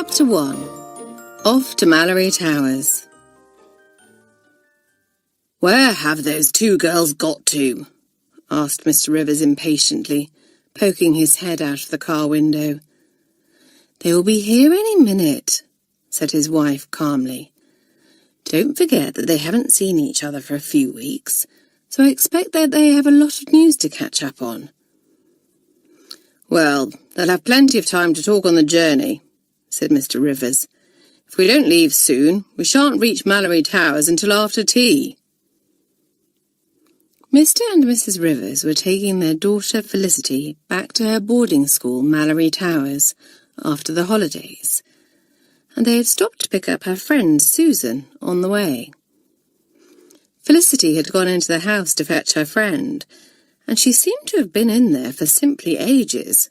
Chapter 1. Off to Malory Towers. "Where have those two girls got to?" asked Mr. Rivers impatiently, poking his head out of the car window. "They will be here any minute," said his wife calmly. "Don't forget that they haven't seen each other for a few weeks, so I expect that they have a lot of news to catch up on." "Well, they'll have plenty of time to talk on the journey," said Mr. Rivers. "If we don't leave soon, we shan't reach Malory Towers until after tea." Mr. and Mrs. Rivers were taking their daughter Felicity back to her boarding school, Malory Towers, after the holidays, and they had stopped to pick up her friend Susan on the way. Felicity had gone into the house to fetch her friend, and she seemed to have been in there for simply ages.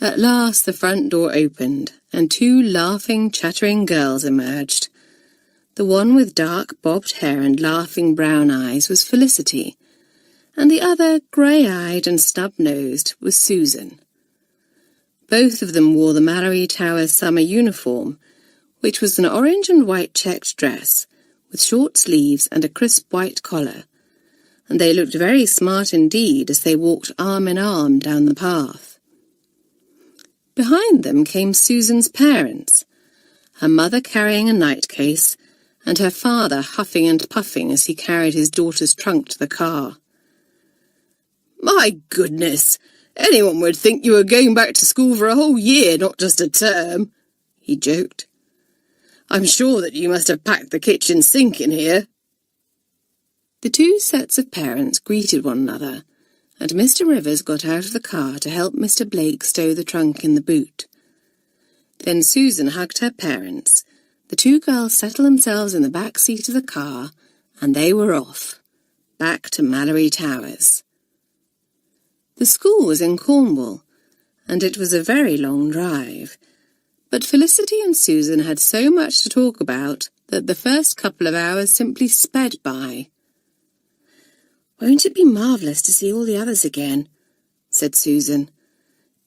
At last the front door opened, and two laughing, chattering girls emerged. The one with dark bobbed hair and laughing brown eyes was Felicity, and the other, grey-eyed and snub-nosed, was Susan. Both of them wore the Malory Towers summer uniform, which was an orange and white checked dress, with short sleeves and a crisp white collar, and they looked very smart indeed as they walked arm in arm down the path. Behind them came Susan's parents, her mother carrying a night-case, and her father huffing and puffing as he carried his daughter's trunk to the car. "My goodness! Anyone would think you were going back to school for a whole year, not just a term," he joked. "I'm sure that you must have packed the kitchen sink in here." The two sets of parents greeted one another, and Mr. Rivers got out of the car to help Mr. Blake stow the trunk in the boot. Then Susan hugged her parents, the two girls settled themselves in the back seat of the car, and they were off, back to Malory Towers. The school was in Cornwall, and it was a very long drive, but Felicity and Susan had so much to talk about that the first couple of hours simply sped by. "Won't it be marvellous to see all the others again?" said Susan.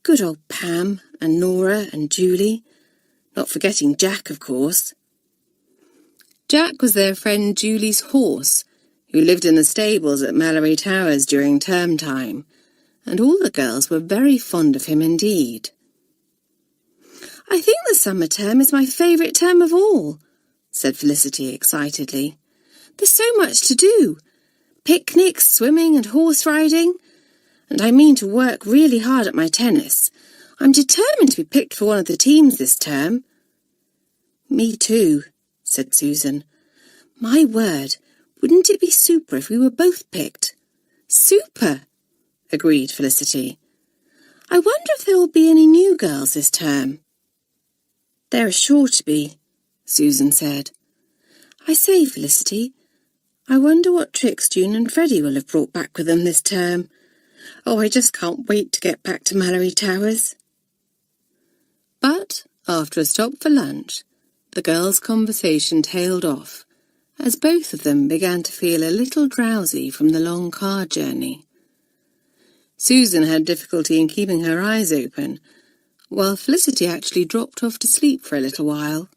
"Good old Pam and Nora and Julie, not forgetting Jack, of course." Jack was their friend Julie's horse, who lived in the stables at Malory Towers during term time, and all the girls were very fond of him indeed. "I think the summer term is my favourite term of all," said Felicity excitedly. "There's so much to do. Picnics, swimming and horse riding. And I mean to work really hard at my tennis. I'm determined to be picked for one of the teams this term." "Me too," said Susan. "My word, wouldn't it be super if we were both picked?" "Super," agreed Felicity. "I wonder if there will be any new girls this term." "There are sure to be," Susan said. "I say, Felicity, I wonder what tricks June and Freddie will have brought back with them this term. Oh, I just can't wait to get back to Malory Towers." But, after a stop for lunch, the girls' conversation tailed off, as both of them began to feel a little drowsy from the long car journey. Susan had difficulty in keeping her eyes open, while Felicity actually dropped off to sleep for a little while.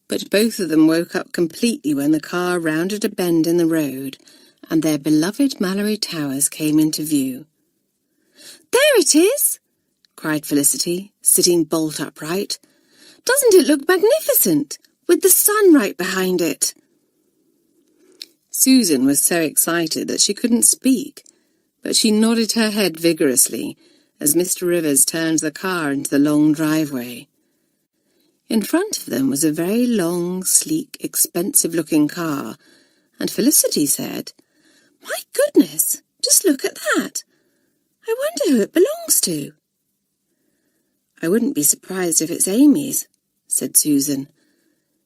But both of them woke up completely when the car rounded a bend in the road, and their beloved Malory Towers came into view. "There it is!" cried Felicity, sitting bolt upright. "Doesn't it look magnificent, with the sun right behind it?" Susan was so excited that she couldn't speak, but she nodded her head vigorously as Mr. Rivers turned the car into the long driveway. In front of them was a very long, sleek, expensive-looking car, and Felicity said, "My goodness, just look at that! I wonder who it belongs to." "I wouldn't be surprised if it's Amy's," said Susan.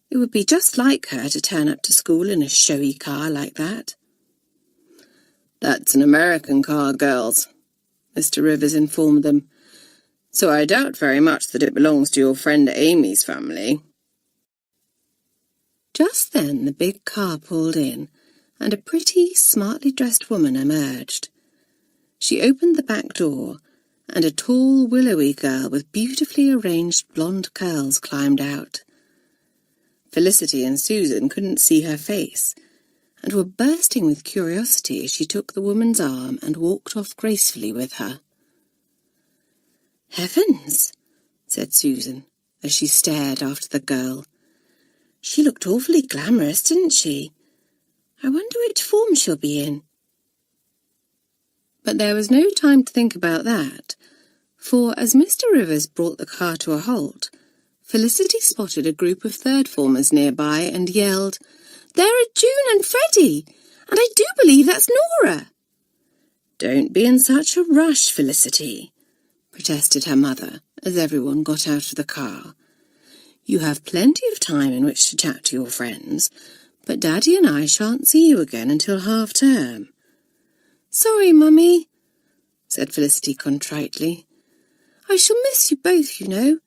"It would be just like her to turn up to school in a showy car like that." "That's an American car, girls," Mr. Rivers informed them. "So I doubt very much that it belongs to your friend Amy's family." Just then the big car pulled in, and a pretty, smartly dressed woman emerged. She opened the back door, and a tall, willowy girl with beautifully arranged blonde curls climbed out. Felicity and Susan couldn't see her face, and were bursting with curiosity as she took the woman's arm and walked off gracefully with her. "Heavens!" said Susan, as she stared after the girl. "She looked awfully glamorous, didn't she? I wonder which form she'll be in." But there was no time to think about that, for as Mr. Rivers brought the car to a halt, Felicity spotted a group of third-formers nearby and yelled, "There are June and Freddie, and I do believe that's Nora." "Don't be in such a rush, Felicity," protested her mother as everyone got out of the car. "You have plenty of time in which to chat to your friends, but Daddy and I shan't see you again until half-term." "Sorry, Mummy," said Felicity contritely. "I shall miss you both, you know.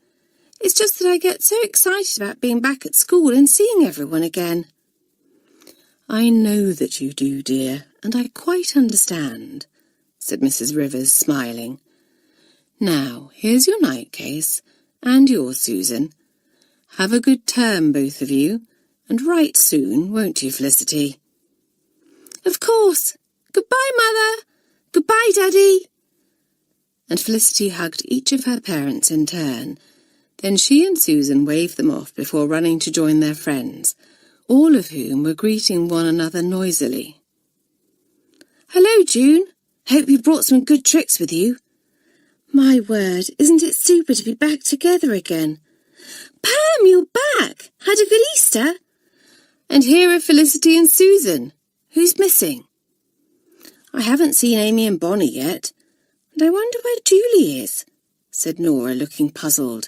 It's just that I get so excited about being back at school and seeing everyone again." "I know that you do, dear, and I quite understand," said Mrs. Rivers, smiling. "Now, here's your night case, and yours, Susan. Have a good term, both of you, and write soon, won't you, Felicity?" "Of course. Goodbye, Mother. Goodbye, Daddy." And Felicity hugged each of her parents in turn. Then she and Susan waved them off before running to join their friends, all of whom were greeting one another noisily. "Hello, June. Hope you brought some good tricks with you." "My word, isn't it super to be back together again?" "Pam, you're back. Had a good Easter." "And here are Felicity and Susan. Who's missing?" "I haven't seen Amy and Bonnie yet, and I wonder where Julie is," said Nora, looking puzzled.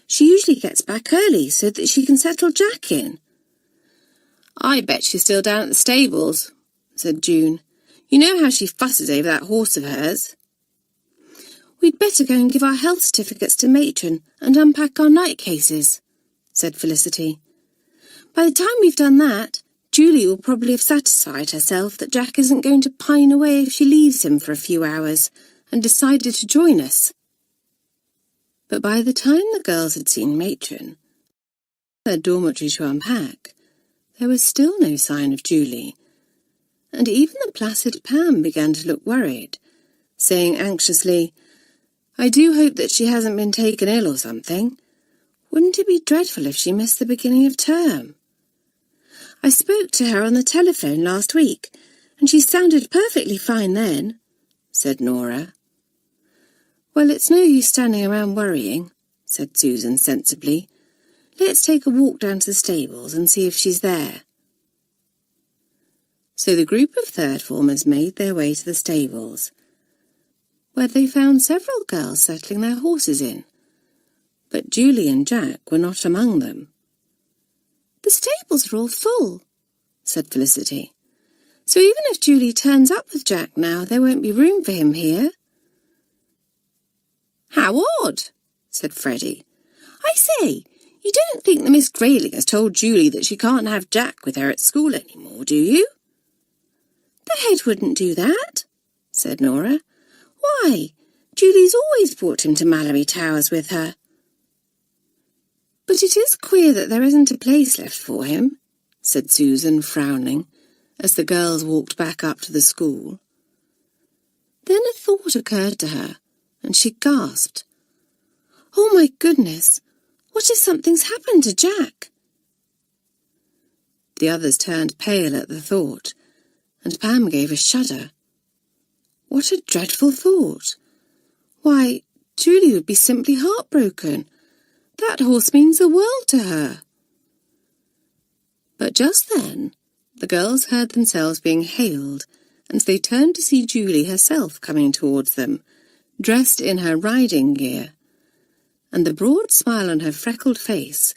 "She usually gets back early so that she can settle Jack in." "I bet she's still down at the stables," said June. "You know how she fusses over that horse of hers." "We'd better go and give our health certificates to Matron and unpack our night cases," said Felicity. "By the time we've done that, Julie will probably have satisfied herself that Jack isn't going to pine away if she leaves him for a few hours and decided to join us." But by the time the girls had seen Matron, their dormitory to unpack, there was still no sign of Julie, and even the placid Pam began to look worried, saying anxiously, "I do hope that she hasn't been taken ill or something. Wouldn't it be dreadful if she missed the beginning of term?" "I spoke to her on the telephone last week, and she sounded perfectly fine then," said Nora. "Well, it's no use standing around worrying," said Susan sensibly. "Let's take a walk down to the stables and see if she's there." So the group of third-formers made their way to the stables, where they found several girls settling their horses in, but Julie and Jack were not among them. "The stables are all full," said Felicity. "So even if Julie turns up with Jack now, there won't be room for him here." "How odd," said Freddie. "I say, you don't think the Miss Grayling has told Julie that she can't have Jack with her at school anymore, do you?" "The head wouldn't do that," said Nora. "Why, Julie's always brought him to Malory Towers with her." "But it is queer that there isn't a place left for him," said Susan, frowning, as the girls walked back up to the school. Then a thought occurred to her, and she gasped. "Oh, my goodness! What if something's happened to Jack?" The others turned pale at the thought, and Pam gave a shudder. What a dreadful thought! Why, Julie would be simply heartbroken. That horse means the world to her. But just then, the girls heard themselves being hailed, and they turned to see Julie herself coming towards them, dressed in her riding gear, and the broad smile on her freckled face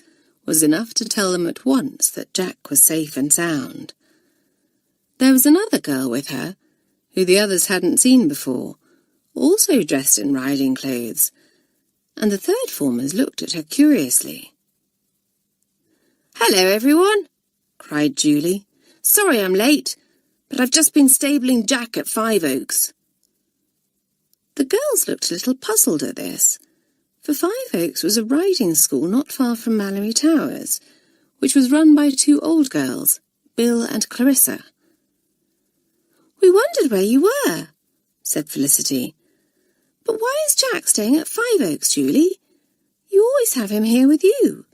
was enough to tell them at once that Jack was safe and sound. There was another girl with her, who the others hadn't seen before, also dressed in riding clothes, and the third-formers looked at her curiously. "Hello, everyone," cried Julie. "Sorry I'm late, but I've just been stabling Jack at Five Oaks." The girls looked a little puzzled at this, for Five Oaks was a riding school not far from Malory Towers, which was run by two old girls, Bill and Clarissa. "We wondered where you were," said Felicity. "But why is Jack staying at Five Oaks, Julie? You always have him here with you."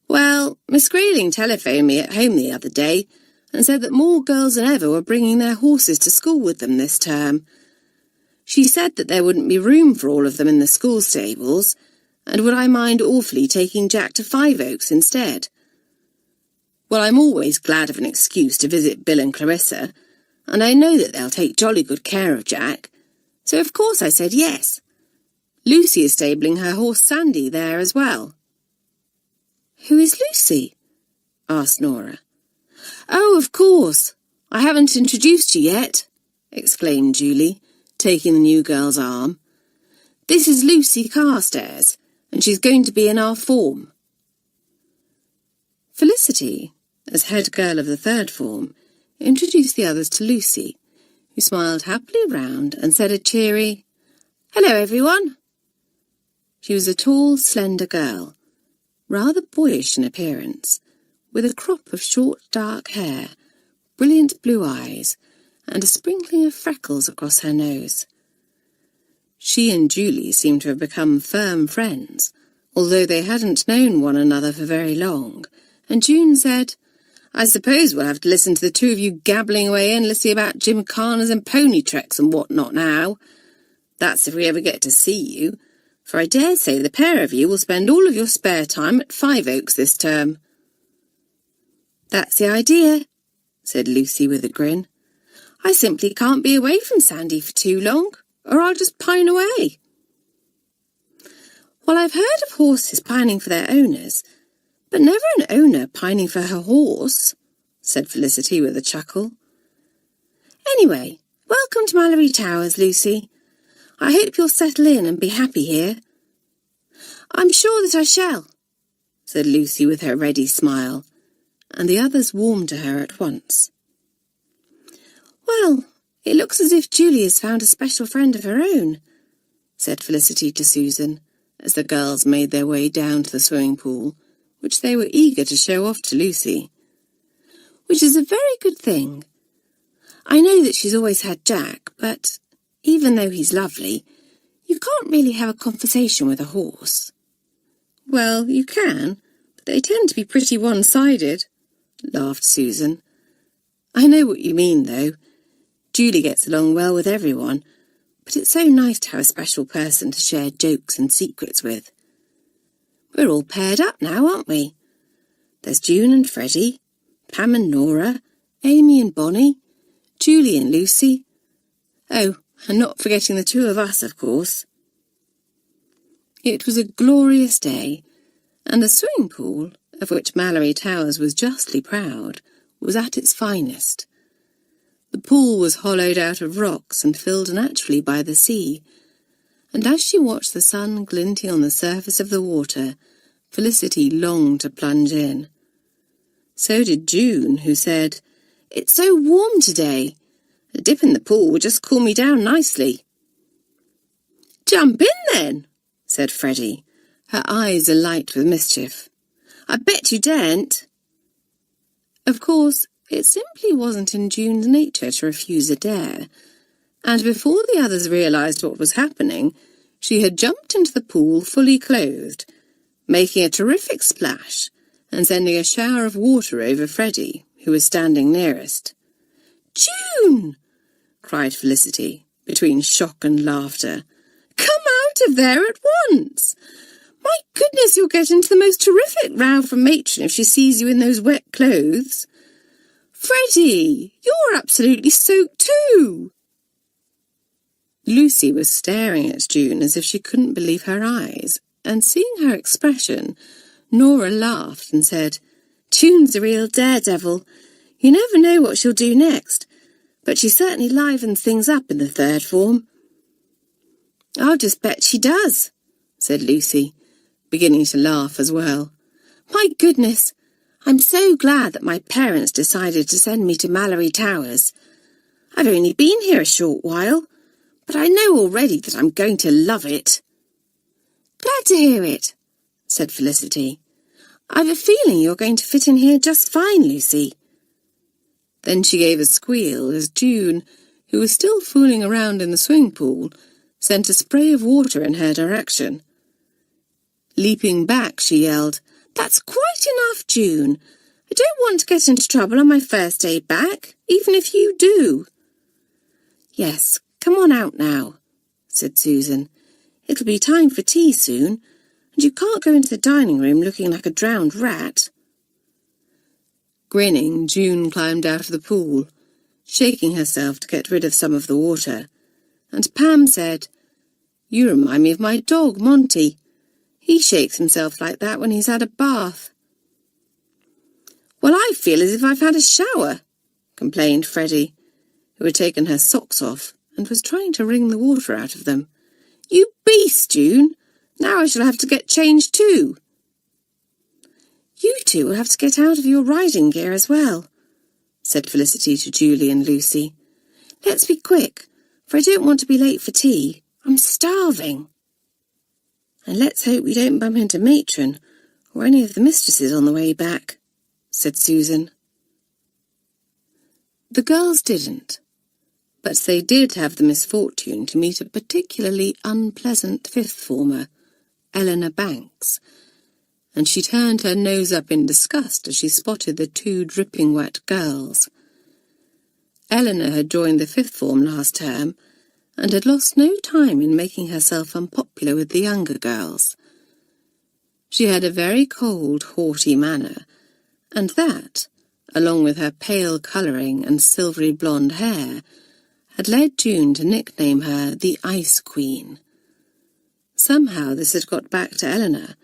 "Well, Miss Grayling telephoned me at home the other day and said that more girls than ever were bringing their horses to school with them this term. She said that there wouldn't be room for all of them in the school stables, and would I mind awfully taking Jack to Five Oaks instead? Well, I'm always glad of an excuse to visit Bill and Clarissa, and I know that they'll take jolly good care of Jack, so of course I said yes. Lucy is stabling her horse Sandy there as well." "Who is Lucy?" asked Nora. "Oh, of course. I haven't introduced you yet," exclaimed Julie, taking the new girl's arm. "This is Lucy Carstairs, and she's going to be in our form." Felicity, as head girl of the third form, introduced the others to Lucy, who smiled happily round and said a cheery, "Hello, everyone." She was a tall, slender girl, rather boyish in appearance, with a crop of short, dark hair, brilliant blue eyes, and a sprinkling of freckles across her nose. She and Julie seemed to have become firm friends, although they hadn't known one another for very long, and June said, "I suppose we'll have to listen to the two of you gabbling away endlessly about gymkhanas and pony treks and what-not now. That's if we ever get to see you, for I dare say the pair of you will spend all of your spare time at Five Oaks this term." "That's the idea," said Lucy with a grin. "I simply can't be away from Sandy for too long, or I'll just pine away." "Well, I've heard of horses pining for their owners, but never an owner pining for her horse," said Felicity with a chuckle. "Anyway, welcome to Malory Towers, Lucy. I hope you'll settle in and be happy here." "I'm sure that I shall," said Lucy with her ready smile, and the others warmed to her at once. "Well, it looks as if Julie has found a special friend of her own," said Felicity to Susan, as the girls made their way down to the swimming pool, which they were eager to show off to Lucy. "Which is a very good thing. I know that she's always had Jack, but even though he's lovely, you can't really have a conversation with a horse." "Well, you can, but they tend to be pretty one-sided," laughed Susan. "I know what you mean, though. Julie gets along well with everyone, but it's so nice to have a special person to share jokes and secrets with. We're all paired up now, aren't we? There's June and Freddie, Pam and Nora, Amy and Bonnie, Julie and Lucy. Oh, and not forgetting the two of us, of course." It was a glorious day, and the swimming pool, of which Malory Towers was justly proud, was at its finest. The pool was hollowed out of rocks and filled naturally by the sea, and as she watched the sun glinting on the surface of the water, Felicity longed to plunge in. So did June, who said, "It's so warm today. A dip in the pool would just cool me down nicely." "Jump in then," said Freddie, her eyes alight with mischief. "I bet you daren't." Of course, it simply wasn't in June's nature to refuse a dare, and before the others realised what was happening, she had jumped into the pool fully clothed, making a terrific splash and sending a shower of water over Freddie, who was standing nearest. "June!" cried Felicity, between shock and laughter. "Come out of there at once! My goodness, you'll get into the most terrific row from Matron if she sees you in those wet clothes. Freddie, you're absolutely soaked too." Lucy was staring at June as if she couldn't believe her eyes, and seeing her expression, Nora laughed and said, "June's a real daredevil. You never know what she'll do next, but she certainly livens things up in the third form." "I'll just bet she does," said Lucy, beginning to laugh as well. "My goodness, I'm so glad that my parents decided to send me to Malory Towers. I've only been here a short while, but I know already that I'm going to love it." "Glad to hear it," said Felicity. "I've a feeling you're going to fit in here just fine, Lucy." Then she gave a squeal as June, who was still fooling around in the swimming pool, sent a spray of water in her direction. Leaping back, she yelled, "That's quite enough, June. I don't want to get into trouble on my first day back, even if you do." "Yes, come on out now," said Susan. "It'll be time for tea soon, and you can't go into the dining room looking like a drowned rat." Grinning, June climbed out of the pool, shaking herself to get rid of some of the water, and Pam said, "You remind me of my dog, Monty. He shakes himself like that when he's had a bath." "Well, I feel as if I've had a shower," complained Freddie, who had taken her socks off and was trying to wring the water out of them. "You beast, June! Now I shall have to get changed too." "You two will have to get out of your riding gear as well," said Felicity to Julie and Lucy. "Let's be quick, for I don't want to be late for tea. I'm starving." "And let's hope we don't bump into Matron or any of the mistresses on the way back," said Susan. The girls didn't, but they did have the misfortune to meet a particularly unpleasant fifth-former, Eleanor Banks, and she turned her nose up in disgust as she spotted the two dripping wet girls. Eleanor had joined the fifth form last term and had lost no time in making herself unpopular with the younger girls. She had a very cold, haughty manner, and that, along with her pale colouring and silvery blonde hair, had led June to nickname her the Ice Queen. Somehow this had got back to Eleanor,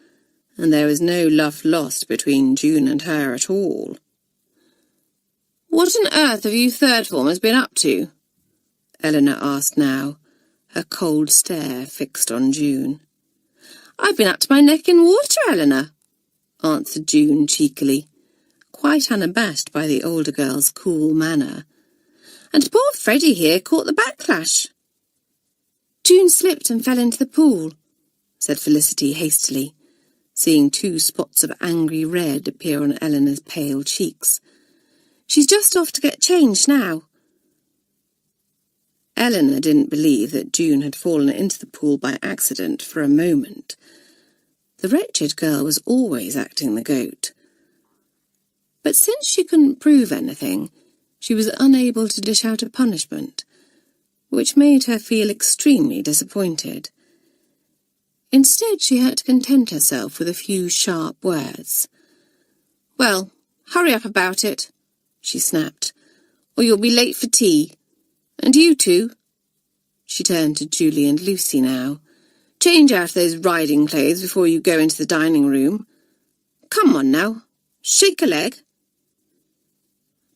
and there was no love lost between June and her at all. "What on earth have you third-formers been up to?" Eleanor asked now, her cold stare fixed on June. "I've been up to my neck in water, Eleanor," answered June cheekily, quite unabashed by the older girl's cool manner. "And poor Freddie here caught the backlash." "June slipped and fell into the pool," said Felicity hastily, seeing 2 spots of angry red appear on Eleanor's pale cheeks. "She's just off to get changed now." Eleanor didn't believe that June had fallen into the pool by accident for a moment. The wretched girl was always acting the goat. But since she couldn't prove anything, she was unable to dish out a punishment, which made her feel extremely disappointed. Instead, she had to content herself with a few sharp words. "Well, hurry up about it," she snapped, "or you'll be late for tea. And you two," she turned to Julie and Lucy now, "change out those riding clothes before you go into the dining room. Come on now, shake a leg."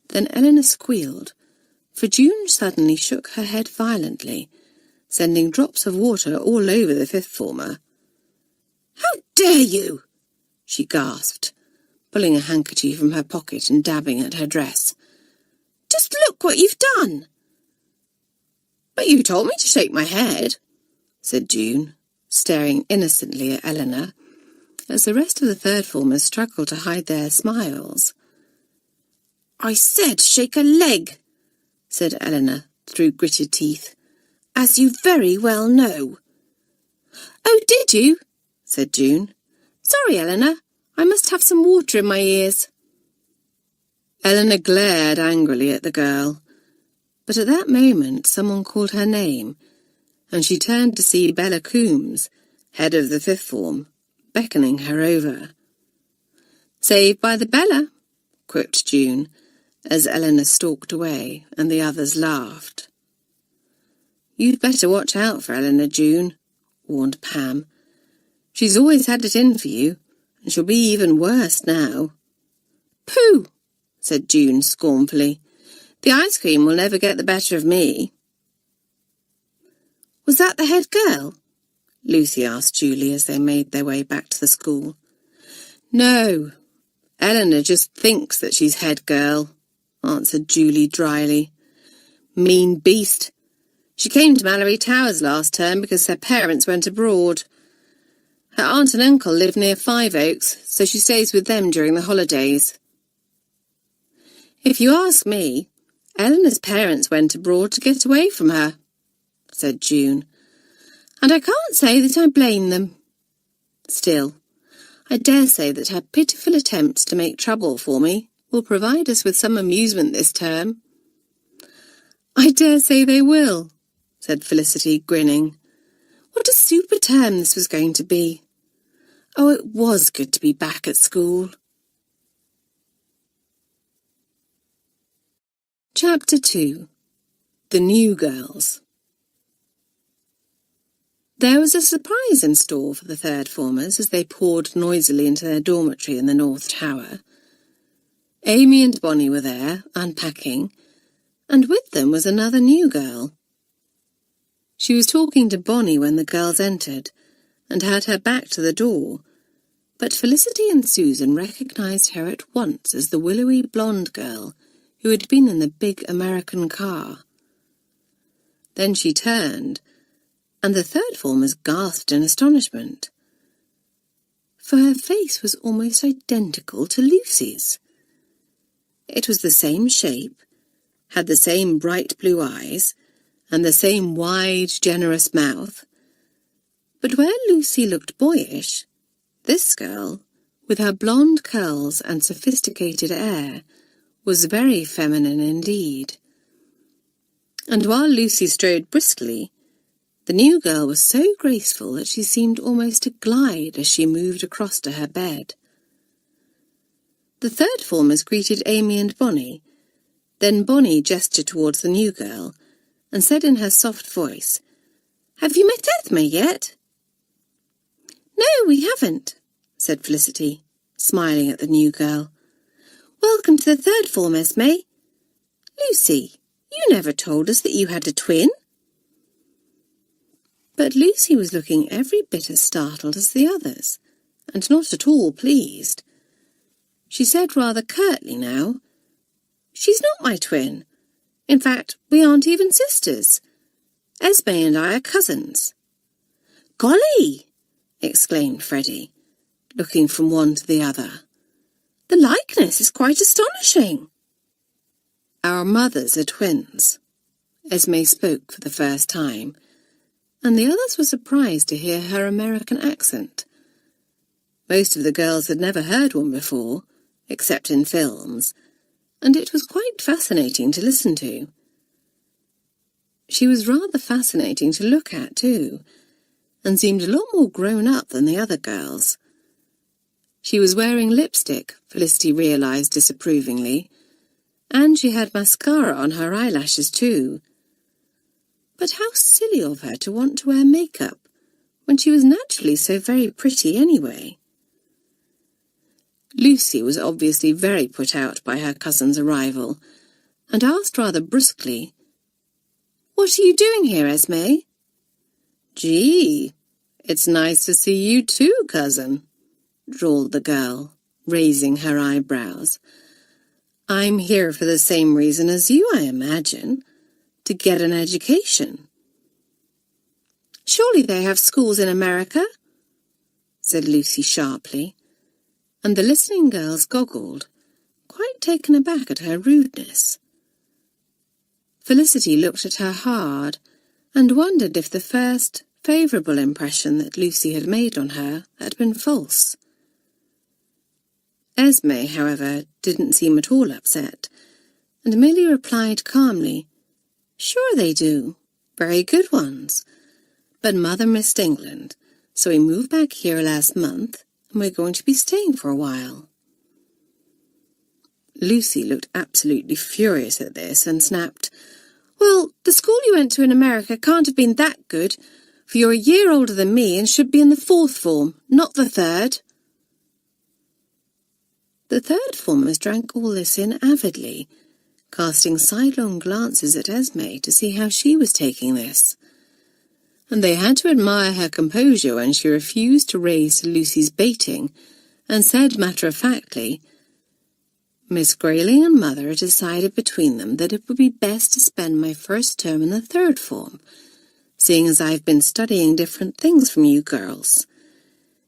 Then Eleanor squealed, for June suddenly shook her head violently, sending drops of water all over the fifth-former. "How dare you!" she gasped, pulling a handkerchief from her pocket and dabbing at her dress. "Just look what you've done!" "But you told me to shake my head," said June, staring innocently at Eleanor, as the rest of the third-formers struggled to hide their smiles. "I said shake a leg," said Eleanor through gritted teeth, "as you very well know." "Oh, did you?" said June. "Sorry, Eleanor, I must have some water in my ears." Eleanor glared angrily at the girl, but at that moment someone called her name, and she turned to see Bella Coombs, head of the fifth form, beckoning her over. "Saved by the Bella," quipped June, as Eleanor stalked away and the others laughed. "You'd better watch out for Eleanor, June," warned Pam. "She's always had it in for you, and she'll be even worse now." "Pooh," said June scornfully. "The ice cream will never get the better of me." "Was that the head girl?" Lucy asked Julie as they made their way back to the school. "No, Eleanor just thinks that she's head girl," answered Julie dryly. "Mean beast. She came to Malory Towers last term because her parents went abroad. Her aunt and uncle live near Five Oaks, so she stays with them during the holidays. If you ask me, Eleanor's parents went abroad to get away from her, said June, and I can't say that I blame them. Still, I dare say that her pitiful attempts to make trouble for me will provide us with some amusement this term. I dare say they will, said Felicity, grinning. What a super term this was going to be. Oh, it was good to be back at school. Chapter 2. The New Girls. There was a surprise in store for the third formers as they poured noisily into their dormitory in the North Tower. Amy and Bonnie were there, unpacking, and with them was another new girl. She was talking to Bonnie when the girls entered, and had her back to the door, but Felicity and Susan recognised her at once as the willowy blonde girl who had been in the big American car. Then she turned, and the third formers gasped in astonishment, for her face was almost identical to Lucy's. It was the same shape, had the same bright blue eyes, and the same wide, generous mouth. But where Lucy looked boyish, this girl, with her blonde curls and sophisticated air, was very feminine indeed. And while Lucy strode briskly, the new girl was so graceful that she seemed almost to glide as she moved across to her bed. The third formers greeted Amy and Bonnie. Then Bonnie gestured towards the new girl and said in her soft voice, "Have you met Esme yet?" "No, we haven't," said Felicity, smiling at the new girl. "Welcome to the third form, Esme. Lucy, you never told us that you had a twin." But Lucy was looking every bit as startled as the others, and not at all pleased. She said rather curtly now, "She's not my twin. In fact, we aren't even sisters. Esme and I are cousins." "Golly!" exclaimed Freddie, looking from one to the other. "The likeness is quite astonishing." "Our mothers are twins," Esme spoke for the first time, and the others were surprised to hear her American accent. Most of the girls had never heard one before, except in films, and it was quite fascinating to listen to. She was rather fascinating to look at, too, and seemed a lot more grown up than the other girls. She was wearing lipstick, Felicity realised disapprovingly, and she had mascara on her eyelashes too. But how silly of her to want to wear makeup, when she was naturally so very pretty anyway. Lucy was obviously very put out by her cousin's arrival, and asked rather brusquely, "What are you doing here, Esme?" "Gee, it's nice to see you too, cousin," drawled the girl, raising her eyebrows. "I'm here for the same reason as you, I imagine, to get an education." "Surely they have schools in America?" said Lucy sharply, and the listening girls goggled, quite taken aback at her rudeness. Felicity looked at her hard, and wondered if the first favourable impression that Lucy had made on her had been false. Esme, however, didn't seem at all upset, and merely replied calmly, "Sure they do. Very good ones. But Mother missed England, so we moved back here last month, and we're going to be staying for a while." Lucy looked absolutely furious at this and snapped, "Well, the school you went to in America can't have been that good, for you're a year older than me and should be in the fourth form, not the third." The third formers drank all this in avidly, casting sidelong glances at Esme to see how she was taking this. And they had to admire her composure when she refused to raise to Lucy's baiting and said matter-of-factly, Miss Grayling and Mother decided between them that it would be best to spend my first term in the third form, seeing as I've been studying different things from you girls.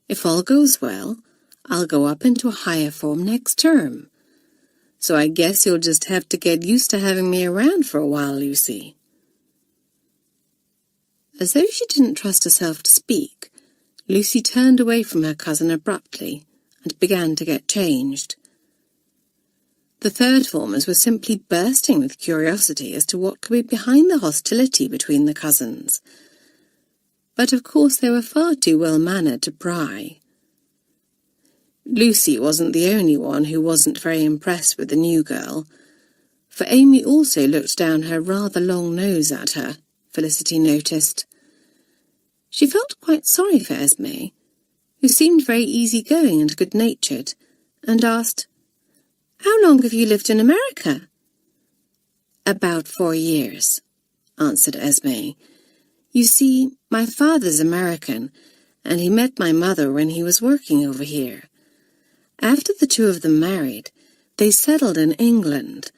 If all goes well, I'll go up into a higher form next term. So I guess you'll just have to get used to having me around for a while, Lucy." As though she didn't trust herself to speak, Lucy turned away from her cousin abruptly and began to get changed. The third formers were simply bursting with curiosity as to what could be behind the hostility between the cousins. But of course they were far too well-mannered to pry. Lucy wasn't the only one who wasn't very impressed with the new girl, for Amy also looked down her rather long nose at her, Felicity noticed. She felt quite sorry for Esme, who seemed very easy-going and good-natured, and asked, "How long have you lived in America?" "About 4 years," answered Esme. "You see, my father's American, and he met my mother when he was working over here. After the two of them married, they settled in England.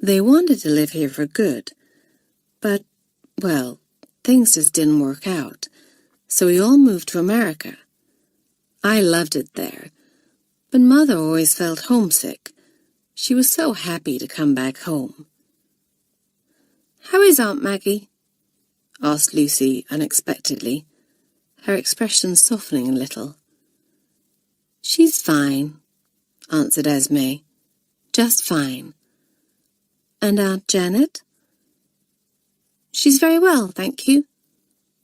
They wanted to live here for good, but, well, things just didn't work out, so we all moved to America. I loved it there, but Mother always felt homesick. She was so happy to come back home." "How is Aunt Maggie?" asked Lucy unexpectedly, her expression softening a little. "She's fine," answered Esme. "Just fine." "And Aunt Janet?" "She's very well, thank you,"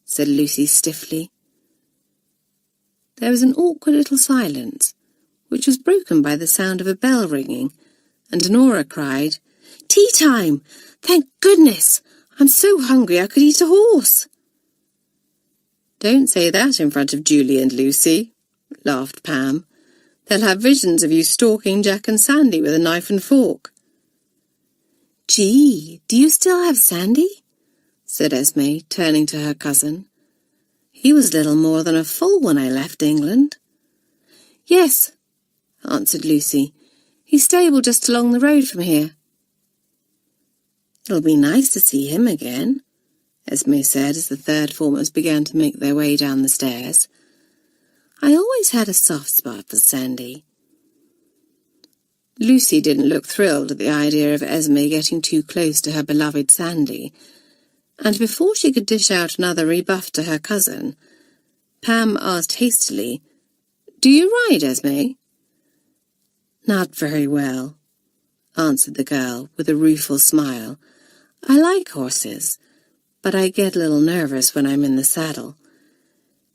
said Lucy stiffly. There was an awkward little silence, which was broken by the sound of a bell ringing, and Nora cried, "Tea time! Thank goodness! I'm so hungry I could eat a horse." "Don't say that in front of Julie and Lucy," laughed Pam. "They'll have visions of you stalking Jack and Sandy with a knife and fork." "Gee, do you still have Sandy?" said Esme, turning to her cousin. "He was little more than a foal when I left England." "Yes," answered Lucy. "He's stable just along the road from here." "It'll be nice to see him again," Esme said as the third formers began to make their way down the stairs. "I always had a soft spot for Sandy." Lucy didn't look thrilled at the idea of Esme getting too close to her beloved Sandy, and before she could dish out another rebuff to her cousin, Pam asked hastily, "Do you ride, Esme?" "Not very well," answered the girl with a rueful smile. "I like horses, but I get a little nervous when I'm in the saddle.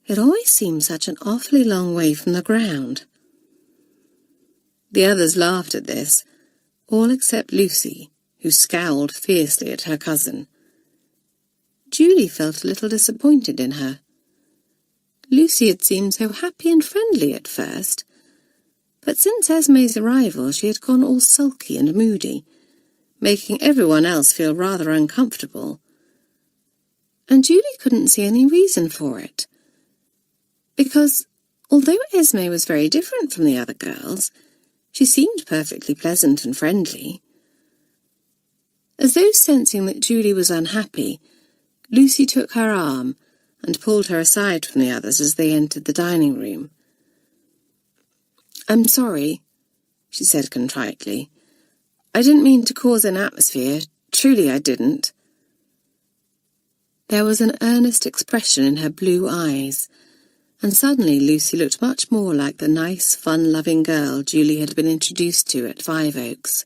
It always seems such an awfully long way from the ground." The others laughed at this, all except Lucy, who scowled fiercely at her cousin. Julie felt a little disappointed in her. Lucy had seemed so happy and friendly at first, but since Esme's arrival she had gone all sulky and moody, making everyone else feel rather uncomfortable. And Julie couldn't see any reason for it, because, although Esme was very different from the other girls, she seemed perfectly pleasant and friendly. As though sensing that Julie was unhappy, Lucy took her arm and pulled her aside from the others as they entered the dining room. "I'm sorry," she said contritely. "I didn't mean to cause an atmosphere. Truly I didn't." There was an earnest expression in her blue eyes, and suddenly Lucy looked much more like the nice, fun-loving girl Julie had been introduced to at Five Oaks.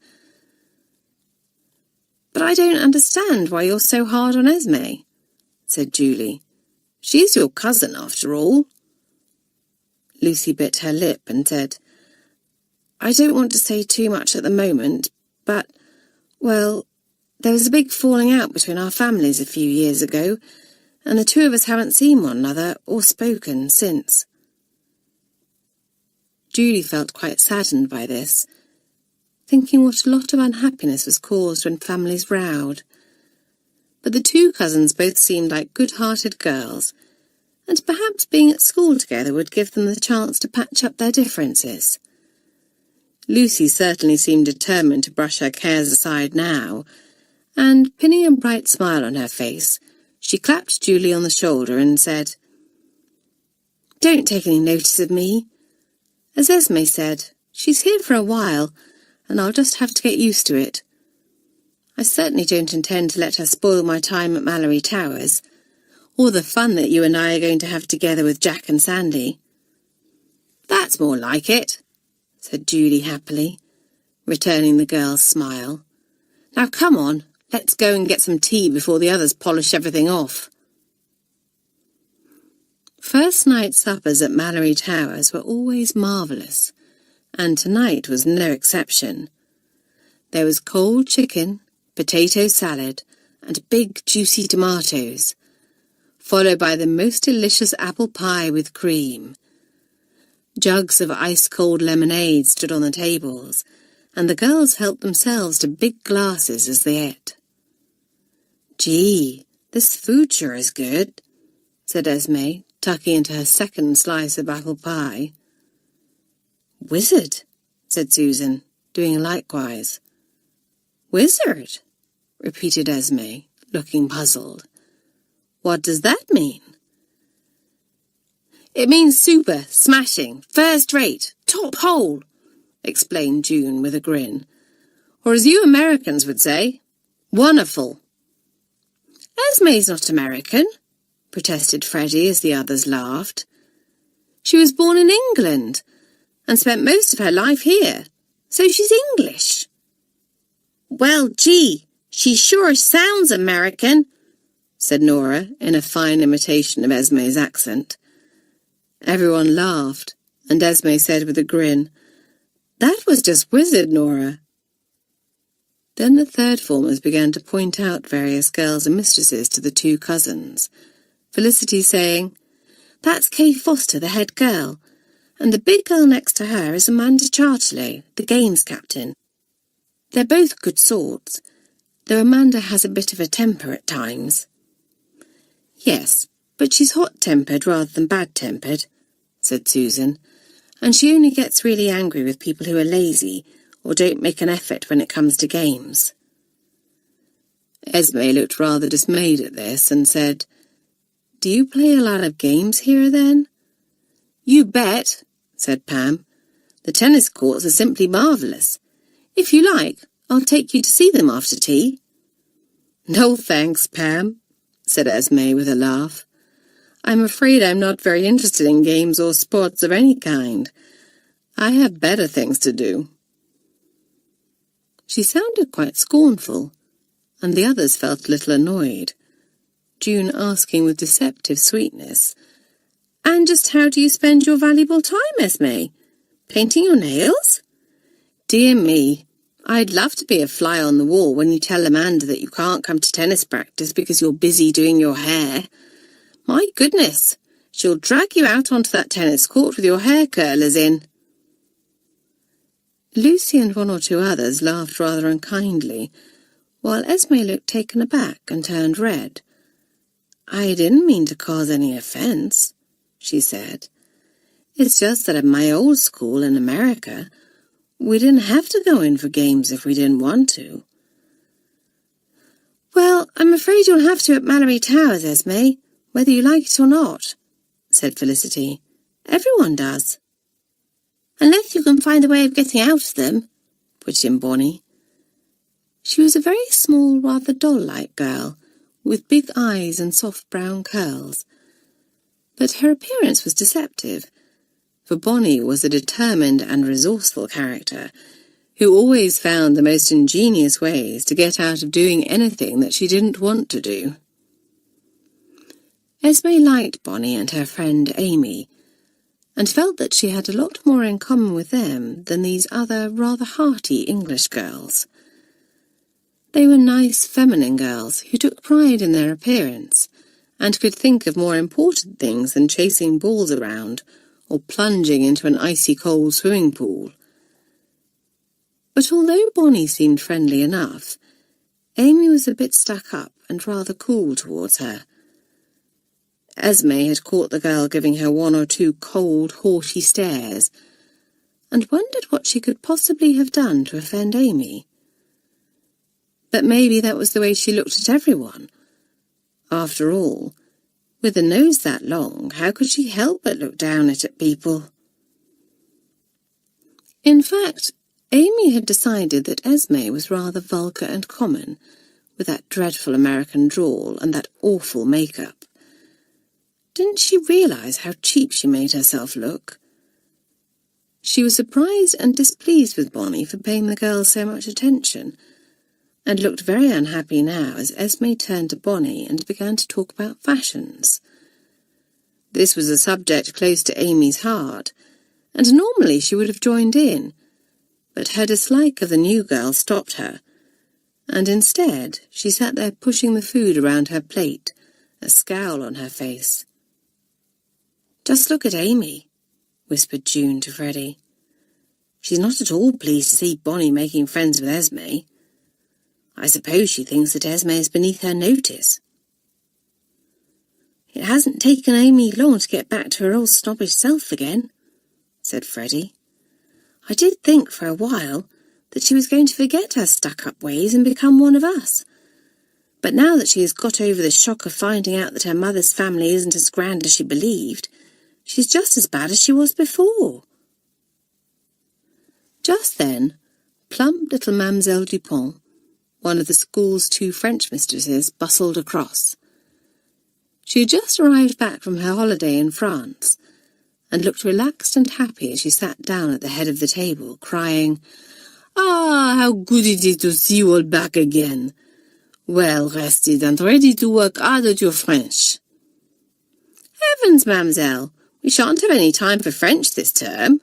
"But I don't understand why you're so hard on Esme," said Julie. "She's your cousin, after all." Lucy bit her lip and said, "I don't want to say too much at the moment, but, well, there was a big falling out between our families a few years ago, and the two of us haven't seen one another or spoken since." Julie felt quite saddened by this, thinking what a lot of unhappiness was caused when families rowed. But the two cousins both seemed like good-hearted girls, and perhaps being at school together would give them the chance to patch up their differences. Lucy certainly seemed determined to brush her cares aside now, and, pinning a bright smile on her face, she clapped Julie on the shoulder and said, "Don't take any notice of me. As Esme said, she's here for a while, and I'll just have to get used to it. I certainly don't intend to let her spoil my time at Malory Towers, or the fun that you and I are going to have together with Jack and Sandy." "That's more like it," said Julie happily, returning the girl's smile. "Now come on, let's go and get some tea before the others polish everything off." First night suppers at Malory Towers were always marvellous, and tonight was no exception. There was cold chicken, potato salad, and big juicy tomatoes, followed by the most delicious apple pie with cream. Jugs of ice-cold lemonade stood on the tables, and the girls helped themselves to big glasses as they ate. "Gee, this food sure is good," said Esme, tucking into her second slice of apple pie. "Wizard," said Susan, doing likewise. "Wizard," repeated Esme, looking puzzled. "What does that mean?" "It means super, smashing, first rate, top hole," explained June with a grin. "Or as you Americans would say, wonderful." "Esme's not American," protested Freddie as the others laughed. "She was born in England and spent most of her life here, so she's English." "Well, gee, she sure sounds American," said Nora in a fine imitation of Esme's accent. Everyone laughed, and Esme said with a grin, "That was just wizard, Nora." Then the third formers began to point out various girls and mistresses to the two cousins, Felicity saying, "That's Kay Foster, the head girl, and the big girl next to her is Amanda Chartley, the games captain. They're both good sorts, though Amanda has a bit of a temper at times." "Yes, but she's hot-tempered rather than bad-tempered," said Susan, "and she only gets really angry with people who are lazy or don't make an effort when it comes to games." Esme looked rather dismayed at this and said, "Do you play a lot of games here, then?" "You bet," said Pam. "The tennis courts are simply marvellous. If you like, I'll take you to see them after tea." "No thanks, Pam," said Esme with a laugh. "I'm afraid I'm not very interested in games or sports of any kind. I have better things to do." She sounded quite scornful, and the others felt a little annoyed, June asking with deceptive sweetness, "And just how do you spend your valuable time, Esme? Painting your nails?" "Dear me, I'd love to be a fly on the wall when you tell Amanda that you can't come to tennis practice because you're busy doing your hair. My goodness, she'll drag you out onto that tennis court with your hair curlers in." Lucy and one or two others laughed rather unkindly, while Esme looked taken aback and turned red. "I didn't mean to cause any offence," she said. "It's just that at my old school in America, we didn't have to go in for games if we didn't want to." "Well, I'm afraid you'll have to at Malory Towers, Esme, whether you like it or not," said Felicity. "Everyone does." "Unless you can find a way of getting out of them," put in Bonnie. She was a very small, rather doll-like girl, with big eyes and soft brown curls. But her appearance was deceptive, for Bonnie was a determined and resourceful character, who always found the most ingenious ways to get out of doing anything that she didn't want to do. Esme liked Bonnie and her friend Amy, and felt that she had a lot more in common with them than these other rather hearty English girls. They were nice, feminine girls who took pride in their appearance and could think of more important things than chasing balls around or plunging into an icy-cold swimming pool. But although Bonnie seemed friendly enough, Amy was a bit stuck up and rather cool towards her. Esme had caught the girl giving her one or two cold, haughty stares, and wondered what she could possibly have done to offend Amy. But maybe that was the way she looked at everyone. After all, with a nose that long, how could she help but look down at people? In fact, Amy had decided that Esme was rather vulgar and common, with that dreadful American drawl and that awful makeup. Didn't she realise how cheap she made herself look? She was surprised and displeased with Bonnie for paying the girls so much attention, and looked very unhappy now as Esme turned to Bonnie and began to talk about fashions. This was a subject close to Amy's heart, and normally she would have joined in, but her dislike of the new girl stopped her, and instead she sat there pushing the food around her plate, a scowl on her face. "Just look at Amy," whispered June to Freddie. "She's not at all pleased to see Bonnie making friends with Esme. I suppose she thinks that Esme is beneath her notice." "It hasn't taken Amy long to get back to her old snobbish self again," said Freddie. "I did think for a while that she was going to forget her stuck-up ways and become one of us. But now that she has got over the shock of finding out that her mother's family isn't as grand as she believed, she's just as bad as she was before." Just then, plump little Mademoiselle Dupont, one of the school's 2 French mistresses, bustled across. She had just arrived back from her holiday in France, and looked relaxed and happy as she sat down at the head of the table, crying, "Ah, how good it is to see you all back again! Well rested and ready to work hard at your French." "Heavens, mademoiselle, we shan't have any time for French this term,"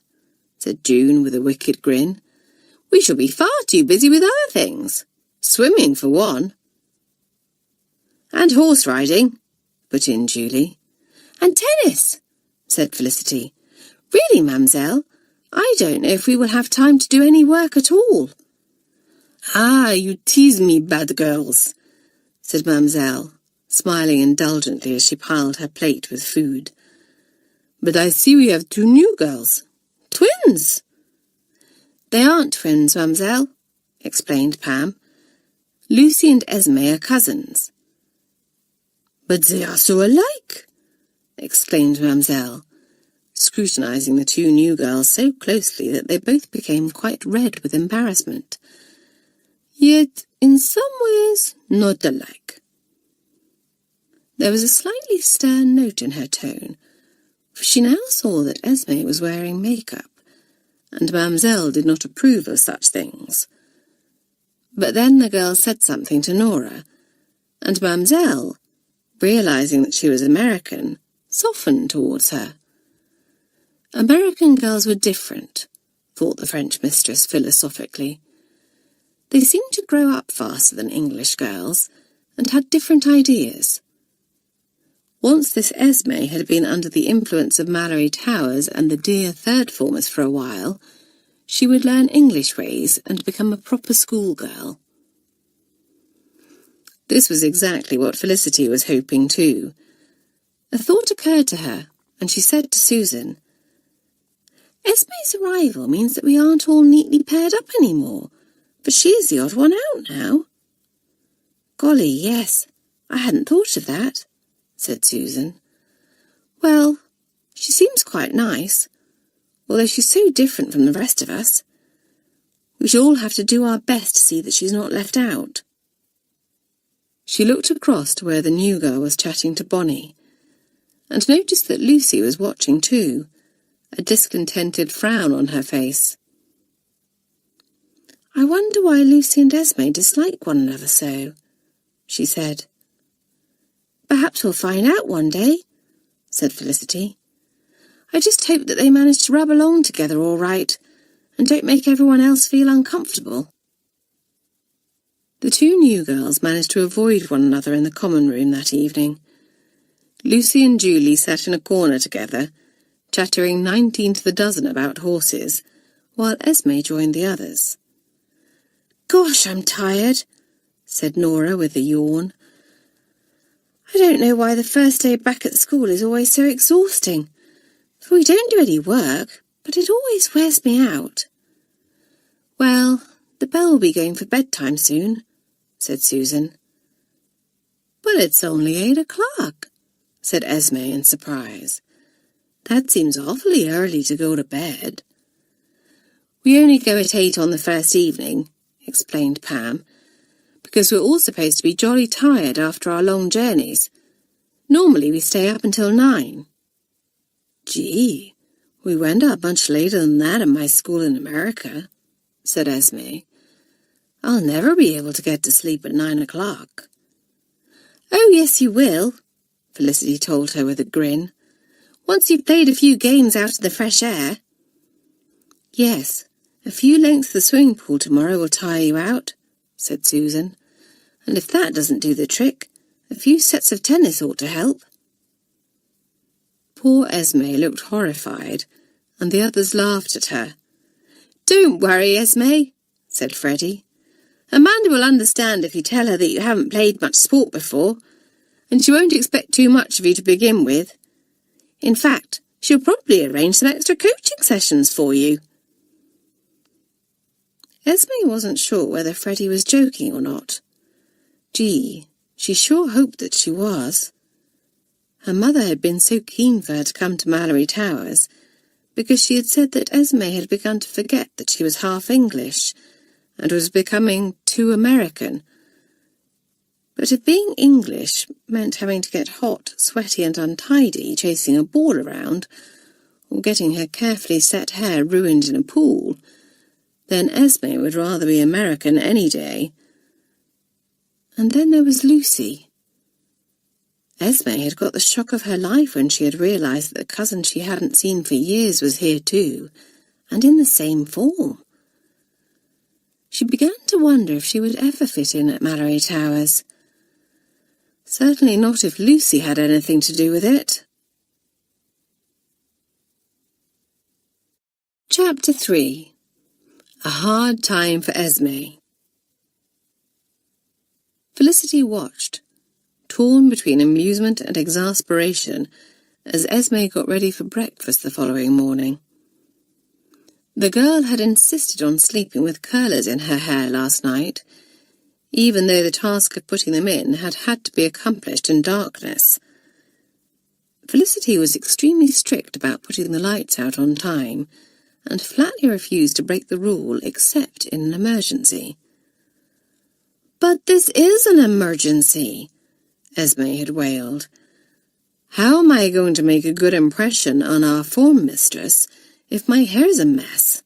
said June with a wicked grin. "We shall be far too busy with other things. Swimming, for one." "And horse riding," put in Julie. "And tennis," said Felicity. "Really, mademoiselle, I don't know if we will have time to do any work at all." "Ah, you tease me, bad girls," said mademoiselle, smiling indulgently as she piled her plate with food. "But I see we have 2 new girls. Twins." "They aren't twins, mademoiselle," explained Pam. "Lucy and Esme are cousins." "But they are so alike," exclaimed mademoiselle, scrutinizing the 2 new girls so closely that they both became quite red with embarrassment. "Yet, in some ways, not alike." There was a slightly stern note in her tone, for she now saw that Esme was wearing makeup, and mademoiselle did not approve of such things. But then the girl said something to Nora, and mademoiselle, realizing that she was American, softened towards her. American girls were different, thought the French mistress philosophically. They seemed to grow up faster than English girls, and had different ideas. Once this Esme had been under the influence of Malory Towers and the dear third formers for a while, she would learn English ways and become a proper schoolgirl. This was exactly what Felicity was hoping too. A thought occurred to her, and she said to Susan, "Esme's arrival means that we aren't all neatly paired up any more, for she is the odd one out now." "Golly, yes, I hadn't thought of that," said Susan. "Well, she seems quite nice, although she's so different from the rest of us. We shall all have to do our best to see that she's not left out." She looked across to where the new girl was chatting to Bonnie, and noticed that Lucy was watching too, a discontented frown on her face. "I wonder why Lucy and Esme dislike one another so," she said. "Perhaps we'll find out one day," said Felicity. "I just hope that they manage to rub along together all right, and don't make everyone else feel uncomfortable." The 2 new girls managed to avoid one another in the common room that evening. Lucy and Julie sat in a corner together, chattering 19 to the dozen about horses, while Esme joined the others. "Gosh, I'm tired," said Nora with a yawn. "I don't know why the first day back at school is always so exhausting, for we don't do any work, but it always wears me out." "Well, the bell will be going for bedtime soon," said Susan. "But it's only 8 o'clock," said Esme in surprise. "That seems awfully early to go to bed." "We only go at 8 on the first evening," explained Pam, "because we're all supposed to be jolly tired after our long journeys. Normally we stay up until 9. "Gee, we went up much later than that at my school in America," said Esme. "I'll never be able to get to sleep at 9 o'clock. "Oh, yes, you will," Felicity told her with a grin. "Once you've played a few games out in the fresh air." "Yes, a few lengths of the swimming pool tomorrow will tire you out," said Susan. "And if that doesn't do the trick, a few sets of tennis ought to help." Poor Esme looked horrified, and the others laughed at her. "Don't worry, Esme," said Freddie. "Amanda will understand if you tell her that you haven't played much sport before, and she won't expect too much of you to begin with. In fact, she'll probably arrange some extra coaching sessions for you." Esme wasn't sure whether Freddie was joking or not. Gee, she sure hoped that she was. Her mother had been so keen for her to come to Malory Towers because she had said that Esme had begun to forget that she was half English and was becoming too American. But if being English meant having to get hot, sweaty and untidy chasing a ball around, or getting her carefully set hair ruined in a pool, then Esme would rather be American any day. And then there was Lucy. Esme had got the shock of her life when she had realised that the cousin she hadn't seen for years was here too, and in the same form. She began to wonder if she would ever fit in at Malory Towers. Certainly not if Lucy had anything to do with it. Chapter 3. A Hard Time for Esme. Felicity watched, torn between amusement and exasperation, as Esme got ready for breakfast the following morning. The girl had insisted on sleeping with curlers in her hair last night, even though the task of putting them in had had to be accomplished in darkness. Felicity was extremely strict about putting the lights out on time, and flatly refused to break the rule except in an emergency. "But this is an emergency," Esme had wailed. "How am I going to make a good impression on our form mistress if my hair's a mess?"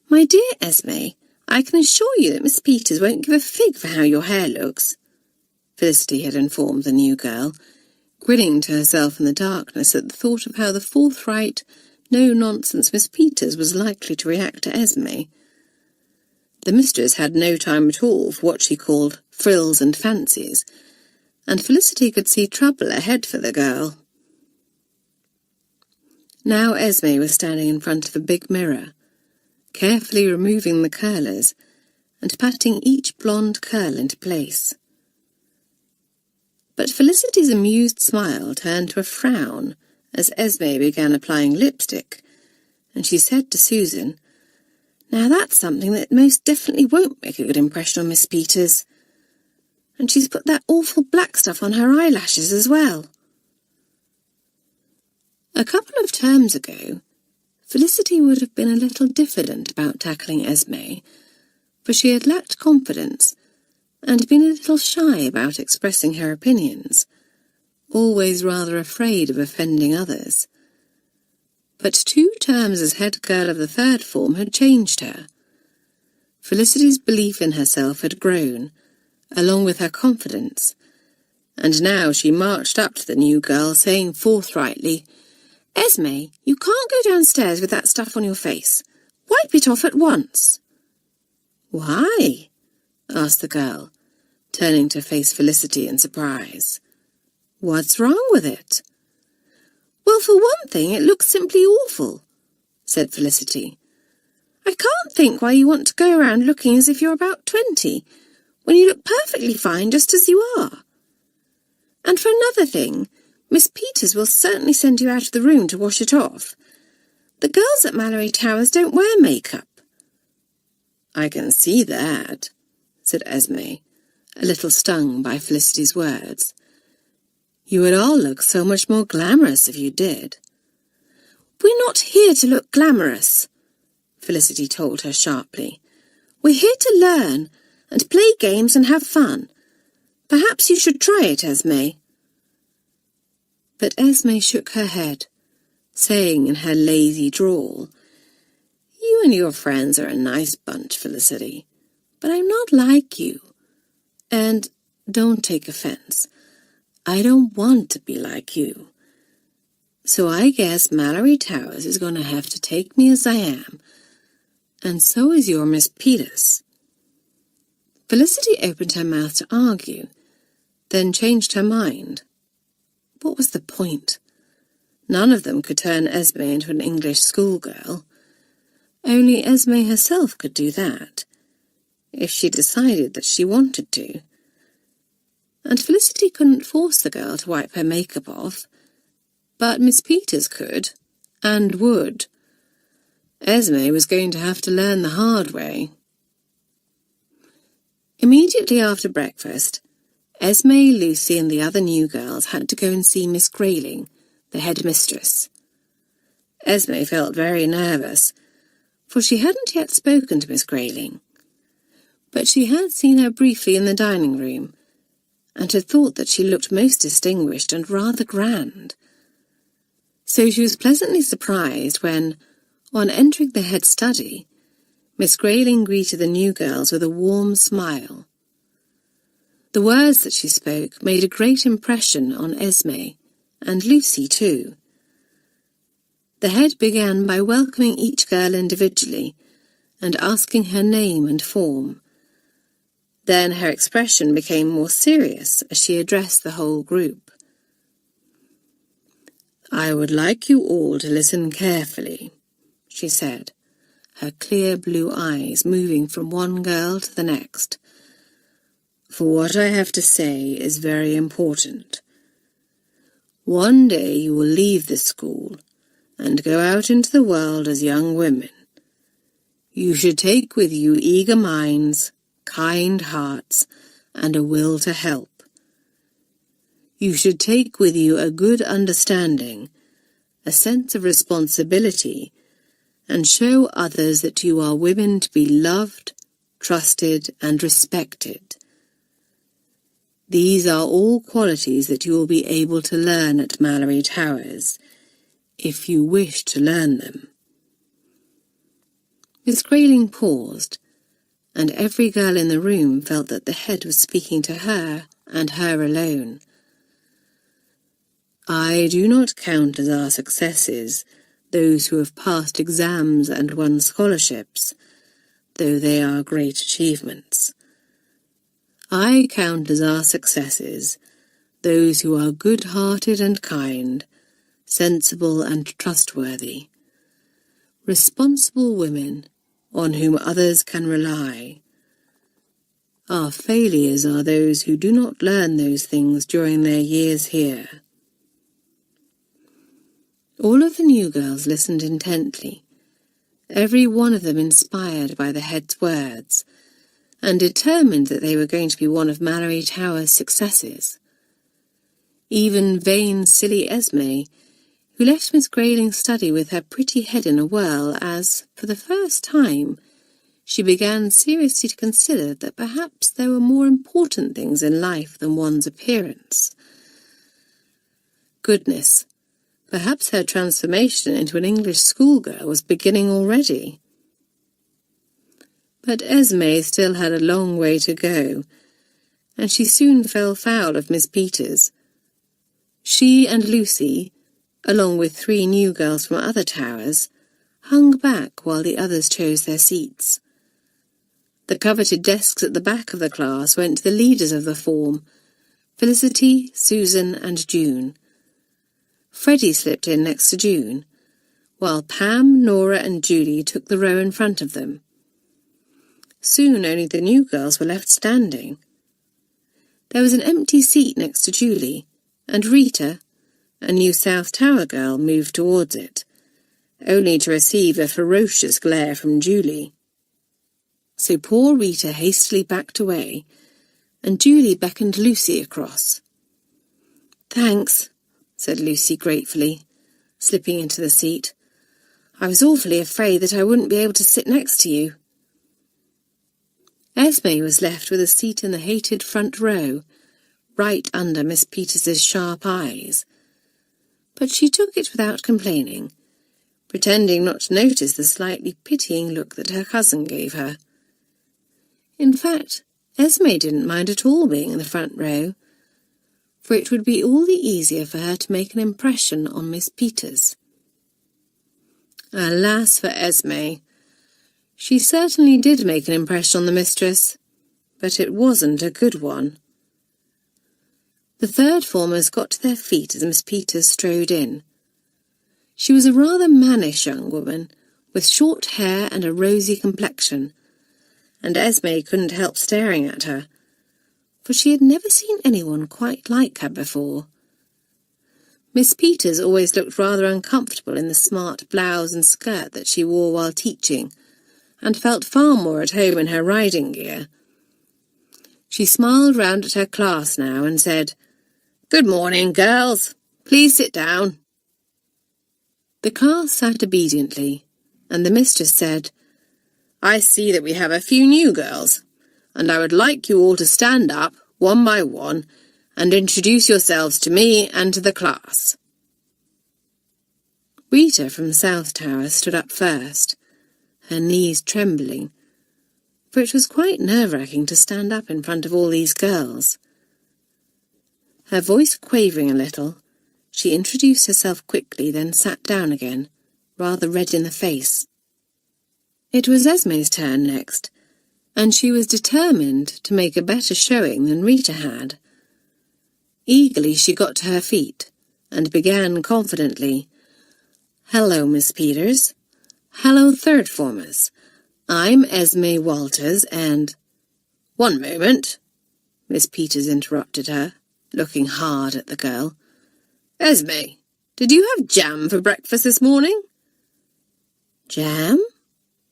"My dear Esme, I can assure you that Miss Peters won't give a fig for how your hair looks," Felicity had informed the new girl, grinning to herself in the darkness at the thought of how the forthright, no-nonsense Miss Peters was likely to react to Esme. The mistress had no time at all for what she called frills and fancies, and Felicity could see trouble ahead for the girl. Now Esme was standing in front of a big mirror, carefully removing the curlers and patting each blonde curl into place. But Felicity's amused smile turned to a frown as Esme began applying lipstick, and she said to Susan, "Now that's something that most definitely won't make a good impression on Miss Peters. And she's put that awful black stuff on her eyelashes as well." A couple of terms ago, Felicity would have been a little diffident about tackling Esme, for she had lacked confidence and been a little shy about expressing her opinions, always rather afraid of offending others. But 2 terms as head girl of the third form had changed her. Felicity's belief in herself had grown, along with her confidence, and now she marched up to the new girl, saying forthrightly, "Esme, you can't go downstairs with that stuff on your face. Wipe it off at once." "Why?" asked the girl, turning to face Felicity in surprise. "What's wrong with it?" "Well, for one thing, it looks simply awful," said Felicity. "I can't think why you want to go around looking as if you're about 20, when you look perfectly fine just as you are. And for another thing, Miss Peters will certainly send you out of the room to wash it off. The girls at Malory Towers don't wear makeup." "I can see that," said Esme, a little stung by Felicity's words. "You would all look so much more glamorous if you did." "We're not here to look glamorous," Felicity told her sharply. "We're here to learn and play games and have fun. Perhaps you should try it, Esme." But Esme shook her head, saying in her lazy drawl, "You and your friends are a nice bunch, Felicity, but I'm not like you. And don't take offense, I don't want to be like you. So I guess Malory Towers is going to have to take me as I am, and so is your Miss Peters." Felicity opened her mouth to argue, then changed her mind. What was the point? None of them could turn Esme into an English schoolgirl. Only Esme herself could do that, if she decided that she wanted to. And Felicity couldn't force the girl to wipe her makeup off, but Miss Peters could, and would. Esme was going to have to learn the hard way. Immediately after breakfast, Esme, Lucy, and the other new girls had to go and see Miss Grayling, the headmistress. Esme felt very nervous, for she hadn't yet spoken to Miss Grayling. But she had seen her briefly in the dining room, and had thought that she looked most distinguished and rather grand. So she was pleasantly surprised when, on entering the head study, Miss Grayling greeted the new girls with a warm smile. The words that she spoke made a great impression on Esme, and Lucy too. The head began by welcoming each girl individually and asking her name and form. Then her expression became more serious as she addressed the whole group. "I would like you all to listen carefully," she said, her clear blue eyes moving from one girl to the next. "For what I have to say is very important. One day you will leave this school and go out into the world as young women. You should take with you eager minds, kind hearts, and a will to help. You should take with you a good understanding, a sense of responsibility, and show others that you are women to be loved, trusted, and respected. These are all qualities that you will be able to learn at Malory Towers, if you wish to learn them." Miss Grayling paused, and every girl in the room felt that the head was speaking to her, and her alone. "I do not count as our successes those who have passed exams and won scholarships, though they are great achievements. I count as our successes those who are good-hearted and kind, sensible and trustworthy, responsible women on whom others can rely. Our failures are those who do not learn those things during their years here." All of the new girls listened intently, every one of them inspired by the head's words, and determined that they were going to be one of Malory Towers' successes. Even vain, silly Esme, who left Miss Grayling's study with her pretty head in a whirl as, for the first time, she began seriously to consider that perhaps there were more important things in life than one's appearance. Goodness, perhaps her transformation into an English schoolgirl was beginning already. But Esme still had a long way to go, and she soon fell foul of Miss Peters. She and Lucy, along with 3 new girls from other towers, hung back while the others chose their seats. The coveted desks at the back of the class went to the leaders of the form, Felicity, Susan, and June. Freddie slipped in next to June, while Pam, Nora, and Julie took the row in front of them. Soon only the new girls were left standing. There was an empty seat next to Julie, and Rita, a new South Tower girl, moved towards it, only to receive a ferocious glare from Julie. So poor Rita hastily backed away, and Julie beckoned Lucy across. "Thanks," said Lucy gratefully, slipping into the seat. "I was awfully afraid that I wouldn't be able to sit next to you." Esme was left with a seat in the hated front row, right under Miss Peters's sharp eyes. But she took it without complaining, pretending not to notice the slightly pitying look that her cousin gave her. In fact, Esme didn't mind at all being in the front row, for it would be all the easier for her to make an impression on Miss Peters. Alas for Esme! She certainly did make an impression on the mistress, but it wasn't a good one. The third formers got to their feet as Miss Peters strode in. She was a rather mannish young woman, with short hair and a rosy complexion, and Esme couldn't help staring at her, for she had never seen anyone quite like her before. Miss Peters always looked rather uncomfortable in the smart blouse and skirt that she wore while teaching, and felt far more at home in her riding gear. She smiled round at her class now and said, "Good morning, girls. Please sit down." The class sat obediently, and the mistress said, "I see that we have a few new girls, and I would like you all to stand up, one by one, and introduce yourselves to me and to the class." Rita from South Tower stood up first, her knees trembling, for it was quite nerve-wracking to stand up in front of all these girls. Her voice quavering a little, she introduced herself quickly, then sat down again, rather red in the face. It was Esme's turn next, and she was determined to make a better showing than Rita had. Eagerly she got to her feet, and began confidently, "Hello, Miss Peters. Hello, third formers. I'm Esme Walters, and—" "One moment," Miss Peters interrupted her, looking hard at the girl. "Esme, did you have jam for breakfast this morning?" "Jam?"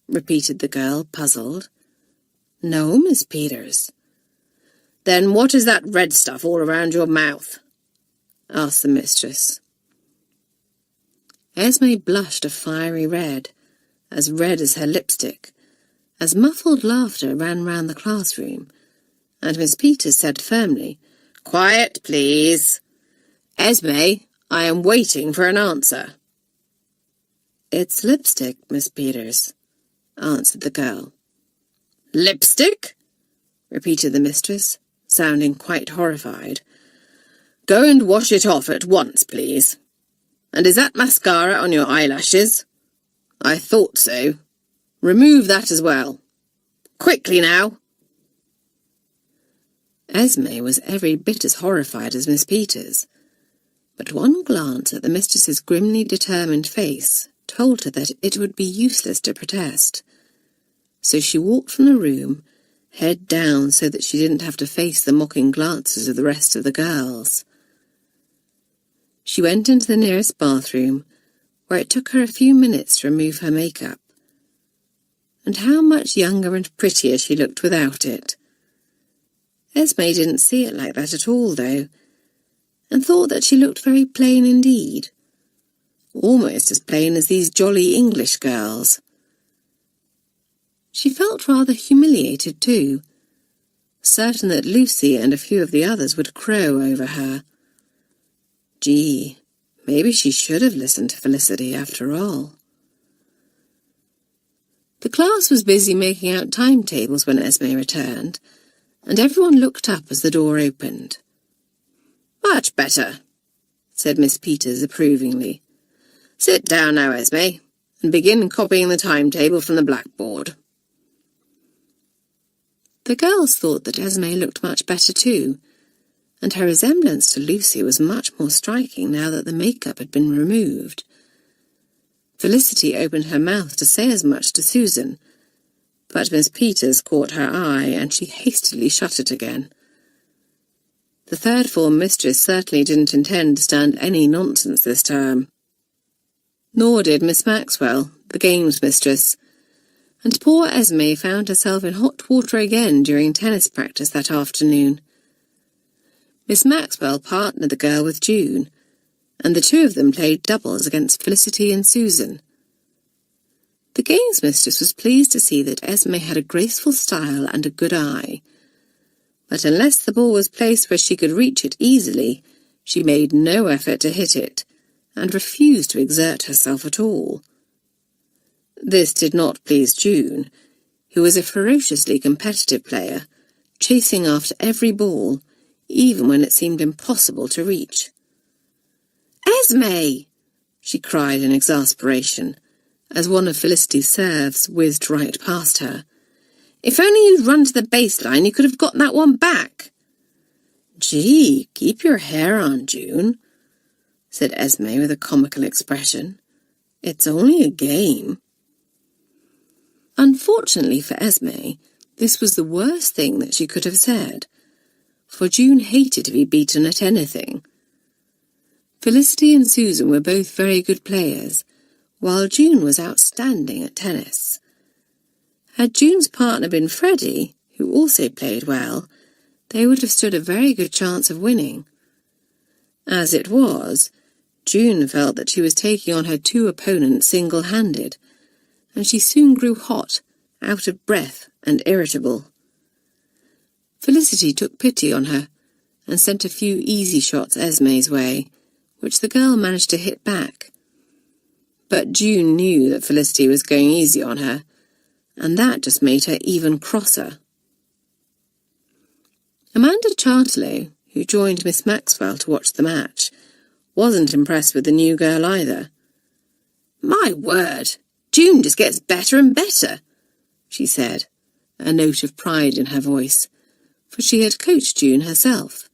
repeated the girl, puzzled. "No, Miss Peters." "Then what is that red stuff all around your mouth?" asked the mistress. Esme blushed a fiery red as her lipstick, as muffled laughter ran round the classroom, and Miss Peters said firmly, "Quiet, please. Esme, I am waiting for an answer." "It's lipstick, Miss Peters," answered the girl. "Lipstick?" repeated the mistress, sounding quite horrified. "Go and wash it off at once, please. And is that mascara on your eyelashes? I thought so. Remove that as well. Quickly now." Esme was every bit as horrified as Miss Peters, but one glance at the mistress's grimly determined face told her that it would be useless to protest. So she walked from the room, head down so that she didn't have to face the mocking glances of the rest of the girls. She went into the nearest bathroom, where it took her a few minutes to remove her makeup. And how much younger and prettier she looked without it. Esme didn't see it like that at all, though, and thought that she looked very plain indeed, almost as plain as these jolly English girls. She felt rather humiliated too, certain that Lucy and a few of the others would crow over her. Gee, maybe she should have listened to Felicity after all. The class was busy making out timetables when Esme returned, and everyone looked up as the door opened. "Much better," said Miss Peters approvingly. "Sit down now, Esme, and begin copying the timetable from the blackboard." The girls thought that Esme looked much better too, and her resemblance to Lucy was much more striking now that the makeup had been removed. Felicity opened her mouth to say as much to Susan, but Miss Peters caught her eye, and she hastily shut it again. The third form mistress certainly didn't intend to stand any nonsense this term. Nor did Miss Maxwell, the games mistress, and poor Esme found herself in hot water again during tennis practice that afternoon. Miss Maxwell partnered the girl with June, and the two of them played doubles against Felicity and Susan. The games mistress was pleased to see that Esme had a graceful style and a good eye, but unless the ball was placed where she could reach it easily, she made no effort to hit it, and refused to exert herself at all. This did not please June, who was a ferociously competitive player, chasing after every ball, even when it seemed impossible to reach. "Esme!" she cried in exasperation, as one of Felicity's serves whizzed right past her. "If only you'd run to the baseline, you could have got that one back." "Gee, keep your hair on, June," said Esme with a comical expression. "It's only a game." Unfortunately for Esme, this was the worst thing that she could have said, for June hated to be beaten at anything. Felicity and Susan were both very good players, while June was outstanding at tennis. Had June's partner been Freddie, who also played well, they would have stood a very good chance of winning. As it was, June felt that she was taking on her two opponents single-handed, and she soon grew hot, out of breath and irritable. Felicity took pity on her and sent a few easy shots Esme's way, which the girl managed to hit back. But June knew that Felicity was going easy on her, and that just made her even crosser. Amanda Chartelow, who joined Miss Maxwell to watch the match, wasn't impressed with the new girl either. "My word, June just gets better and better," she said, a note of pride in her voice, for she had coached June herself.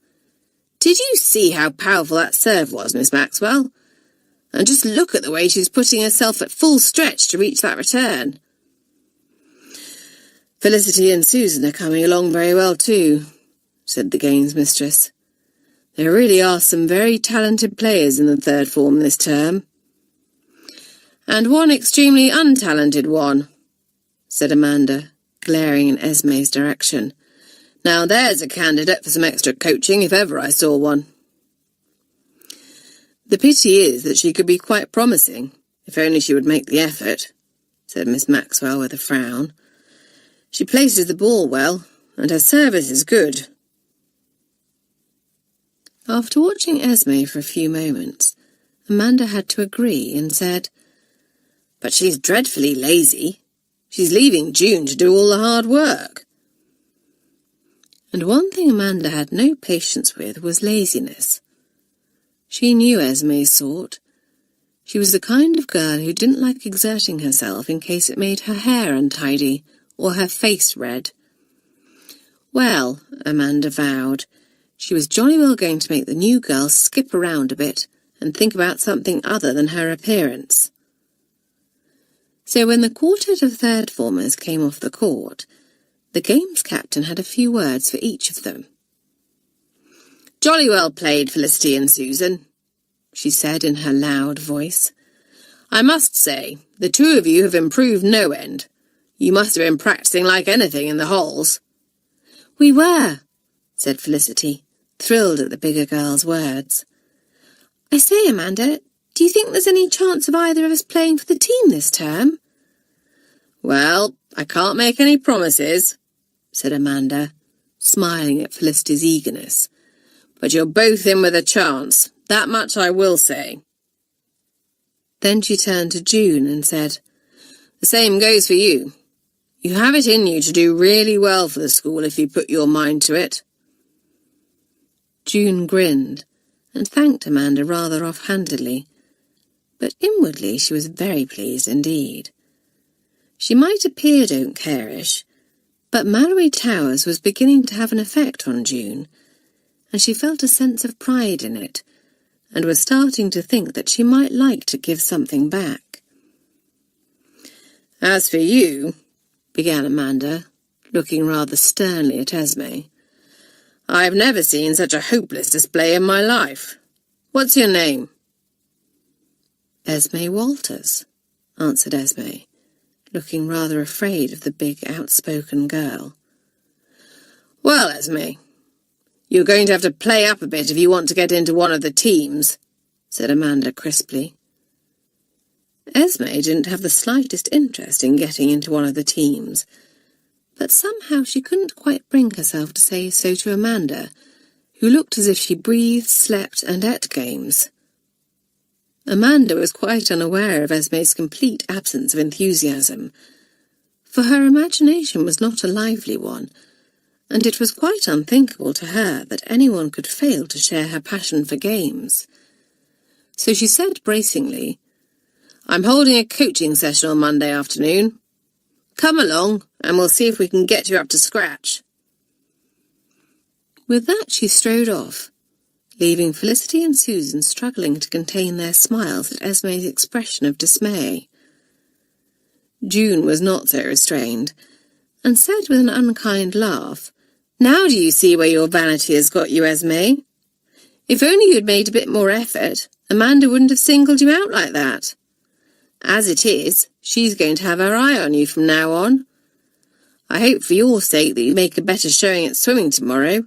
"Did you see how powerful that serve was, Miss Maxwell? And just look at the way she's putting herself at full stretch to reach that return." "Felicity and Susan are coming along very well too," said the games mistress. "There really are some very talented players in the third form this term." "And one extremely untalented one," said Amanda, glaring in Esme's direction. "Now there's a candidate for some extra coaching if ever I saw one." "The pity is that she could be quite promising, if only she would make the effort," said Miss Maxwell with a frown. "She places the ball well, and her service is good." After watching Esme for a few moments, Amanda had to agree and said, "But she's dreadfully lazy. She's leaving June to do all the hard work." And one thing Amanda had no patience with was laziness. She knew Esme's sort. She was the kind of girl who didn't like exerting herself in case it made her hair untidy or her face red. Well, Amanda vowed, she was jolly well going to make the new girl skip around a bit and think about something other than her appearance. So when the quartet of third formers came off the court, the games captain had a few words for each of them. "Jolly well played, Felicity and Susan," she said in her loud voice. "I must say, the two of you have improved no end. You must have been practicing like anything in the halls." "We were," said Felicity, thrilled at the bigger girl's words. "I say, Amanda, do you think there's any chance of either of us playing for the team this term?" "Well, I can't make any promises," said Amanda, smiling at Felicity's eagerness. "But you're both in with a chance, that much I will say." Then she turned to June and said, "The same goes for you. You have it in you to do really well for the school if you put your mind to it." June grinned and thanked Amanda rather offhandedly, but inwardly she was very pleased indeed. She might appear don't-care-ish, but Malory Towers was beginning to have an effect on June, and she felt a sense of pride in it, and was starting to think that she might like to give something back. "As for you," began Amanda, looking rather sternly at Esme, "I've never seen such a hopeless display in my life. What's your name?" Esme Walters, answered Esme, looking rather afraid of the big, outspoken girl. Well, Esme, you're going to have to play up a bit if you want to get into one of the teams, said Amanda crisply. Esme didn't have the slightest interest in getting into one of the teams, but somehow she couldn't quite bring herself to say so to Amanda, who looked as if she breathed, slept, and ate games. Amanda was quite unaware of Esme's complete absence of enthusiasm, for her imagination was not a lively one, and it was quite unthinkable to her that anyone could fail to share her passion for games. So she said bracingly, I'm holding a coaching session on Monday afternoon. Come along, and we'll see if we can get you up to scratch. With that she strode off, leaving Felicity and Susan struggling to contain their smiles at Esme's expression of dismay. June was not so restrained, and said with an unkind laugh, Now do you see where your vanity has got you, Esme? If only you had made a bit more effort, Amanda wouldn't have singled you out like that. As it is, she's going to have her eye on you from now on. I hope for your sake that you make a better showing at swimming tomorrow,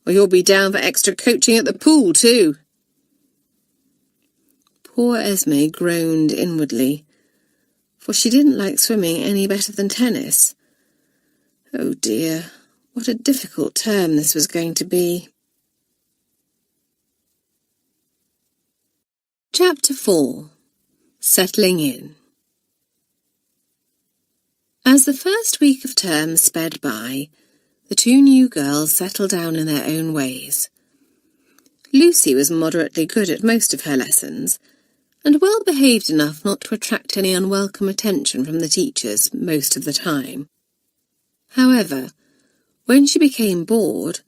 or you'll be down for extra coaching at the pool too. Poor Esme groaned inwardly, for she didn't like swimming any better than tennis. Oh dear, what a difficult term this was going to be. Chapter 4. Settling in. As the first week of term sped by, the two new girls settled down in their own ways. Lucy was moderately good at most of her lessons, and well behaved enough not to attract any unwelcome attention from the teachers most of the time. However, when she became bored,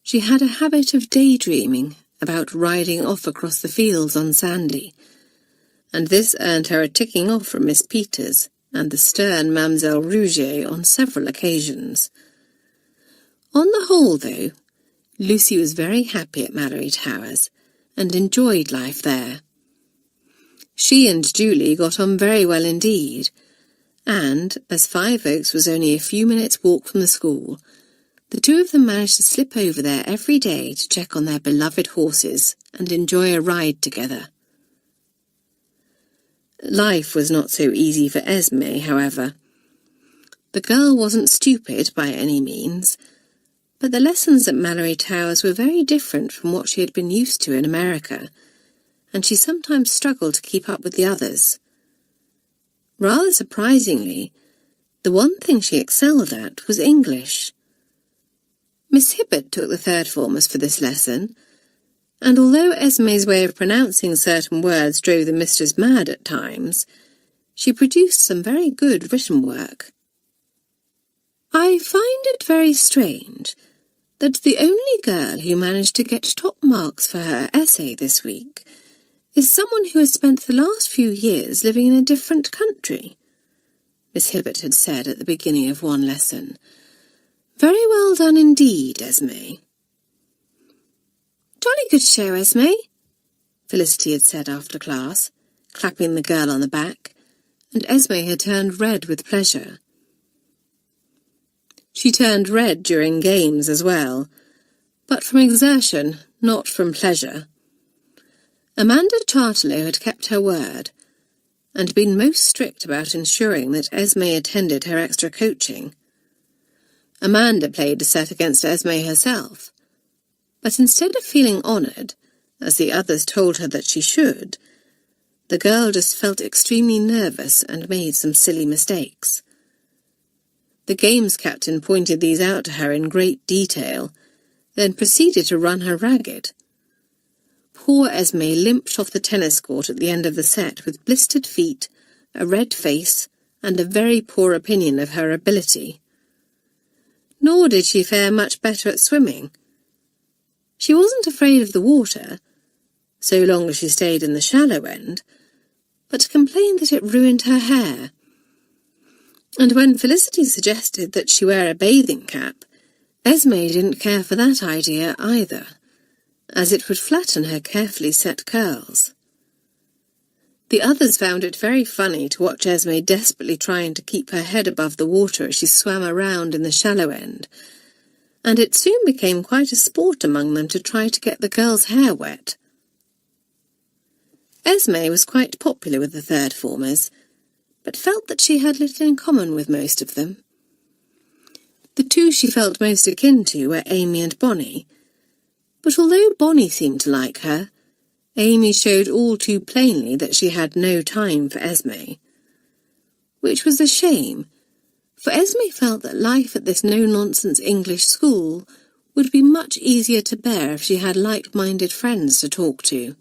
she had a habit of daydreaming about riding off across the fields on Sandy, and this earned her a ticking off from Miss Peters and the stern Mademoiselle Rouget on several occasions. On the whole, though, Lucy was very happy at Malory Towers, and enjoyed life there. She and Julie got on very well indeed, and, as Five Oaks was only a few minutes' walk from the school, the two of them managed to slip over there every day to check on their beloved horses and enjoy a ride together. Life was not so easy for Esme, however. The girl wasn't stupid by any means, but the lessons at Malory Towers were very different from what she had been used to in America, and she sometimes struggled to keep up with the others. Rather surprisingly, the one thing she excelled at was English. Miss Hibbert took the third formers for this lesson, and although Esme's way of pronouncing certain words drove the mistress mad at times, she produced some very good written work. I find it very strange that the only girl who managed to get top marks for her essay this week is someone who has spent the last few years living in a different country, Miss Hibbert had said at the beginning of one lesson. Very well done indeed, Esme. Jolly good show, Esme, Felicity had said after class, clapping the girl on the back, and Esme had turned red with pleasure. She turned red during games as well, but from exertion, not from pleasure. Amanda Chartelow had kept her word, and been most strict about ensuring that Esme attended her extra coaching. Amanda played a set against Esme herself, but instead of feeling honoured, as the others told her that she should, the girl just felt extremely nervous and made some silly mistakes. The games captain pointed these out to her in great detail, then proceeded to run her ragged. Poor Esme limped off the tennis court at the end of the set with blistered feet, a red face, and a very poor opinion of her ability. Nor did she fare much better at swimming. She wasn't afraid of the water, so long as she stayed in the shallow end, but complained that it ruined her hair. And when Felicity suggested that she wear a bathing cap, Esme didn't care for that idea either, as it would flatten her carefully set curls. The others found it very funny to watch Esme desperately trying to keep her head above the water as she swam around in the shallow end, and it soon became quite a sport among them to try to get the girl's hair wet. Esme was quite popular with the third formers, but felt that she had little in common with most of them. The two she felt most akin to were Amy and Bonnie, but although Bonnie seemed to like her, Amy showed all too plainly that she had no time for Esme. Which was a shame, for Esme felt that life at this no-nonsense English school would be much easier to bear if she had like-minded friends to talk to.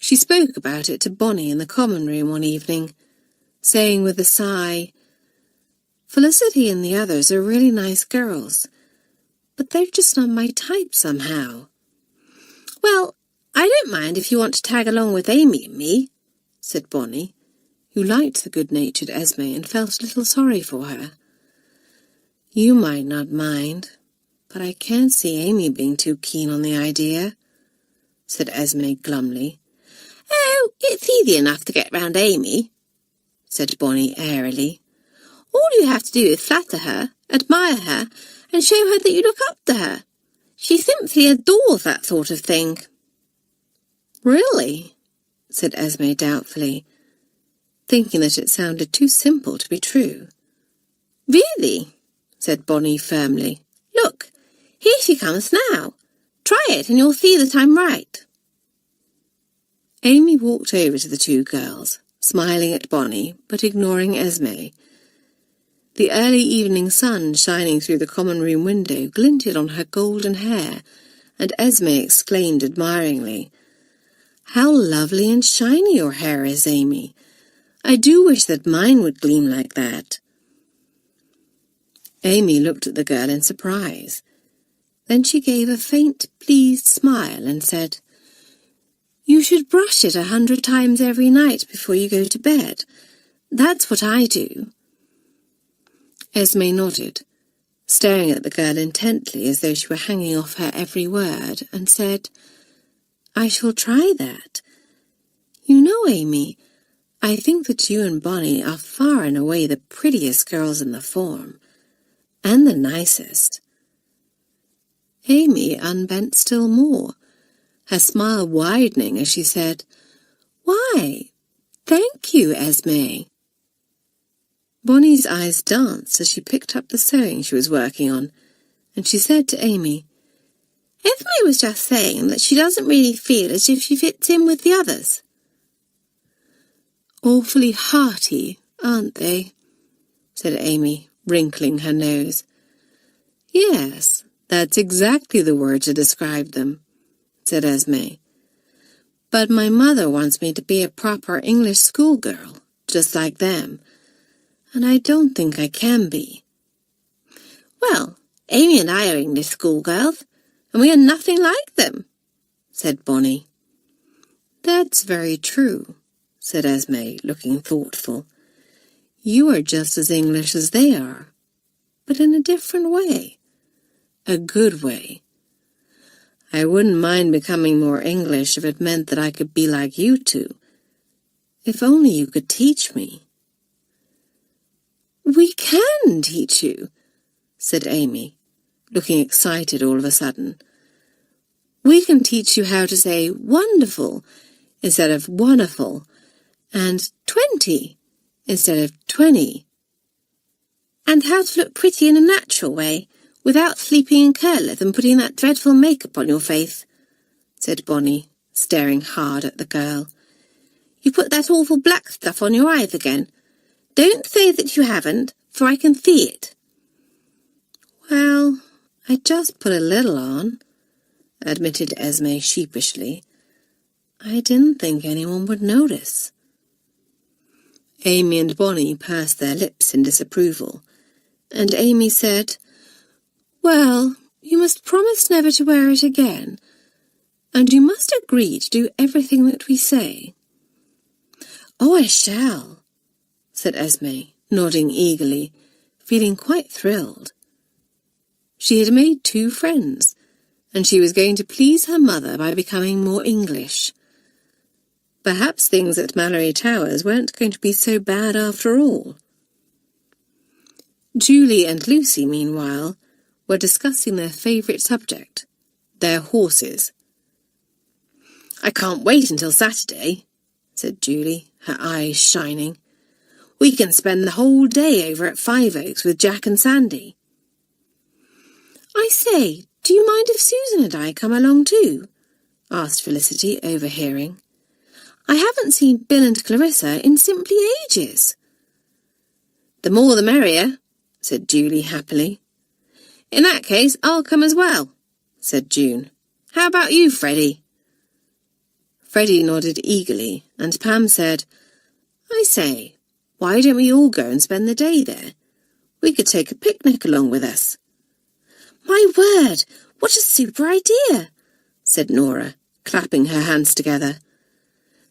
She spoke about it to Bonnie in the common room one evening, saying with a sigh, "Felicity and the others are really nice girls, but they're just not my type somehow." "Well, I don't mind if you want to tag along with Amy and me," said Bonnie, who liked the good-natured Esme and felt a little sorry for her. "You might not mind, but I can't see Amy being too keen on the idea," said Esme glumly. "Oh, it's easy enough to get round Amy," said Bonnie airily. "All you have to do is flatter her, admire her, and show her that you look up to her. She simply adores that sort of thing." "Really?" said Esme doubtfully, thinking that it sounded too simple to be true. "Really," said Bonnie firmly. "Look, here she comes now. Try it and you'll see that I'm right." Amy walked over to the two girls, smiling at Bonnie, but ignoring Esme. The early evening sun shining through the common room window glinted on her golden hair, and Esme exclaimed admiringly, "How lovely and shiny your hair is, Amy. I do wish that mine would gleam like that." Amy looked at the girl in surprise. Then she gave a faint, pleased smile and said, "You should brush it 100 times every night before you go to bed. That's what I do." Esme nodded, staring at the girl intently as though she were hanging off her every word, and said, "I shall try that. You know, Amy, I think that you and Bonnie are far and away the prettiest girls in the form, and the nicest." Amy unbent still more, her smile widening as she said, "Why, thank you, Esme." Bonnie's eyes danced as she picked up the sewing she was working on, and she said to Amy, "Esme was just saying that she doesn't really feel as if she fits in with the others." "Awfully hearty, aren't they?" said Amy, wrinkling her nose. "Yes, that's exactly the word to describe them," said Esme. "But my mother wants me to be a proper English schoolgirl, just like them, and I don't think I can be." "Well, Amy and I are English schoolgirls, and we are nothing like them," said Bonnie. "That's very true," said Esme, looking thoughtful. "You are just as English as they are, but in a different way. A good way. I wouldn't mind becoming more English if it meant that I could be like you two. If only you could teach me." "We can teach you," said Amy, looking excited all of a sudden. "We can teach you how to say wonderful instead of wonderful, and 20 instead of 20. And how to look pretty in a natural way, without sleeping in curlers and putting that dreadful makeup on your face," said Bonnie, staring hard at the girl. "You put that awful black stuff on your eyes again. Don't say that you haven't, for I can see it." "Well, I just put a little on," admitted Esme sheepishly. "I didn't think anyone would notice." Amy and Bonnie pursed their lips in disapproval, and Amy said, "Well, you must promise never to wear it again, and you must agree to do everything that we say." "Oh, I shall," said Esme, nodding eagerly, feeling quite thrilled. She had made 2 friends, and she was going to please her mother by becoming more English. Perhaps things at Malory Towers weren't going to be so bad after all. Julie and Lucy, meanwhile, were discussing their favourite subject, their horses. "I can't wait until Saturday," said Julie, her eyes shining. "We can spend the whole day over at Five Oaks with Jack and Sandy." "I say, do you mind if Susan and I come along too?" asked Felicity, overhearing. "I haven't seen Bill and Clarissa in simply ages." "The more the merrier," said Julie happily. "In that case, I'll come as well," said June. "How about you, Freddie?" Freddie nodded eagerly, and Pam said, "I say, why don't we all go and spend the day there? We could take a picnic along with us." "My word, what a super idea," said Nora, clapping her hands together.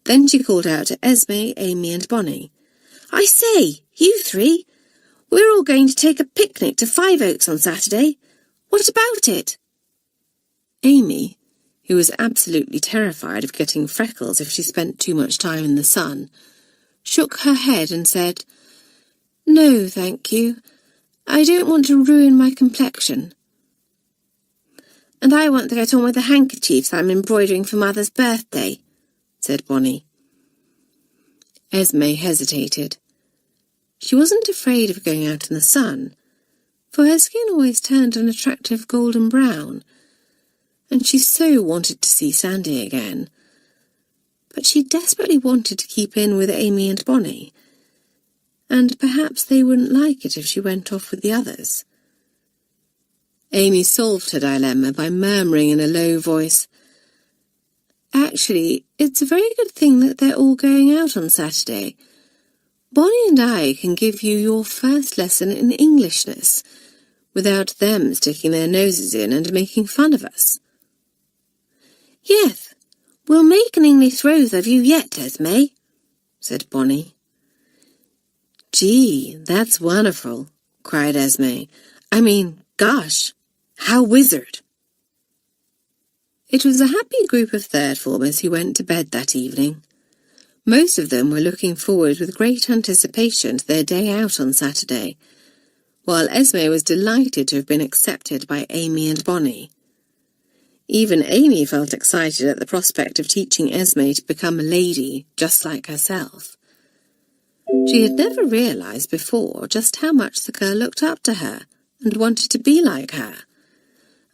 Then she called out to Esme, Amy and Bonnie. "I say, you three, we're all going to take a picnic to Five Oaks on Saturday. What about it?" Amy, who was absolutely terrified of getting freckles if she spent too much time in the sun, shook her head and said, "No, thank you. I don't want to ruin my complexion." "And I want to get on with the handkerchiefs I'm embroidering for Mother's birthday," said Bonnie. Esme hesitated. She wasn't afraid of going out in the sun, for her skin always turned an attractive golden brown, and she so wanted to see Sandy again. But she desperately wanted to keep in with Amy and Bonnie, and perhaps they wouldn't like it if she went off with the others. Amy solved her dilemma by murmuring in a low voice, "Actually, it's a very good thing that they're all going out on Saturday. Bonnie and I can give you your first lesson in Englishness, without them sticking their noses in and making fun of us." "Yes, we'll make an English rose of you yet, Esme," said Bonnie. "Gee, that's wonderful," cried Esme. "I mean, gosh, how wizard." It was a happy group of third formers who went to bed that evening. Most of them were looking forward with great anticipation to their day out on Saturday, while Esme was delighted to have been accepted by Amy and Bonnie. Even Amy felt excited at the prospect of teaching Esme to become a lady just like herself. She had never realized before just how much the girl looked up to her and wanted to be like her,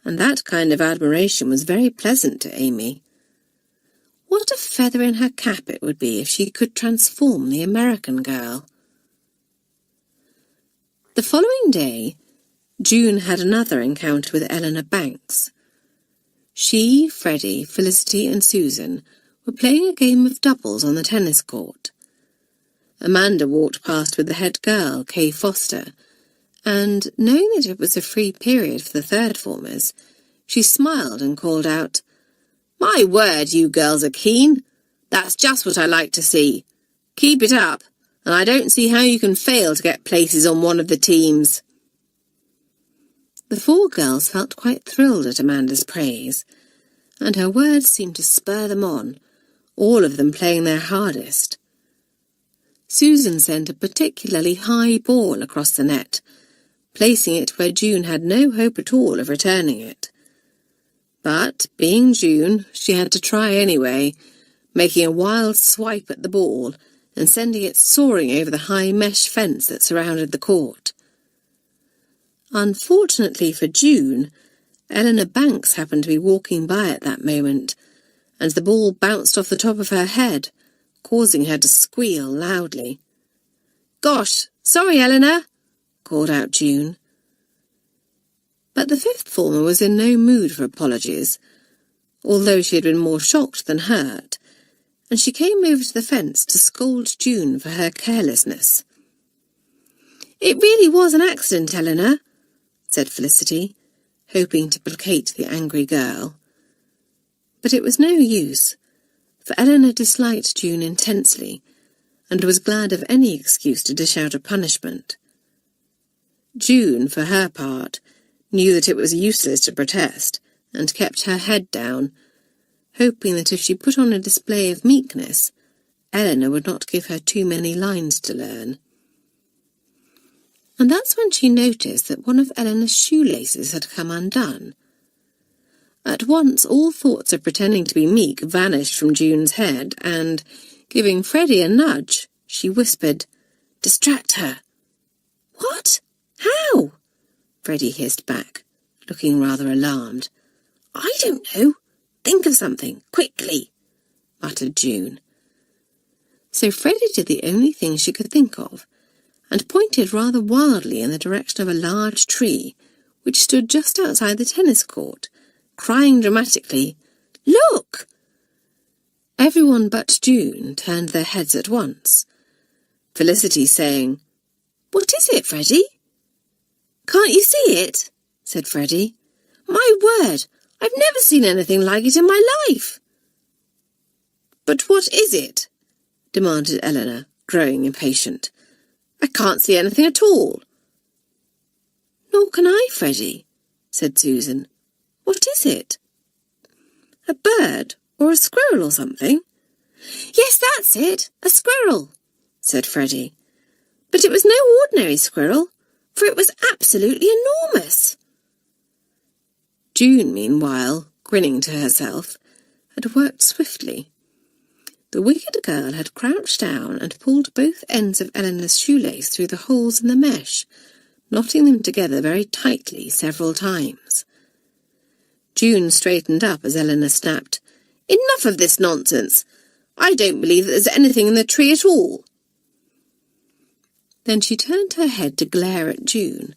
and that kind of admiration was very pleasant to Amy. What a feather in her cap it would be if she could transform the American girl. The following day, June had another encounter with Eleanor Banks. She, Freddie, Felicity and Susan were playing a game of doubles on the tennis court. Amanda walked past with the head girl, Kay Foster, and, knowing that it was a free period for the third formers, she smiled and called out, "My word, you girls are keen. That's just what I like to see. Keep it up, and I don't see how you can fail to get places on one of the teams." The four girls felt quite thrilled at Amanda's praise, and her words seemed to spur them on, all of them playing their hardest. Susan sent a particularly high ball across the net, placing it where June had no hope at all of returning it. But, being June, she had to try anyway, making a wild swipe at the ball and sending it soaring over the high mesh fence that surrounded the court. Unfortunately for June, Eleanor Banks happened to be walking by at that moment, and the ball bounced off the top of her head, causing her to squeal loudly. "Gosh, sorry, Eleanor," called out June. But the fifth former was in no mood for apologies, although she had been more shocked than hurt, and she came over to the fence to scold June for her carelessness. "It really was an accident, Eleanor," said Felicity, hoping to placate the angry girl. But it was no use, for Eleanor disliked June intensely, and was glad of any excuse to dish out a punishment. June, for her part, knew that it was useless to protest, and kept her head down, hoping that if she put on a display of meekness, Eleanor would not give her too many lines to learn. And that's when she noticed that one of Eleanor's shoelaces had come undone. At once all thoughts of pretending to be meek vanished from June's head, and, giving Freddie a nudge, she whispered, "Distract her." "What? How?" Freddie hissed back, looking rather alarmed. "I don't know. Think of something, quickly," muttered June. So Freddie did the only thing she could think of, and pointed rather wildly in the direction of a large tree, which stood just outside the tennis court, crying dramatically, "Look!" Everyone but June turned their heads at once, Felicity saying, "What is it, Freddie?" "Can't you see it?" said Freddie. "My word, I've never seen anything like it in my life." "But what is it?" demanded Eleanor, growing impatient. "I can't see anything at all." "Nor can I, Freddie," said Susan. "What is it?" "A bird or a squirrel or something?" "Yes, that's it, a squirrel," said Freddie. "But it was no ordinary squirrel, for it was absolutely enormous." June, meanwhile, grinning to herself, had worked swiftly. The wicked girl had crouched down and pulled both ends of Eleanor's shoelace through the holes in the mesh, knotting them together very tightly several times. June straightened up as Eleanor snapped, "Enough of this nonsense! I don't believe that there's anything in the tree at all." Then she turned her head to glare at June,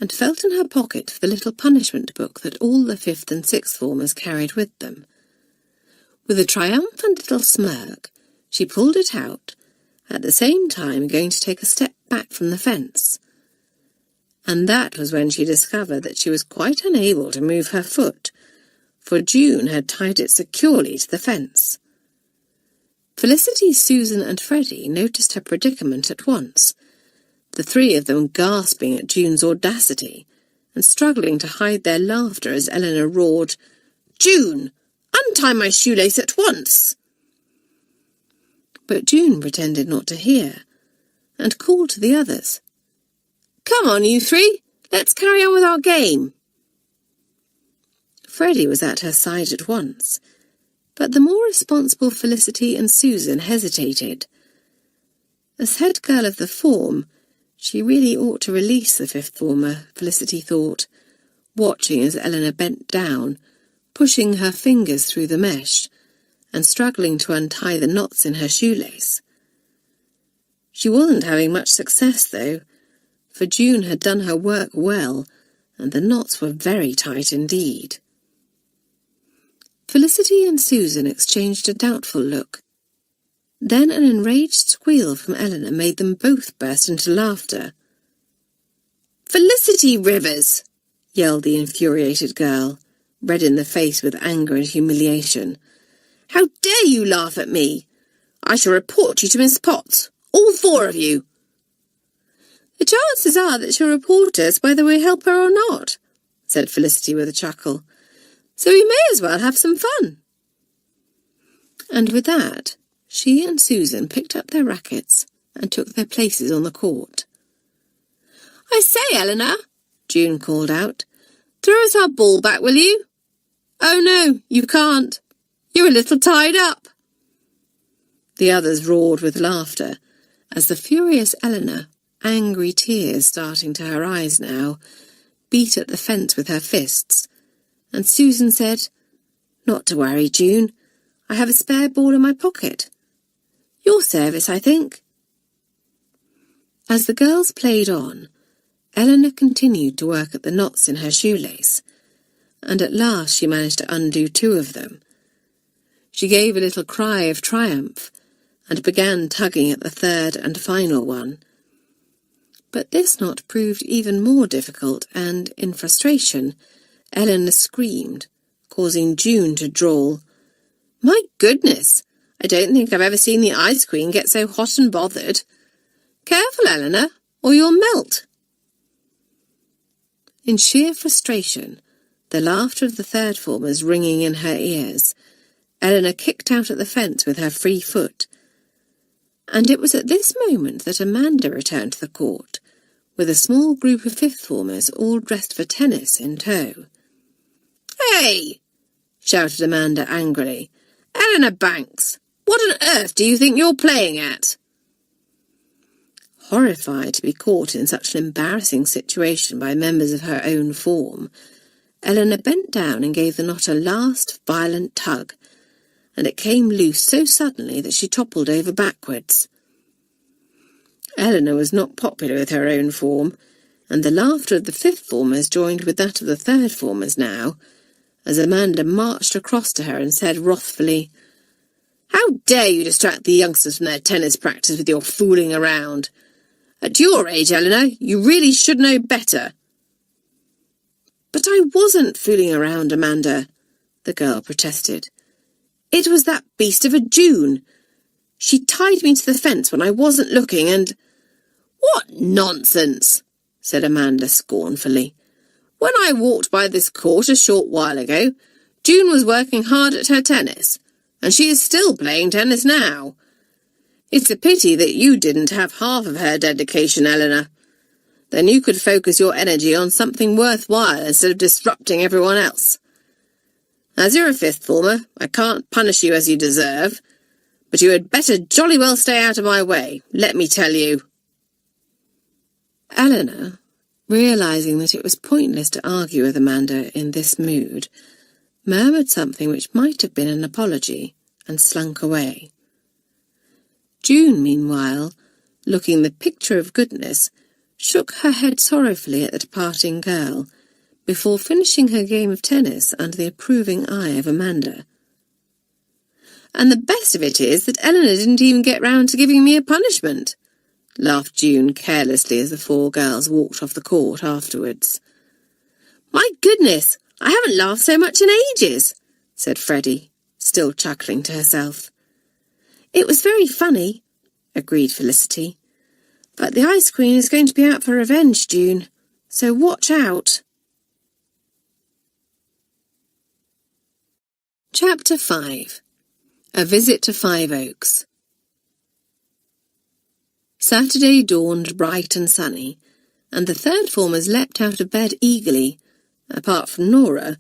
and felt in her pocket for the little punishment book that all the 5th and 6th formers carried with them. With a triumphant little smirk, she pulled it out, at the same time going to take a step back from the fence. And that was when she discovered that she was quite unable to move her foot, for June had tied it securely to the fence. Felicity, Susan and Freddie noticed her predicament at once, the three of them gasping at June's audacity and struggling to hide their laughter as Eleanor roared, "June! Untie my shoelace at once!" But June pretended not to hear, and called to the others, "Come on, you three, let's carry on with our game." Freddie was at her side at once, but the more responsible Felicity and Susan hesitated. As head girl of the form, she really ought to release the 5th former, Felicity thought, watching as Eleanor bent down, pushing her fingers through the mesh, and struggling to untie the knots in her shoelace. She wasn't having much success, though, for June had done her work well, and the knots were very tight indeed. Felicity and Susan exchanged a doubtful look. Then an enraged squeal from Eleanor made them both burst into laughter. "Felicity Rivers!" yelled the infuriated girl, red in the face with anger and humiliation. "How dare you laugh at me? I shall report you to Miss Potts, all 4 of you." "The chances are that she'll report us whether we help her or not," said Felicity with a chuckle. "So we may as well have some fun." And with that, she and Susan picked up their rackets and took their places on the court. "I say, Eleanor," June called out, "throw us our ball back, will you?" "Oh no, you can't. You're a little tied up." The others roared with laughter, as the furious Eleanor, angry tears starting to her eyes now, beat at the fence with her fists, and Susan said, "Not to worry, June. I have a spare ball in my pocket. Your service, I think." As the girls played on, Eleanor continued to work at the knots in her shoelace, and at last she managed to undo 2 of them. She gave a little cry of triumph, and began tugging at the 3rd and final one. But this knot proved even more difficult, and, in frustration, Eleanor screamed, causing June to drawl, "My goodness, I don't think I've ever seen the Ice Queen get so hot and bothered. Careful, Eleanor, or you'll melt." In sheer frustration, the laughter of the 3rd formers ringing in her ears, Eleanor kicked out at the fence with her free foot, And it was at this moment that Amanda returned to the court, with a small group of fifth-formers all dressed for tennis in tow. "Hey!" shouted Amanda angrily. "Eleanor Banks, what on earth do you think you're playing at?" Horrified to be caught in such an embarrassing situation by members of her own form, Eleanor bent down and gave the knot a last violent tug, and it came loose so suddenly that she toppled over backwards. Eleanor was not popular with her own form, and the laughter of the fifth-formers joined with that of the third-formers now, as Amanda marched across to her and said wrathfully, "How dare you distract the youngsters from their tennis practice with your fooling around? At your age, Eleanor, you really should know better." "But I wasn't fooling around, Amanda," the girl protested. "It was that beast of a June. She tied me to the fence when I wasn't looking and—" "What nonsense," said Amanda scornfully. "When I walked by this court a short while ago, June was working hard at her tennis, and she is still playing tennis now. It's a pity that you didn't have half of her dedication, Eleanor. Then you could focus your energy on something worthwhile instead of disrupting everyone else. As you're a fifth-former, I can't punish you as you deserve, but you had better jolly well stay out of my way, let me tell you." Eleanor, realising that it was pointless to argue with Amanda in this mood, murmured something which might have been an apology, and slunk away. June, meanwhile, looking the picture of goodness, shook her head sorrowfully at the departing girl, before finishing her game of tennis under the approving eye of Amanda. "And the best of it is that Eleanor didn't even get round to giving me a punishment," laughed June carelessly as the four girls walked off the court afterwards. "My goodness, I haven't laughed so much in ages," said Freddie, still chuckling to herself. "It was very funny," agreed Felicity. "But the Ice Queen is going to be out for revenge, June, so watch out." Chapter 5. A Visit to Five Oaks. Saturday dawned bright and sunny, and the third-formers leapt out of bed eagerly, apart from Nora,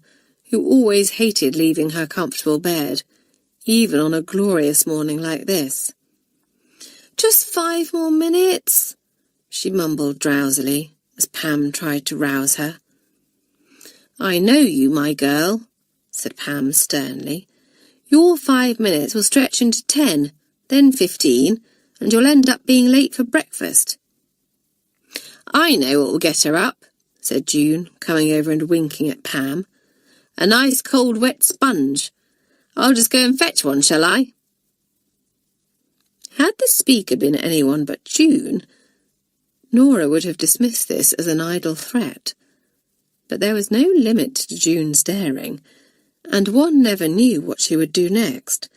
who always hated leaving her comfortable bed, even on a glorious morning like this. "Just 5 more minutes," she mumbled drowsily, as Pam tried to rouse her. "I know you, my girl," said Pam sternly. "Your 5 minutes will stretch into 10, then 15, and you'll end up being late for breakfast." "I know what will get her up," said June, coming over and winking at Pam. "A nice cold wet sponge. I'll just go and fetch one, shall I?" Had the speaker been anyone but June, Nora would have dismissed this as an idle threat. But there was no limit to June's daring, and one never knew what she would do next.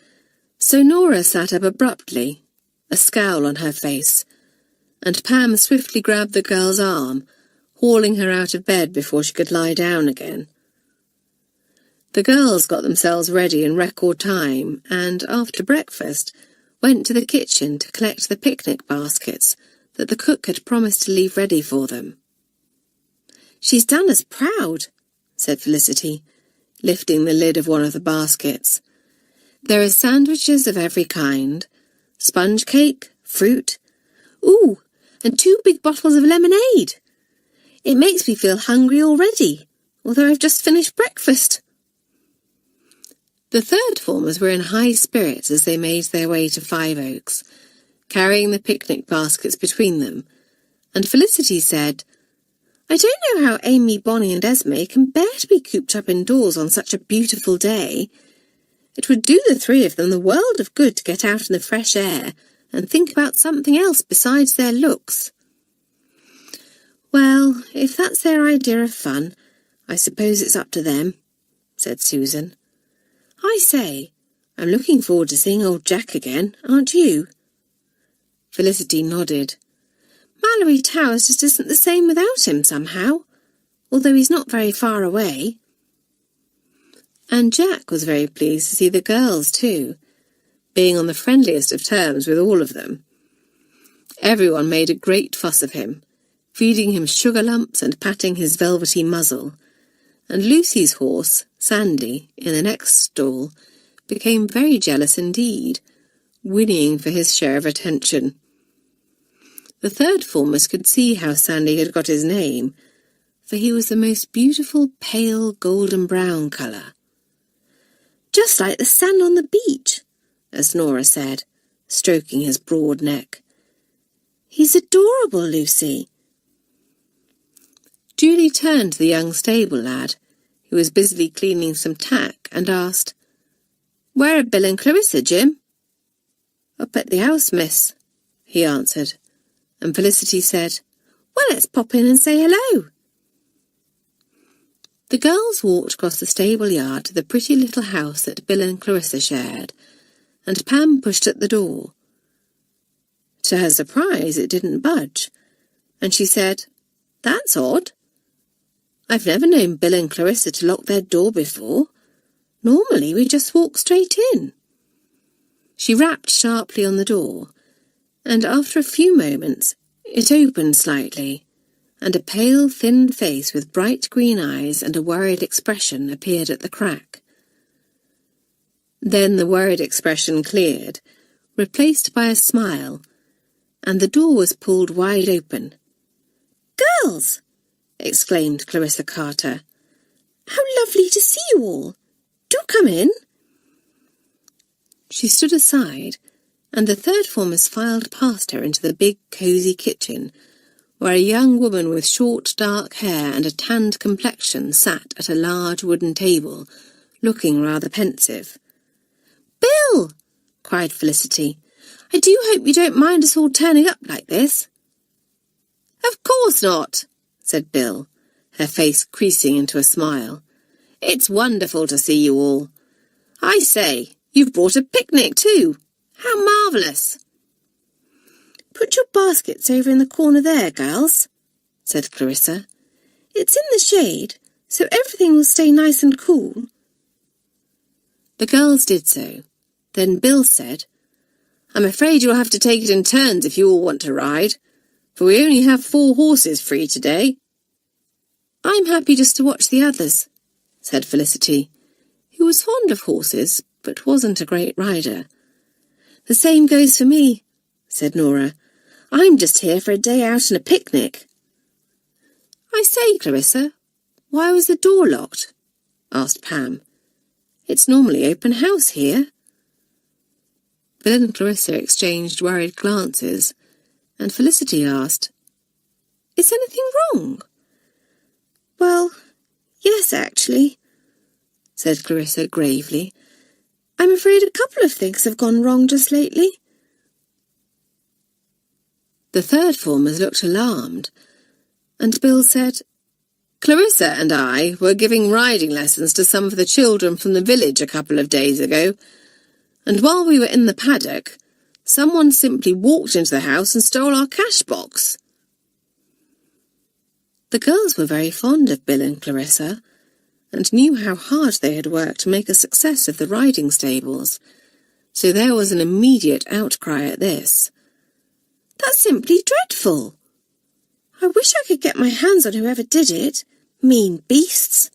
So Nora sat up abruptly, a scowl on her face, and Pam swiftly grabbed the girl's arm, hauling her out of bed before she could lie down again. The girls got themselves ready in record time, and after breakfast went to the kitchen to collect the picnic baskets that the cook had promised to leave ready for them. "She's done us proud," said Felicity, lifting the lid of one of the baskets. "There are sandwiches of every kind, sponge cake, fruit, ooh, and 2 big bottles of lemonade. It makes me feel hungry already, although I've just finished breakfast." The third-formers were in high spirits as they made their way to Five Oaks, carrying the picnic baskets between them, and Felicity said, "I don't know how Amy, Bonnie and Esme can bear to be cooped up indoors on such a beautiful day. It would do the 3 of them the world of good to get out in the fresh air and think about something else besides their looks." "Well, if that's their idea of fun, I suppose it's up to them," said Susan. "I say, I'm looking forward to seeing old Jack again, aren't you?" Felicity nodded. "Malory Towers just isn't the same without him somehow, although he's not very far away." And Jack was very pleased to see the girls too, being on the friendliest of terms with all of them, Everyone made a great fuss of him, feeding him sugar lumps and patting his velvety muzzle, and Lucy's horse, Sandy, in the next stall, became very jealous indeed, whinnying for his share of attention. The third formers could see how Sandy had got his name, for he was the most beautiful pale golden-brown colour. "Just like the sand on the beach," as Nora said, stroking his broad neck. "He's adorable, Lucy." Julie turned to the young stable lad, who was busily cleaning some tack, and asked, "Where are Bill and Clarissa, Jim?" "Up at the house, miss," he answered, and Felicity said, "Well, let's pop in and say hello." The girls walked across the stable yard to the pretty little house that Bill and Clarissa shared, and Pam pushed at the door. To her surprise, it didn't budge, and she said, "That's odd. I've never known Bill and Clarissa to lock their door before. Normally we just walk straight in." She rapped sharply on the door, and after a few moments it opened slightly, and a pale, thin face with bright green eyes and a worried expression appeared at the crack. Then the worried expression cleared, replaced by a smile, and the door was pulled wide open. "Girls!" exclaimed Clarissa Carter. "How lovely to see you all! Do come in." She stood aside, and the third formers filed past her into the big, cosy kitchen, where a young woman with short, dark hair and a tanned complexion sat at a large wooden table, looking rather pensive. "Bill!" cried Felicity. "I do hope you don't mind us all turning up like this." "Of course not," said Bill, her face creasing into a smile. "It's wonderful to see you all. I say, you've brought a picnic too. How marvellous!" "Put your baskets over in the corner there, girls," said Clarissa. "It's in the shade, so everything will stay nice and cool." The girls did so. Then Bill said, "I'm afraid you'll have to take it in turns if you all want to ride, for we only have 4 horses free today." "I'm happy just to watch the others," said Felicity, who was fond of horses but wasn't a great rider. "The same goes for me," said Nora. "I'm just here for a day out and a picnic." "I say, Clarissa, why was the door locked?" asked Pam. "It's normally open house here." Bill and Clarissa exchanged worried glances, and Felicity asked, "Is anything wrong?" "Well, yes, actually," said Clarissa gravely. "I'm afraid a couple of things have gone wrong just lately." The third formers looked alarmed, and Bill said, "Clarissa and I were giving riding lessons to some of the children from the village a couple of days ago, and while we were in the paddock, someone simply walked into the house and stole our cash box." The girls were very fond of Bill and Clarissa, and knew how hard they had worked to make a success of the riding stables, so there was an immediate outcry at this. "That's simply dreadful! I wish I could get my hands on whoever did it. Mean beasts!"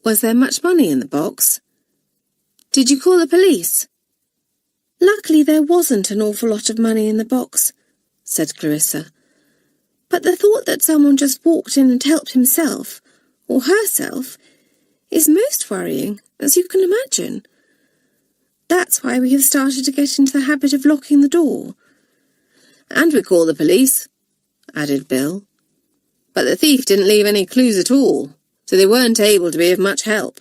"Was there much money in the box? Did you call the police?" "Luckily there wasn't an awful lot of money in the box," said Clarissa. "But the thought that someone just walked in and helped himself, or herself, is most worrying, as you can imagine. That's why we have started to get into the habit of locking the door." "And we called the police," added Bill. "But the thief didn't leave any clues at all, so they weren't able to be of much help.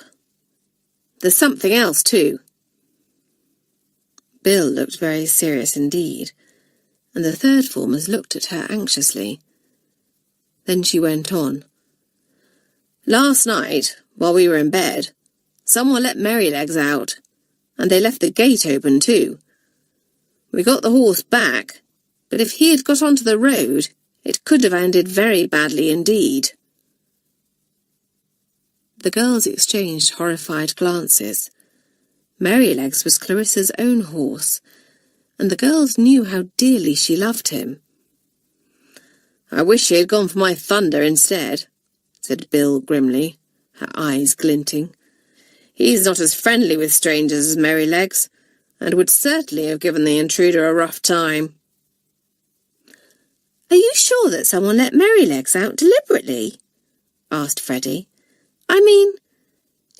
There's something else too." Bill looked very serious indeed, and the third formers looked at her anxiously. Then she went on. "Last night, while we were in bed, someone let Merrylegs out, and they left the gate open too. We got the horse back, but if he had got onto the road, it could have ended very badly indeed." The girls exchanged horrified glances. Merrylegs was Clarissa's own horse, and the girls knew how dearly she loved him. "I wish she had gone for my thunder instead," said Bill grimly, her eyes glinting. "He's not as friendly with strangers as Merrylegs, and would certainly have given the intruder a rough time." "Are you sure that someone let Merrylegs out deliberately?" asked Freddie. "I mean,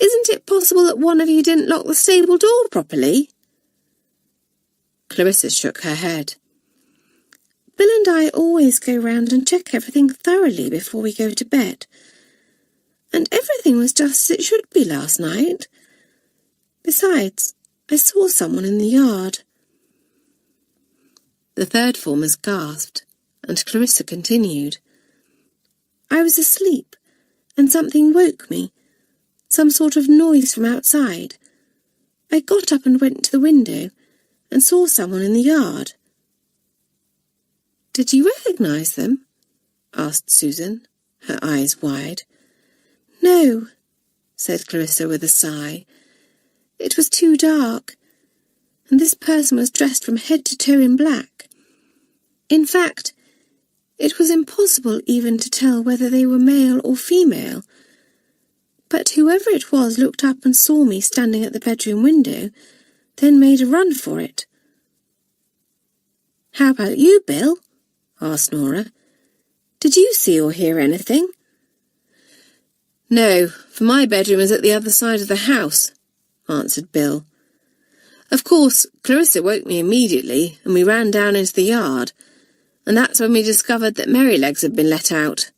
isn't it possible that one of you didn't lock the stable door properly?" Clarissa shook her head. "Bill and I always go round and check everything thoroughly before we go to bed. And everything was just as it should be last night. Besides, I saw someone in the yard." The third formers gasped, and Clarissa continued. "I was asleep, and something woke me, some sort of noise from outside. I got up and went to the window, and saw someone in the yard." "Did you recognise them?" asked Susan, her eyes wide. "No," said Clarissa with a sigh. "It was too dark, and this person was dressed from head to toe in black. In fact, it was impossible even to tell whether they were male or female. But whoever it was looked up and saw me standing at the bedroom window, then made a run for it." "How about you, Bill?" asked Nora. "Did you see or hear anything?" "No, for my bedroom is at the other side of the house," answered Bill. "Of course, Clarissa woke me immediately, and we ran down into the yard, and that's when we discovered that Merrylegs had been let out."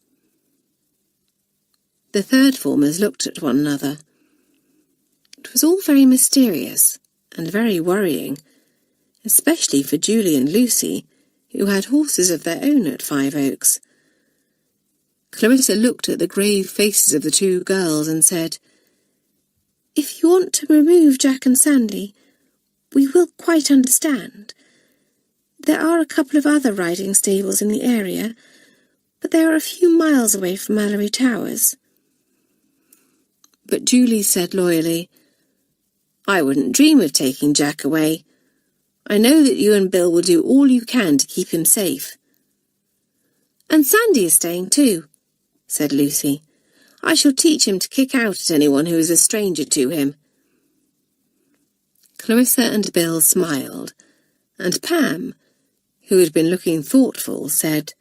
The third formers looked at one another. It was all very mysterious and very worrying, especially for Julie and Lucy, who had horses of their own at Five Oaks. Clarissa looked at the grave faces of the two girls and said, "If you want to remove Jack and Sandy, we will quite understand. There are a couple of other riding stables in the area, but they are a few miles away from Malory Towers." But Julie said loyally, "I wouldn't dream of taking Jack away. I know that you and Bill will do all you can to keep him safe." "And Sandy is staying too," said Lucy. "I shall teach him to kick out at anyone who is a stranger to him." Clarissa and Bill smiled, and Pam, who had been looking thoughtful, said,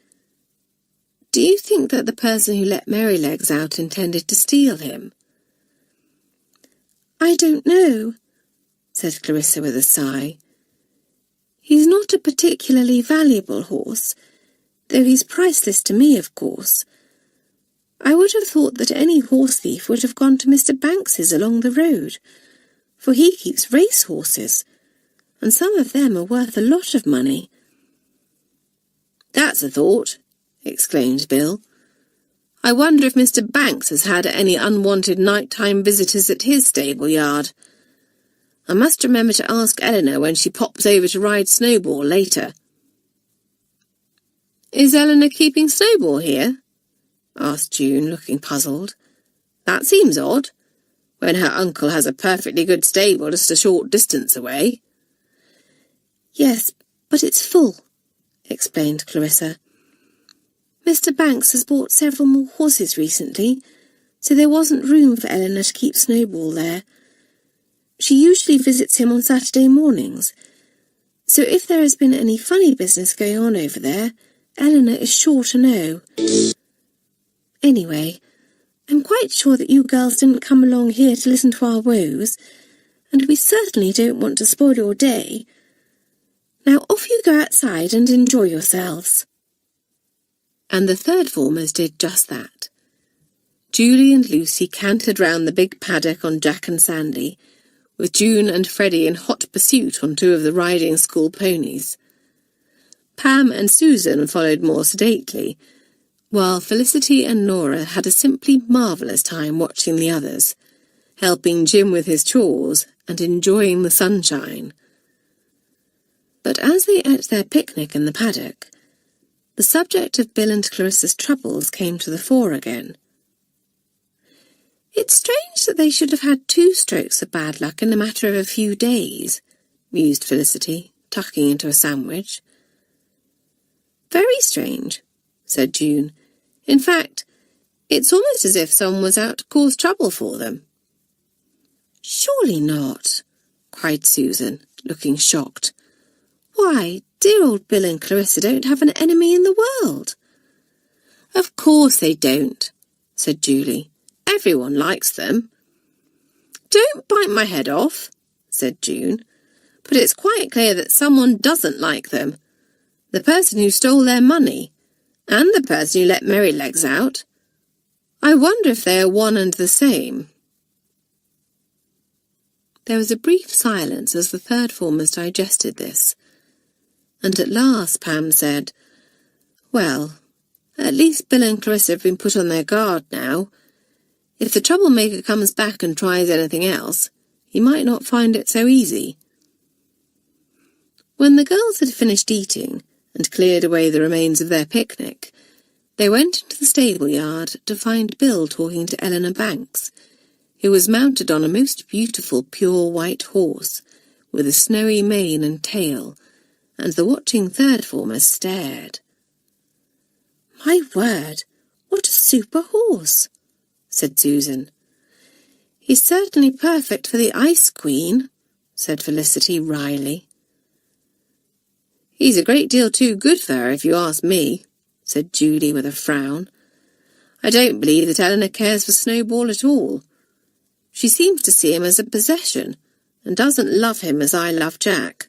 "Do you think that the person who let Merrylegs out intended to steal him?" "I don't know," said Clarissa with a sigh. "He's not a particularly valuable horse, though he's priceless to me, of course. I would have thought that any horse thief would have gone to Mr. Banks's along the road, for he keeps race horses, and some of them are worth a lot of money." "That's a thought," exclaimed Bill. "I wonder if Mr. Banks has had any unwanted night-time visitors at his stable yard. I must remember to ask Eleanor when she pops over to ride Snowball later." "Is Eleanor keeping Snowball here?" asked June, looking puzzled. "That seems odd, when her uncle has a perfectly good stable just a short distance away." "Yes, but it's full," explained Clarissa. "Mr. Banks has bought several more horses recently, so there wasn't room for Eleanor to keep Snowball there. She usually visits him on Saturday mornings, so if there has been any funny business going on over there, Eleanor is sure to know. Anyway, I'm quite sure that you girls didn't come along here to listen to our woes, and we certainly don't want to spoil your day. Now off you go outside and enjoy yourselves." And the third formers did just that. Julie and Lucy cantered round the big paddock on Jack and Sandy, with June and Freddie in hot pursuit on two of the riding school ponies. Pam and Susan followed more sedately, while Felicity and Nora had a simply marvellous time watching the others, helping Jim with his chores and enjoying the sunshine. But as they ate their picnic in the paddock, the subject of Bill and Clarissa's troubles came to the fore again. "It's strange that they should have had 2 strokes of bad luck in the matter of a few days," mused Felicity, tucking into a sandwich. "Very strange," said June. "In fact, it's almost as if someone was out to cause trouble for them." "Surely not," cried Susan, looking shocked. "Why, dear old Bill and Clarissa don't have an enemy in the world." "Of course they don't," said Julie. "Everyone likes them." "Don't bite my head off," said June. "But it's quite clear that someone doesn't like them. The person who stole their money, and the person who let Merrylegs out. I wonder if they are one and the same." There was a brief silence as the third formers digested this, and at last Pam said, "Well, at least Bill and Clarissa have been put on their guard now. If the troublemaker comes back and tries anything else, he might not find it so easy." When the girls had finished eating and cleared away the remains of their picnic, they went into the stable yard to find Bill talking to Eleanor Banks, who was mounted on a most beautiful pure white horse, with a snowy mane and tail, and the watching third formers stared. "My word, what a super horse," said Susan. "He's certainly perfect for the Ice Queen," said Felicity wryly. "He's a great deal too good for her, if you ask me," said Julie with a frown. "I don't believe that Eleanor cares for Snowball at all. She seems to see him as a possession, and doesn't love him as I love Jack,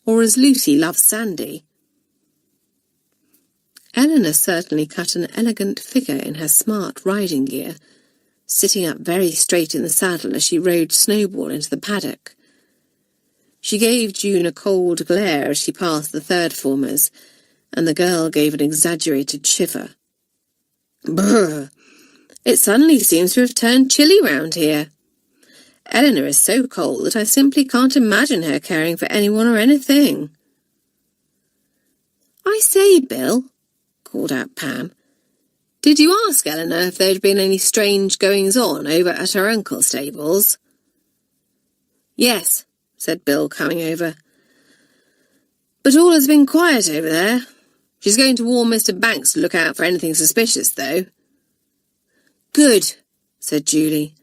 or as Lucy loves Sandy." Eleanor certainly cut an elegant figure in her smart riding gear, sitting up very straight in the saddle as she rode Snowball into the paddock. She gave June a cold glare as she passed the third formers, and the girl gave an exaggerated shiver. "Brr! It suddenly seems to have turned chilly round here. Eleanor is so cold that I simply can't imagine her caring for anyone or anything." "I say, Bill," called out Pam, "did you ask Eleanor if there had been any strange goings-on over at her uncle's stables?" "Yes," said Bill, coming over. "But all has been quiet over there. She's going to warn Mr. Banks to look out for anything suspicious, though." "Good," said Julie.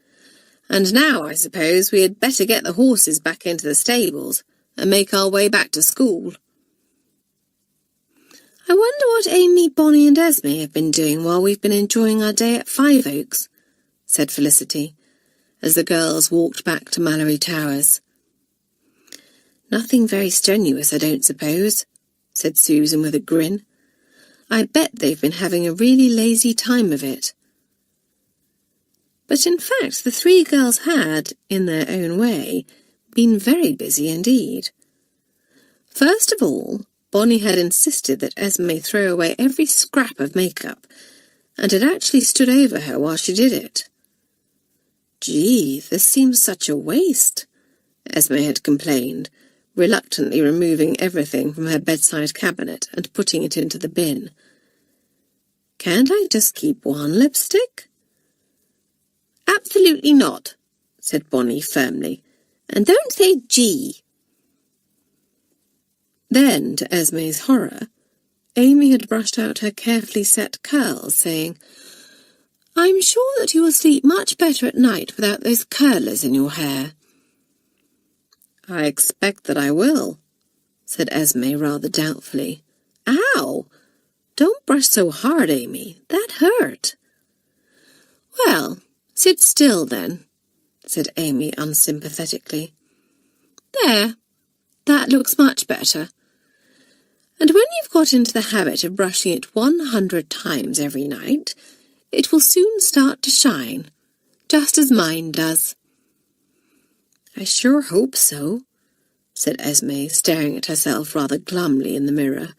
"And now, I suppose, we had better get the horses back into the stables and make our way back to school." "I wonder what Amy, Bonnie and Esme have been doing while we've been enjoying our day at Five Oaks," said Felicity, as the girls walked back to Malory Towers. "Nothing very strenuous, I don't suppose," said Susan with a grin. "I bet they've been having a really lazy time of it." But in fact the three girls had, in their own way, been very busy indeed. First of all, Bonnie had insisted that Esme throw away every scrap of makeup, and had actually stood over her while she did it. "Gee, this seems such a waste," Esme had complained, reluctantly removing everything from her bedside cabinet and putting it into the bin. "Can't I just keep one lipstick?" "Absolutely not," said Bonnie firmly. "And don't say gee." Then, to Esme's horror, Amy had brushed out her carefully set curls, saying, "I'm sure that you will sleep much better at night without those curlers in your hair." "I expect that I will," said Esme rather doubtfully. "Ow! Don't brush so hard, Amy. That hurt." "Well, sit still then," said Amy unsympathetically. "There, that looks much better. And when you've got into the habit of brushing it 100 times every night, it will soon start to shine, just as mine does." "I sure hope so," said Esme, staring at herself rather glumly in the mirror.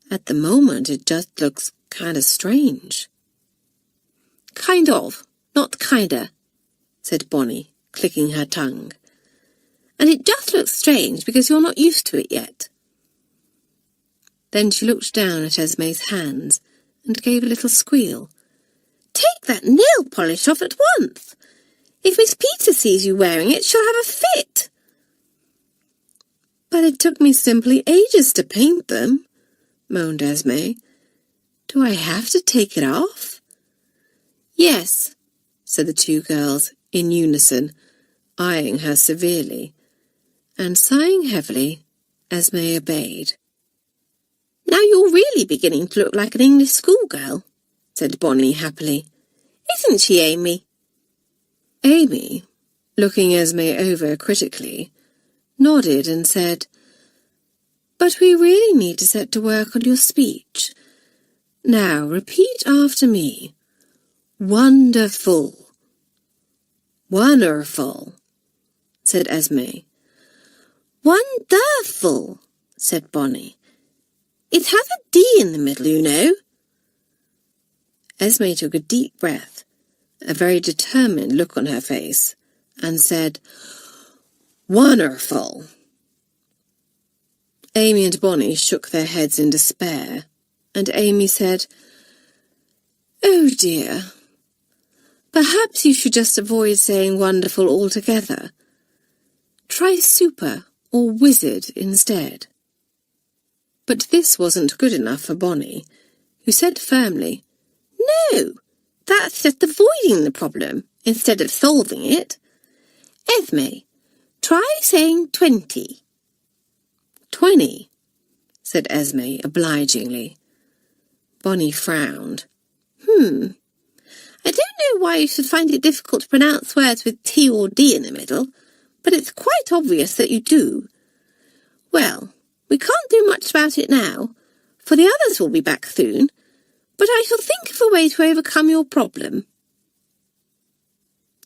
"At the moment it just looks kind of strange." "Kind of, not kinda," said Bonnie, clicking her tongue. "And it just looks strange because you're not used to it yet." Then she looked down at Esme's hands and gave a little squeal. "Take that nail polish off at once! If Miss Peter sees you wearing it, she'll have a fit." But it took me simply ages to paint them, moaned Esme. Do I have to take it off? Yes, said the two girls in unison, eyeing her severely, and sighing heavily, Esme obeyed. Now you're really beginning to look like an English schoolgirl, said Bonnie happily. Isn't she, Amy? Amy, looking Esme over critically, nodded and said, But we really need to set to work on your speech. Now repeat after me. Wonderful. Wonderful, said Esme. Wonderful, said Bonnie. It has a D in the middle, you know. Esme took a deep breath, a very determined look on her face, and said, Wonderful. Amy and Bonnie shook their heads in despair, and Amy said, Oh dear. Perhaps you should just avoid saying wonderful altogether. Try super or wizard instead. But this wasn't good enough for Bonnie, who said firmly, No, that's just avoiding the problem instead of solving it. Esme, try saying 20. 20, said Esme obligingly. Bonnie frowned. I don't know why you should find it difficult to pronounce words with T or D in the middle, but it's quite obvious that you do. Well, we can't do much about it now, for the others will be back soon, but I shall think of a way to overcome your problem.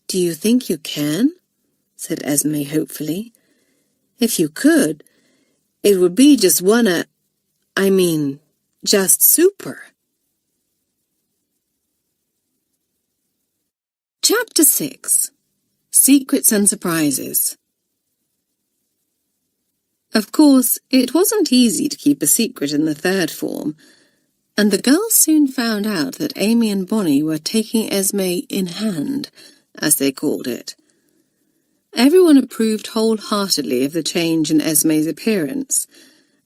Do you think you can? Said Esme hopefully. If you could, it would be just just super. Chapter 6. Secrets and Surprises. Of course, it wasn't easy to keep a secret in the third form, and the girls soon found out that Amy and Bonnie were taking Esme in hand, as they called it. Everyone approved wholeheartedly of the change in Esme's appearance,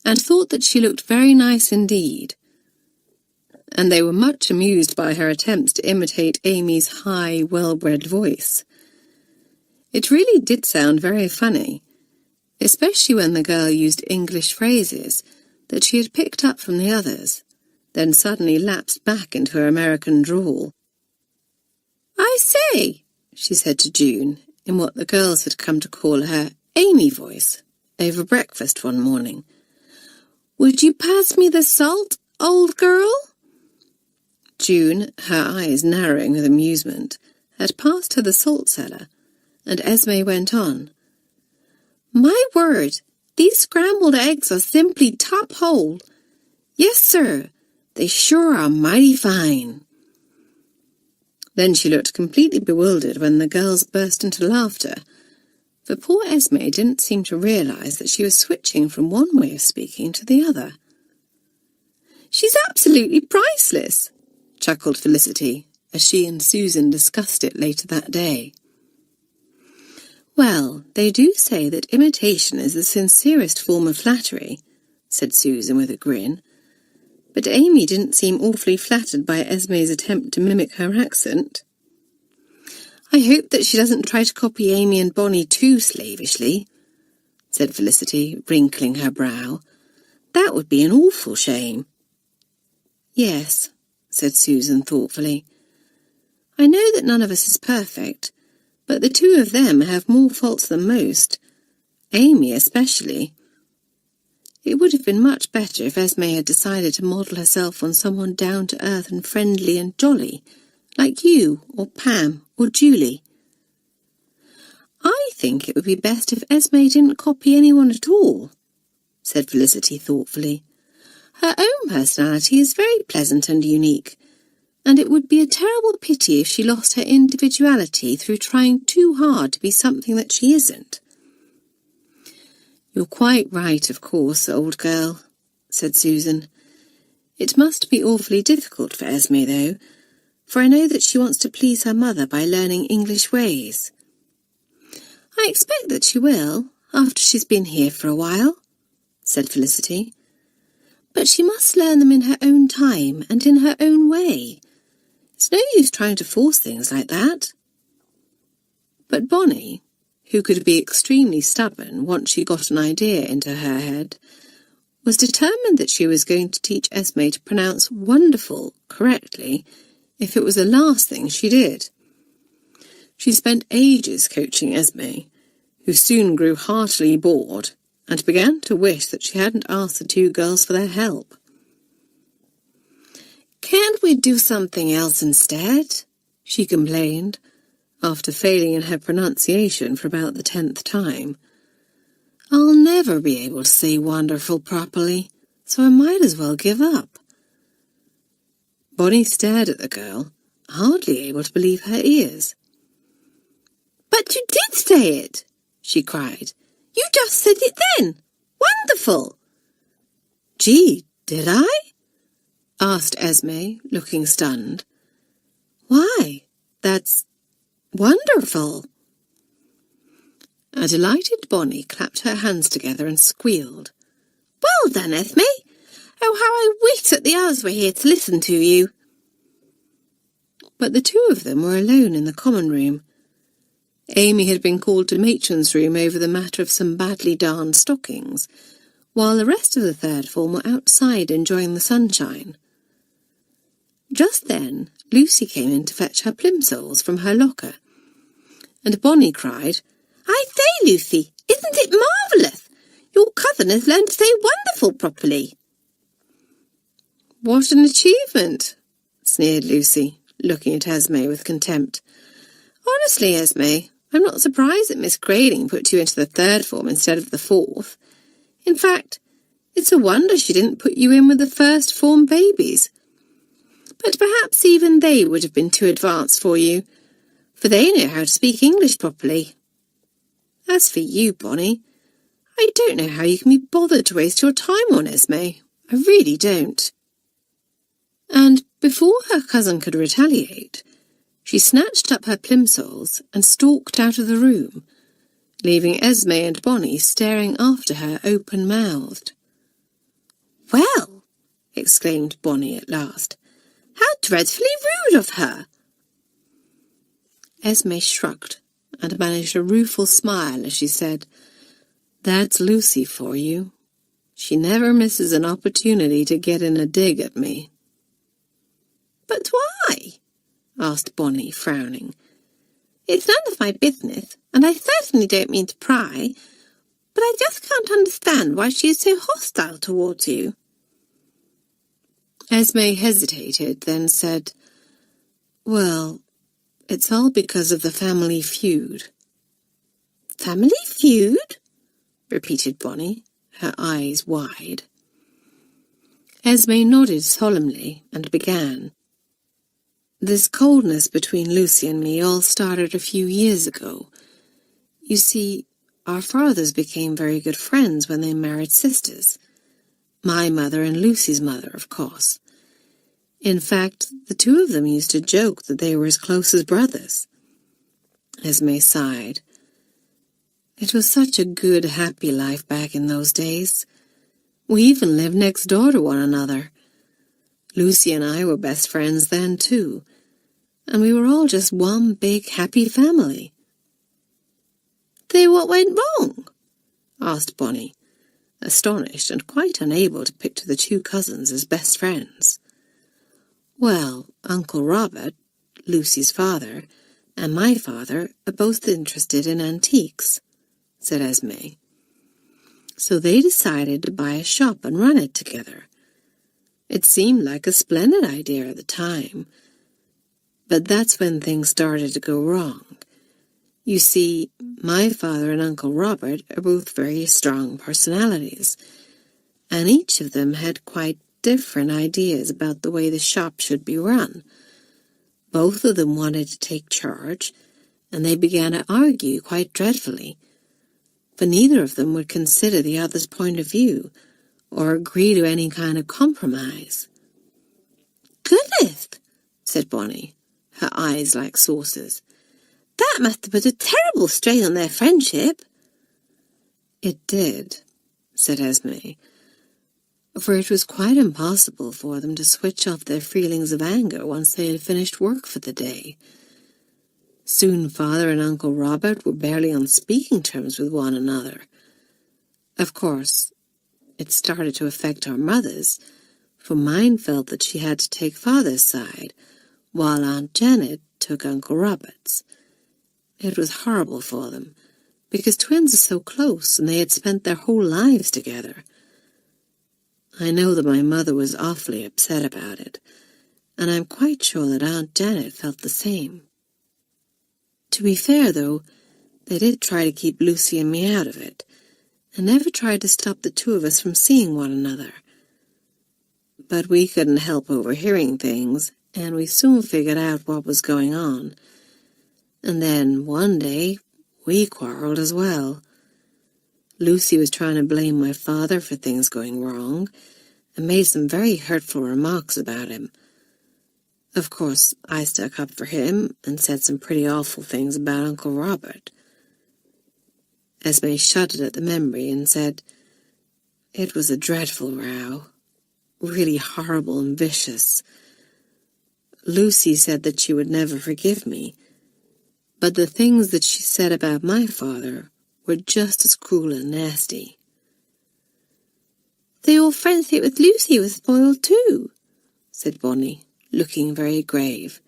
and thought that she looked very nice indeed. And they were much amused by her attempts to imitate Amy's high, well-bred voice. It really did sound very funny, especially when the girl used English phrases that she had picked up from the others, then suddenly lapsed back into her American drawl. I say, she said to June, in what the girls had come to call her Amy voice, over breakfast one morning. Would you pass me the salt, old girl? June, her eyes narrowing with amusement, had passed her the salt cellar, and Esme went on. My word, these scrambled eggs are simply top hole. Yes, sir, they sure are mighty fine. Then she looked completely bewildered when the girls burst into laughter, for poor Esme didn't seem to realize that she was switching from one way of speaking to the other. She's absolutely priceless, chuckled Felicity, as she and Susan discussed it later that day. Well, they do say that imitation is the sincerest form of flattery, said Susan with a grin, but Amy didn't seem awfully flattered by Esme's attempt to mimic her accent. I hope that she doesn't try to copy Amy and Bonnie too slavishly, said Felicity, wrinkling her brow. That would be an awful shame. Yes, said Susan thoughtfully. I know that none of us is perfect, but the two of them have more faults than most, Amy especially. It would have been much better if Esme had decided to model herself on someone down-to-earth and friendly and jolly, like you or Pam or Julie. I think it would be best if Esme didn't copy anyone at all, said Felicity thoughtfully. Her own personality is very pleasant and unique, and it would be a terrible pity if she lost her individuality through trying too hard to be something that she isn't. You're quite right, of course, old girl, said Susan. It must be awfully difficult for Esme, though, for I know that she wants to please her mother by learning English ways. I expect that she will, after she's been here for a while, said Felicity. "But she must learn them in her own time and in her own way. It's no use trying to force things like that." But Bonnie, who could be extremely stubborn once she got an idea into her head, was determined that she was going to teach Esme to pronounce wonderful correctly if it was the last thing she did. She spent ages coaching Esme, who soon grew heartily bored and began to wish that she hadn't asked the two girls for their help. "Can't we do something else instead?" she complained, after failing in her pronunciation for about the 10th time. "I'll never be able to say wonderful properly, so I might as well give up." Bonnie stared at the girl, hardly able to believe her ears. "But you did say it!" she cried. "You just said it then! Wonderful!" "Gee, did I?" asked Esme, looking stunned. "Why, that's wonderful!" A delighted Bonnie clapped her hands together and squealed. "Well done, Esme! Oh, how I wish that the others were here to listen to you!" But the two of them were alone in the common room. Amy had been called to Matron's room over the matter of some badly darned stockings, while the rest of the third form were outside enjoying the sunshine. Just then Lucy came in to fetch her plimsolls from her locker, and Bonnie cried, "I say, Lucy, isn't it marvellous? Your cousin has learned to say wonderful properly." "What an achievement," sneered Lucy, looking at Esme with contempt. "Honestly, Esme, I'm not surprised that Miss Grayling put you into the third form instead of the fourth. In fact, it's a wonder she didn't put you in with the first form babies. But perhaps even they would have been too advanced for you, for they know how to speak English properly. As for you, Bonnie, I don't know how you can be bothered to waste your time on Esme. I really don't." And before her cousin could retaliate, she snatched up her plimsolls and stalked out of the room, leaving Esme and Bonnie staring after her open-mouthed. "Well," exclaimed Bonnie at last, "how dreadfully rude of her!" Esme shrugged and managed a rueful smile as she said, "That's Lucy for you. She never misses an opportunity to get in a dig at me." "But why?" asked Bonnie, frowning. "It's none of my business, and I certainly don't mean to pry, but I just can't understand why she is so hostile towards you." Esme hesitated, then said, "Well, it's all because of the family feud." "Family feud?" repeated Bonnie, her eyes wide. Esme nodded solemnly and began. "This coldness between Lucy and me all started a few years ago. You see, our fathers became very good friends when they married sisters. My mother and Lucy's mother, of course. In fact, the two of them used to joke that they were as close as brothers." Esme sighed. "It was such a good, happy life back in those days. We even lived next door to one another. Lucy and I were best friends then, too, and we were all just one big, happy family." "Then what went wrong?" asked Bonnie, astonished and quite unable to picture the two cousins as best friends. "Well, Uncle Robert, Lucy's father, and my father are both interested in antiques," said Esme. "So they decided to buy a shop and run it together. It seemed like a splendid idea at the time, but that's when things started to go wrong. You see, my father and Uncle Robert are both very strong personalities, and each of them had quite different ideas about the way the shop should be run. Both of them wanted to take charge, and they began to argue quite dreadfully, but neither of them would consider the other's point of view or agree to any kind of compromise." "Goodness," said Bonnie, her eyes like saucers. "That must have put a terrible strain on their friendship." "It did," said Esme, for it was quite impossible for them to switch off their feelings of anger once they had finished work for the day. Soon Father and Uncle Robert were barely on speaking terms with one another. Of course, it started to affect our mothers, for mine felt that she had to take Father's side, while Aunt Janet took Uncle Robert's. It was horrible for them, because twins are so close and they had spent their whole lives together. I know that my mother was awfully upset about it, and I'm quite sure that Aunt Janet felt the same. To be fair, though, they did try to keep Lucy and me out of it, and never tried to stop the two of us from seeing one another. But we couldn't help overhearing things, and we soon figured out what was going on. And then, one day, we quarreled as well. Lucy was trying to blame my father for things going wrong, and made some very hurtful remarks about him. Of course, I stuck up for him and said some pretty awful things about Uncle Robert. Esme shuddered at the memory and said, "It was a dreadful row, really horrible and vicious. Lucy said that she would never forgive me, but the things that she said about my father were just as cruel and nasty." "Your friendship with Lucy was spoiled too," said Bonnie, looking very grave.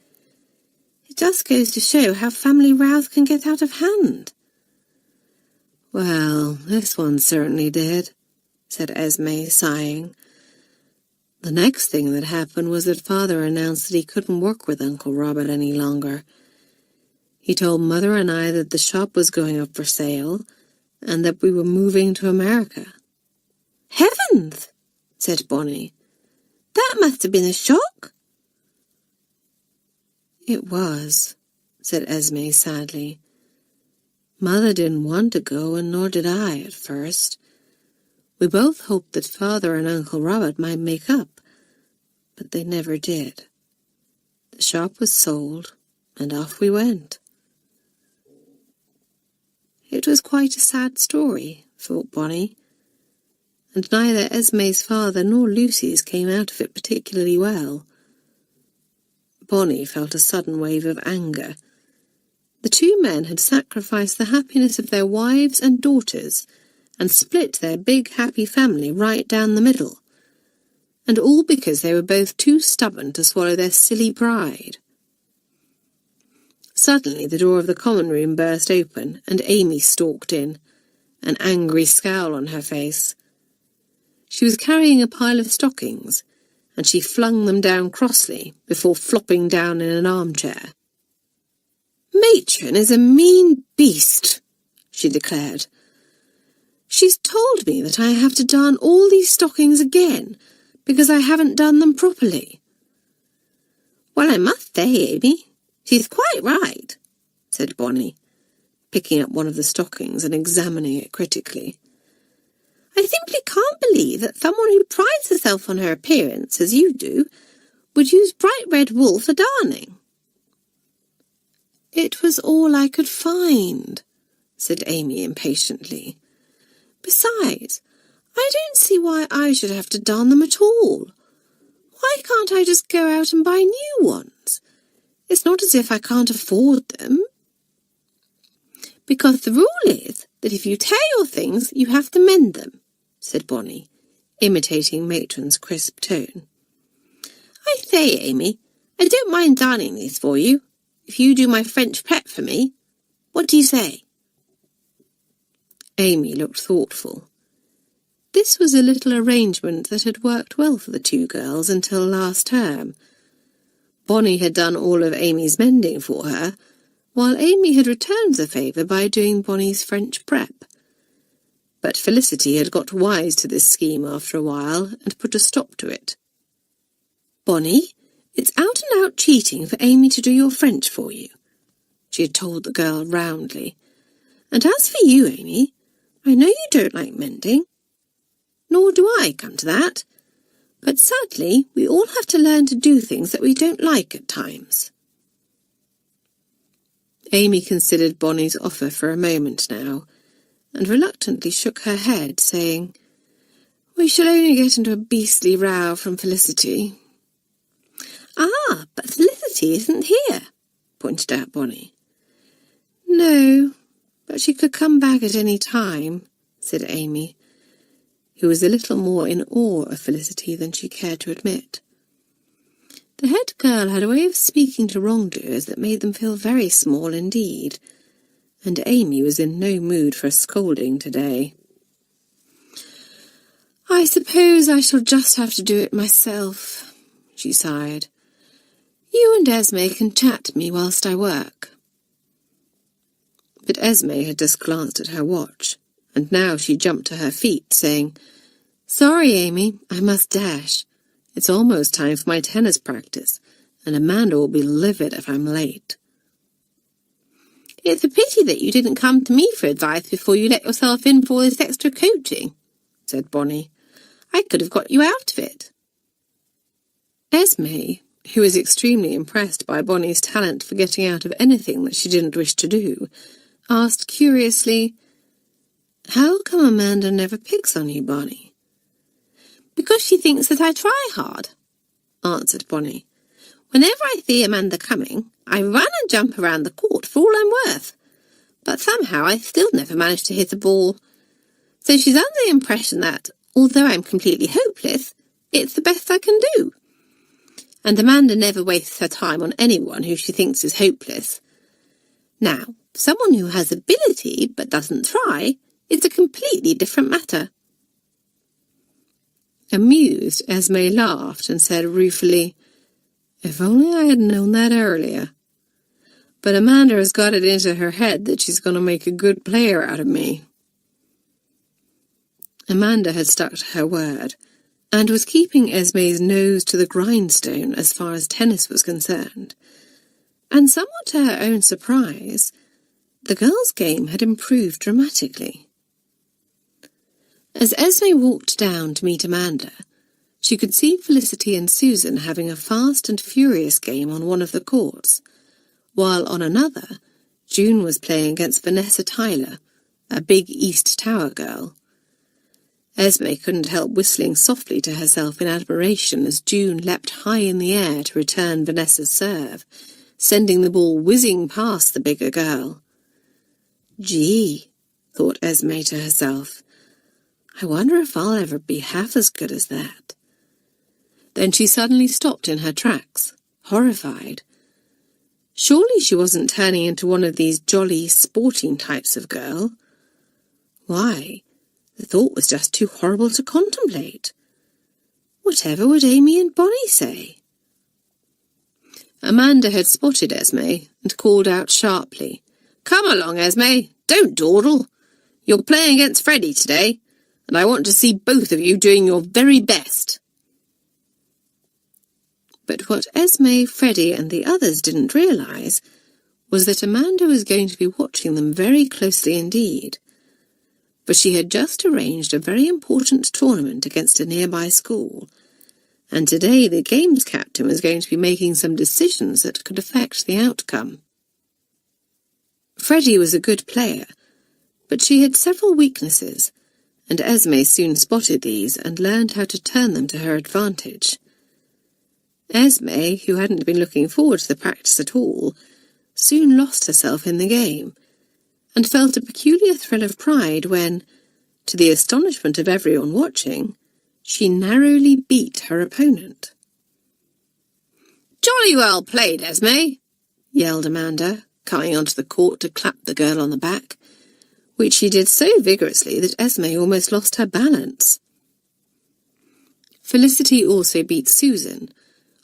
"It just goes to show how family rows can get out of hand." "Well, this one certainly did," said Esme, sighing. "The next thing that happened was that Father announced that he couldn't work with Uncle Robert any longer. He told Mother and I that the shop was going up for sale, and that we were moving to America." "Heavens!" said Bonnie. "That must have been a shock." "It was," said Esme sadly. "Mother didn't want to go, and nor did I at first. We both hoped that Father and Uncle Robert might make up, but they never did. The shop was sold, and off we went." It was quite a sad story, thought Bonnie, and neither Esme's father nor Lucy's came out of it particularly well. Bonnie felt a sudden wave of anger. The two men had sacrificed the happiness of their wives and daughters and split their big happy family right down the middle, and all because they were both too stubborn to swallow their silly pride. Suddenly the door of the common room burst open, and Amy stalked in, an angry scowl on her face. She was carrying a pile of stockings, and she flung them down crossly before flopping down in an armchair. "Matron is a mean beast," she declared. "She's told me that I have to darn all these stockings again because I haven't done them properly." "Well, I must say, Amy, she's quite right," said Bonnie, picking up one of the stockings and examining it critically. "I simply can't believe that someone who prides herself on her appearance, as you do, would use bright red wool for darning." "It was all I could find," said Amy impatiently. "Besides, I don't see why I should have to darn them at all. Why can't I just go out and buy new ones? It's not as if I can't afford them." "Because the rule is that if you tear your things, you have to mend them," said Bonnie, imitating Matron's crisp tone. "I say, Amy, I don't mind darning these for you, if you do my French prep for me. What do you say?" Amy looked thoughtful. This was a little arrangement that had worked well for the two girls until last term. Bonnie had done all of Amy's mending for her, while Amy had returned the favour by doing Bonnie's French prep. But Felicity had got wise to this scheme after a while and put a stop to it. "Bonnie, it's out-and-out cheating for Amy to do your French for you," she had told the girl roundly. "And as for you, Amy, I know you don't like mending. Nor do I, come to that. But sadly, we all have to learn to do things that we don't like at times." Amy considered Bonnie's offer for a moment now, and reluctantly shook her head, saying, We shall only get into a beastly row from Felicity. Ah, but Felicity isn't here, pointed out Bonnie. No, but she could come back at any time, said Amy, who was a little more in awe of Felicity than she cared to admit. The head girl had a way of speaking to wrongdoers that made them feel very small indeed, and Amy was in no mood for a scolding today. I suppose I shall just have to do it myself, she sighed. You and Esme can chat to me whilst I work. But Esme had just glanced at her watch, and now she jumped to her feet, saying, Sorry, Amy, I must dash. It's almost time for my tennis practice, and Amanda will be livid if I'm late. It's a pity that you didn't come to me for advice before you let yourself in for all this extra coaching, said Bonnie. I could have got you out of it. Esme, who was extremely impressed by Bonnie's talent for getting out of anything that she didn't wish to do, asked curiously, How come Amanda never picks on you, Bonnie? Because she thinks that I try hard, answered Bonnie. Whenever I see Amanda coming, I run and jump around the court for all I'm worth. But somehow I still never manage to hit the ball. So she's under the impression that, although I'm completely hopeless, it's the best I can do. And Amanda never wastes her time on anyone who she thinks is hopeless. Now, someone who has ability but doesn't try is a completely different matter. Amused, Esme laughed and said ruefully, If only I had known that earlier. But Amanda has got it into her head that she's going to make a good player out of me. Amanda had stuck to her word, and was keeping Esme's nose to the grindstone as far as tennis was concerned. And somewhat to her own surprise, the girls' game had improved dramatically. As Esme walked down to meet Amanda, she could see Felicity and Susan having a fast and furious game on one of the courts, while on another, June was playing against Vanessa Tyler, a big East Tower girl. Esme couldn't help whistling softly to herself in admiration as June leapt high in the air to return Vanessa's serve, sending the ball whizzing past the bigger girl. Gee, thought Esme to herself, I wonder if I'll ever be half as good as that. Then she suddenly stopped in her tracks, horrified. Surely she wasn't turning into one of these jolly, sporting types of girl. Why? The thought was just too horrible to contemplate. Whatever would Amy and Bonnie say? Amanda had spotted Esme and called out sharply, Come along, Esme, don't dawdle. You're playing against Freddie today, and I want to see both of you doing your very best. But what Esme, Freddie, and the others didn't realise was that Amanda was going to be watching them very closely indeed. For she had just arranged a very important tournament against a nearby school, and today the games captain was going to be making some decisions that could affect the outcome. Freddie was a good player, but she had several weaknesses, and Esme soon spotted these and learned how to turn them to her advantage. Esme, who hadn't been looking forward to the practice at all, soon lost herself in the game, and felt a peculiar thrill of pride when, to the astonishment of everyone watching, she narrowly beat her opponent. Jolly well played, Esme, yelled Amanda, coming onto the court to clap the girl on the back, which she did so vigorously that Esme almost lost her balance. Felicity also beat Susan,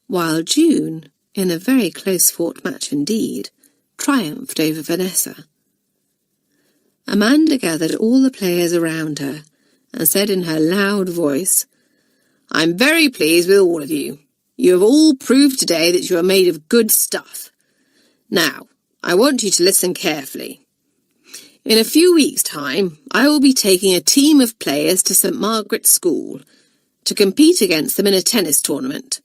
while June, in a very close-fought match indeed, triumphed over Vanessa. Amanda gathered all the players around her and said in her loud voice, I'm very pleased with all of you. You have all proved today that you are made of good stuff. Now, I want you to listen carefully. In a few weeks' time, I will be taking a team of players to St. Margaret's School to compete against them in a tennis tournament.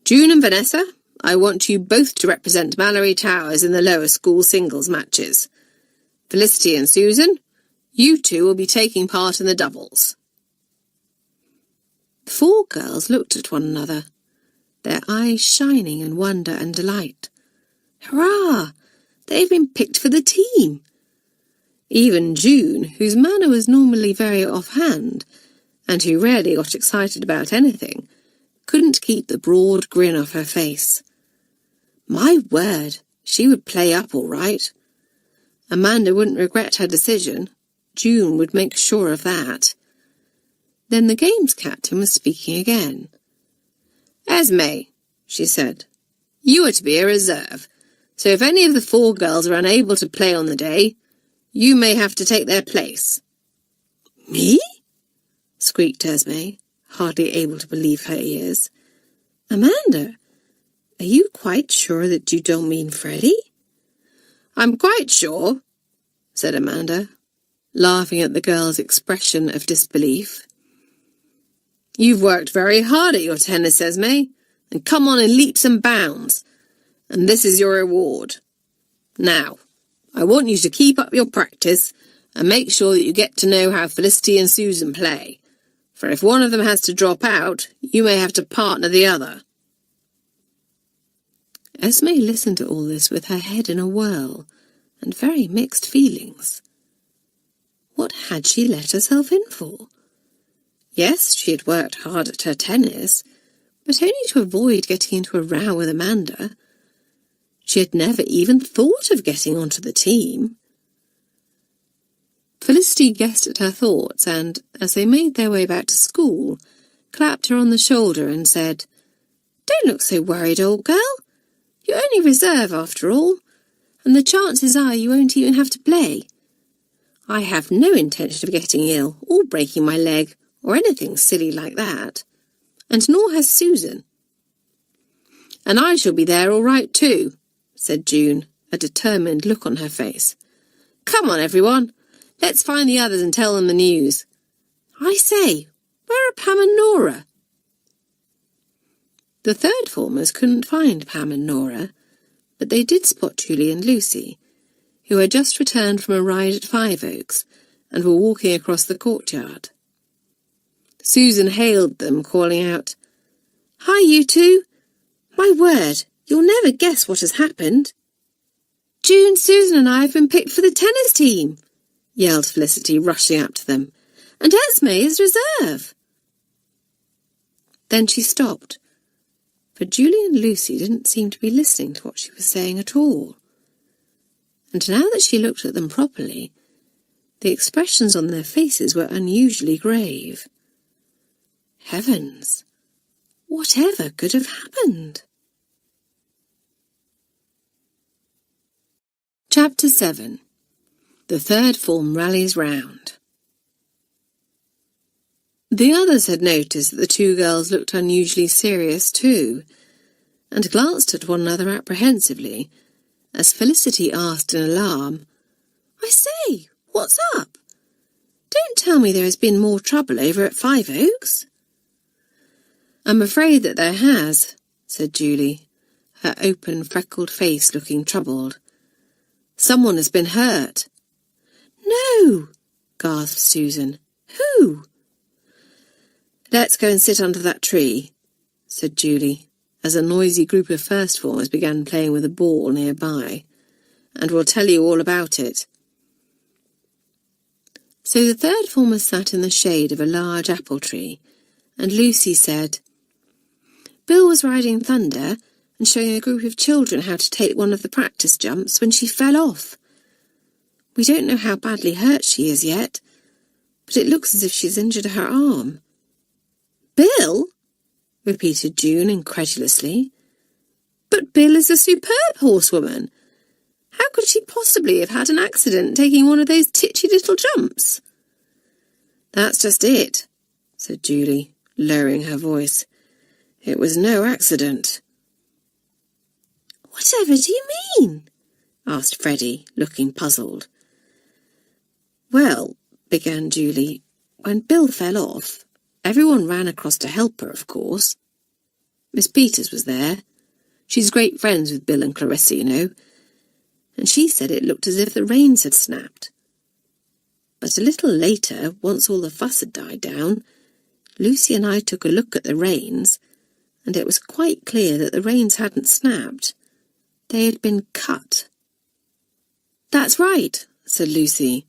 June and Vanessa, I want you both to represent Malory Towers in the lower school singles matches. Felicity and Susan, you two will be taking part in the doubles. The 4 girls looked at one another, their eyes shining in wonder and delight. Hurrah! They've been picked for the team! Even June, whose manner was normally very offhand, and who rarely got excited about anything, couldn't keep the broad grin off her face. My word, she would play up all right. Amanda wouldn't regret her decision. June would make sure of that. Then the games captain was speaking again. Esme, she said, you are to be a reserve, so if any of the 4 girls are unable to play on the day, you may have to take their place. Me? Squeaked Esme, hardly able to believe her ears. Amanda, are you quite sure that you don't mean Freddie? I'm quite sure, said Amanda, laughing at the girl's expression of disbelief. You've worked very hard at your tennis, Esme, and come on in leaps and bounds, and this is your reward. Now, I want you to keep up your practice and make sure that you get to know how Felicity and Susan play, for if one of them has to drop out, you may have to partner the other. Esme listened to all this with her head in a whirl and very mixed feelings. What had she let herself in for? Yes, she had worked hard at her tennis, but only to avoid getting into a row with Amanda. She had never even thought of getting onto the team. Felicity guessed at her thoughts and, as they made their way back to school, clapped her on the shoulder and said, Don't look so worried, old girl. You're only reserve after all, and the chances are you won't even have to play. I have no intention of getting ill or breaking my leg or anything silly like that, and nor has Susan. And I shall be there all right too, said June, a determined look on her face. Come on, everyone. Let's find the others and tell them the news. I say, where are Pam and Nora? The 3rd formers couldn't find Pam and Nora, but they did spot Julie and Lucy, who had just returned from a ride at Five Oaks and were walking across the courtyard. Susan hailed them, calling out, Hi, you 2. My word, you'll never guess what has happened. June, Susan and I have been picked for the tennis team, yelled Felicity, rushing up to them, and Esme is reserve. Then she stopped, for Julie and Lucy didn't seem to be listening to what she was saying at all. And now that she looked at them properly, the expressions on their faces were unusually grave. Heavens! Whatever could have happened? Chapter 7. The 3rd form rallies round. The others had noticed that the 2 girls looked unusually serious too, and glanced at one another apprehensively, as Felicity asked in alarm, I say, what's up? Don't tell me there has been more trouble over at Five Oaks. I'm afraid that there has, said Julie, her open, freckled face looking troubled. Someone has been hurt. No, gasped Susan. Who? Let's go and sit under that tree, said Julie, as a noisy group of first formers began playing with a ball nearby, and we'll tell you all about it. So the 3rd formers sat in the shade of a large apple tree, and Lucy said, Bill was riding Thunder and showing a group of children how to take one of the practice jumps when she fell off. We don't know how badly hurt she is yet, but it looks as if she's injured her arm. Bill? Repeated June incredulously. But Bill is a superb horsewoman. How could she possibly have had an accident taking one of those titchy little jumps? That's just it, said Julie, lowering her voice. It was no accident. Whatever do you mean? Asked Freddie, looking puzzled. Well, began Julie, when Bill fell off, everyone ran across to help her, of course. Miss Peters was there. She's great friends with Bill and Clarissa, you know, and she said it looked as if the reins had snapped. But a little later, once all the fuss had died down, Lucy and I took a look at the reins, and it was quite clear that the reins hadn't snapped. They had been cut. "That's right," said Lucy.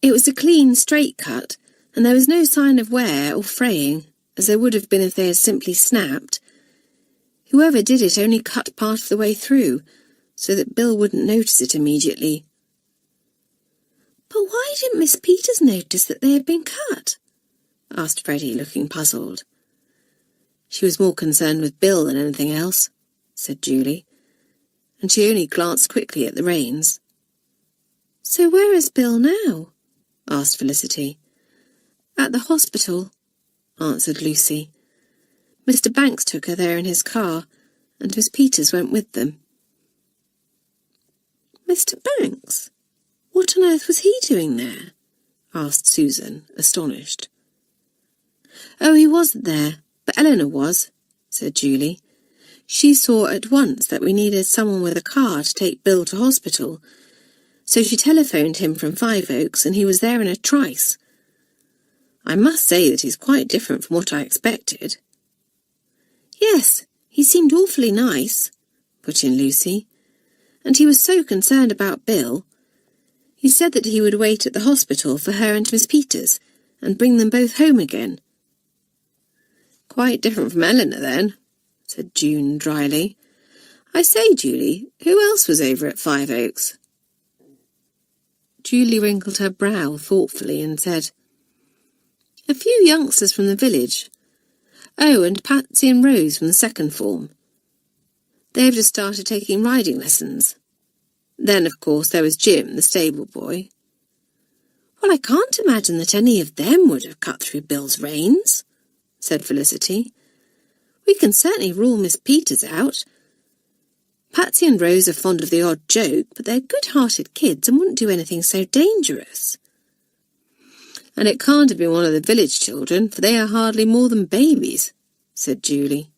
"It was a clean, straight cut, and there was no sign of wear or fraying, as there would have been if they had simply snapped. Whoever did it only cut part of the way through, so that Bill wouldn't notice it immediately." "But why didn't Miss Peters notice that they had been cut?" asked Freddie, looking puzzled. "She was more concerned with Bill than anything else," said Julie, and she only glanced quickly at the reins. "So where is Bill now?" asked Felicity. "At the hospital," answered Lucy. "Mr. Banks took her there in his car, and Miss Peters went with them." "Mr. Banks? What on earth was he doing there?" asked Susan, astonished. "Oh, he wasn't there, but Eleanor was," said Julie. "She saw at once that we needed someone with a car to take Bill to hospital, so she telephoned him from Five Oaks, and he was there in a trice. I must say that he's quite different from what I expected." "Yes, he seemed awfully nice," put in Lucy, "and he was so concerned about Bill. He said that he would wait at the hospital for her and Miss Peters, and bring them both home again." "Quite different from Eleanor, then," said June dryly. "I say, Julie, who else was over at Five Oaks?" Julie wrinkled her brow thoughtfully and said, "A few youngsters from the village. Oh, and Patsy and Rose from the second form. They've just started taking riding lessons. Then, of course, there was Jim, the stable boy." "Well, I can't imagine that any of them would have cut through Bill's reins," said Felicity. "We can certainly rule Miss Peters out. Patsy and Rose are fond of the odd joke, but they're good-hearted kids and wouldn't do anything so dangerous." "And it can't have been one of the village children, for they are hardly more than babies," said Julie.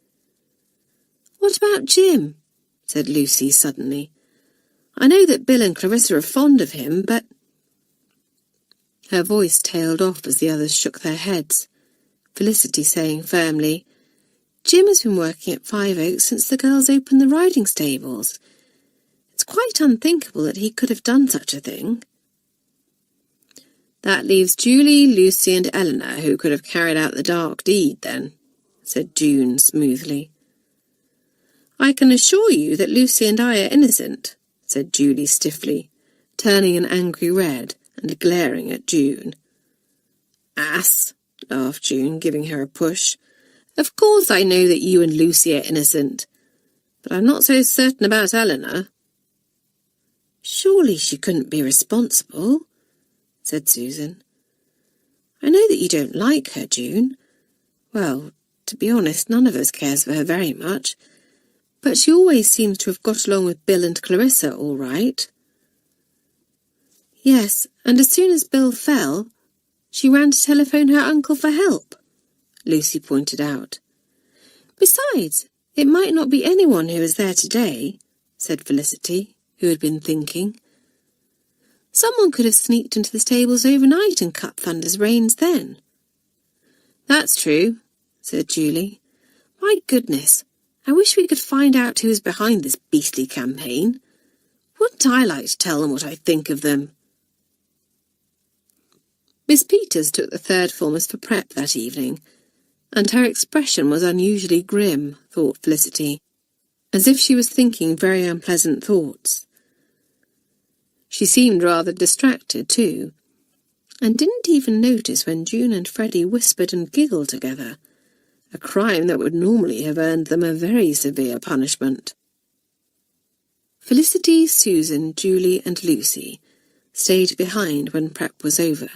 "What about Jim?" said Lucy suddenly. "I know that Bill and Clarissa are fond of him, but—" Her voice tailed off as the others shook their heads, Felicity saying firmly, "Jim has been working at Five Oaks since the girls opened the riding stables. It's quite unthinkable that he could have done such a thing." "That leaves Julie, Lucy and Eleanor, who could have carried out the dark deed, then," said June smoothly. "I can assure you that Lucy and I are innocent," said Julie stiffly, turning an angry red and glaring at June. "Ass," laughed June, giving her a push. "Of course I know that you and Lucy are innocent, but I'm not so certain about Eleanor." "Surely she couldn't be responsible," said Susan. "I know that you don't like her, June. Well, to be honest, none of us cares for her very much, but she always seems to have got along with Bill and Clarissa all right." "Yes, and as soon as Bill fell, she ran to telephone her uncle for help," Lucy pointed out. "Besides, it might not be anyone who was there today," said Felicity, who had been thinking. "Someone could have sneaked into the stables overnight and cut Thunder's reins then." "That's true," said Julie. "My goodness, I wish we could find out who is behind this beastly campaign. Wouldn't I like to tell them what I think of them?" Miss Peters took the third formers for prep that evening, and her expression was unusually grim, thought Felicity, as if she was thinking very unpleasant thoughts. She seemed rather distracted, too, and didn't even notice when June and Freddie whispered and giggled together, a crime that would normally have earned them a very severe punishment. Felicity, Susan, Julie and Lucy stayed behind when prep was over,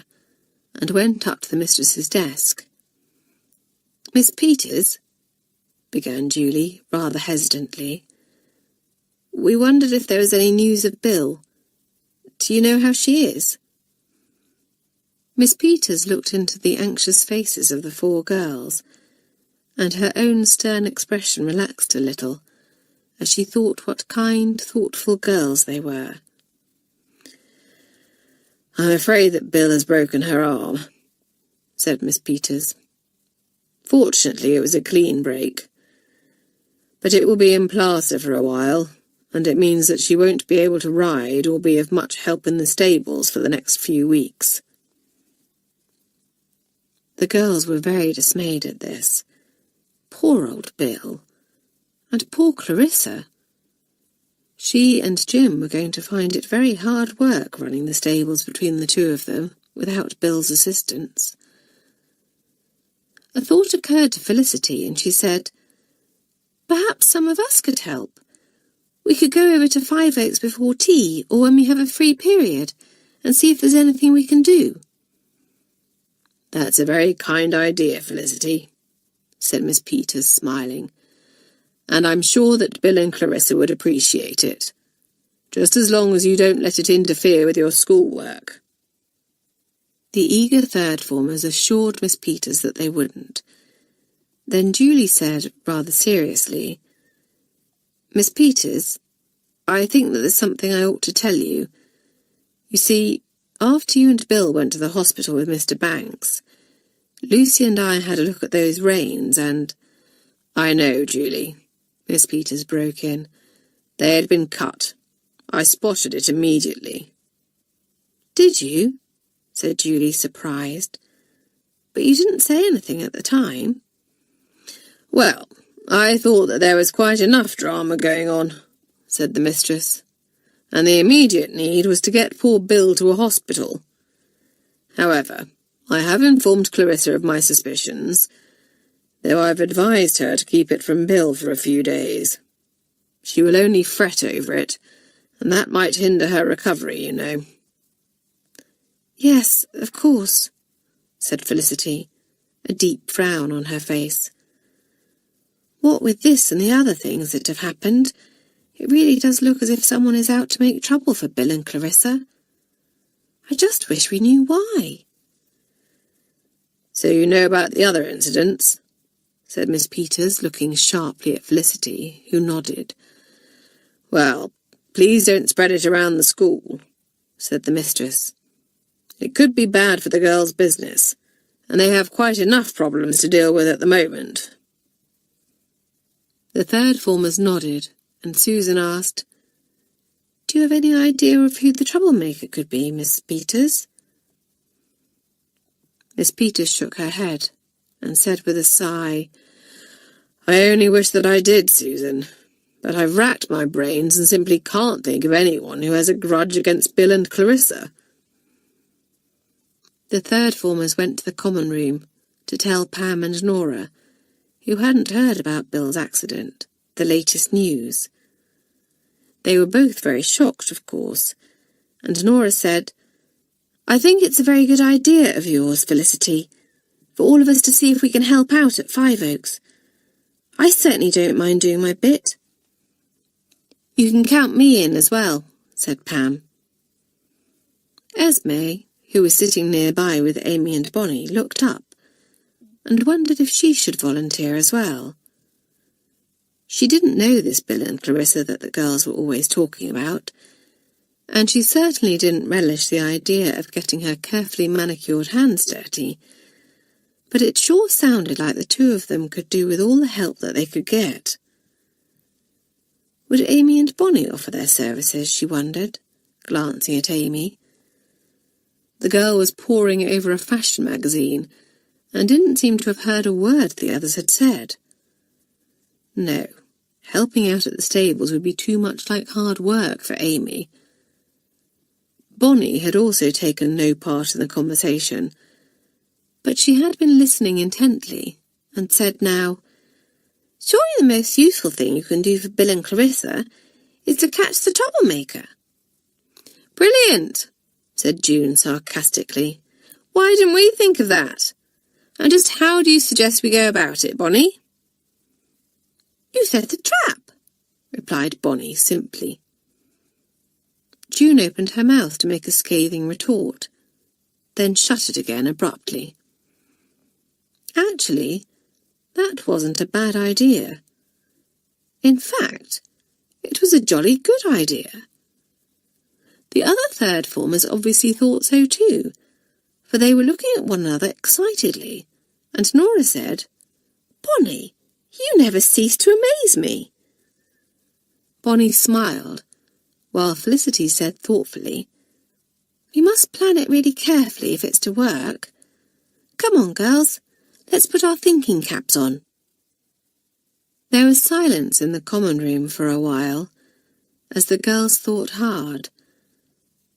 and went up to the mistress's desk. "Miss Peters," began Julie, rather hesitantly, "we wondered if there was any news of Bill. Do you know how she is?" Miss Peters looked into the anxious faces of the four girls, and her own stern expression relaxed a little, as she thought what kind, thoughtful girls they were. "I'm afraid that Bill has broken her arm," said Miss Peters. Fortunately, it was a clean break. But it will be in plaster for a while, and it means that she won't be able to ride or be of much help in the stables for the next few weeks. The girls were very dismayed at this. Poor old Bill. And poor Clarissa. She and Jim were going to find it very hard work running the stables between the two of them without Bill's assistance. A thought occurred to Felicity, and she said, "Perhaps some of us could help. We could go over to Five Oaks before tea or when we have a free period and see if there's anything we can do." "That's a very kind idea, Felicity," said Miss Peters, smiling. "And I'm sure that Bill and Clarissa would appreciate it, just as long as you don't let it interfere with your schoolwork." The eager third formers assured Miss Peters that they wouldn't. Then Julie said, rather seriously, "Miss Peters, I think that there's something I ought to tell you. You see, after you and Bill went to the hospital with Mr. Banks, Lucy and I had a look at those reins and—" "I know, Julie," Miss Peters broke in. "They had been cut. I spotted it immediately." "Did you?" said Julie, surprised. "But you didn't say anything at the time." "Well, I thought that there was quite enough drama going on," said the mistress, "and the immediate need was to get poor Bill to a hospital. However, I have informed Clarissa of my suspicions, though I've advised her to keep it from Bill for a few days. She will only fret over it, and that might hinder her recovery, you know." "Yes, of course," said Felicity, a deep frown on her face. "What with this and the other things that have happened, it really does look as if someone is out to make trouble for Bill and Clarissa. I just wish we knew why." "So you know about the other incidents?" said Miss Peters, looking sharply at Felicity, who nodded. "Well, please don't spread it around the school," said the mistress. "It could be bad for the girls' business, and they have quite enough problems to deal with at the moment." The third formers nodded, and Susan asked, "Do you have any idea of who the troublemaker could be, Miss Peters?" Miss Peters shook her head, and said with a sigh, "I only wish that I did, Susan, but I've racked my brains and simply can't think of anyone who has a grudge against Bill and Clarissa." The third formers went to the common room to tell Pam and Nora, who hadn't heard about Bill's accident, the latest news. They were both very shocked, of course, and Nora said, "I think it's a very good idea of yours, Felicity, for all of us to see if we can help out at Five Oaks. I certainly don't mind doing my bit." "You can count me in as well," said Pam. Esme, who was sitting nearby with Amy and Bonnie, looked up and wondered if she should volunteer as well. She didn't know this Bill and Clarissa that the girls were always talking about, and she certainly didn't relish the idea of getting her carefully manicured hands dirty, but it sure sounded like the two of them could do with all the help that they could get. Would Amy and Bonnie offer their services, she wondered, glancing at Amy. The girl was poring over a fashion magazine and didn't seem to have heard a word the others had said. No, helping out at the stables would be too much like hard work for Amy. Bonnie had also taken no part in the conversation, but she had been listening intently and said now, "Surely the most useful thing you can do for Bill and Clarissa is to catch the troublemaker." "Brilliant," said June sarcastically. "Why didn't we think of that? And just how do you suggest we go about it, Bonnie?" "You set the trap," replied Bonnie simply. June opened her mouth to make a scathing retort, then shut it again abruptly. Actually, that wasn't a bad idea. In fact, it was a jolly good idea. The other third formers obviously thought so too, for they were looking at one another excitedly, and Nora said, Bonnie, you never cease to amaze me." Bonnie smiled, while Felicity said thoughtfully, "We must plan it really carefully if it's to work. Come on, girls, let's put our thinking caps on." There was silence in the common room for a while, as the girls thought hard,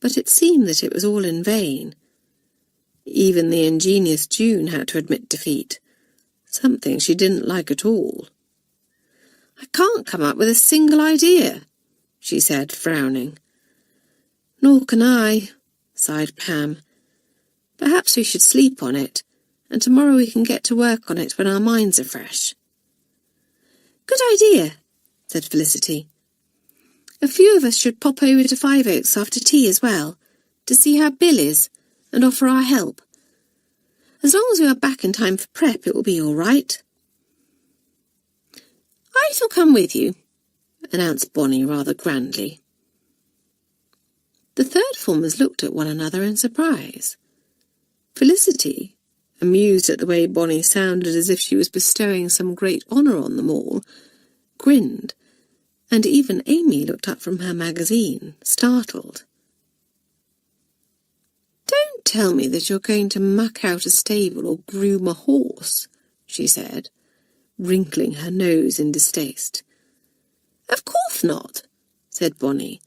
but it seemed that it was all in vain. Even the ingenious June had to admit defeat, something she didn't like at all. "I can't come up with a single idea," she said, frowning. "Nor can I," sighed Pam. "Perhaps we should sleep on it, and tomorrow we can get to work on it when our minds are fresh." "Good idea," said Felicity. "A few of us should pop over to Five Oaks after tea as well, to see how Bill is, and offer our help. As long as we are back in time for prep, it will be all right." "I shall come with you," announced Bonnie rather grandly. The third formers looked at one another in surprise. Felicity, amused at the way Bonnie sounded as if she was bestowing some great honour on them all, grinned, and even Amy looked up from her magazine, startled. "Don't tell me that you're going to muck out a stable or groom a horse," she said, wrinkling her nose in distaste. "Of course not," said Bonnie,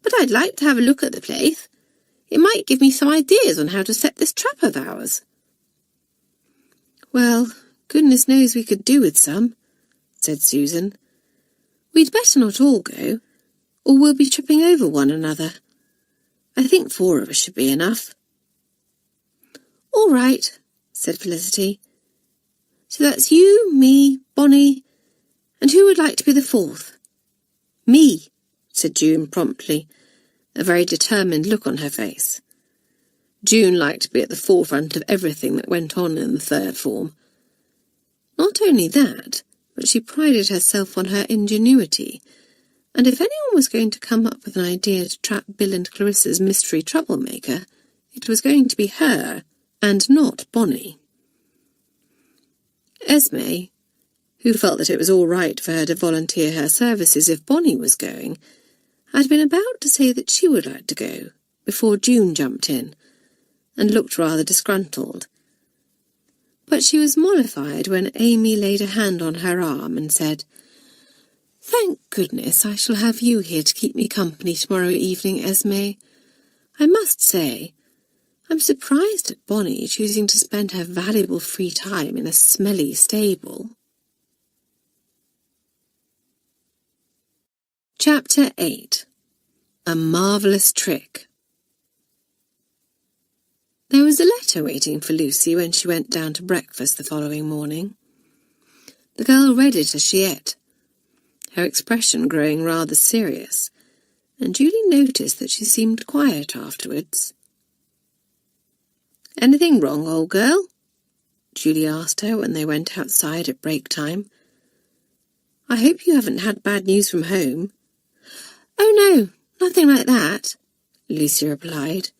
"but I'd like to have a look at the place. It might give me some ideas on how to set this trap of ours." "Well, goodness knows we could do with some," said Susan. "We'd better not all go, or we'll be tripping over one another. I think 4 of us should be enough." "All right," said Felicity. "So that's you, me, Bonnie, and who would like to be the 4th? "Me," said June promptly, a very determined look on her face. June liked to be at the forefront of everything that went on in the third form. Not only that, but she prided herself on her ingenuity, and if anyone was going to come up with an idea to trap Bill and Clarissa's mystery troublemaker, it was going to be her, and not Bonnie. Esme, who felt that it was all right for her to volunteer her services if Bonnie was going, had been about to say that she would like to go, before June jumped in, and looked rather disgruntled. But she was mollified when Amy laid a hand on her arm and said, "Thank goodness I shall have you here to keep me company tomorrow evening, Esme. I must say, I'm surprised at Bonnie choosing to spend her valuable free time in a smelly stable." Chapter 8. A Marvellous Trick. There was a letter waiting for Lucy when she went down to breakfast the following morning. The girl read it as she ate, her expression growing rather serious, and Julie noticed that she seemed quiet afterwards. "Anything wrong, old girl?" Julie asked her when they went outside at break time. "I hope you haven't had bad news from home." "Oh no, nothing like that," Lucy replied.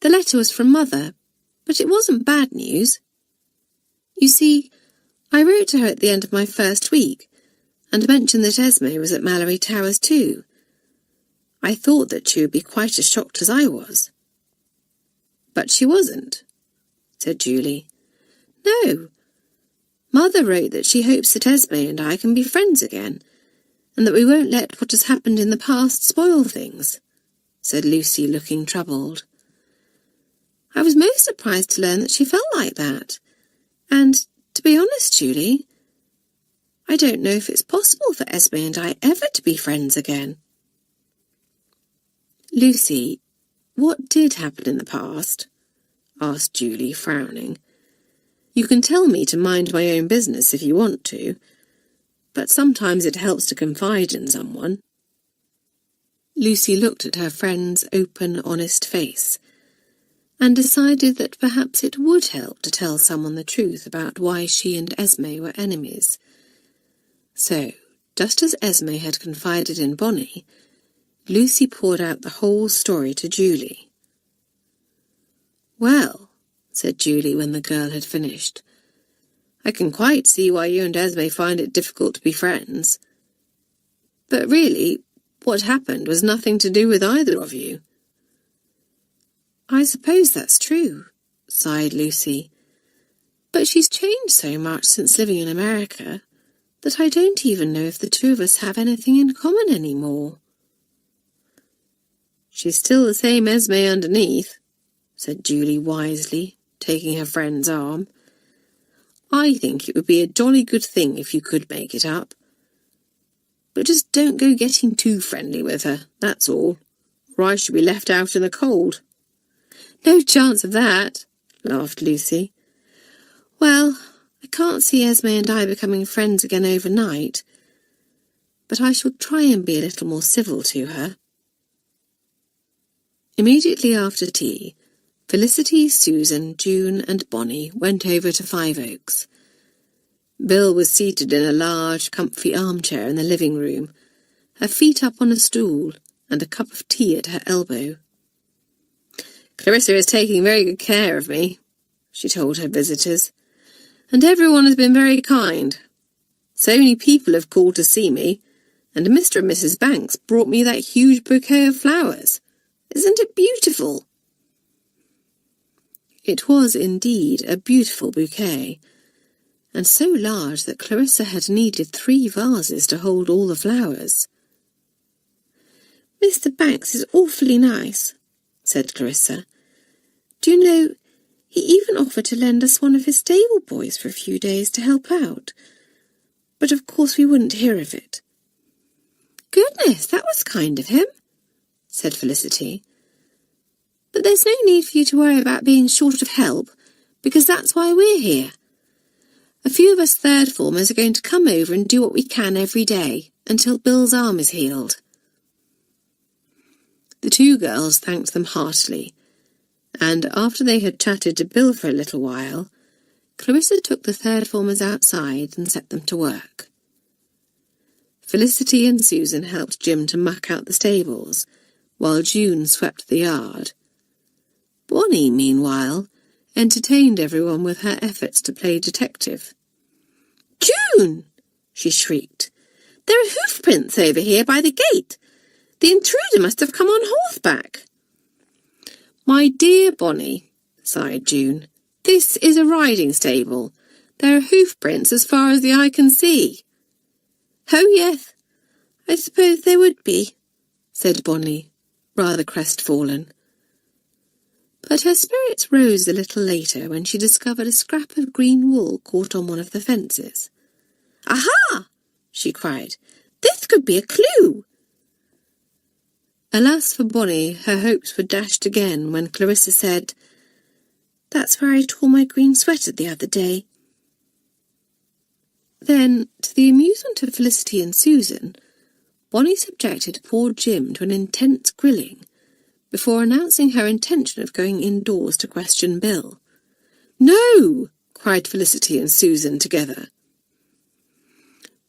"The letter was from Mother, but it wasn't bad news. You see, I wrote to her at the end of my first week, and mentioned that Esme was at Malory Towers too. I thought that she would be quite as shocked as I was." "But she wasn't," said Julie. "No. Mother wrote that she hopes that Esme and I can be friends again, and that we won't let what has happened in the past spoil things," said Lucy, looking troubled. "I was most surprised to learn that she felt like that, and, to be honest, Julie, I don't know if it's possible for Esme and I ever to be friends again." "Lucy, what did happen in the past?" asked Julie, frowning. "You can tell me to mind my own business if you want to, but sometimes it helps to confide in someone." Lucy looked at her friend's open, honest face, and decided that perhaps it would help to tell someone the truth about why she and Esme were enemies. So, just as Esme had confided in Bonnie, Lucy poured out the whole story to Julie. "Well," said Julie when the girl had finished, I can quite see why you and Esme find it difficult to be friends. But really, what happened was nothing to do with either of you." "I suppose that's true," sighed Lucy. "But she's changed so much since living in America that I don't even know if the two of us have anything in common anymore." "She's still the same Esme underneath," said Julie wisely, taking her friend's arm. "I think it would be a jolly good thing if you could make it up. But just don't go getting too friendly with her, that's all, or I shall be left out in the cold." "No chance of that," laughed Lucy. "Well, I can't see Esme and I becoming friends again overnight, but I shall try and be a little more civil to her." Immediately after tea, Felicity, Susan, June and Bonnie went over to Five Oaks. Bill was seated in a large, comfy armchair in the living room, her feet up on a stool and a cup of tea at her elbow. "Clarissa is taking very good care of me," she told her visitors, "and everyone has been very kind. So many people have called to see me, and Mr. and Mrs. Banks brought me that huge bouquet of flowers. Isn't it beautiful?" It was indeed a beautiful bouquet, and so large that Clarissa had needed 3 vases to hold all the flowers. "Mr. Banks is awfully nice," said Clarissa. "Do you know, he even offered to lend us one of his stable boys for a few days to help out, but of course we wouldn't hear of it." "Goodness, that was kind of him," said Felicity. "But there's no need for you to worry about being short of help, because that's why we're here. A few of us third formers are going to come over and do what we can every day, until Bill's arm is healed." The 2 girls thanked them heartily, and after they had chatted to Bill for a little while, Clarissa took the third formers outside and set them to work. Felicity and Susan helped Jim to muck out the stables, while June swept the yard. Bonnie, meanwhile, entertained everyone with her efforts to play detective. "June!" she shrieked. "There are hoof prints over here by the gate. The intruder must have come on horseback." "My dear Bonnie," sighed June, "this is a riding stable. There are hoof prints as far as the eye can see." "Oh, yes, I suppose there would be," said Bonnie, rather crestfallen. But her spirits rose a little later when she discovered a scrap of green wool caught on one of the fences. "Aha!" she cried. "This could be a clue." Alas for Bonnie, her hopes were dashed again when Clarissa said, "That's where I tore my green sweater the other day." Then, to the amusement of Felicity and Susan, Bonnie subjected poor Jim to an intense grilling before announcing her intention of going indoors to question Bill. "No!" cried Felicity and Susan together.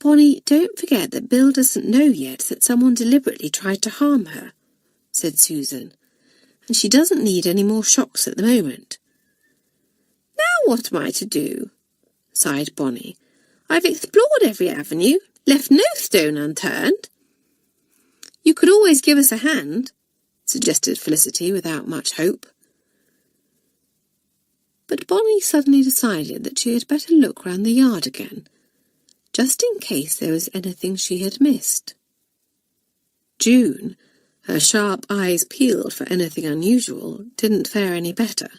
"Bonnie, don't forget that Bill doesn't know yet that someone deliberately tried to harm her," said Susan, "and she doesn't need any more shocks at the moment." "Now what am I to do?" sighed Bonnie. "I've explored every avenue, left no stone unturned." "You could always give us a hand," suggested Felicity without much hope. But Bonnie suddenly decided that she had better look round the yard again, just in case there was anything she had missed. June, her sharp eyes peeled for anything unusual, didn't fare any better.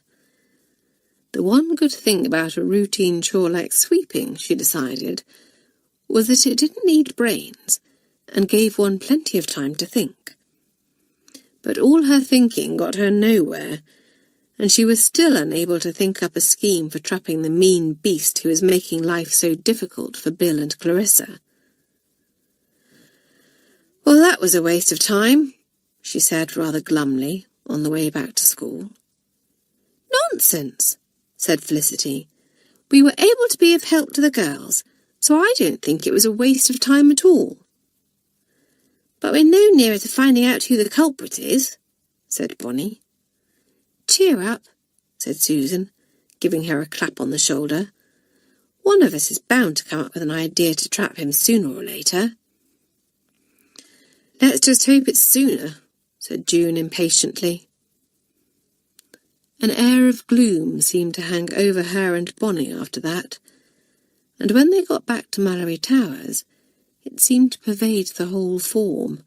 The one good thing about a routine chore like sweeping, she decided, was that it didn't need brains and gave one plenty of time to think. But all her thinking got her nowhere, and she was still unable to think up a scheme for trapping the mean beast who was making life so difficult for Bill and Clarissa. "Well, that was a waste of time," she said rather glumly on the way back to school. "Nonsense," said Felicity. "We were able to be of help to the girls, so I don't think it was a waste of time at all." "But we're no nearer to finding out who the culprit is," said Bonnie. "Cheer up," said Susan, giving her a clap on the shoulder. One of us is bound to come up with an idea to trap him sooner or later." "Let's just hope it's sooner," said June impatiently. An air of gloom seemed to hang over her and Bonnie after that, and when they got back to Malory Towers, it seemed to pervade the whole form.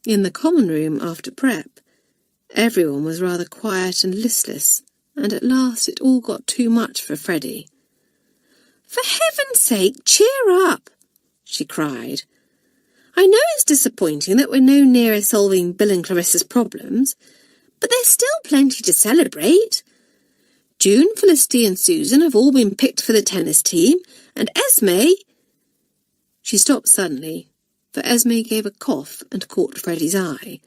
In the common room after prep, everyone was rather quiet and listless, and at last it all got too much for Freddie. "For heaven's sake, cheer up!" she cried. "I know it's disappointing that we're no nearer solving Bill and Clarissa's problems, but there's still plenty to celebrate. June, Felicity and Susan have all been picked for the tennis team, and Esme—" She stopped suddenly, for Esme gave a cough and caught Freddie's eye.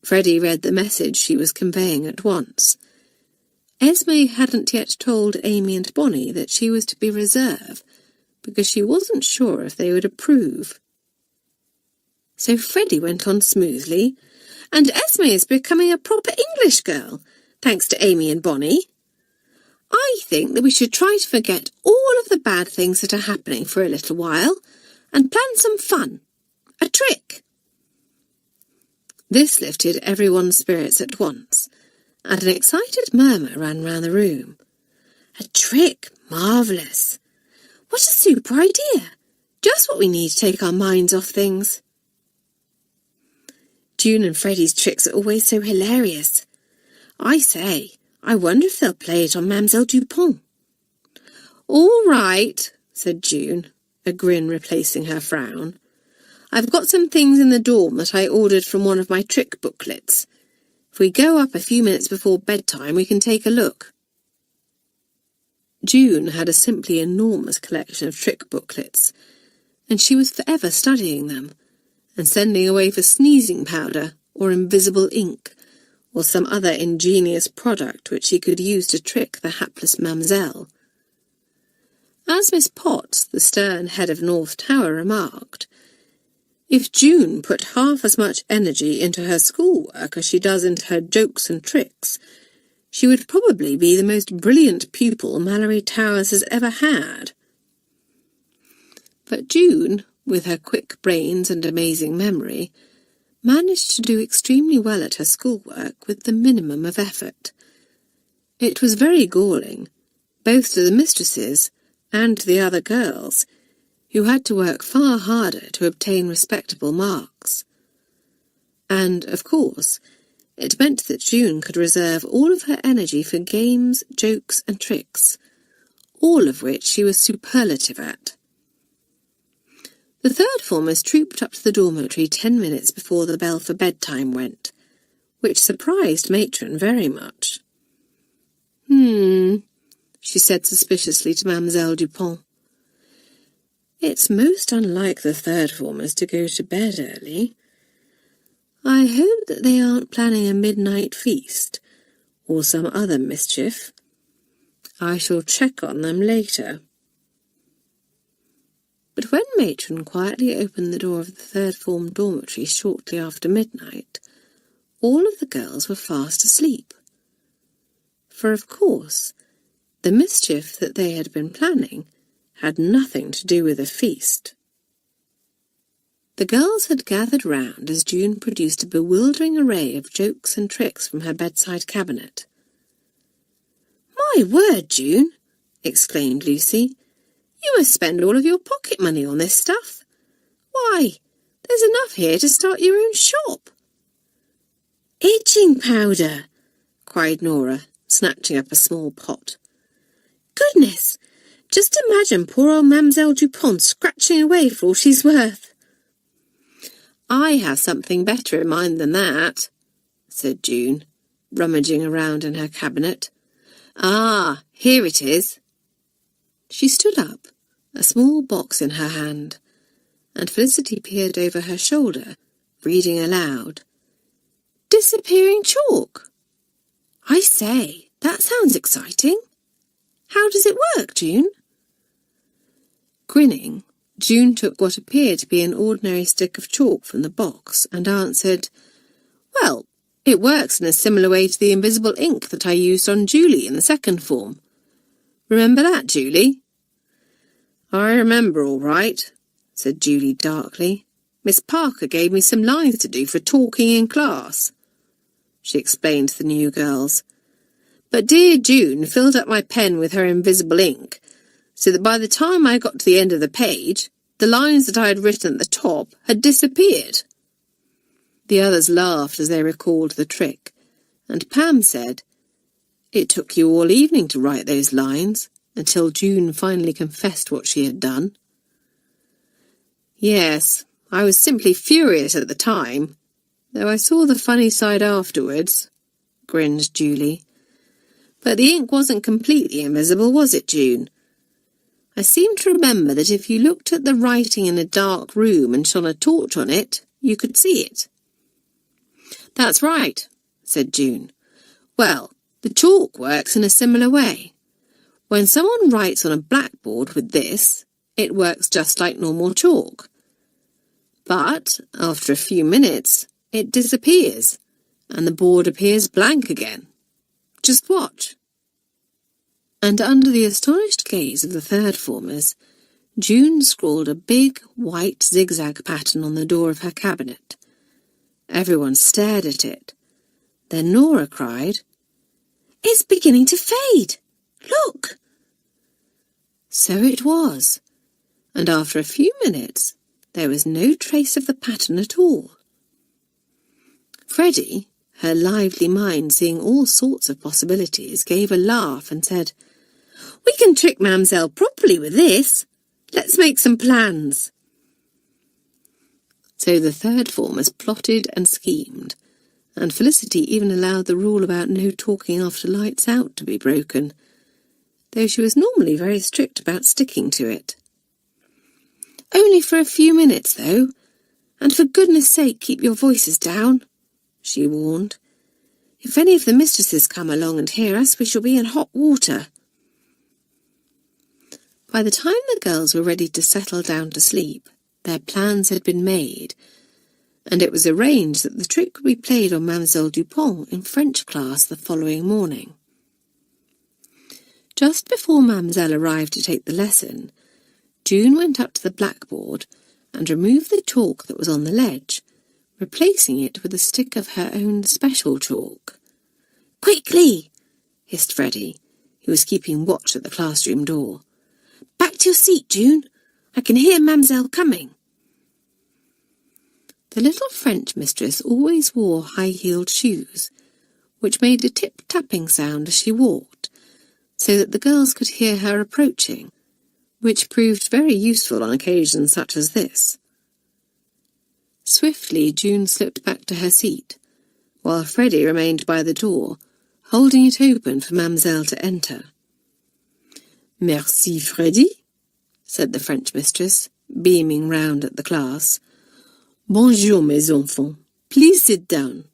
Freddie read the message she was conveying at once. Esme hadn't yet told Amy and Bonnie that she was to be reserve, because she wasn't sure if they would approve. So Freddie went on smoothly, "And Esme is becoming a proper English girl, thanks to Amy and Bonnie. I think that we should try to forget all of the bad things that are happening for a little while, and plan some fun. A trick." This lifted everyone's spirits at once, and an excited murmur ran round the room. "A trick! Marvellous! What a super idea! Just what we need to take our minds off things." "June and Freddie's tricks are always so hilarious. I say, I wonder if they'll play it on Mademoiselle Dupont." "All right," said June, a grin replacing her frown. "I've got some things in the dorm that I ordered from one of my trick booklets. If we go up a few minutes before bedtime, we can take a look." June had a simply enormous collection of trick booklets, and she was forever studying them, and sending away for sneezing powder or invisible ink, or some other ingenious product which she could use to trick the hapless Mamselle. As Miss Potts, the stern head of North Tower, remarked, "If June put half as much energy into her schoolwork as she does into her jokes and tricks, she would probably be the most brilliant pupil Malory Towers has ever had." But June, with her quick brains and amazing memory, managed to do extremely well at her schoolwork with the minimum of effort. It was very galling, both to the mistresses and to the other girls, who had to work far harder to obtain respectable marks. And, of course, it meant that June could reserve all of her energy for games, jokes and tricks, all of which she was superlative at. The third formers trooped up to the dormitory 10 minutes before the bell for bedtime went, which surprised Matron very much. She said suspiciously to Mademoiselle Dupont. "It's most unlike the third formers to go to bed early. I hope that they aren't planning a midnight feast, or some other mischief. I shall check on them later." But when Matron quietly opened the door of the third form dormitory shortly after midnight, all of the girls were fast asleep. For, of course, the mischief that they had been planning had nothing to do with a feast. The girls had gathered round as June produced a bewildering array of jokes and tricks from her bedside cabinet. "My word, June!" exclaimed Lucy. "You must spend all of your pocket money on this stuff. Why, there's enough here to start your own shop." "Itching powder!" cried Nora, snatching up a small pot. "Goodness! Just imagine poor old Mademoiselle Dupont scratching away for all she's worth." "I have something better in mind than that," said June, rummaging around in her cabinet. "Ah, here it is." She stood up, a small box in her hand, and Felicity peered over her shoulder, reading aloud. "Disappearing chalk! I say, that sounds exciting. How does it work, June?" Grinning, June took what appeared to be an ordinary stick of chalk from the box and answered, "Well, it works in a similar way to the invisible ink that I used on Julie in the second form. Remember that, Julie? "I remember all right," said Julie darkly. "Miss Parker gave me some lines to do for talking in class," she explained to the new girls. "But dear June filled up my pen with her invisible ink, so that by the time I got to the end of the page, the lines that I had written at the top had disappeared." The others laughed as they recalled the trick, and Pam said, "It took you all evening to write those lines, until June finally confessed what she had done." "Yes, I was simply furious at the time, though I saw the funny side afterwards," grinned Julie. "But the ink wasn't completely invisible, was it, June? I seem to remember that if you looked at the writing in a dark room and shone a torch on it, you could see it." "That's right," said June. "Well, the chalk works in a similar way. When someone writes on a blackboard with this, it works just like normal chalk. But after a few minutes, it disappears, and the board appears blank again. Just watch." And under the astonished gaze of the third formers, June scrawled a big white zigzag pattern on the door of her cabinet. Everyone stared at it. Then Nora cried, "It's beginning to fade! Look!" So it was, and after a few minutes there was no trace of the pattern at all. Freddie, her lively mind seeing all sorts of possibilities, gave a laugh and said, "We can trick Mamselle properly with this. Let's make some plans." So the third formers plotted and schemed, and Felicity even allowed the rule about no talking after lights out to be broken, though she was normally very strict about sticking to it. "Only for a few minutes, though, and for goodness sake keep your voices down," she warned. "If any of the mistresses come along and hear us, we shall be in hot water." By the time the girls were ready to settle down to sleep, their plans had been made, and it was arranged that the trick would be played on Mademoiselle Dupont in French class the following morning. Just before Mademoiselle arrived to take the lesson, June went up to the blackboard and removed the chalk that was on the ledge, replacing it with a stick of her own special chalk. "Quickly!" hissed Freddie, who was keeping watch at the classroom door. "Back to your seat, June. I can hear Mademoiselle coming." The little French mistress always wore high-heeled shoes, which made a tip-tapping sound as she walked, so that the girls could hear her approaching, which proved very useful on occasions such as this. Swiftly June slipped back to her seat, while Freddie remained by the door, holding it open for Mademoiselle to enter. "Merci, Freddie," said the French mistress, beaming round at the class. "Bonjour, mes enfants. Please sit down."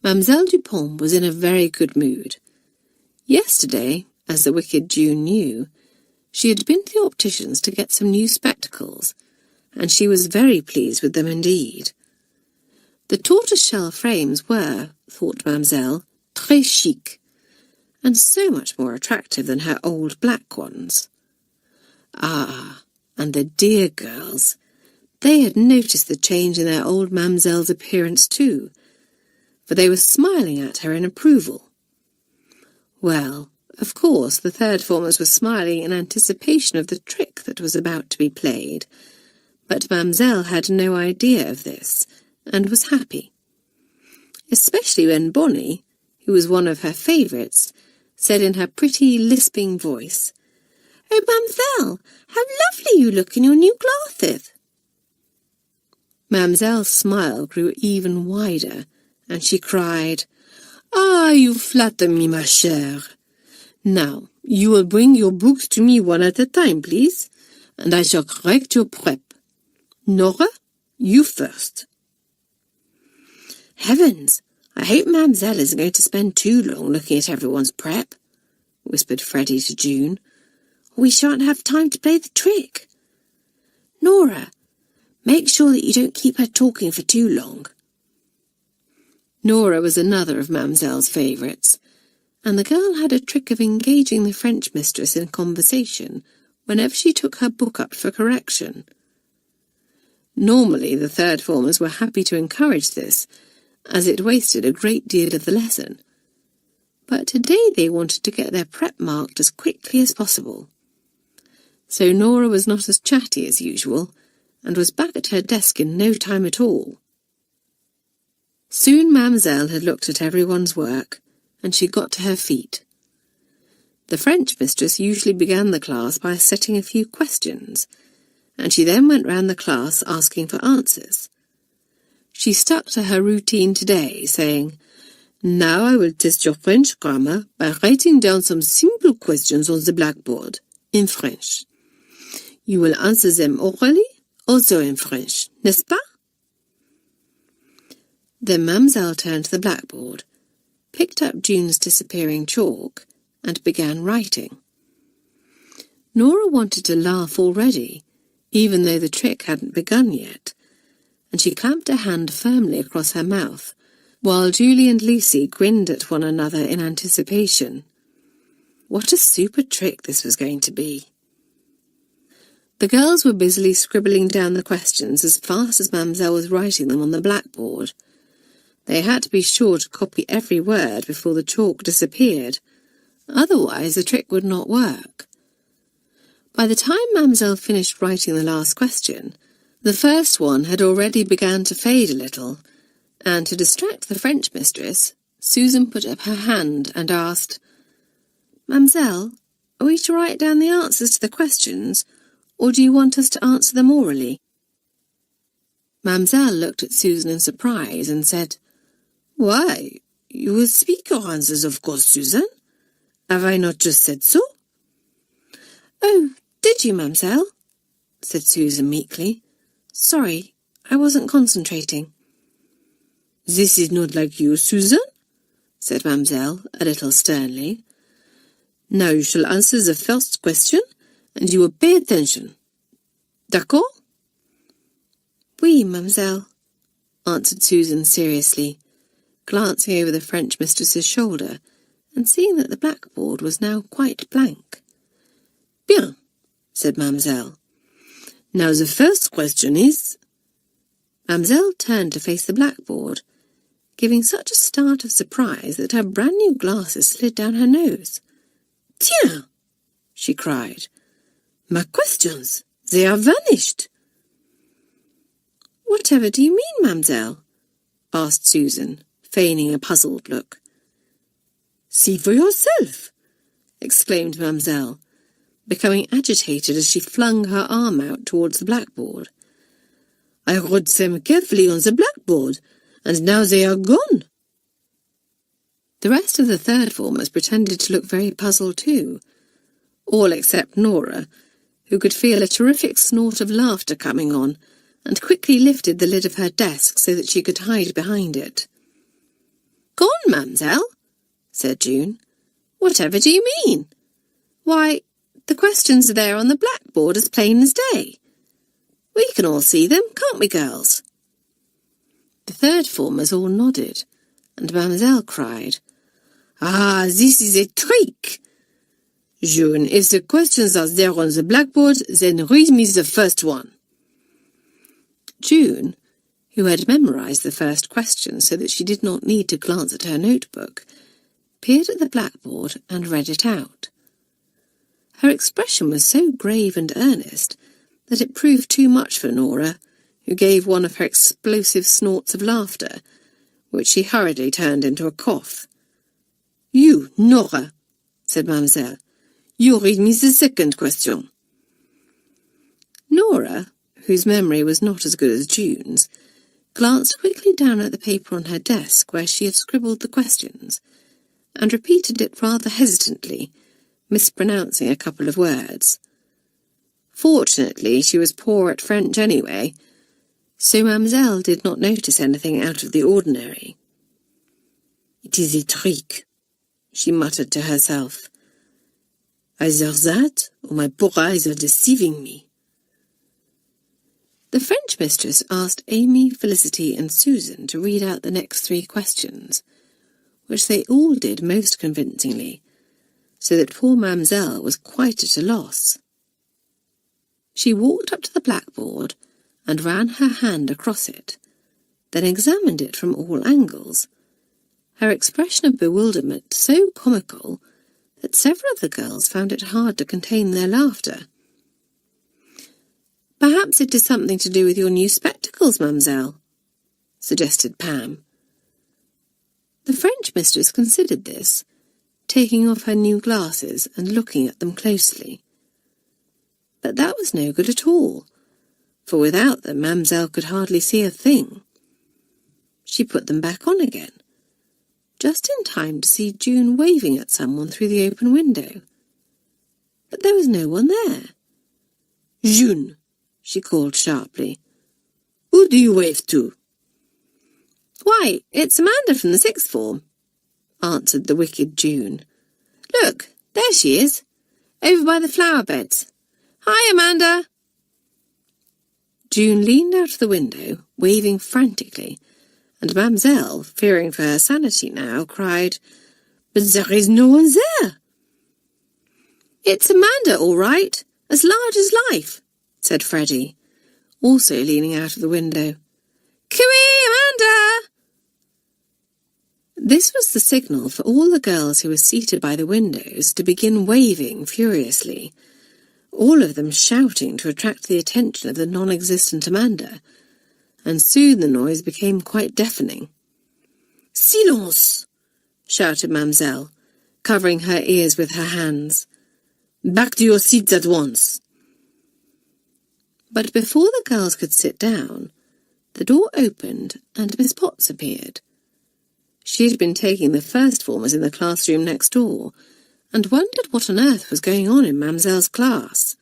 Mademoiselle Dupont was in a very good mood. Yesterday, as the wicked June knew, she had been to the optician's to get some new spectacles, and she was very pleased with them indeed. The tortoise-shell frames were, thought Mademoiselle, très chic, and so much more attractive than her old black ones. Ah, and the dear girls! They had noticed the change in their old Mademoiselle's appearance too, for they were smiling at her in approval. Well, of course, the third formers were smiling in anticipation of the trick that was about to be played, but Mademoiselle had no idea of this, and was happy. Especially when Bonnie, who was one of her favourites, said in her pretty, lisping voice, "Oh, Mademoiselle, how lovely you look in your new glasses!" Mademoiselle's smile grew even wider, and she cried, "Ah, you flatter me, ma chère. Now, you will bring your books to me one at a time, please, and I shall correct your prep. Nora, you first." "Heavens, I hope Mademoiselle isn't going to spend too long looking at everyone's prep," whispered Freddie to June. "We shan't have time to play the trick. Nora, make sure that you don't keep her talking for too long." Nora was another of Mademoiselle's favourites, and the girl had a trick of engaging the French mistress in conversation whenever she took her book up for correction. Normally the third formers were happy to encourage this, as it wasted a great deal of the lesson. But today they wanted to get their prep marked as quickly as possible. So Nora was not as chatty as usual, and was back at her desk in no time at all. Soon Mademoiselle had looked at everyone's work, and she got to her feet. The French mistress usually began the class by setting a few questions, and she then went round the class asking for answers. She stuck to her routine today, saying, "Now I will test your French grammar by writing down some simple questions on the blackboard, in French. You will answer them orally, also in French, n'est-ce pas?" Then Mademoiselle turned to the blackboard, picked up June's disappearing chalk, and began writing. Nora wanted to laugh already, even though the trick hadn't begun yet, and she clamped her hand firmly across her mouth, while Julie and Lucy grinned at one another in anticipation. What a super trick this was going to be. The girls were busily scribbling down the questions as fast as Mademoiselle was writing them on the blackboard. They had to be sure to copy every word before the chalk disappeared, otherwise the trick would not work. By the time Mademoiselle finished writing the last question, the first one had already begun to fade a little, and to distract the French mistress, Susan put up her hand and asked, "Mademoiselle, are we to write down the answers to the questions, or do you want us to answer them orally?" Mademoiselle looked at Susan in surprise and said, "Why, you will speak your answers, of course, Susan. Have I not just said so?" "Oh, did you, Mademoiselle?" said Susan meekly. "Sorry, I wasn't concentrating." "This is not like you, Susan," said Mademoiselle, a little sternly. "Now you shall answer the first question, and you will pay attention. D'accord?" "Oui, Mademoiselle," answered Susan seriously, glancing over the French mistress's shoulder and seeing that the blackboard was now quite blank. "Bien," said Mademoiselle. "Now the first question is—" Mademoiselle turned to face the blackboard, giving such a start of surprise that her brand-new glasses slid down her nose. "Tiens!" she cried. "My questions! They are vanished!" "Whatever do you mean, Mademoiselle?" asked Susan, feigning a puzzled look. "See for yourself!" exclaimed Mademoiselle, becoming agitated as she flung her arm out towards the blackboard. "I wrote them carefully on the blackboard, and now they are gone." The rest of the third formers pretended to look very puzzled too, all except Nora, who could feel a terrific snort of laughter coming on, and quickly lifted the lid of her desk so that she could hide behind it. "Gone, Mademoiselle?" said June. "Whatever do you mean? Why, the questions are there on the blackboard as plain as day. We can all see them, can't we, girls?" The third formers all nodded, and Mademoiselle cried, "Ah, this is a trick! June, if the questions are there on the blackboard, then read me the first one." June, who had memorized the first question so that she did not need to glance at her notebook, peered at the blackboard and read it out. Her expression was so grave and earnest that it proved too much for Nora, who gave one of her explosive snorts of laughter, which she hurriedly turned into a cough. "You, Nora," said Mademoiselle, "you read me the second question." Nora, whose memory was not as good as June's, glanced quickly down at the paper on her desk where she had scribbled the questions, and repeated it rather hesitantly, mispronouncing a couple of words. Fortunately, she was poor at French anyway, so Mademoiselle did not notice anything out of the ordinary. "It is a trick," she muttered to herself. "Either that, or my poor eyes are deceiving me." The French mistress asked Amy, Felicity and Susan to read out the next 3 questions, which they all did most convincingly, so that poor Mademoiselle was quite at a loss. She walked up to the blackboard and ran her hand across it, then examined it from all angles, her expression of bewilderment so comical that several of the girls found it hard to contain their laughter. "Perhaps it is something to do with your new spectacles, mademoiselle," suggested Pam. The French mistress considered this, taking off her new glasses and looking at them closely. But that was no good at all, for without them mademoiselle could hardly see a thing. She put them back on again, just in time to see June waving at someone through the open window. But there was no one there. "June," she called sharply. "Who do you wave to?" "Why, it's Amanda from the sixth form," answered the wicked June. "Look, there she is, over by the flower beds. Hi, Amanda!" June leaned out of the window, waving frantically, and mademoiselle, fearing for her sanity now, cried, "But there is no one there." "It's Amanda, all right, as large as life," said Freddie, also leaning out of the window. "Cooey, Amanda!" This was the signal for all the girls who were seated by the windows to begin waving furiously, all of them shouting to attract the attention of the non-existent Amanda, and soon the noise became quite deafening. "Silence!" shouted mademoiselle, covering her ears with her hands. "Back to your seats at once!" But before the girls could sit down, the door opened and Miss Potts appeared. She had been taking the first formers in the classroom next door, and wondered what on earth was going on in mademoiselle's class.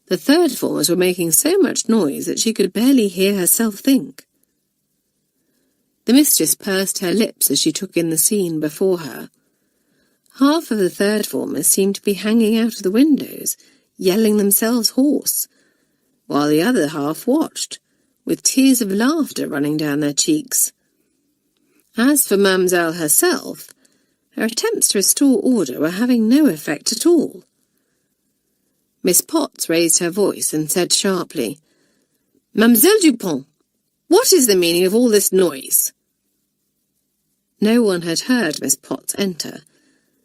The third formers were making so much noise that she could barely hear herself think. The mistress pursed her lips as she took in the scene before her. Half of the third formers seemed to be hanging out of the windows, yelling themselves hoarse, while the other half watched, with tears of laughter running down their cheeks. As for mademoiselle herself, her attempts to restore order were having no effect at all. Miss Potts raised her voice and said sharply, "Mademoiselle Dupont, what is the meaning of all this noise?" No one had heard Miss Potts enter,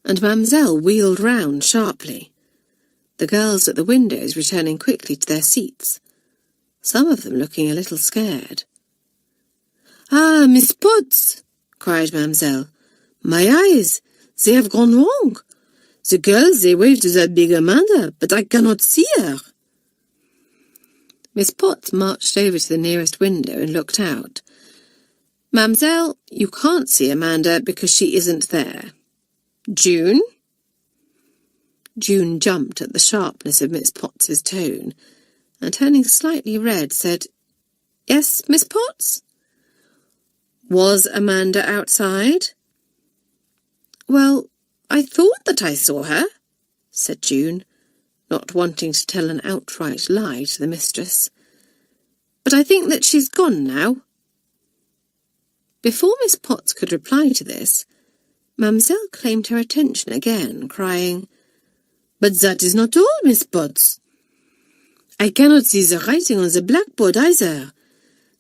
and mademoiselle wheeled round sharply, the girls at the windows returning quickly to their seats, some of them looking a little scared. "Ah, Miss Potts!" cried mademoiselle. "My eyes, they have gone wrong. The girls, they wave to that big Amanda, but I cannot see her." Miss Potts marched over to the nearest window and looked out. "Mademoiselle, you can't see Amanda because she isn't there. June?" June jumped at the sharpness of Miss Potts's tone, and turning slightly red, said, "Yes, Miss Potts?" "Was Amanda outside?" "Well, I thought that I saw her," said June, not wanting to tell an outright lie to the mistress. "But I think that she's gone now." Before Miss Potts could reply to this, mademoiselle claimed her attention again, crying, "But that is not all, Miss Potts. I cannot see the writing on the blackboard either.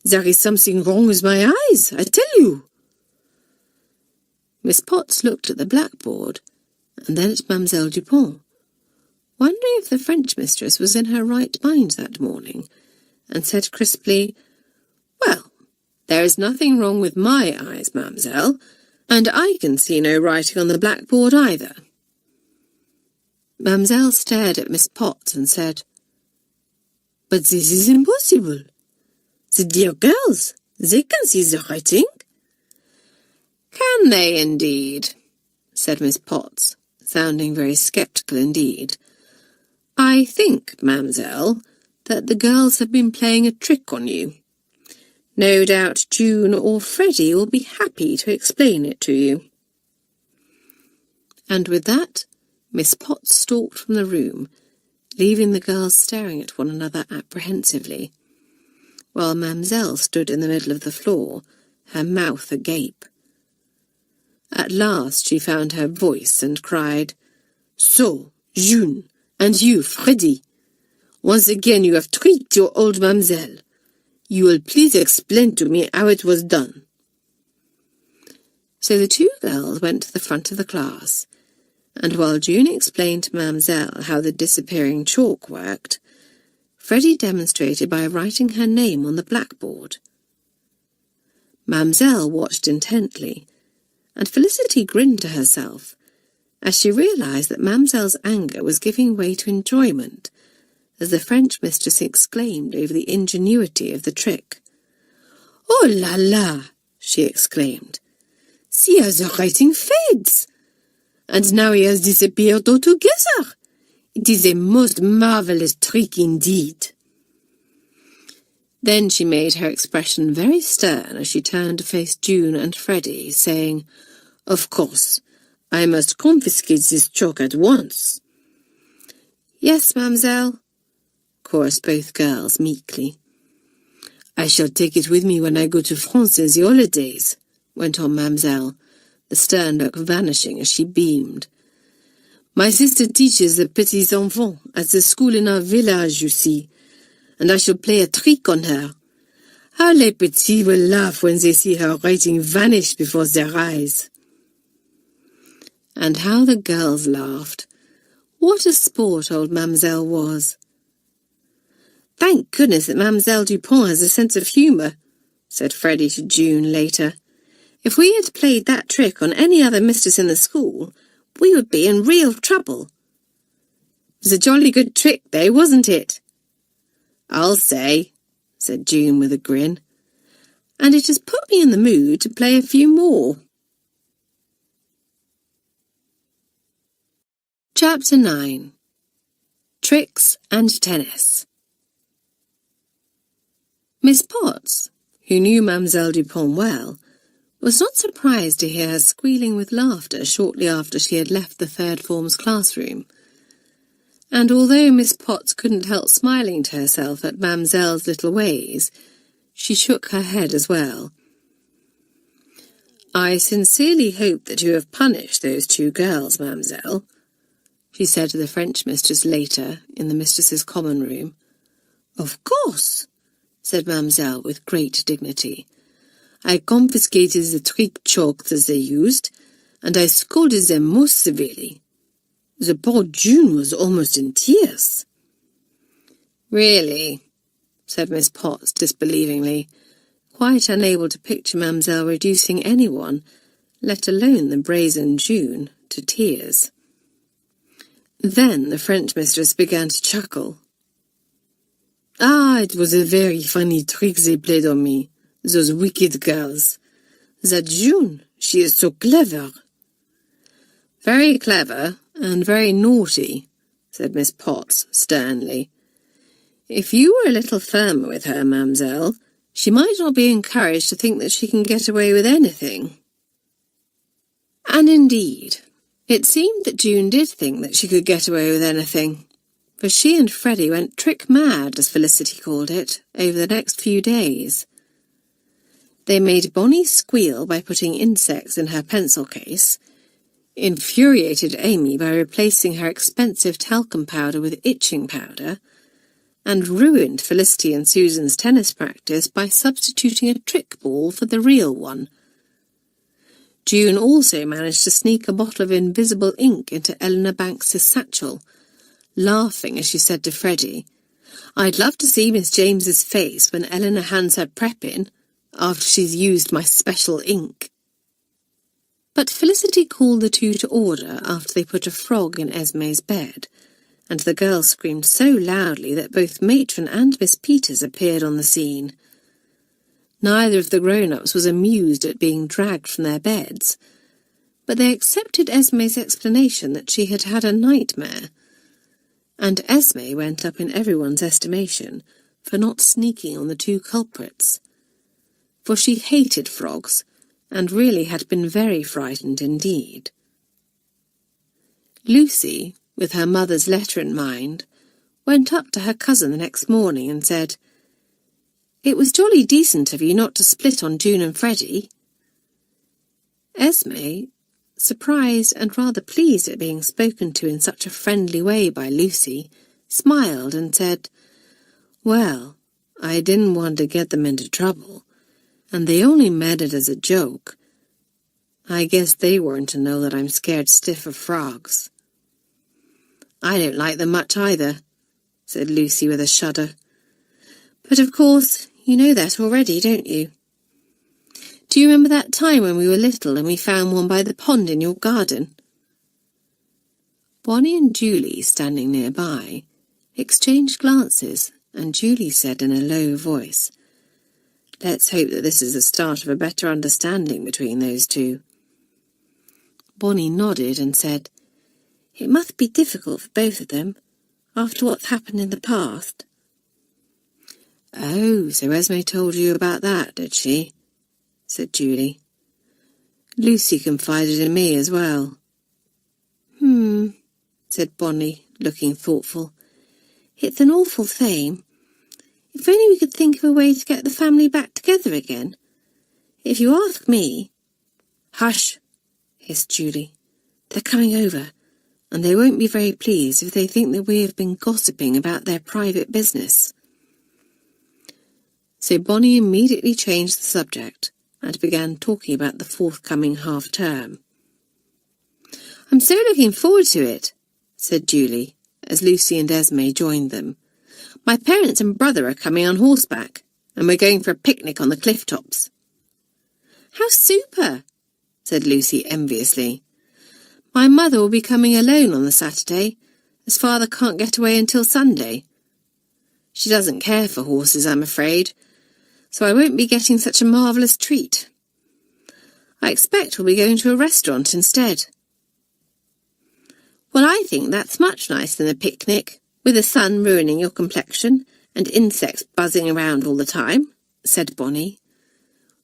There is something wrong with my eyes, I tell you." Miss Potts looked at the blackboard, and then at Mademoiselle Dupont, wondering if the French mistress was in her right mind that morning, and said crisply, "Well, there is nothing wrong with my eyes, mademoiselle, and I can see no writing on the blackboard either." Mademoiselle stared at Miss Potts and said, "But this is impossible. The dear girls, they can see the writing." "Can they indeed?" said Miss Potts, sounding very sceptical indeed. "I think, mademoiselle, that the girls have been playing a trick on you. No doubt June or Freddie will be happy to explain it to you." And with that, Miss Potts stalked from the room, leaving the girls staring at one another apprehensively, while mademoiselle stood in the middle of the floor, her mouth agape. At last she found her voice and cried, "So, June, and you, Freddie, Once again you have tricked your old mamselle. You will please explain to me how it was done." So the two girls went to the front of the class, and while June explained to Mamselle how the disappearing chalk worked, Freddie demonstrated by writing her name on the blackboard. Mamselle watched intently, and Felicity grinned to herself as she realized that Mamselle's anger was giving way to enjoyment as the French mistress exclaimed over the ingenuity of the trick. "Oh la la!" she exclaimed. "See how the writing fades! And now he has disappeared altogether. It is a most marvelous trick indeed." Then she made her expression very stern as she turned to face June and Freddie, saying, "Of course, I must confiscate this chalk at once." "Yes, Mamselle," chorused both girls meekly. "I shall take it with me when I go to France in the holidays," went on Mamselle, the stern look vanishing as she beamed. "My sister teaches the petits enfants at the school in our village, you see, and I shall play a trick on her. How les petits will laugh when they see her writing vanish before their eyes." And how the girls laughed. What a sport old Mamselle was. "Thank goodness that Mademoiselle Dupont has a sense of humour," said Freddie to June later. "If we had played that trick on any other mistress in the school, we would be in real trouble. It was a jolly good trick, though, wasn't it?" "I'll say," said June with a grin. "And it has put me in the mood to play a few more." Chapter 9. Tricks and Tennis. Miss Potts, who knew Mademoiselle Dupont well, was not surprised to hear her squealing with laughter shortly after she had left the third form's classroom. And although Miss Potts couldn't help smiling to herself at Mamselle's little ways, she shook her head as well. "I sincerely hope that you have punished those two girls, Mamselle," she said to the French mistress later in the mistress's common room. "Of course," said Mamselle with great dignity. "I confiscated the trick chalk that they used, and I scolded them most severely. The poor June was almost in tears." "Really?" said Miss Potts disbelievingly, quite unable to picture Mamselle reducing anyone, let alone the brazen June, to tears. Then the French mistress began to chuckle. "Ah, it was a very funny trick they played on me, those wicked girls. That June, she is so clever." "Very clever and very naughty," said Miss Potts sternly. "If you were a little firmer with her, Mamselle, she might not be encouraged to think that she can get away with anything." And indeed, it seemed that June did think that she could get away with anything, for she and Freddie went trick-mad, as Felicity called it, over the next few days. They made Bonnie squeal by putting insects in her pencil case, infuriated Amy by replacing her expensive talcum powder with itching powder, and ruined Felicity and Susan's tennis practice by substituting a trick ball for the real one. June also managed to sneak a bottle of invisible ink into Eleanor Banks's satchel, laughing as she said to Freddie, "I'd love to see Miss James's face when Eleanor hands her prep in, after she's used my special ink." But Felicity called the two to order after they put a frog in Esme's bed, and the girls screamed so loudly that both Matron and Miss Peters appeared on the scene. Neither of the grown-ups was amused at being dragged from their beds, but they accepted Esme's explanation that she had had a nightmare, and Esme went up in everyone's estimation for not sneaking on the two culprits, for she hated frogs, and really had been very frightened indeed. Lucy, with her mother's letter in mind, went up to her cousin the next morning and said, "It was jolly decent of you not to split on June and Freddie." Esme, surprised and rather pleased at being spoken to in such a friendly way by Lucy, smiled and said, "Well, I didn't want to get them into trouble, and they only meant it as a joke. I guess they weren't to know that I'm scared stiff of frogs." "I don't like them much either," said Lucy with a shudder. "But of course, you know that already, don't you? Do you remember that time when we were little and we found one by the pond in your garden?" Bonnie and Julie, standing nearby, exchanged glances, and Julie said in a low voice, "Let's hope that this is the start of a better understanding between those two." Bonnie nodded and said, "It must be difficult for both of them, after what's happened in the past." "Oh, so Esme told you about that, did she?" said Julie. "Lucy confided in me as well." Said Bonnie, looking thoughtful. "It's an awful shame. If only we could think of a way to get the family back together again. If you ask me—" "Hush," hissed Julie. "They're coming over, and they won't be very pleased if they think that we have been gossiping about their private business." So Bonnie immediately changed the subject and began talking about the forthcoming half-term. "I'm so looking forward to it," said Julie, as Lucy and Esme joined them. "My parents and brother are coming on horseback, and we're going for a picnic on the cliff tops." "How super!" said Lucy enviously. "My mother will be coming alone on the Saturday, as father can't get away until Sunday. She doesn't care for horses, I'm afraid, so I won't be getting such a marvellous treat. I expect we'll be going to a restaurant instead." "Well, I think that's much nicer than a picnic, with the sun ruining your complexion and insects buzzing around all the time," said Bonnie.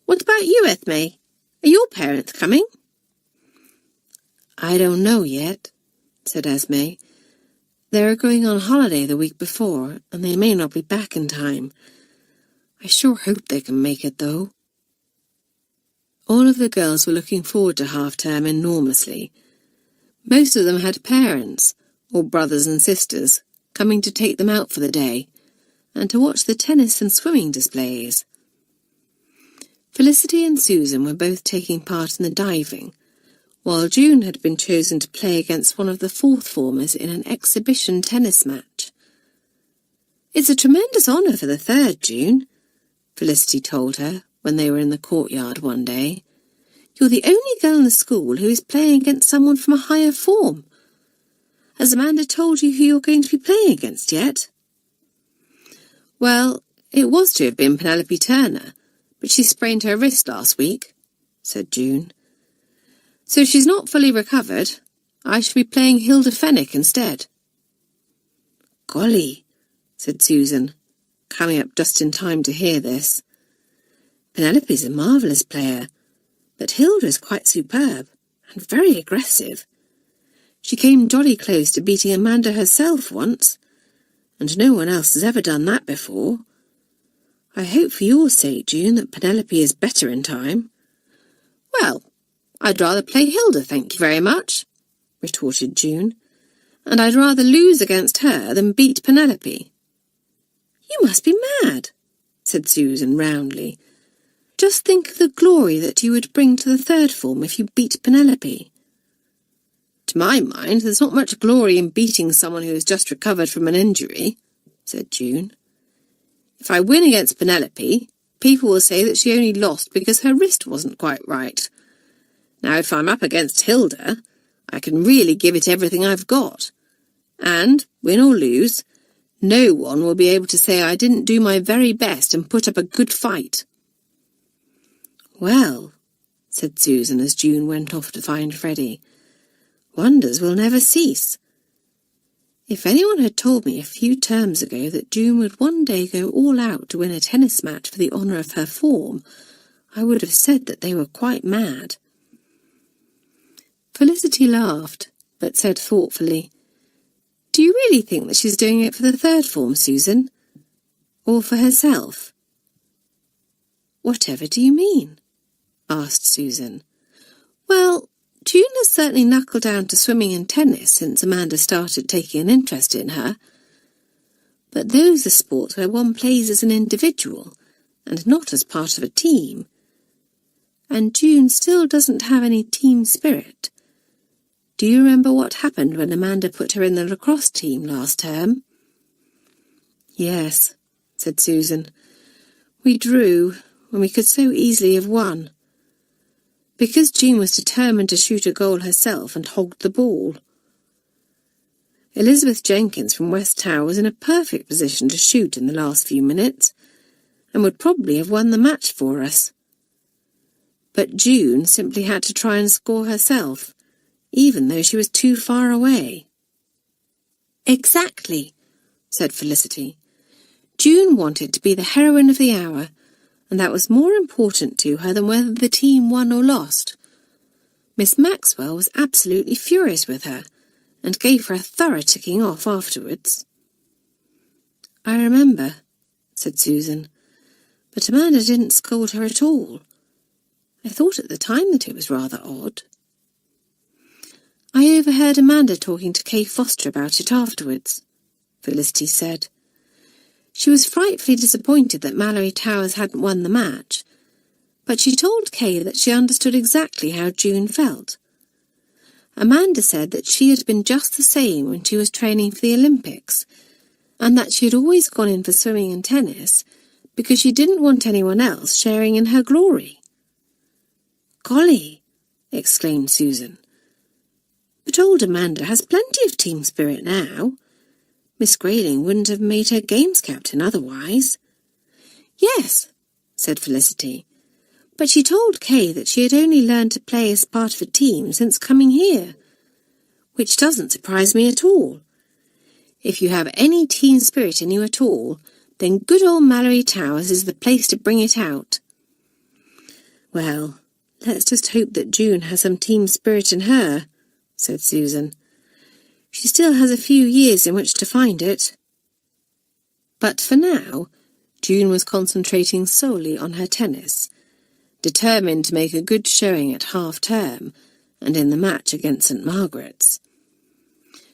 "What about you, Esme? Are your parents coming?" "I don't know yet," said Esme. "They're going on holiday the week before, and they may not be back in time. I sure hope they can make it, though." All of the girls were looking forward to half-term enormously. Most of them had parents, or brothers and sisters, coming to take them out for the day, and to watch the tennis and swimming displays. Felicity and Susan were both taking part in the diving, while June had been chosen to play against one of the fourth formers in an exhibition tennis match. "It's a tremendous honour for the third, June," Felicity told her when they were in the courtyard one day. "You're the only girl in the school who is playing against someone from a higher form. Has Amanda told you who you're going to be playing against yet?" "Well, it was to have been Penelope Turner, but she sprained her wrist last week," said June. "So she's not fully recovered. I shall be playing Hilda Fenwick instead." "Golly," said Susan, coming up just in time to hear this. "Penelope's a marvellous player, but Hilda is quite superb and very aggressive. She came jolly close to beating Amanda herself once, and no one else has ever done that before. I hope for your sake, June, that Penelope is better in time." "Well, I'd rather play Hilda, thank you very much," retorted June, "and I'd rather lose against her than beat Penelope." "You must be mad," said Susan roundly. "Just think of the glory that you would bring to the third form if you beat Penelope." "To my mind, there's not much glory in beating someone who has just recovered from an injury," said June. "If I win against Penelope, people will say that she only lost because her wrist wasn't quite right. Now, if I'm up against Hilda, I can really give it everything I've got. And, win or lose, no one will be able to say I didn't do my very best and put up a good fight." "Well," said Susan as June went off to find Freddie, "wonders will never cease. If anyone had told me a few terms ago that June would one day go all out to win a tennis match for the honour of her form, I would have said that they were quite mad." Felicity laughed, but said thoughtfully, "Do you really think that she's doing it for the third form, Susan? Or for herself?" "Whatever do you mean?" asked Susan. "Well, June has certainly knuckled down to swimming and tennis since Amanda started taking an interest in her. But those are sports where one plays as an individual and not as part of a team. And June still doesn't have any team spirit. Do you remember what happened when Amanda put her in the lacrosse team last term? Yes, said Susan. We drew when we could so easily have won. Because June was determined to shoot a goal herself and hogged the ball. Elizabeth Jenkins from West Tower was in a perfect position to shoot in the last few minutes and would probably have won the match for us. But June simply had to try and score herself, even though she was too far away. Exactly, said Felicity. June wanted to be the heroine of the hour, and that was more important to her than whether the team won or lost. Miss Maxwell was absolutely furious with her, and gave her a thorough ticking off afterwards. I remember, said Susan, but Amanda didn't scold her at all. I thought at the time that it was rather odd. I overheard Amanda talking to Kay Foster about it afterwards, Felicity said. She was frightfully disappointed that Malory Towers hadn't won the match, but she told Kay that she understood exactly how June felt. Amanda said that she had been just the same when she was training for the Olympics, and that she had always gone in for swimming and tennis because she didn't want anyone else sharing in her glory. Golly, exclaimed Susan. But old Amanda has plenty of team spirit now. Miss Grayling wouldn't have made her games captain otherwise. Yes, said Felicity, but she told Kay that she had only learned to play as part of a team since coming here, which doesn't surprise me at all. If you have any team spirit in you at all, then good old Malory Towers is the place to bring it out. Well, let's just hope that June has some team spirit in her, said Susan. She still has a few years in which to find it. But for now, June was concentrating solely on her tennis, determined to make a good showing at half-term and in the match against St. Margaret's.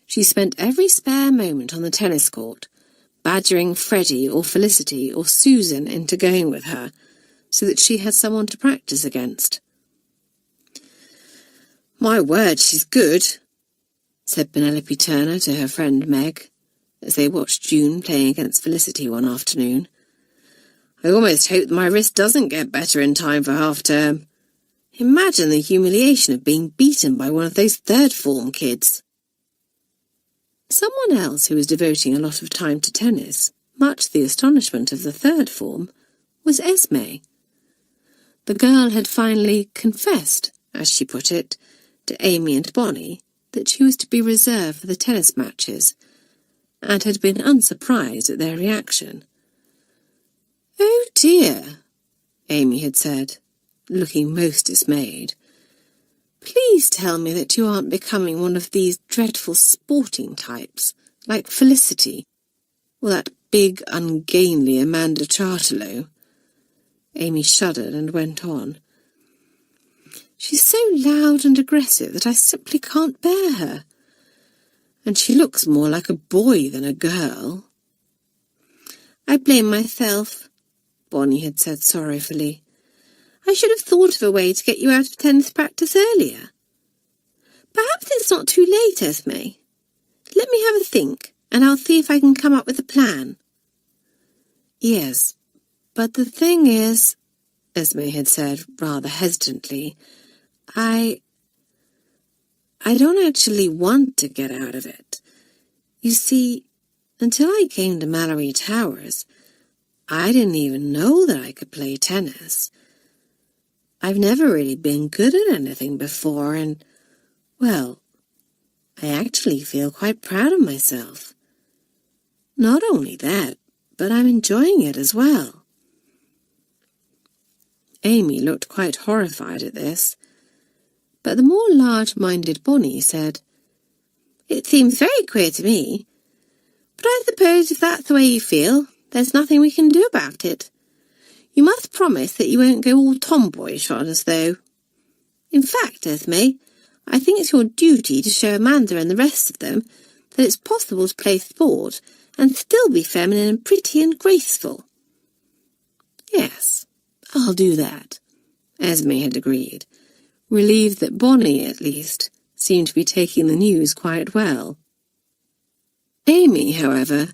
She spent every spare moment on the tennis court, badgering Freddie or Felicity or Susan into going with her, so that she had someone to practice against. My word, she's good, said Penelope Turner to her friend Meg, as they watched June playing against Felicity one afternoon. I almost hope that my wrist doesn't get better in time for half-term. Imagine the humiliation of being beaten by one of those third-form kids. Someone else who was devoting a lot of time to tennis, much to the astonishment of the third form, was Esme. The girl had finally confessed, as she put it, to Amy and Bonnie that she was to be reserved for the tennis matches, and had been unsurprised at their reaction. Oh dear, Amy had said, looking most dismayed. Please tell me that you aren't becoming one of these dreadful sporting types, like Felicity, or that big, ungainly Amanda Charterlow. Amy shuddered and went on. She's so loud and aggressive that I simply can't bear her. And she looks more like a boy than a girl. I blame myself, Bonnie had said sorrowfully. I should have thought of a way to get you out of tennis practice earlier. Perhaps it's not too late, Esme. Let me have a think, and I'll see if I can come up with a plan. Yes, but the thing is, Esme had said rather hesitantly, I don't actually want to get out of it. You see, until I came to Malory Towers, I didn't even know that I could play tennis. I've never really been good at anything before, and, well, I actually feel quite proud of myself. Not only that, but I'm enjoying it as well. Amy looked quite horrified at this, but the more large-minded Bonnie said, It seems very queer to me, but I suppose if that's the way you feel, there's nothing we can do about it. You must promise that you won't go all tomboyish on us, though. In fact, Esme, I think it's your duty to show Amanda and the rest of them that it's possible to play sport and still be feminine and pretty and graceful. Yes, I'll do that, Esme had agreed, relieved that Bonnie, at least, seemed to be taking the news quite well. Amy, however,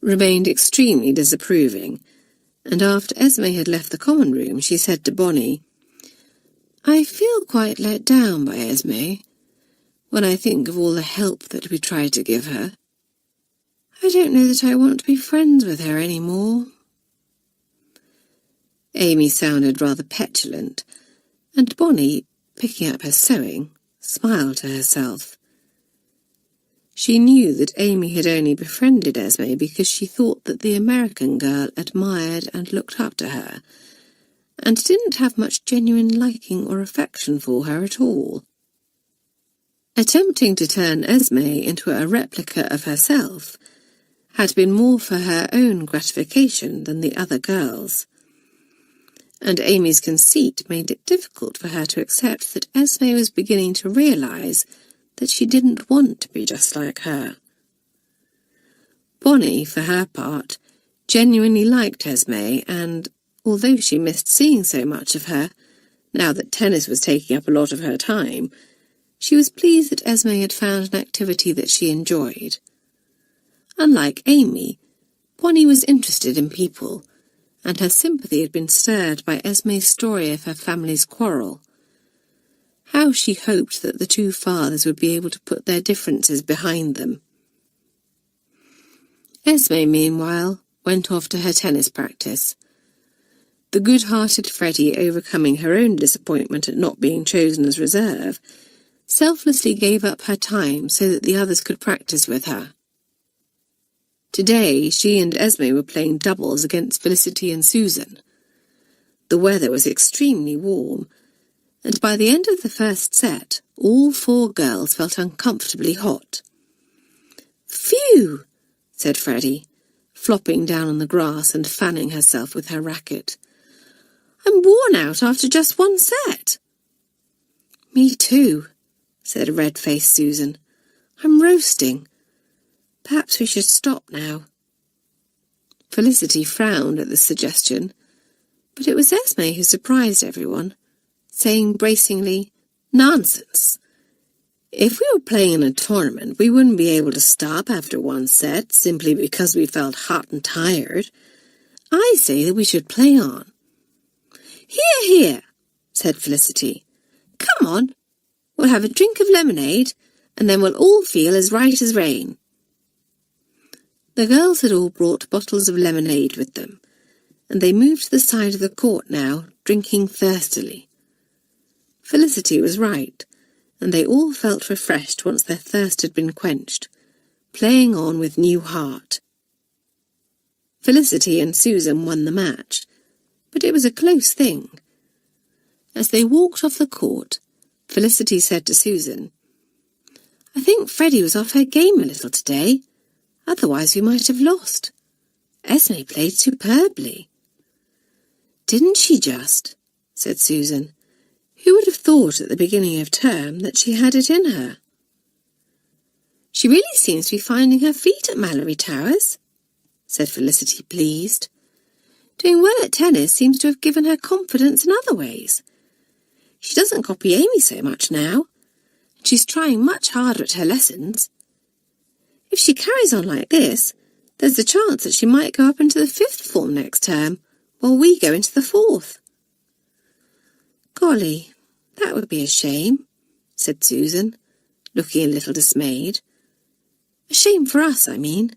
remained extremely disapproving, and after Esme had left the common room, she said to Bonnie, "I feel quite let down by Esme, when I think of all the help that we tried to give her. I don't know that I want to be friends with her any more." Amy sounded rather petulant, and Bonnie, picking up her sewing, smiled to herself. She knew that Amy had only befriended Esme because she thought that the American girl admired and looked up to her, and didn't have much genuine liking or affection for her at all. Attempting to turn Esme into a replica of herself had been more for her own gratification than the other girls, and Amy's conceit made it difficult for her to accept that Esme was beginning to realise that she didn't want to be just like her. Bonnie, for her part, genuinely liked Esme, and, although she missed seeing so much of her, now that tennis was taking up a lot of her time, she was pleased that Esme had found an activity that she enjoyed. Unlike Amy, Bonnie was interested in people, and her sympathy had been stirred by Esme's story of her family's quarrel. How she hoped that the two fathers would be able to put their differences behind them. Esme, meanwhile, went off to her tennis practice. The good-hearted Freddie, overcoming her own disappointment at not being chosen as reserve, selflessly gave up her time so that the others could practice with her. Today, she and Esme were playing doubles against Felicity and Susan. The weather was extremely warm, and by the end of the first set, all four girls felt uncomfortably hot. "Phew!" said Freddie, flopping down on the grass and fanning herself with her racket. "I'm worn out after just one set." "Me too," said red-faced Susan. "I'm roasting. Perhaps we should stop now." Felicity frowned at this suggestion, but it was Esme who surprised everyone, saying bracingly, "Nonsense. If we were playing in a tournament, we wouldn't be able to stop after one set simply because we felt hot and tired. I say that we should play on." "Hear, hear," said Felicity. "Come on, we'll have a drink of lemonade, and then we'll all feel as right as rain." The girls had all brought bottles of lemonade with them, and they moved to the side of the court now, drinking thirstily. Felicity was right, and they all felt refreshed once their thirst had been quenched, playing on with new heart. Felicity and Susan won the match, but it was a close thing. As they walked off the court, Felicity said to Susan, "I think Freddie was off her game a little today. Otherwise we might have lost. Esme played superbly." "Didn't she just?" said Susan. "Who would have thought at the beginning of term that she had it in her?" "She really seems to be finding her feet at Malory Towers," said Felicity, pleased. "Doing well at tennis seems to have given her confidence in other ways. She doesn't copy Amy so much now. She's trying much harder at her lessons. If she carries on like this, there's the chance that she might go up into the 5th form next term, while we go into the 4th. "Golly, that would be a shame," said Susan, looking a little dismayed. "A shame for us, I mean,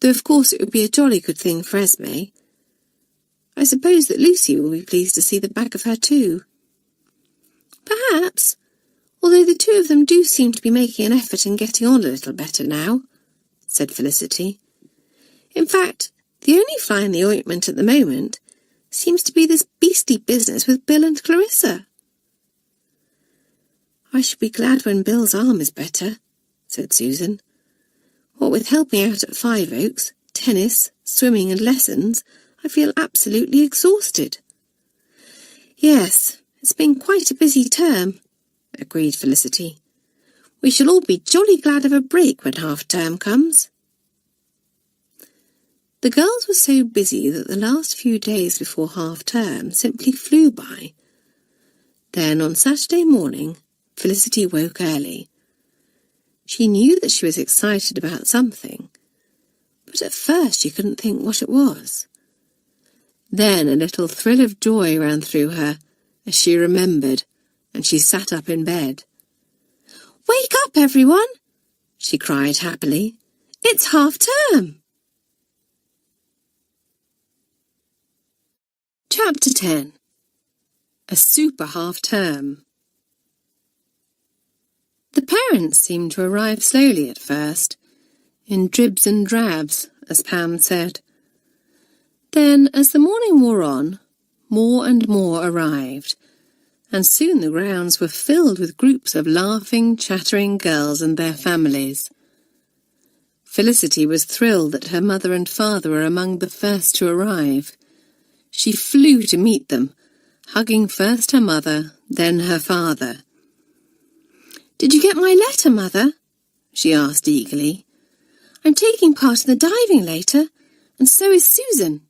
though of course it would be a jolly good thing for Esme. I suppose that Lucy will be pleased to see the back of her too." "Perhaps, although the two of them do seem to be making an effort and getting on a little better now," said Felicity. "In fact, the only fly in the ointment at the moment seems to be this beastly business with Bill and Clarissa." "I should be glad when Bill's arm is better," said Susan. "What with helping out at Five Oaks, tennis, swimming and lessons, I feel absolutely exhausted." "Yes, it's been quite a busy term," agreed Felicity. "We shall all be jolly glad of a break when half-term comes." The girls were so busy that the last few days before half-term simply flew by. Then on Saturday morning, Felicity woke early. She knew that she was excited about something, but at first she couldn't think what it was. Then a little thrill of joy ran through her as she remembered, and she sat up in bed. "Wake up, everyone!" she cried happily. "It's half-term!" Chapter 10. A Super Half-Term. The parents seemed to arrive slowly at first, in dribs and drabs, as Pam said. Then, as the morning wore on, more and more arrived, and soon the grounds were filled with groups of laughing, chattering girls and their families. Felicity was thrilled that her mother and father were among the first to arrive. She flew to meet them, hugging first her mother, then her father. "Did you get my letter, Mother?" she asked eagerly. "I'm taking part in the diving later, and so is Susan."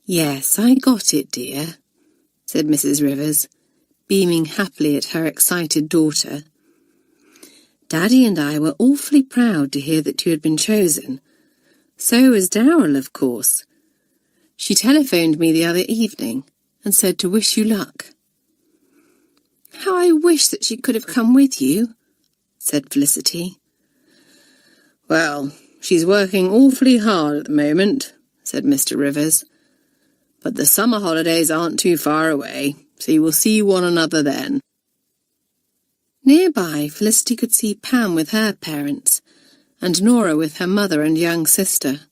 "Yes, I got it, dear," said Mrs. Rivers, beaming happily at her excited daughter. "Daddy and I were awfully proud to hear that you had been chosen. So was Darrell, of course. She telephoned me the other evening and said to wish you luck." "How I wish that she could have come with you," said Felicity. "Well, she's working awfully hard at the moment," said Mr. Rivers. "But the summer holidays aren't too far away, so you will see one another then." Nearby, Felicity could see Pam with her parents, and Nora with her mother and young sister.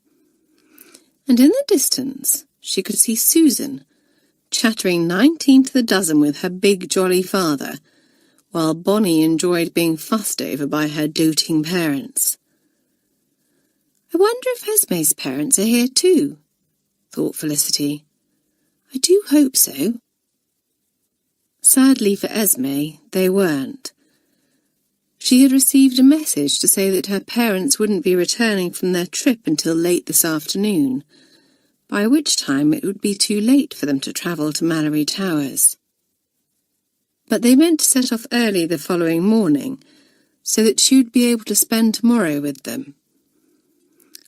And in the distance, she could see Susan, chattering 19 to the dozen with her big jolly father, while Bonnie enjoyed being fussed over by her doting parents. "I wonder if Esme's parents are here too," thought Felicity. "I do hope so." Sadly for Esme, they weren't. She had received a message to say that her parents wouldn't be returning from their trip until late this afternoon, by which time it would be too late for them to travel to Malory Towers. But they meant to set off early the following morning, so that she would be able to spend tomorrow with them.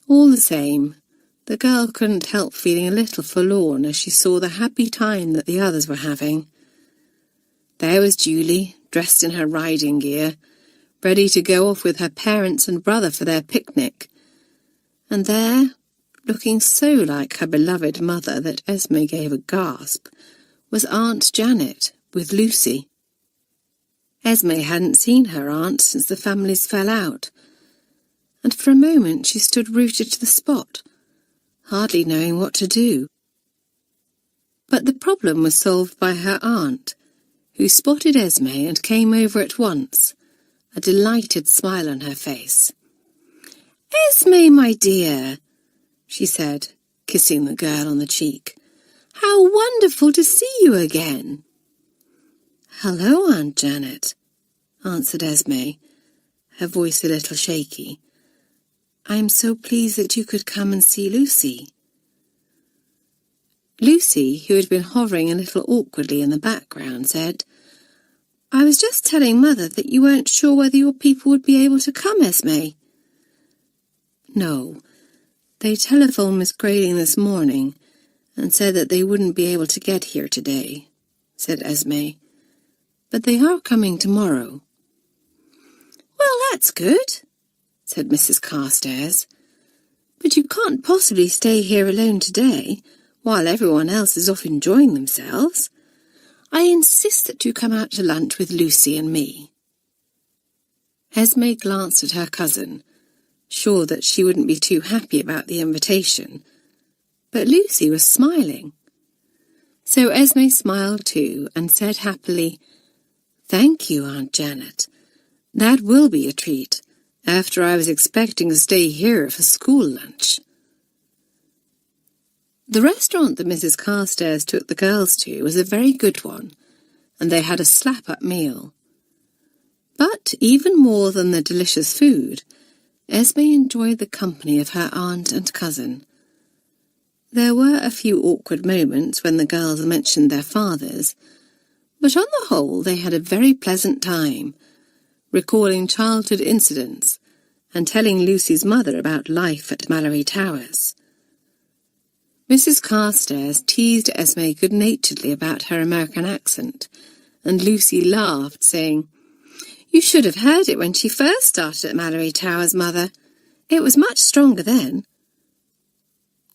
All the same, the girl couldn't help feeling a little forlorn as she saw the happy time that the others were having. There was Julie, dressed in her riding gear, ready to go off with her parents and brother for their picnic. And there, looking so like her beloved mother that Esme gave a gasp, was Aunt Janet with Lucy. Esme hadn't seen her aunt since the families fell out, and for a moment she stood rooted to the spot, hardly knowing what to do. But the problem was solved by her aunt, who spotted Esme and came over at once, a delighted smile on her face. "Esme, my dear," she said, kissing the girl on the cheek. "How wonderful to see you again." "Hello, Aunt Janet," answered Esme, her voice a little shaky. "I'm so pleased that you could come and see Lucy." Lucy, who had been hovering a little awkwardly in the background, said, "I was just telling Mother that you weren't sure whether your people would be able to come, Esme." "No, they telephoned Miss Grayling this morning and said that they wouldn't be able to get here today," said Esme. "But they are coming tomorrow." "Well, that's good," said Mrs. Carstairs. "But you can't possibly stay here alone today, while everyone else is off enjoying themselves. I insist that you come out to lunch with Lucy and me." Esme glanced at her cousin, sure that she wouldn't be too happy about the invitation, but Lucy was smiling. So Esme smiled too and said happily, "Thank you, Aunt Janet. That will be a treat, after I was expecting to stay here for school lunch." The restaurant that Mrs. Carstairs took the girls to was a very good one, and they had a slap-up meal. But even more than the delicious food, Esme enjoyed the company of her aunt and cousin, There were a few awkward moments when the girls mentioned their fathers, but on the whole they had a very pleasant time, recalling childhood incidents and telling Lucy's mother about life at Malory Towers. Mrs. Carstairs teased Esme good-naturedly about her American accent, and Lucy laughed, saying, "You should have heard it when she first started at Malory Towers, Mother. It was much stronger then."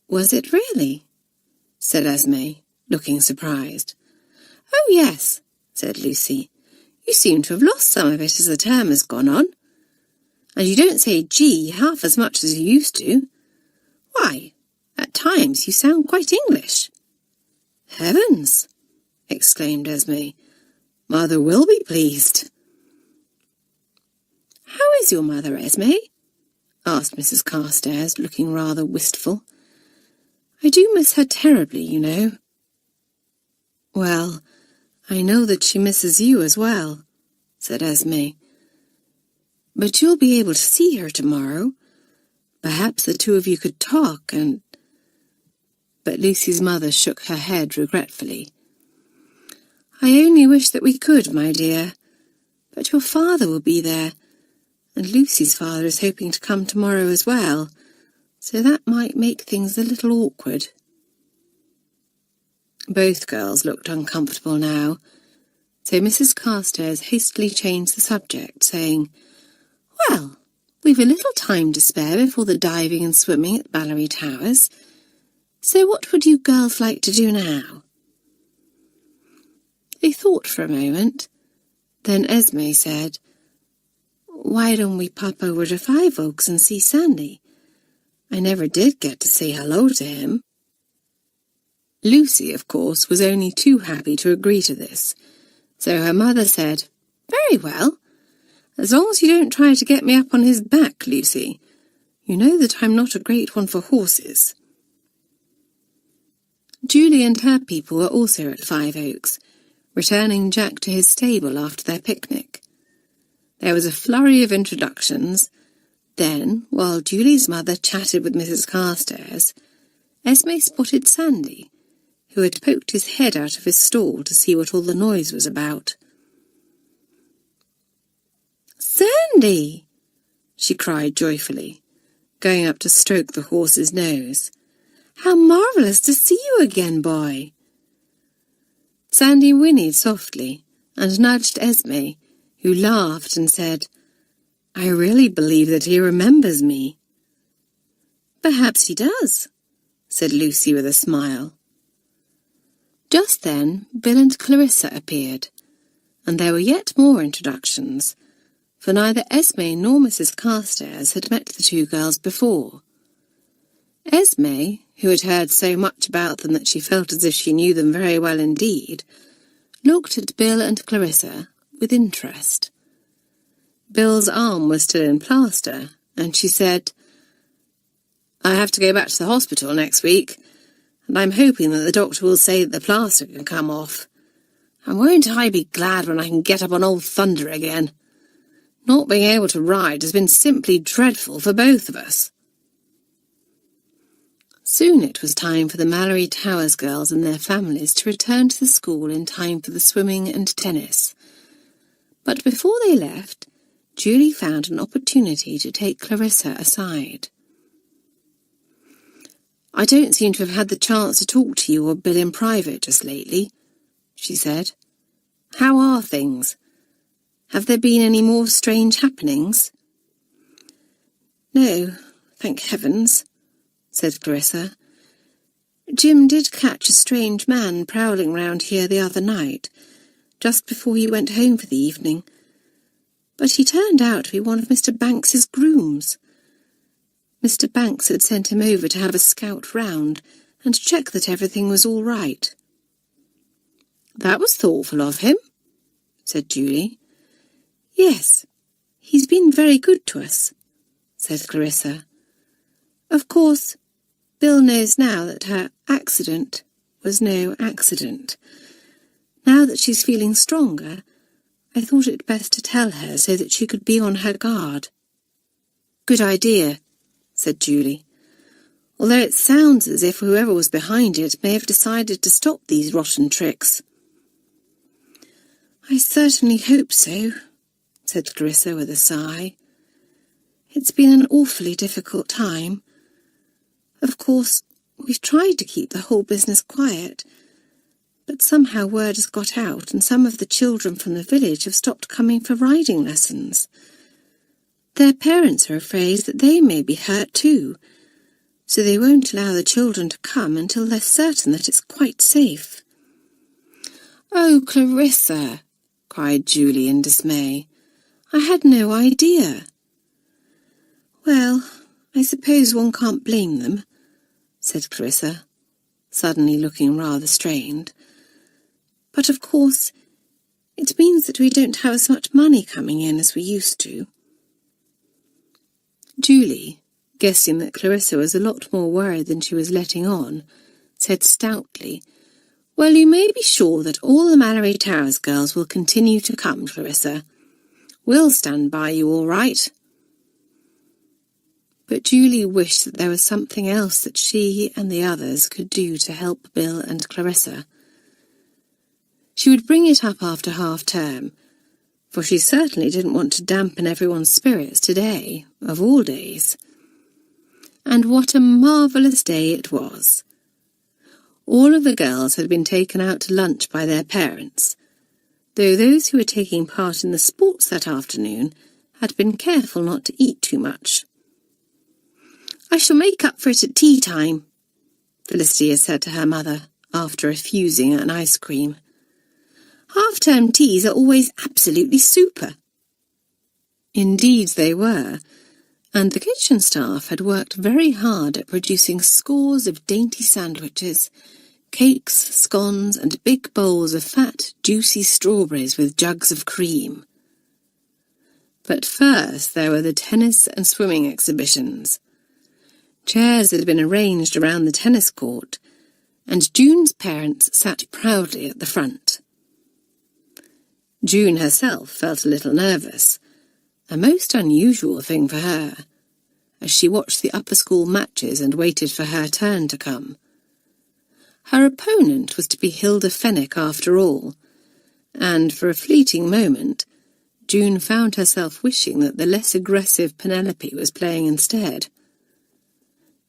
"Was it really?" said Esme, looking surprised. "Oh, yes," said Lucy. "You seem to have lost some of it as the term has gone on. And you don't say G half as much as you used to. Why, at times you sound quite English." "Heavens!" exclaimed Esme. "Mother will be pleased." "How is your mother, Esme?" asked Mrs. Carstairs, looking rather wistful. "I do miss her terribly, you know." "Well, I know that she misses you as well," said Esme. "But you'll be able to see her tomorrow. Perhaps the two of you could talk and—" But Lucy's mother shook her head regretfully. "I only wish that we could, my dear. But your father will be there, and Lucy's father is hoping to come tomorrow as well, so that might make things a little awkward." Both girls looked uncomfortable now, so Mrs. Carstairs hastily changed the subject, saying, "Well, we've a little time to spare before the diving and swimming at Malory Towers, so what would you girls like to do now?" They thought for a moment. Then Esme said, "Why don't we pop over to Five Oaks and see Sandy? I never did get to say hello to him." Lucy, of course, was only too happy to agree to this, so her mother said, "Very well, as long as you don't try to get me up on his back, Lucy. You know that I'm not a great one for horses." Julie and her people were also at Five Oaks, returning Jack to his stable after their picnic. There was a flurry of introductions. Then, while Julie's mother chatted with Mrs. Carstairs, Esme spotted Sandy, who had poked his head out of his stall to see what all the noise was about. "Sandy!" she cried joyfully, going up to stroke the horse's nose. "How marvellous to see you again, boy!" Sandy whinnied softly and nudged Esme, who laughed and said, "I really believe that he remembers me." "Perhaps he does," said Lucy with a smile. Just then Bill and Clarissa appeared, and there were yet more introductions, for neither Esme nor Mrs. Carstairs had met the two girls before. Esme, who had heard so much about them that she felt as if she knew them very well indeed, looked at Bill and Clarissa with interest. Bill's arm was still in plaster, and she said, "I have to go back to the hospital next week, and I'm hoping that the doctor will say that the plaster can come off. And won't I be glad when I can get up on old Thunder again? Not being able to ride has been simply dreadful for both of us." Soon it was time for the Malory Towers girls and their families to return to the school in time for the swimming and tennis. But before they left, Julie found an opportunity to take Clarissa aside. "I don't seem to have had the chance to talk to you or Bill in private just lately," she said. "How are things? Have there been any more strange happenings?" "No, thank heavens," said Clarissa. "Jim did catch a strange man prowling round here the other night, just before he went home for the evening. But he turned out to be one of Mr. Banks's grooms. Mr. Banks had sent him over to have a scout round and check that everything was all right." "That was thoughtful of him," said Julie. "Yes, he's been very good to us," said Clarissa. "Of course, Bill knows now that her accident was no accident. Now that she's feeling stronger, I thought it best to tell her so that she could be on her guard." "Good idea," said Julie. although it sounds as if whoever was behind it may have decided to stop these rotten tricks." "I certainly hope so," said Clarissa with a sigh. "It's been an awfully difficult time. Of course, we've tried to keep the whole business quiet, but somehow word has got out and some of the children from the village have stopped coming for riding lessons. Their parents are afraid that they may be hurt too, so they won't allow the children to come until they're certain that it's quite safe." "Oh, Clarissa!" cried Julie in dismay. "I had no idea." "Well, I suppose one can't blame them," said Clarissa, suddenly looking rather strained. "But of course, it means that we don't have as much money coming in as we used to." Julie, guessing that Clarissa was a lot more worried than she was letting on, said stoutly, "Well, you may be sure that all the Malory Towers girls will continue to come, Clarissa. We'll stand by you all right." But Julie wished that there was something else that she and the others could do to help Bill and Clarissa. She would bring it up after half-term, for she certainly didn't want to dampen everyone's spirits today, of all days. And what a marvellous day it was! All of the girls had been taken out to lunch by their parents, though those who were taking part in the sports that afternoon had been careful not to eat too much. "I shall make up for it at tea time," Felicity had said to her mother after refusing an ice cream. "Half-term teas are always absolutely super." Indeed they were, and the kitchen staff had worked very hard at producing scores of dainty sandwiches, cakes, scones, and big bowls of fat, juicy strawberries with jugs of cream. But first there were the tennis and swimming exhibitions. Chairs had been arranged around the tennis court, and June's parents sat proudly at the front. June herself felt a little nervous, a most unusual thing for her, as she watched the upper school matches and waited for her turn to come. Her opponent was to be Hilda Fenwick after all, and for a fleeting moment June found herself wishing that the less aggressive Penelope was playing instead.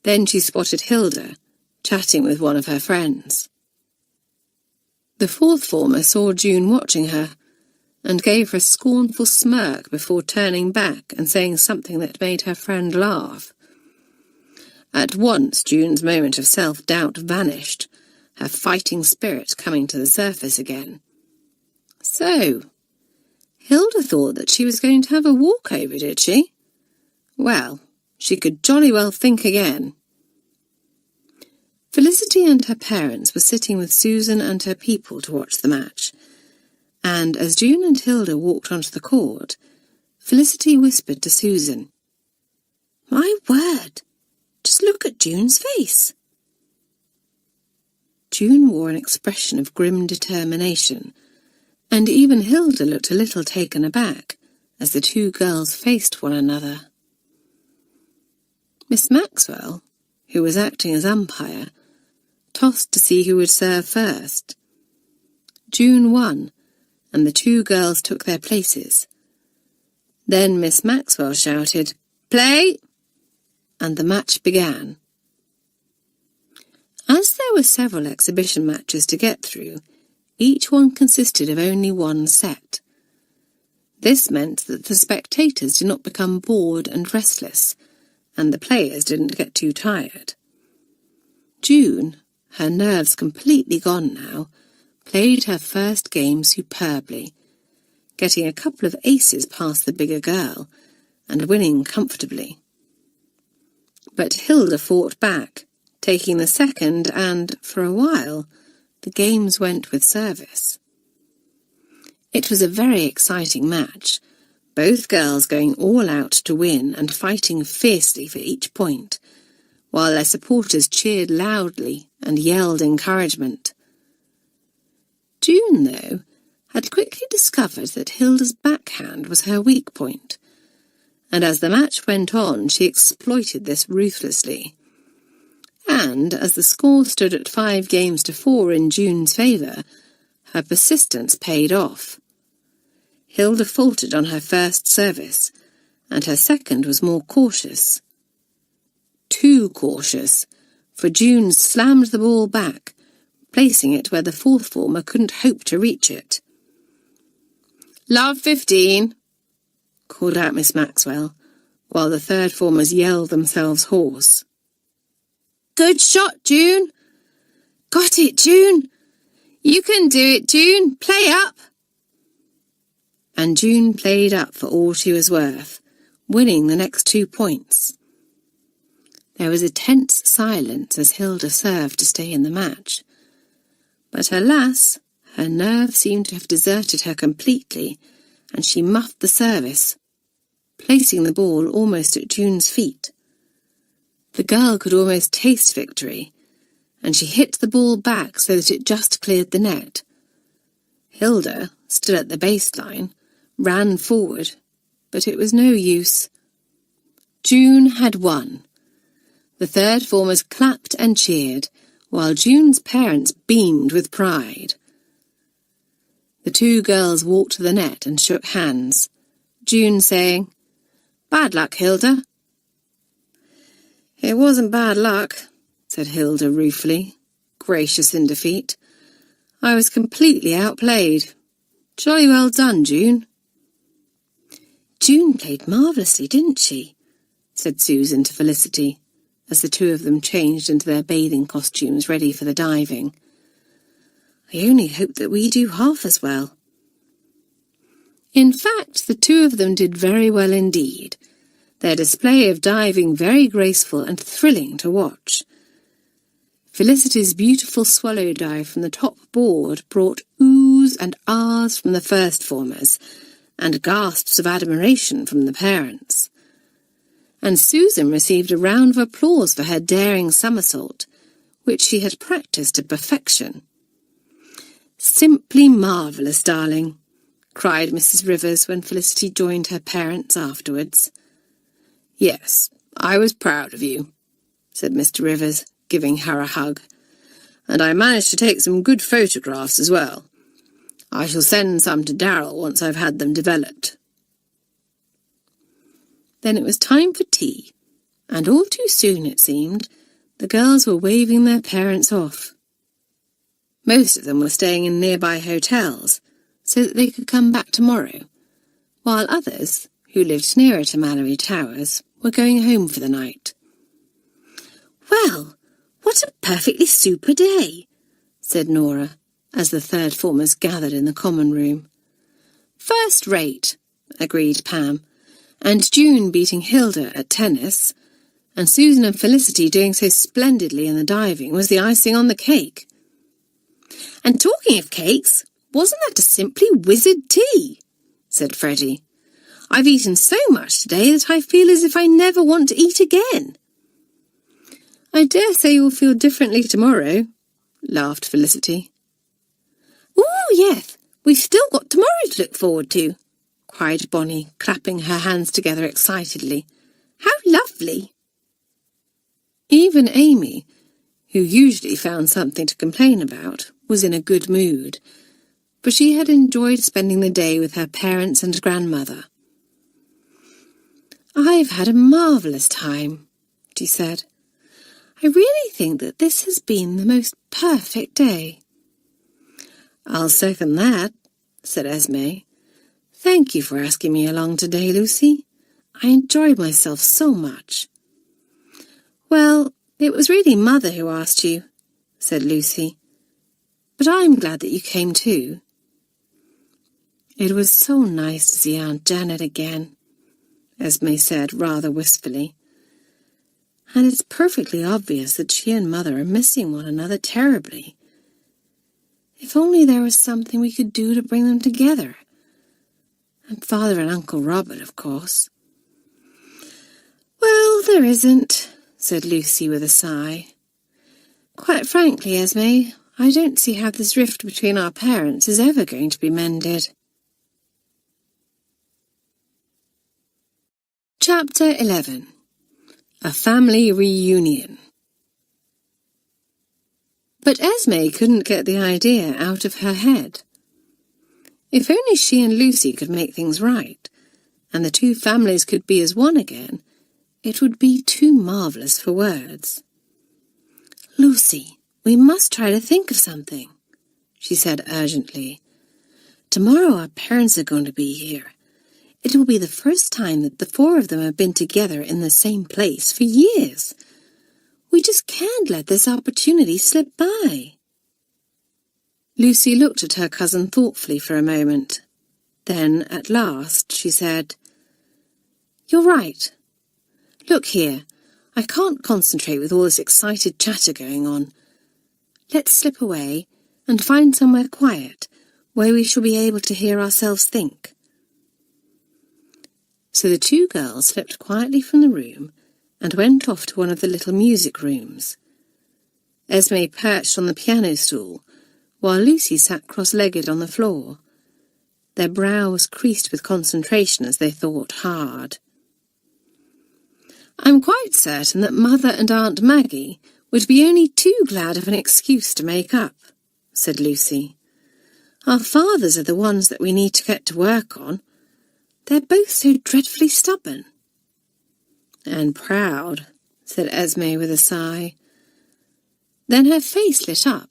Then she spotted Hilda, chatting with one of her friends. The fourth former saw June watching her, and gave her a scornful smirk before turning back and saying something that made her friend laugh. At once June's moment of self-doubt vanished, her fighting spirit coming to the surface again. So, Hilda thought that she was going to have a walkover, did she? Well, she could jolly well think again. Felicity and her parents were sitting with Susan and her people to watch the match, and as June and Hilda walked onto the court, Felicity whispered to Susan, "My word, just look at June's face." June wore an expression of grim determination, and even Hilda looked a little taken aback as the two girls faced one another. Miss Maxwell, who was acting as umpire, tossed to see who would serve first. June won, and the two girls took their places. Then Miss Maxwell shouted, "Play!" and the match began. As there were several exhibition matches to get through, each one consisted of only one set. This meant that the spectators did not become bored and restless, and the players didn't get too tired. June, her nerves completely gone now, played her first game superbly, getting a couple of aces past the bigger girl and winning comfortably. But Hilda fought back, taking the second, and, for a while, the games went with service. It was a very exciting match, both girls going all out to win and fighting fiercely for each point, while their supporters cheered loudly and yelled encouragement. June, though, had quickly discovered that Hilda's backhand was her weak point, and as the match went on she exploited this ruthlessly. And as the score stood at 5-4 in June's favour, her persistence paid off. Hilda faltered on her first service, and her second was more cautious. Too cautious, for June slammed the ball back, placing it where the fourth former couldn't hope to reach it. "Love 15," called out Miss Maxwell, while the third formers yelled themselves hoarse. "Good shot, June!" "Got it, June!" "You can do it, June! Play up!" And June played up for all she was worth, winning the next 2 points. There was a tense silence as Hilda served to stay in the match. But alas, her nerve seemed to have deserted her completely, and she muffed the service, placing the ball almost at June's feet. The girl could almost taste victory, and she hit the ball back so that it just cleared the net. Hilda, still at the baseline, ran forward, but it was no use. June had won. The third formers clapped and cheered, while June's parents beamed with pride. The two girls walked to the net and shook hands, June saying, "Bad luck, Hilda." "It wasn't bad luck," said Hilda ruefully, gracious in defeat. "I was completely outplayed. Jolly well done, June." "June played marvellously, didn't she?" said Susan to Felicity, as the two of them changed into their bathing costumes ready for the diving. "I only hope that we do half as well." In fact, the two of them did very well indeed, their display of diving very graceful and thrilling to watch. Felicity's beautiful swallow dive from the top board brought oohs and ahs from the first formers, and gasps of admiration from the parents. And Susan received a round of applause for her daring somersault, which she had practised to perfection. "Simply marvellous, darling," cried Mrs. Rivers when Felicity joined her parents afterwards. "Yes, I was proud of you," said Mr. Rivers, giving her a hug. "And I managed to take some good photographs as well. I shall send some to Darryl once I've had them developed." Then it was time for tea, and all too soon, it seemed, the girls were waving their parents off. Most of them were staying in nearby hotels, so that they could come back tomorrow, while others, who lived nearer to Malory Towers, were going home for the night. "Well, what a perfectly super day," said Nora, as the third formers gathered in the common room. "First rate," agreed Pam, and June beating Hilda at tennis, and Susan and Felicity doing so splendidly in the diving was the icing on the cake. "And talking of cakes, wasn't that a simply wizard tea?" said Freddie. "I've eaten so much today that I feel as if I never want to eat again." "I dare say you'll feel differently tomorrow," laughed Felicity. "Oh, yes, we've still got tomorrow to look forward to," cried Bonnie, clapping her hands together excitedly. "How lovely!" Even Amy, who usually found something to complain about, was in a good mood, for she had enjoyed spending the day with her parents and grandmother. "I've had a marvellous time," she said. "I really think that this has been the most perfect day." "I'll second that," said Esme. "Thank you for asking me along today, Lucy. I enjoyed myself so much." "Well, it was really Mother who asked you," said Lucy. "But I'm glad that you came too." "It was so nice to see Aunt Janet again," Esme said rather wistfully. "And it's perfectly obvious that she and Mother are missing one another terribly. If only there was something we could do to bring them together. And Father and Uncle Robert, of course." "Well, there isn't," said Lucy with a sigh. "Quite frankly, Esme, I don't see how this rift between our parents is ever going to be mended." Chapter 11. A Family Reunion. But Esme couldn't get the idea out of her head. If only she and Lucy could make things right, and the two families could be as one again, it would be too marvellous for words. "Lucy, we must try to think of something," she said urgently. "Tomorrow our parents are going to be here. It will be the first time that the four of them have been together in the same place for years. We just can't let this opportunity slip by." Lucy looked at her cousin thoughtfully for a moment. Then, at last, she said, "You're right. Look here, I can't concentrate with all this excited chatter going on. Let's slip away and find somewhere quiet where we shall be able to hear ourselves think." So the two girls slipped quietly from the room and went off to one of the little music rooms. Esme perched on the piano stool, while Lucy sat cross-legged on the floor. Their brows creased with concentration as they thought hard. "I'm quite certain that Mother and Aunt Maggie would be only too glad of an excuse to make up," said Lucy. "Our fathers are the ones that we need to get to work on. They're both so dreadfully stubborn." "And proud," said Esme with a sigh. Then her face lit up.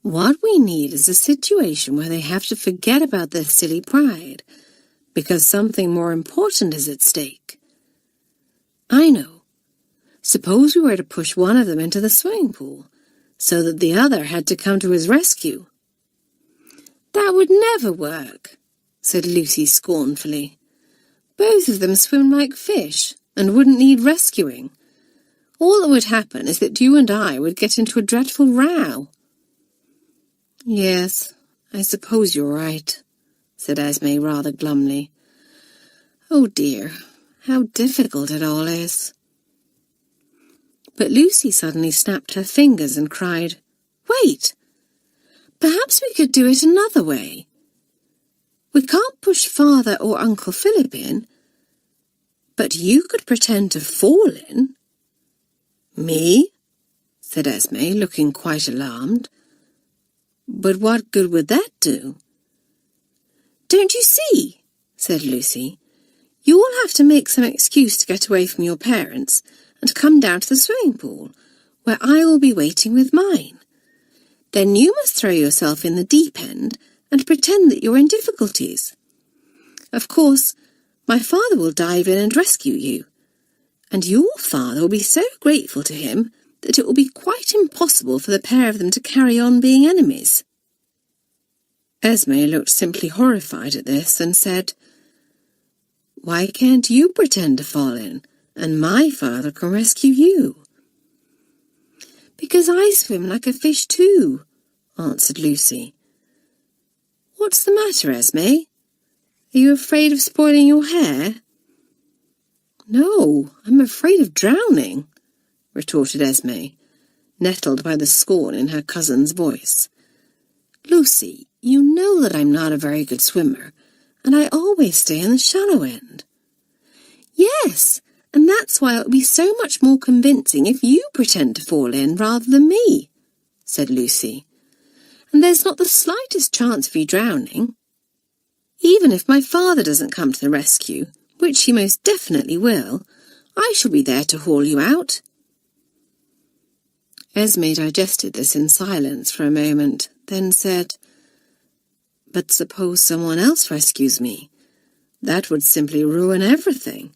"What we need is a situation where they have to forget about their silly pride, because something more important is at stake. I know. Suppose we were to push one of them into the swimming pool, so that the other had to come to his rescue." "That would never work," said Lucy scornfully. "Both of them swim like fish and wouldn't need rescuing. All that would happen is that you and I would get into a dreadful row." "Yes, I suppose you're right," said Esme rather glumly. "Oh dear, how difficult it all is." But Lucy suddenly snapped her fingers and cried, "Wait! Perhaps we could do it another way. We can't push Father or Uncle Philip in, but you could pretend to fall in." "Me?" said Esme, looking quite alarmed. "But what good would that do?" "Don't you see?" said Lucy. "You will have to make some excuse to get away from your parents and come down to the swimming pool, where I will be waiting with mine. Then you must throw yourself in the deep end and pretend that you're in difficulties. Of course, my father will dive in and rescue you, and your father will be so grateful to him that it will be quite impossible for the pair of them to carry on being enemies." Esme looked simply horrified at this and said, "Why can't you pretend to fall in, and my father can rescue you?" "Because I swim like a fish too," answered Lucy. "What's the matter, Esme? Are you afraid of spoiling your hair?" "No, I'm afraid of drowning," retorted Esme, nettled by the scorn in her cousin's voice. "Lucy, you know that I'm not a very good swimmer, and I always stay in the shallow end." "Yes, and that's why it'll be so much more convincing if you pretend to fall in rather than me," said Lucy. "And there's not the slightest chance of you drowning. Even if my father doesn't come to the rescue, which he most definitely will, I shall be there to haul you out." Esme digested this in silence for a moment, then said, "But suppose someone else rescues me? That would simply ruin everything.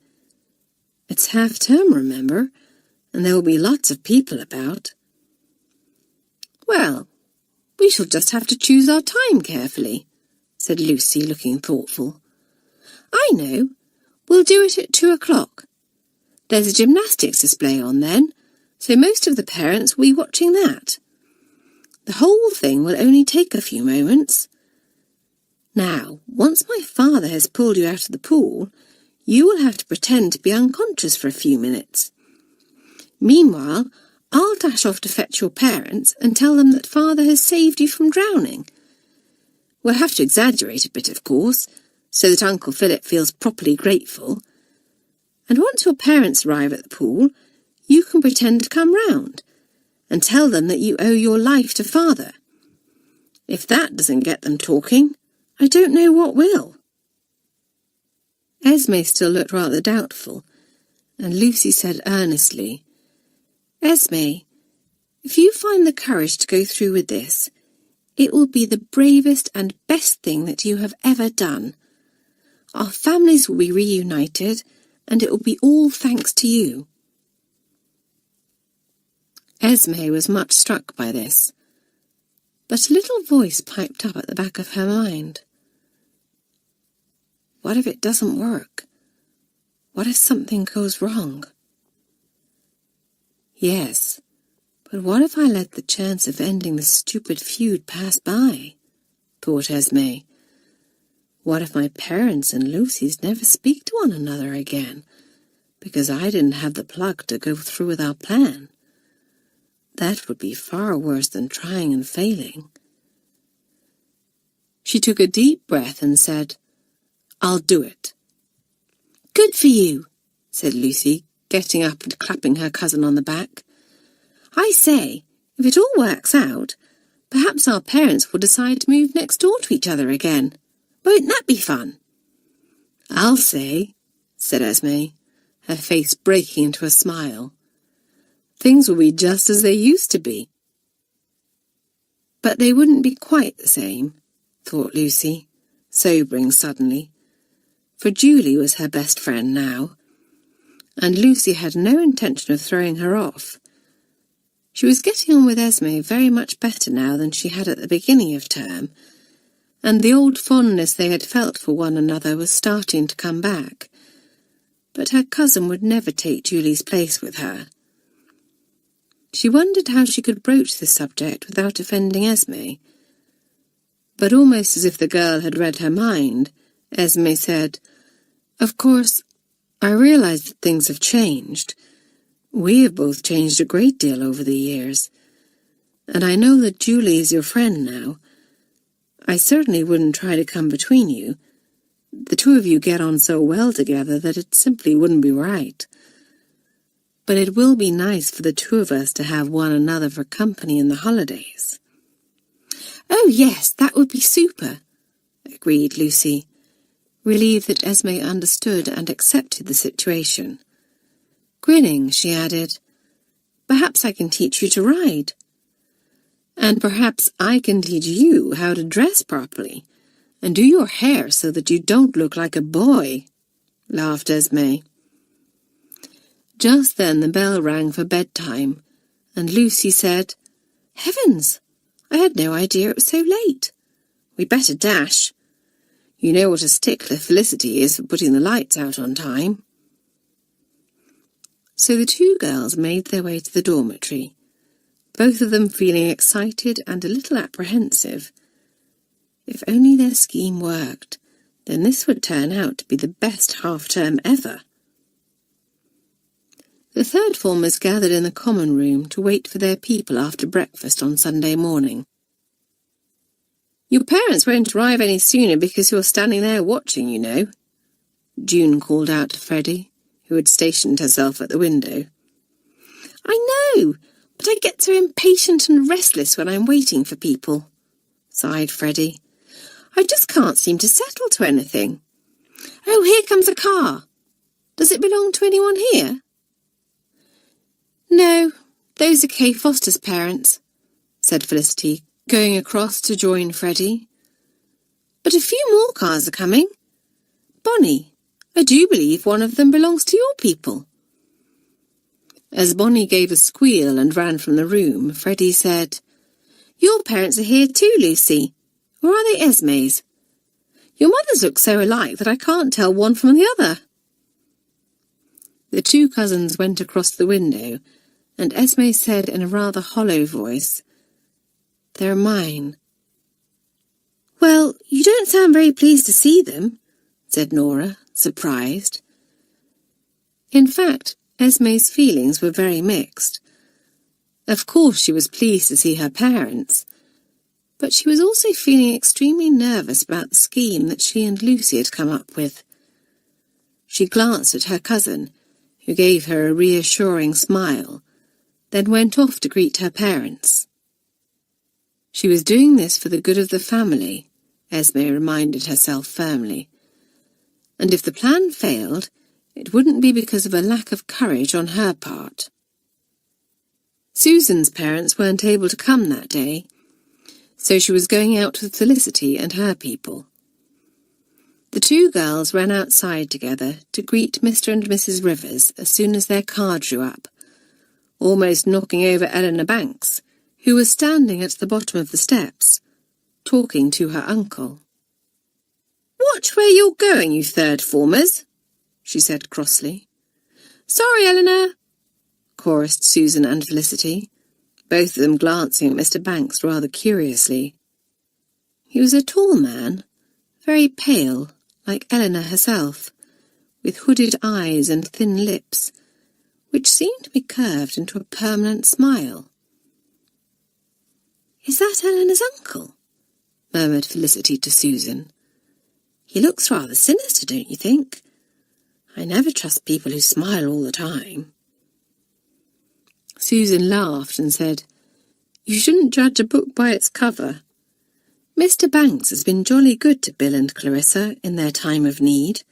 It's half-term, remember, and there will be lots of people about." "Well, we shall just have to choose our time carefully," said Lucy, looking thoughtful. "I know. We'll do it at 2:00. There's a gymnastics display on then, so most of the parents will be watching that. The whole thing will only take a few moments. Now, once my father has pulled you out of the pool, you will have to pretend to be unconscious for a few minutes. Meanwhile, I'll dash off to fetch your parents and tell them that Father has saved you from drowning. We'll have to exaggerate a bit, of course, so that Uncle Philip feels properly grateful. And once your parents arrive at the pool, you can pretend to come round, and tell them that you owe your life to Father. If that doesn't get them talking, I don't know what will." Esme still looked rather doubtful, and Lucy said earnestly, "Esme, if you find the courage to go through with this, it will be the bravest and best thing that you have ever done. Our families will be reunited, and it will be all thanks to you." Esme was much struck by this, but a little voice piped up at the back of her mind. What if it doesn't work? What if something goes wrong? Yes, but what if I let the chance of ending the stupid feud pass by? Thought Esme. What if my parents and Lucy's never speak to one another again, because I didn't have the pluck to go through with our plan? That would be far worse than trying and failing. She took a deep breath and said, "I'll do it." "Good for you," said Lucy, getting up and clapping her cousin on the back. "I say, if it all works out, perhaps our parents will decide to move next door to each other again. Won't that be fun?" "I'll say," said Esme, her face breaking into a smile. "Things will be just as they used to be." But they wouldn't be quite the same, thought Lucy, sobering suddenly, for Julie was her best friend now, and Lucy had no intention of throwing her off. She was getting on with Esme very much better now than she had at the beginning of term, and the old fondness they had felt for one another was starting to come back, but her cousin would never take Julie's place with her. She wondered how she could broach this subject without offending Esme, but almost as if the girl had read her mind, Esme said, "Of course, I realize that things have changed. We have both changed a great deal over the years, and I know that Julie is your friend now. I certainly wouldn't try to come between you. The two of you get on so well together that it simply wouldn't be right. But it will be nice for the two of us to have one another for company in the holidays." "Oh, yes, that would be super," agreed Lucy, relieved that Esme understood and accepted the situation. Grinning, she added, "Perhaps I can teach you to ride. And perhaps I can teach you how to dress properly and do your hair so that you don't look like a boy," laughed Esme. Just then the bell rang for bedtime, and Lucy said, "Heavens, I had no idea it was so late. We'd better dash. You know what a stickler Felicity is for putting the lights out on time." So the two girls made their way to the dormitory, both of them feeling excited and a little apprehensive. If only their scheme worked, then this would turn out to be the best half-term ever. The third formers gathered in the common room to wait for their people after breakfast on Sunday morning. "Your parents won't arrive any sooner because you're standing there watching, you know," June called out to Freddie, who had stationed herself at the window. "I know, but I get so impatient and restless when I'm waiting for people," sighed Freddie. "I just can't seem to settle to anything. Oh, here comes a car. Does it belong to anyone here?" "No, those are Kay Foster's parents," said Felicity, going across to join Freddie. "But a few more cars are coming. Bonnie, I do believe one of them belongs to your people." As Bonnie gave a squeal and ran from the room, Freddie said, "Your parents are here too, Lucy. Or are they Esme's? Your mothers look so alike that I can't tell one from the other." The two cousins went across the window, and Esme said in a rather hollow voice, "They're mine." "Well, you don't sound very pleased to see them," said Nora, surprised. In fact, Esme's feelings were very mixed. Of course she was pleased to see her parents, but she was also feeling extremely nervous about the scheme that she and Lucy had come up with. She glanced at her cousin, who gave her a reassuring smile, then went off to greet her parents. She was doing this for the good of the family, Esme reminded herself firmly. And if the plan failed, it wouldn't be because of a lack of courage on her part. Susan's parents weren't able to come that day, so she was going out with Felicity and her people. The two girls ran outside together to greet Mr. and Mrs. Rivers as soon as their car drew up, almost knocking over Eleanor Banks, who was standing at the bottom of the steps, talking to her uncle. "Watch where you're going, you third formers," she said crossly. "Sorry, Eleanor," chorused Susan and Felicity, both of them glancing at Mr. Banks rather curiously. He was a tall man, very pale, like Eleanor herself, with hooded eyes and thin lips, which seemed to be curved into a permanent smile. "Is that Eleanor's uncle?" murmured Felicity to Susan. "He looks rather sinister, don't you think? I never trust people who smile all the time." Susan laughed and said, "You shouldn't judge a book by its cover. Mr. Banks has been jolly good to Bill and Clarissa in their time of need."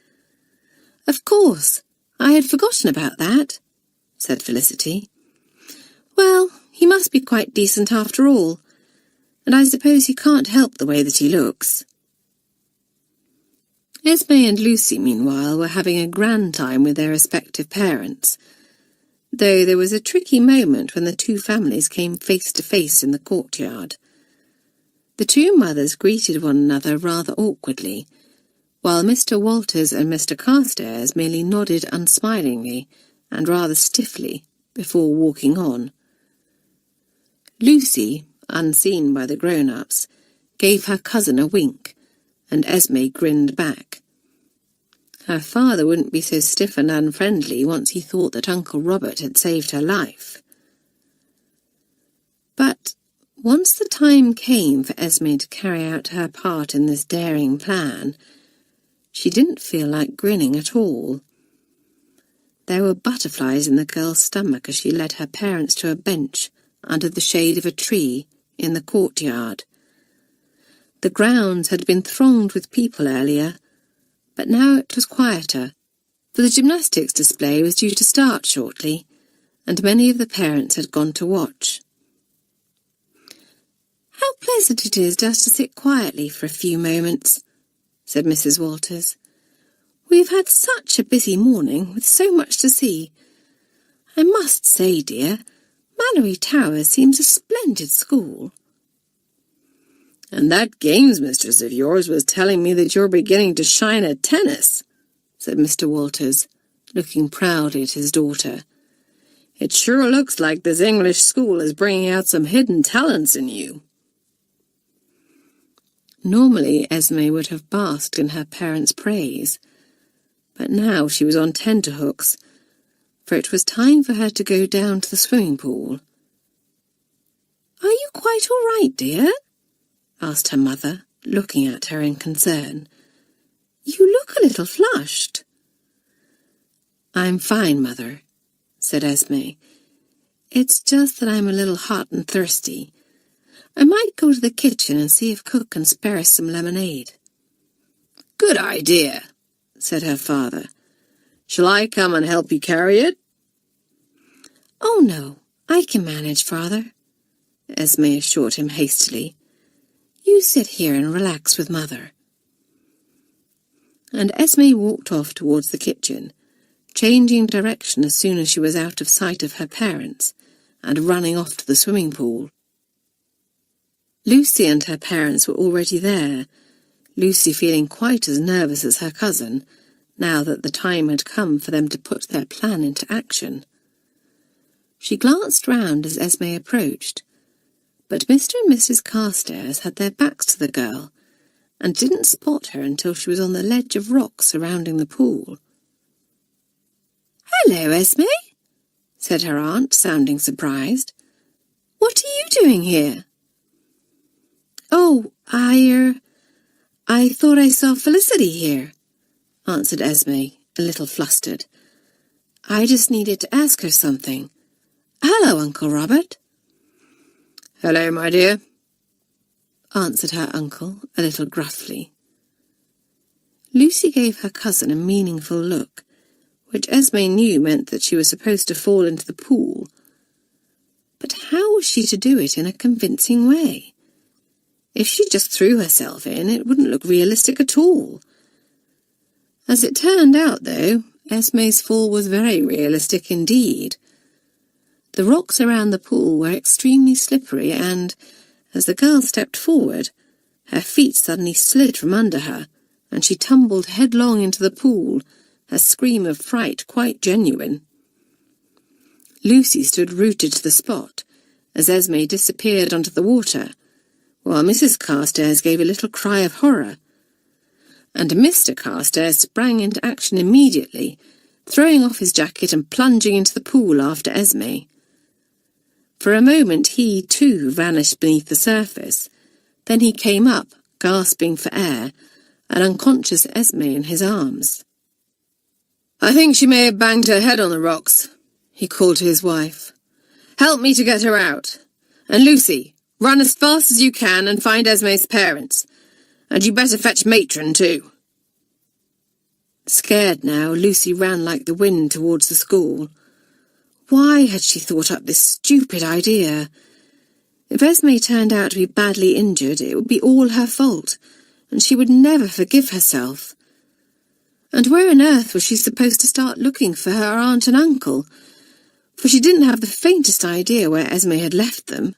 "Of course, I had forgotten about that," said Felicity. "Well, he must be quite decent after all, and I suppose you can't help the way that he looks." Esme and Lucy, meanwhile, were having a grand time with their respective parents, though there was a tricky moment when the two families came face to face in the courtyard. The two mothers greeted one another rather awkwardly, while Mr. Walters and Mr. Carstairs merely nodded unsmilingly and rather stiffly before walking on. Lucy, unseen by the grown-ups, gave her cousin a wink, and Esme grinned back. Her father wouldn't be so stiff and unfriendly once he thought that Uncle Robert had saved her life. But once the time came for Esme to carry out her part in this daring plan, she didn't feel like grinning at all. There were butterflies in the girl's stomach as she led her parents to a bench under the shade of a tree in the courtyard. The grounds had been thronged with people earlier, but now it was quieter, for the gymnastics display was due to start shortly, and many of the parents had gone to watch. "How pleasant it is just to sit quietly for a few moments," said Mrs. Walters. "We've had such a busy morning with so much to see. I must say, dear, Malory Towers seems a splendid school." "And that games mistress of yours was telling me that you're beginning to shine at tennis," said Mr. Walters, looking proudly at his daughter. "It sure looks like this English school is bringing out some hidden talents in you." Normally Esme would have basked in her parents' praise, but now she was on tenterhooks, for it was time for her to go down to the swimming pool. "Are you quite all right, dear?" asked her mother, looking at her in concern. "You look a little flushed." "I'm fine, Mother," said Esme. "It's just that I'm a little hot and thirsty. I might go to the kitchen and see if Cook can spare us some lemonade." "Good idea," said her father. "Shall I come and help you carry it?" "Oh, no, I can manage, Father," Esme assured him hastily. "You sit here and relax with Mother." And Esme walked off towards the kitchen, changing direction as soon as she was out of sight of her parents, and running off to the swimming pool. Lucy and her parents were already there, Lucy feeling quite as nervous as her cousin, now that the time had come for them to put their plan into action. She glanced round as Esme approached, but Mr. and Mrs. Carstairs had their backs to the girl, and didn't spot her until she was on the ledge of rock surrounding the pool. "Hello, Esme," said her aunt, sounding surprised. "What are you doing here?" "Oh, I thought I saw Felicity here," answered Esme, a little flustered. "I just needed to ask her something. "Hello, Uncle Robert," "Hello, my dear," answered her uncle, a little gruffly. Lucy gave her cousin a meaningful look, which Esme knew meant that she was supposed to fall into the pool. But how was she to do it in a convincing way? If she just threw herself in, it wouldn't look realistic at all. As it turned out, though, Esme's fall was very realistic indeed. The rocks around the pool were extremely slippery and, as the girl stepped forward, her feet suddenly slid from under her, and she tumbled headlong into the pool, her scream of fright quite genuine. Lucy stood rooted to the spot, as Esme disappeared onto the water, while Mrs. Carstairs gave a little cry of horror. And Mr. Carstairs sprang into action immediately, throwing off his jacket and plunging into the pool after Esme. For a moment he, too, vanished beneath the surface. Then he came up, gasping for air, an unconscious Esme in his arms. "I think she may have banged her head on the rocks," he called to his wife. "Help me to get her out. And Lucy, run as fast as you can and find Esme's parents. And you better fetch Matron too." Scared now, Lucy ran like the wind towards the school. Why had she thought up this stupid idea? If Esme turned out to be badly injured, it would be all her fault, and she would never forgive herself. And where on earth was she supposed to start looking for her aunt and uncle? For she didn't have the faintest idea where Esme had left them.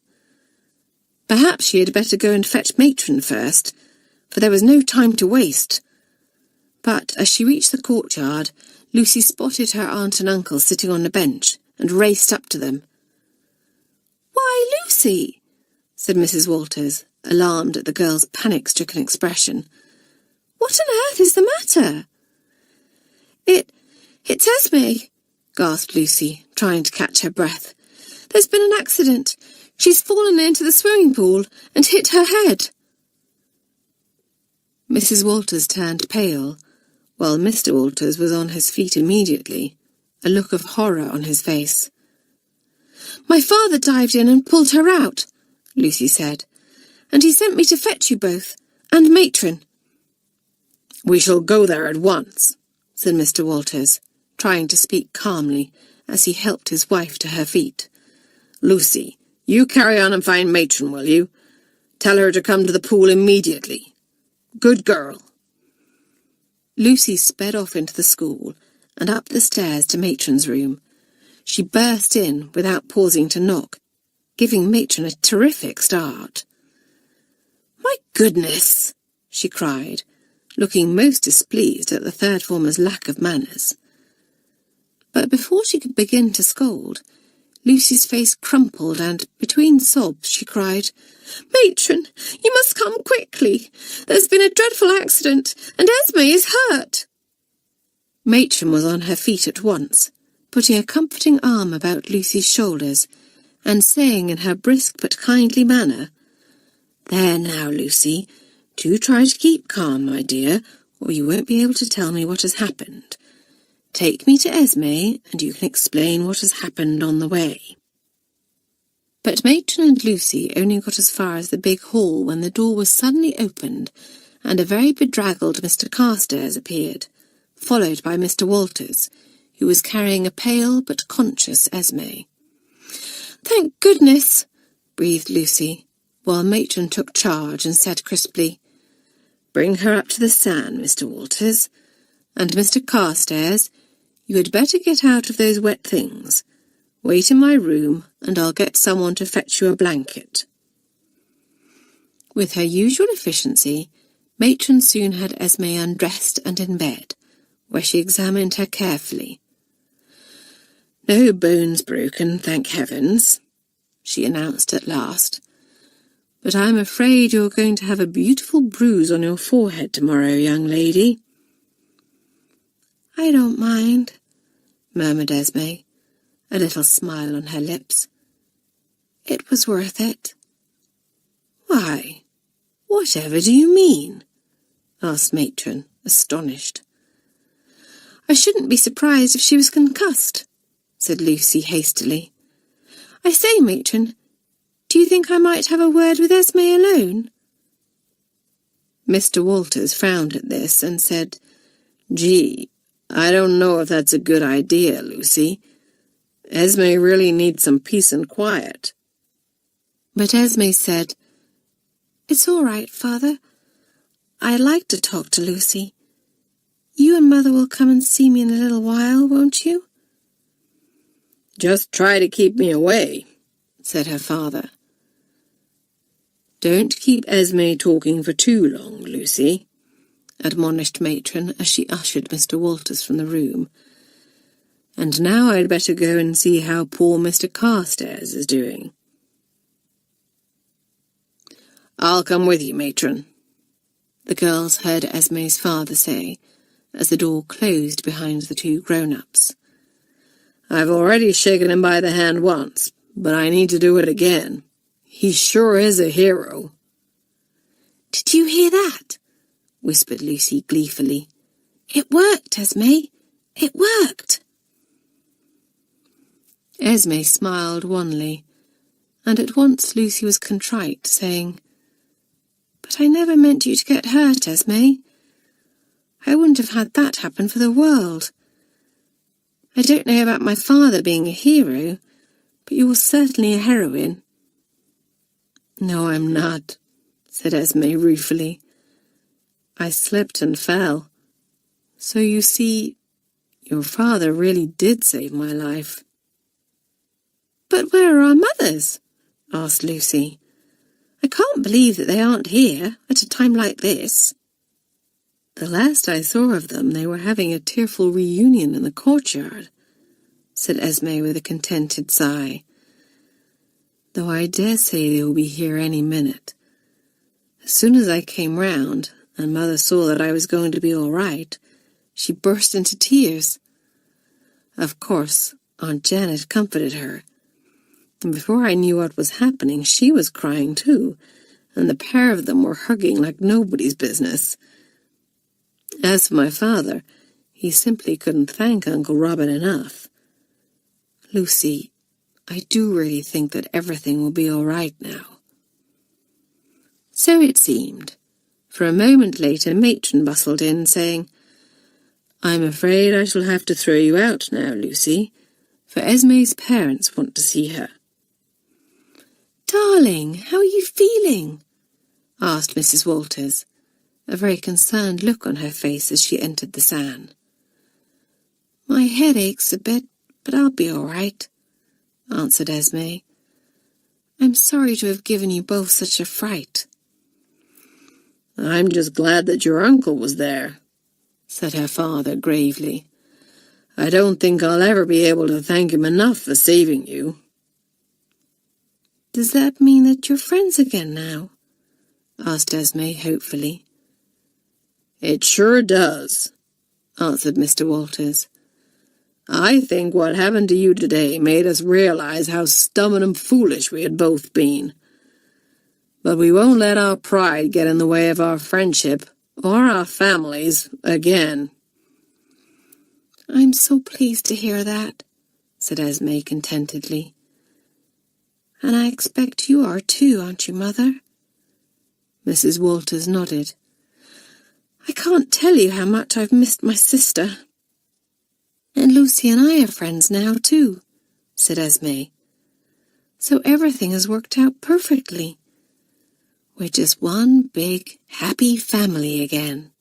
Perhaps she had better go and fetch Matron first, for there was no time to waste. But as she reached the courtyard, Lucy spotted her aunt and uncle sitting on a bench and raced up to them. "Why, Lucy," said Mrs. Walters, alarmed at the girl's panic-stricken expression. "What on earth is the matter?" It's Esme," gasped Lucy, trying to catch her breath. "There's been an accident. She's fallen into the swimming pool and hit her head." Mrs. Walters turned pale, while Mr. Walters was on his feet immediately, a look of horror on his face. "My father dived in and pulled her out," Lucy said, "and he sent me to fetch you both, and Matron." "We shall go there at once," said Mr. Walters, trying to speak calmly as he helped his wife to her feet. "Lucy, you carry on and find Matron, will you? Tell her to come to the pool immediately. Good girl." Lucy sped off into the school and up the stairs to Matron's room. She burst in without pausing to knock, giving Matron a terrific start. "My goodness!" she cried, looking most displeased at the third former's lack of manners. But before she could begin to scold, Lucy's face crumpled and, between sobs, she cried, "Matron, you must come quickly. There's been a dreadful accident, and Esme is hurt." Matron was on her feet at once, putting a comforting arm about Lucy's shoulders, and saying in her brisk but kindly manner, "There now, Lucy, do try to keep calm, my dear, or you won't be able to tell me what has happened. Take me to Esme, and you can explain what has happened on the way." But Matron and Lucy only got as far as the big hall when the door was suddenly opened, and a very bedraggled Mr. Carstairs appeared, followed by Mr. Walters, who was carrying a pale but conscious Esme. "Thank goodness," breathed Lucy, while Matron took charge and said crisply, "Bring her up to the sand, Mr. Walters, and Mr. Carstairs, you had better get out of those wet things. Wait in my room, and I'll get someone to fetch you a blanket." With her usual efficiency, Matron soon had Esme undressed and in bed, where she examined her carefully. "No bones broken, thank heavens," she announced at last. "But I'm afraid you're going to have a beautiful bruise on your forehead tomorrow, young lady." "I don't mind," murmured Esme, a little smile on her lips. "It was worth it." "Why, whatever do you mean?" asked Matron, astonished. "I shouldn't be surprised if she was concussed," said Lucy hastily. I say, matron, do you think I might have a word with Esme alone?" Mr. Walters frowned at this and said, "Gee, I don't know if that's a good idea, Lucy. Esme really needs some peace and quiet." But Esme said, "It's all right, Father. I'd like to talk to Lucy. You and Mother will come and see me in a little while, won't you?" "Just try to keep me away," said her father. "Don't keep Esme talking for too long, Lucy," admonished Matron as she ushered Mr. Walters from the room. "And now I'd better go and see how poor Mr. Carstairs is doing." "I'll come with you, Matron," the girls heard Esme's father say, as the door closed behind the two grown-ups. "I've already shaken him by the hand once, but I need to do it again. He sure is a hero." "Did you hear that?" whispered Lucy gleefully. "It worked, Esme. It worked." Esme smiled wanly, and at once Lucy was contrite, saying, "But I never meant you to get hurt, Esme. I wouldn't have had that happen for the world. I don't know about my father being a hero, but you were certainly a heroine." "No, I'm not," said Esme ruefully. "I slipped and fell. So you see, your father really did save my life." "But where are our mothers?" asked Lucy. "I can't believe that they aren't here at a time like this." "The last I saw of them, they were having a tearful reunion in the courtyard," said Esme with a contented sigh. "Though I dare say they will be here any minute. As soon as I came round, and Mother saw that I was going to be all right, she burst into tears. Of course, Aunt Janet comforted her, and before I knew what was happening, she was crying too, and the pair of them were hugging like nobody's business. As for my father, he simply couldn't thank Uncle Robin enough. Lucy, I do really think that everything will be all right now." So it seemed, for a moment later Matron bustled in, saying, "I'm afraid I shall have to throw you out now, Lucy, for Esme's parents want to see her." "Darling, how are you feeling?" asked Mrs. Walters, a very concerned look on her face as she entered the salon. "My head aches a bit, but I'll be all right," answered Esme. "I'm sorry to have given you both such a fright." "I'm just glad that your uncle was there," said her father gravely. "I don't think I'll ever be able to thank him enough for saving you." "Does that mean that you're friends again now?" asked Esme hopefully. "It sure does," answered Mr. Walters. "I think what happened to you today made us realize how stubborn and foolish we had both been. But we won't let our pride get in the way of our friendship or our families again." "I'm so pleased to hear that," said Esme contentedly. "And I expect you are too, aren't you, Mother?" Mrs. Walters nodded. "I can't tell you how much I've missed my sister." "And Lucy and I are friends now too," said Esme. "So everything has worked out perfectly. We're just one big, happy family again."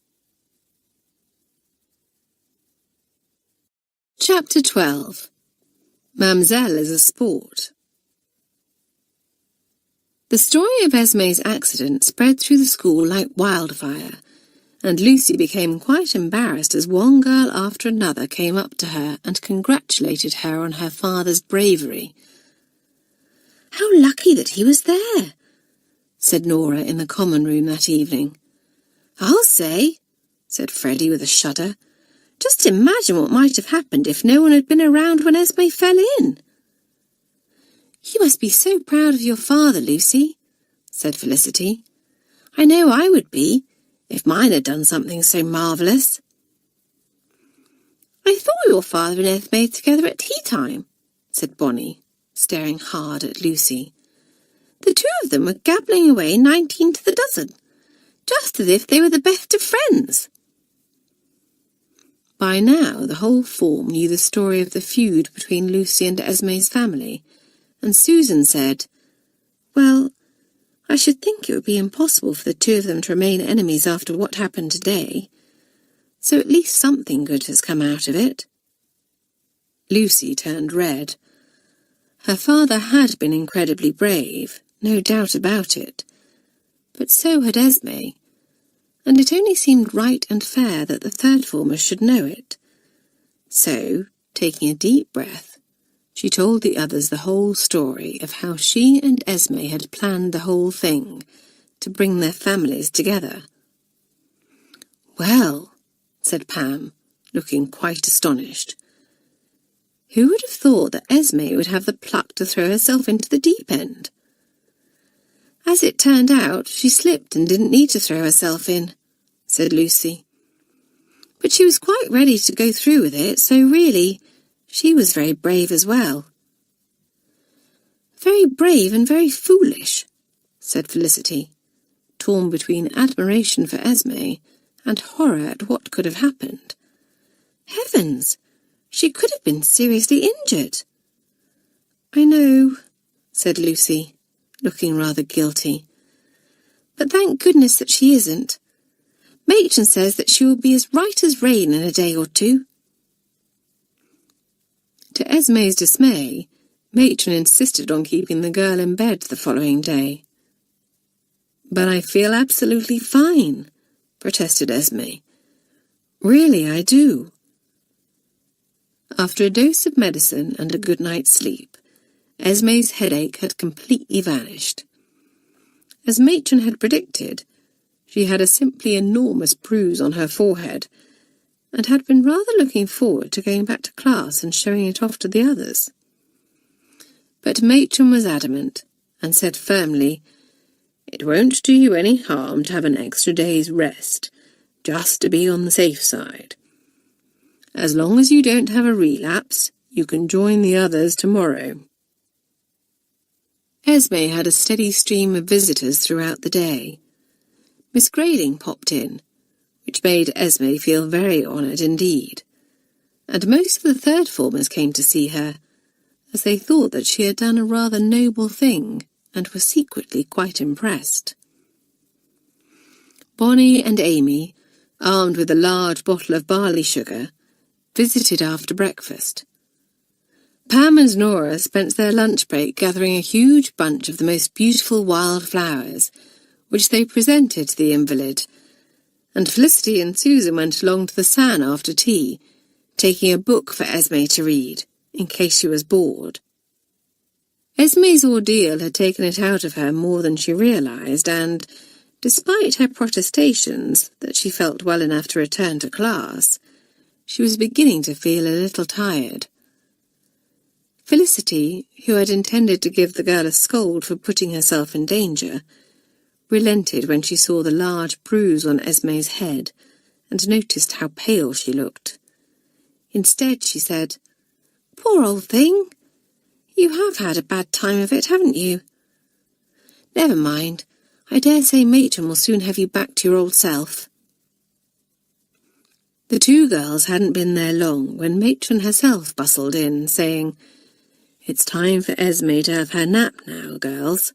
Chapter 12. Mamselle is a Sport. The story of Esme's accident spread through the school like wildfire, and Lucy became quite embarrassed as one girl after another came up to her and congratulated her on her father's bravery. "How lucky that he was there," said Nora in the common room that evening. "I'll say," said Freddie with a shudder. "Just imagine what might have happened if no one had been around when Esme fell in." "You must be so proud of your father, Lucy," said Felicity. "I know I would be, if mine had done something so marvellous." "I thought your father and Esme together at tea time," said Bonnie, staring hard at Lucy. "The two of them were gabbling away 19 to the dozen, just as if they were the best of friends." By now the whole form knew the story of the feud between Lucy and Esme's family, and Susan said, "Well, I should think it would be impossible for the two of them to remain enemies after what happened today. So at least something good has come out of it." Lucy turned red. Her father had been incredibly brave, no doubt about it, but so had Esme, and it only seemed right and fair that the third formers should know it. So, taking a deep breath, she told the others the whole story of how she and Esme had planned the whole thing to bring their families together. "Well," said Pam, looking quite astonished, "who would have thought that Esme would have the pluck to throw herself into the deep end? As it turned out, she slipped and didn't need to throw herself in," said Lucy. "But she was quite ready to go through with it, so really, she was very brave as well." "Very brave and very foolish," said Felicity, torn between admiration for Esme and horror at what could have happened. "Heavens! She could have been seriously injured." "I know," said Lucy, looking rather guilty. "But thank goodness that she isn't. Matron says that she will be as right as rain in a day or two." To Esme's dismay, Matron insisted on keeping the girl in bed the following day. "But I feel absolutely fine," protested Esme. "Really, I do." After a dose of medicine and a good night's sleep, Esme's headache had completely vanished. As Matron had predicted, she had a simply enormous bruise on her forehead, and had been rather looking forward to going back to class and showing it off to the others. But Matron was adamant, and said firmly, "It won't do you any harm to have an extra day's rest, just to be on the safe side. As long as you don't have a relapse, you can join the others tomorrow." Esme had a steady stream of visitors throughout the day. Miss Grading popped in, which made Esme feel very honoured indeed, and most of the third formers came to see her, as they thought that she had done a rather noble thing and were secretly quite impressed. Bonnie and Amy, armed with a large bottle of barley sugar, visited after breakfast. Pam and Nora spent their lunch break gathering a huge bunch of the most beautiful wild flowers, which they presented to the invalid, and Felicity and Susan went along to the San after tea, taking a book for Esme to read, in case she was bored. Esme's ordeal had taken it out of her more than she realised, and, despite her protestations that she felt well enough to return to class, she was beginning to feel a little tired. Felicity, who had intended to give the girl a scold for putting herself in danger, relented when she saw the large bruise on Esme's head and noticed how pale she looked. Instead, she said, "Poor old thing! You have had a bad time of it, haven't you? Never mind. I dare say Matron will soon have you back to your old self." The two girls hadn't been there long when Matron herself bustled in, saying, "It's time for Esme to have her nap now, girls.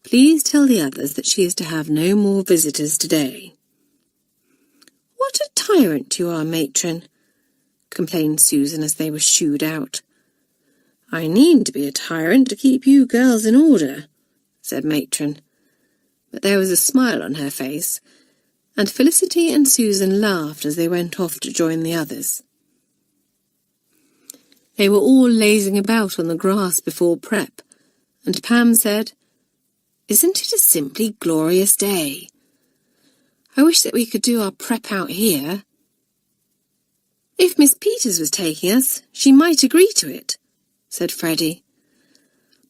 Please tell the others that she is to have no more visitors today." "What a tyrant you are, Matron," complained Susan as they were shooed out. "I need to be a tyrant to keep you girls in order," said Matron. But there was a smile on her face, and Felicity and Susan laughed as they went off to join the others. They were all lazing about on the grass before prep, and Pam said, "Isn't it a simply glorious day? I wish that we could do our prep out here." "If Miss Peters was taking us, she might agree to it," said Freddie.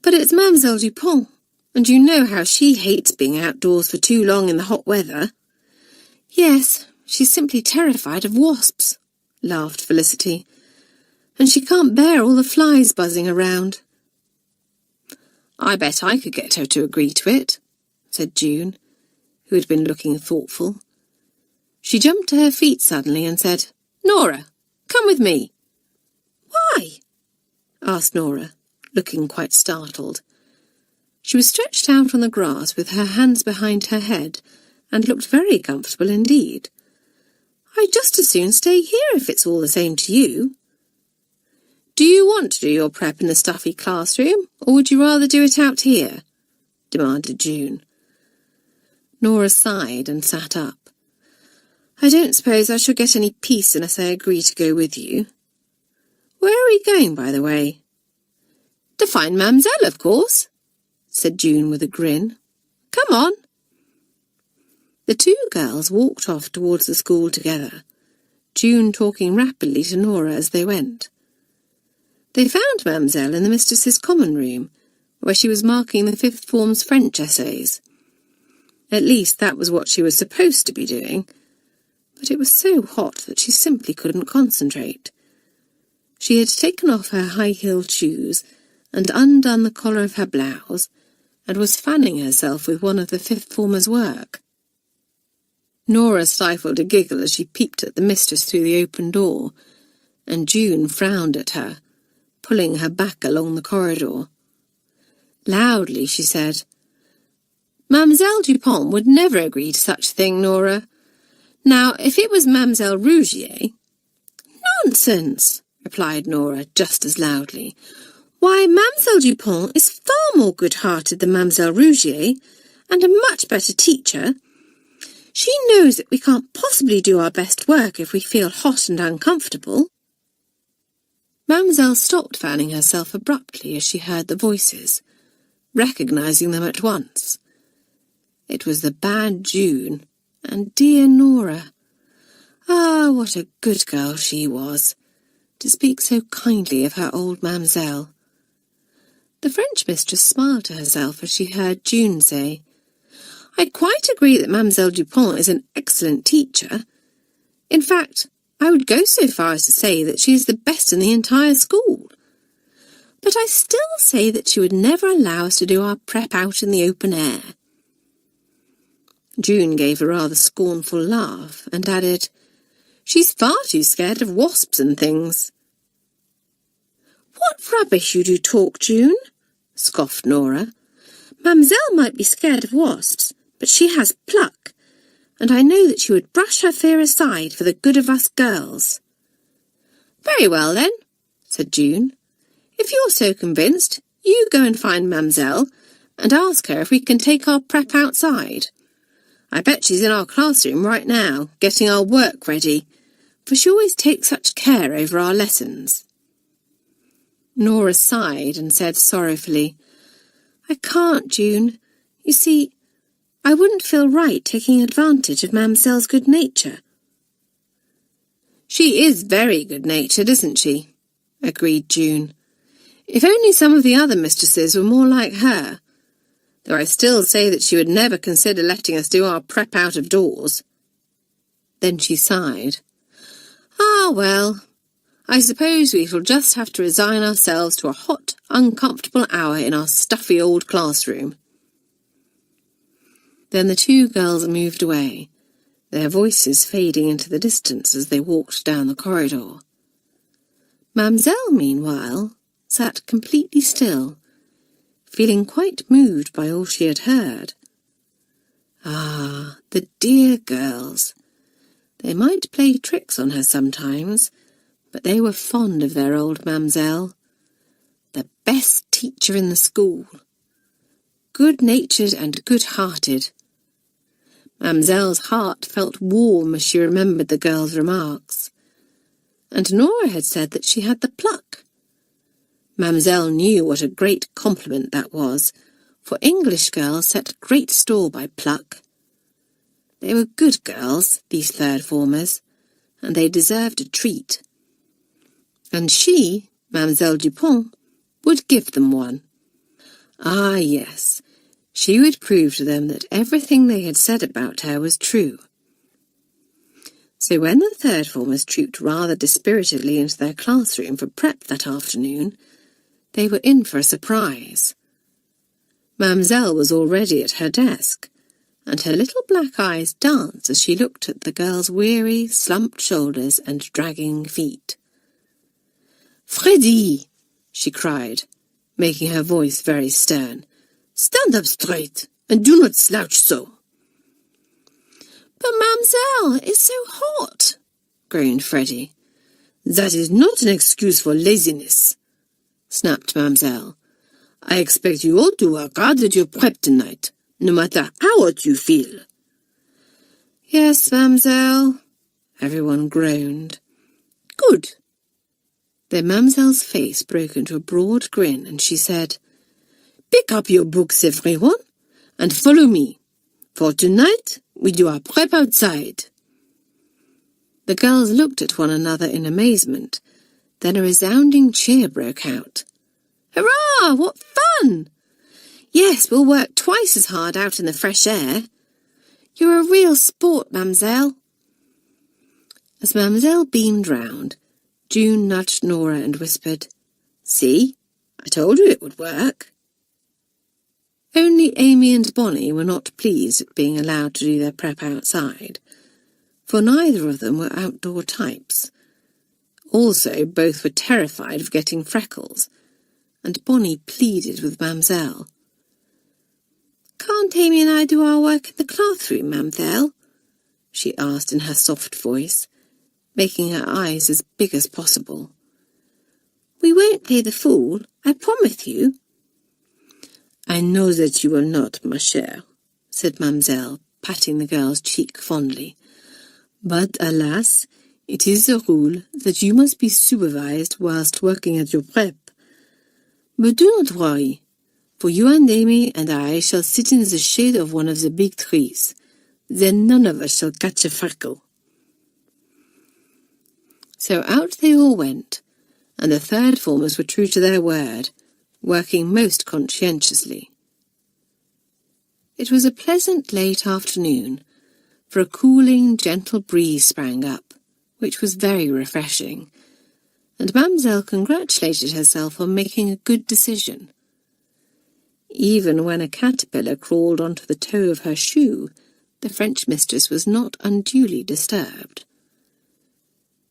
"But it's Mademoiselle Dupont, and you know how she hates being outdoors for too long in the hot weather." "Yes, she's simply terrified of wasps," laughed Felicity. "And she can't bear all the flies buzzing around." I bet I could get her to agree to it, said June, who had been looking thoughtful. She jumped to her feet suddenly and said, Nora, come with me. Why? Asked Nora, looking quite startled. She was stretched out on the grass with her hands behind her head and looked very comfortable indeed. I'd just as soon stay here if it's all the same to you. Do you want to do your prep in the stuffy classroom, or would you rather do it out here? Demanded June. Nora sighed and sat up. I don't suppose I shall get any peace unless I agree to go with you. Where are we going, by the way? To find Mamselle, of course, said June with a grin. Come on. The two girls walked off towards the school together, June talking rapidly to Nora as they went. They found Mamselle in the mistress's common room, where she was marking the fifth form's French essays. At least that was what she was supposed to be doing, but it was so hot that she simply couldn't concentrate. She had taken off her high-heeled shoes and undone the collar of her blouse, and was fanning herself with one of the fifth formers' work. Nora stifled a giggle as she peeped at the mistress through the open door, and June frowned at her, pulling her back along the corridor. Loudly she said, Mademoiselle Dupont would never agree to such a thing, Nora. Now, if it was Mademoiselle Rougier— Nonsense, replied Nora just as loudly. Why, Mademoiselle Dupont is far more good-hearted than Mademoiselle Rougier, and a much better teacher. She knows that we can't possibly do our best work if we feel hot and uncomfortable. Mademoiselle stopped fanning herself abruptly as she heard the voices, recognising them at once. It was the bad June and dear Nora. Ah, what a good girl she was, to speak so kindly of her old Mademoiselle. The French mistress smiled to herself as she heard June say, I quite agree that Mademoiselle Dupont is an excellent teacher. In fact, I would go so far as to say that she is the best in the entire school. But I still say that she would never allow us to do our prep out in the open air. June gave a rather scornful laugh and added, She's far too scared of wasps and things. What rubbish you do talk, June, scoffed Nora. Mademoiselle might be scared of wasps, but she has pluck, and I know that she would brush her fear aside for the good of us girls. Very well, then, said June. If you're so convinced, you go and find Mademoiselle and ask her if we can take our prep outside. I bet she's in our classroom right now, getting our work ready, for she always takes such care over our lessons. Nora sighed and said sorrowfully, I can't, June. You see, I wouldn't feel right taking advantage of Mademoiselle's good nature. She is very good-natured, isn't she? Agreed June. If only some of the other mistresses were more like her, though I still say that she would never consider letting us do our prep out of doors. Then she sighed. Ah, well, I suppose we shall just have to resign ourselves to a hot, uncomfortable hour in our stuffy old classroom. Then the two girls moved away, their voices fading into the distance as they walked down the corridor. Mademoiselle, meanwhile, sat completely still, feeling quite moved by all she had heard. Ah, the dear girls! They might play tricks on her sometimes, but they were fond of their old Mademoiselle. The best teacher in the school. Good-natured and good-hearted. Mademoiselle's heart felt warm as she remembered the girls' remarks. And Nora had said that she had the pluck. Mademoiselle knew what a great compliment that was, for English girls set great store by pluck. They were good girls, these third formers, and they deserved a treat. And she, Mademoiselle Dupont, would give them one. Ah, yes, she would prove to them that everything they had said about her was true. So when the third formers trooped rather dispiritedly into their classroom for prep that afternoon, they were in for a surprise. Mamselle was already at her desk, and her little black eyes danced as she looked at the girl's weary, slumped shoulders and dragging feet. "Freddy!" she cried, making her voice very stern. "Stand up straight, and do not slouch so." "But, Mamselle, it's so hot," groaned Freddy. "That is not an excuse for laziness," snapped Mamselle. "I expect you all to work hard at your prep tonight, no matter how hot you feel." "Yes, Mamselle," everyone groaned. "Good." Then Mamselle's face broke into a broad grin, and she said, "Pick up your books, everyone, and follow me. For tonight, we do our prep outside." The girls looked at one another in amazement. Then a resounding cheer broke out. "Hurrah! What fun! Yes, we'll work twice as hard out in the fresh air. You're a real sport, Mamselle." As Mamselle beamed round, June nudged Nora and whispered, "See, I told you it would work." Only Amy and Bonnie were not pleased at being allowed to do their prep outside, for neither of them were outdoor types. Also, both were terrified of getting freckles, and Bonnie pleaded with Mamselle. "Can't Amy and I do our work in the classroom, Mamselle?" she asked in her soft voice, making her eyes as big as possible. "We won't play the fool, I promise you." "I know that you will not, ma chère," said Mamselle, patting the girl's cheek fondly. "But, alas, it is the rule that you must be supervised whilst working at your prep. But do not worry, for you and Amy and I shall sit in the shade of one of the big trees. Then none of us shall catch a freckle." So out they all went, and the third formers were true to their word, working most conscientiously. It was a pleasant late afternoon, for a cooling, gentle breeze sprang up, which was very refreshing, and Mamselle congratulated herself on making a good decision. Even when a caterpillar crawled onto the toe of her shoe, the French mistress was not unduly disturbed.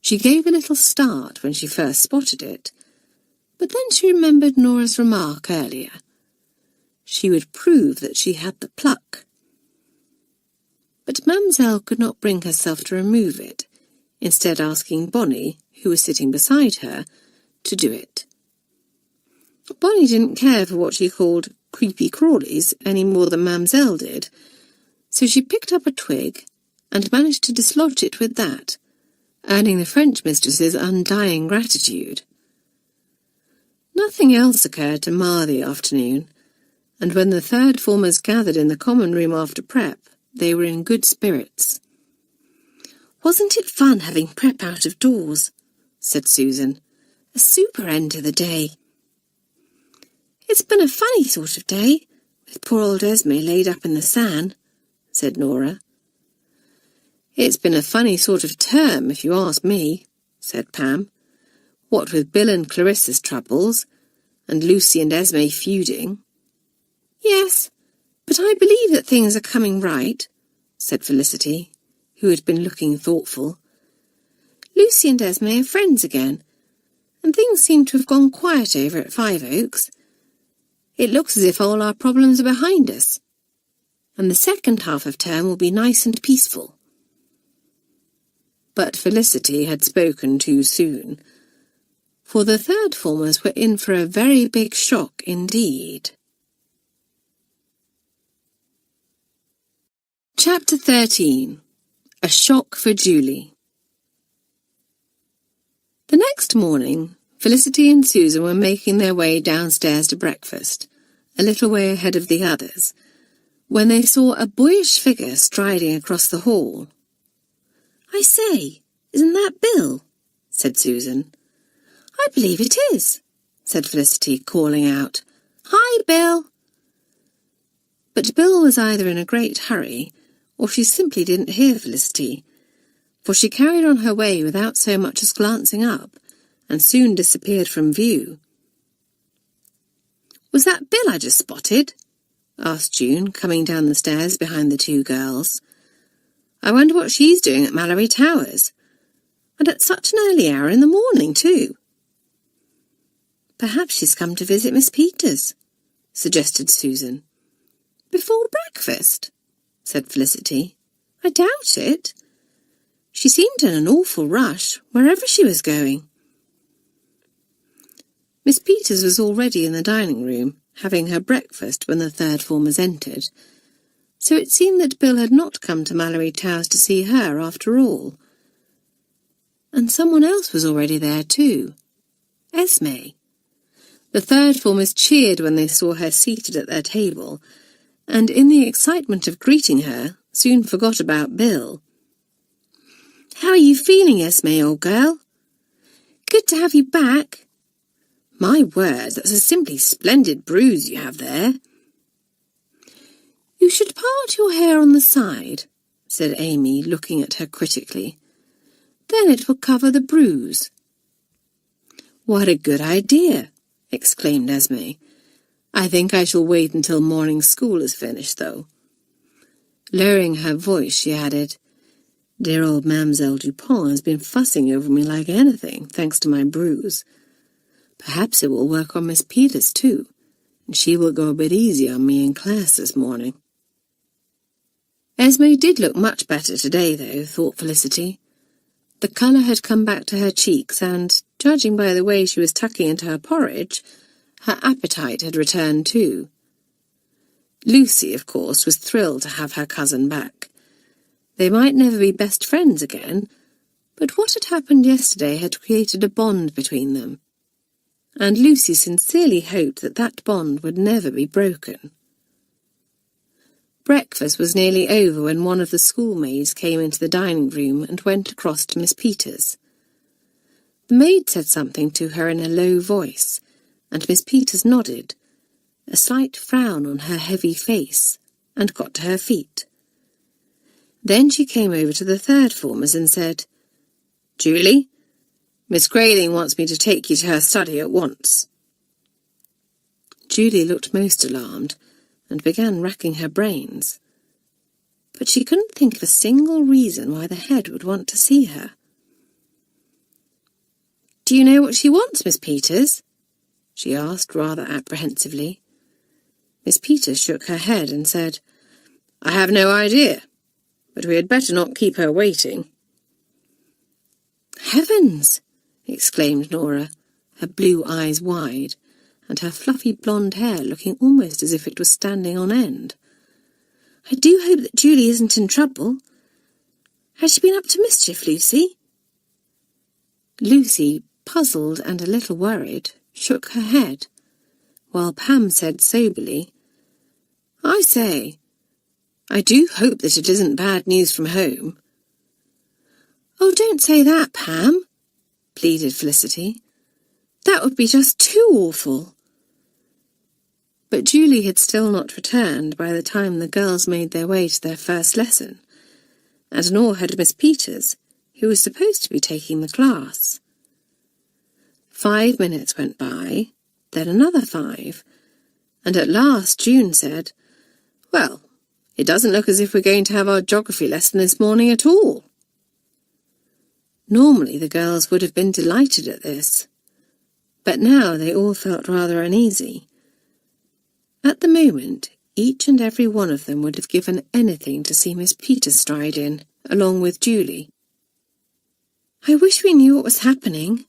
She gave a little start when she first spotted it, but then she remembered Nora's remark earlier. She would prove that she had the pluck. But Mamselle could not bring herself to remove it, instead asking Bonnie, who was sitting beside her, to do it. Bonnie didn't care for what she called creepy crawlies any more than Mamselle did, so she picked up a twig and managed to dislodge it with that, earning the French mistress's undying gratitude. Nothing else occurred to mar the afternoon, and when the third formers gathered in the common room after prep, they were in good spirits. "Wasn't it fun having prep out of doors?" said Susan. "A super end to the day." "It's been a funny sort of day, with poor old Esme laid up in the sand," said Nora. "It's been a funny sort of term, if you ask me," said Pam. "What with Bill and Clarissa's troubles, and Lucy and Esme feuding." "Yes, but I believe that things are coming right," said Felicity, who had been looking thoughtful. "Lucy and Esme are friends again, and things seem to have gone quiet over at Five Oaks. It looks as if all our problems are behind us, and the second half of term will be nice and peaceful." But Felicity had spoken too soon, for the third formers were in for a very big shock indeed. Chapter 13. A Shock for Julie. The next morning, Felicity and Susan were making their way downstairs to breakfast, a little way ahead of the others, when they saw a boyish figure striding across the hall. "I say, isn't that Bill?" said Susan. "I believe it is," said Felicity, calling out, "Hi, Bill!" But Bill was either in a great hurry, or she simply didn't hear Felicity, for she carried on her way without so much as glancing up, and soon disappeared from view. "Was that Bill I just spotted?" asked June, coming down the stairs behind the two girls. "I wonder what she's doing at Malory Towers. And at such an early hour in the morning, too." "Perhaps she's come to visit Miss Peters," suggested Susan. "Before breakfast?" said Felicity. "I doubt it. She seemed in an awful rush, wherever she was going." Miss Peters was already in the dining room, having her breakfast when the third formers entered, so it seemed that Bill had not come to Malory Towers to see her after all. And someone else was already there too, Esme. The third formers cheered when they saw her seated at their table, and in the excitement of greeting her, soon forgot about Bill. "How are you feeling, Esme, old girl?" "Good to have you back." "My word, that's a simply splendid bruise you have there." "You should part your hair on the side," said Amy, looking at her critically. "Then it will cover the bruise." "What a good idea!" exclaimed Esme. "I think I shall wait until morning school is finished, though." Lowering her voice, she added, "Dear old Mademoiselle Dupont has been fussing over me like anything, thanks to my bruise. Perhaps it will work on Miss Peters, too, and she will go a bit easy on me in class this morning." Esme did look much better today, though, thought Felicity. The colour had come back to her cheeks, and, judging by the way she was tucking into her porridge, her appetite had returned too. Lucy, of course, was thrilled to have her cousin back. They might never be best friends again, but what had happened yesterday had created a bond between them, and Lucy sincerely hoped that that bond would never be broken. Breakfast was nearly over when one of the schoolmaids came into the dining room and went across to Miss Peters. The maid said something to her in a low voice, and Miss Peters nodded, a slight frown on her heavy face, and got to her feet. Then she came over to the third formers and said, "Julie, Miss Grayling wants me to take you to her study at once." Julie looked most alarmed and began racking her brains, but she couldn't think of a single reason why the head would want to see her. "Do you know what she wants, Miss Peters?" she asked rather apprehensively. Miss Peters shook her head and said, "I have no idea, but we had better not keep her waiting." "Heavens!" exclaimed Nora, her blue eyes wide, and her fluffy blonde hair looking almost as if it was standing on end. "I do hope that Julie isn't in trouble. Has she been up to mischief, Lucy?" Lucy, puzzled and a little worried, shook her head, while Pam said soberly, "I say, I do hope that it isn't bad news from home." "Oh, don't say that, Pam," pleaded Felicity. "That would be just too awful." But Julie had still not returned by the time the girls made their way to their first lesson, and nor had Miss Peters, who was supposed to be taking the class. 5 minutes went by, then another 5, and at last June said, "Well, it doesn't look as if we're going to have our geography lesson this morning at all." Normally the girls would have been delighted at this, but now they all felt rather uneasy. At the moment, each and every one of them would have given anything to see Miss Peters stride in, along with Julie. "I wish we knew what was happening,"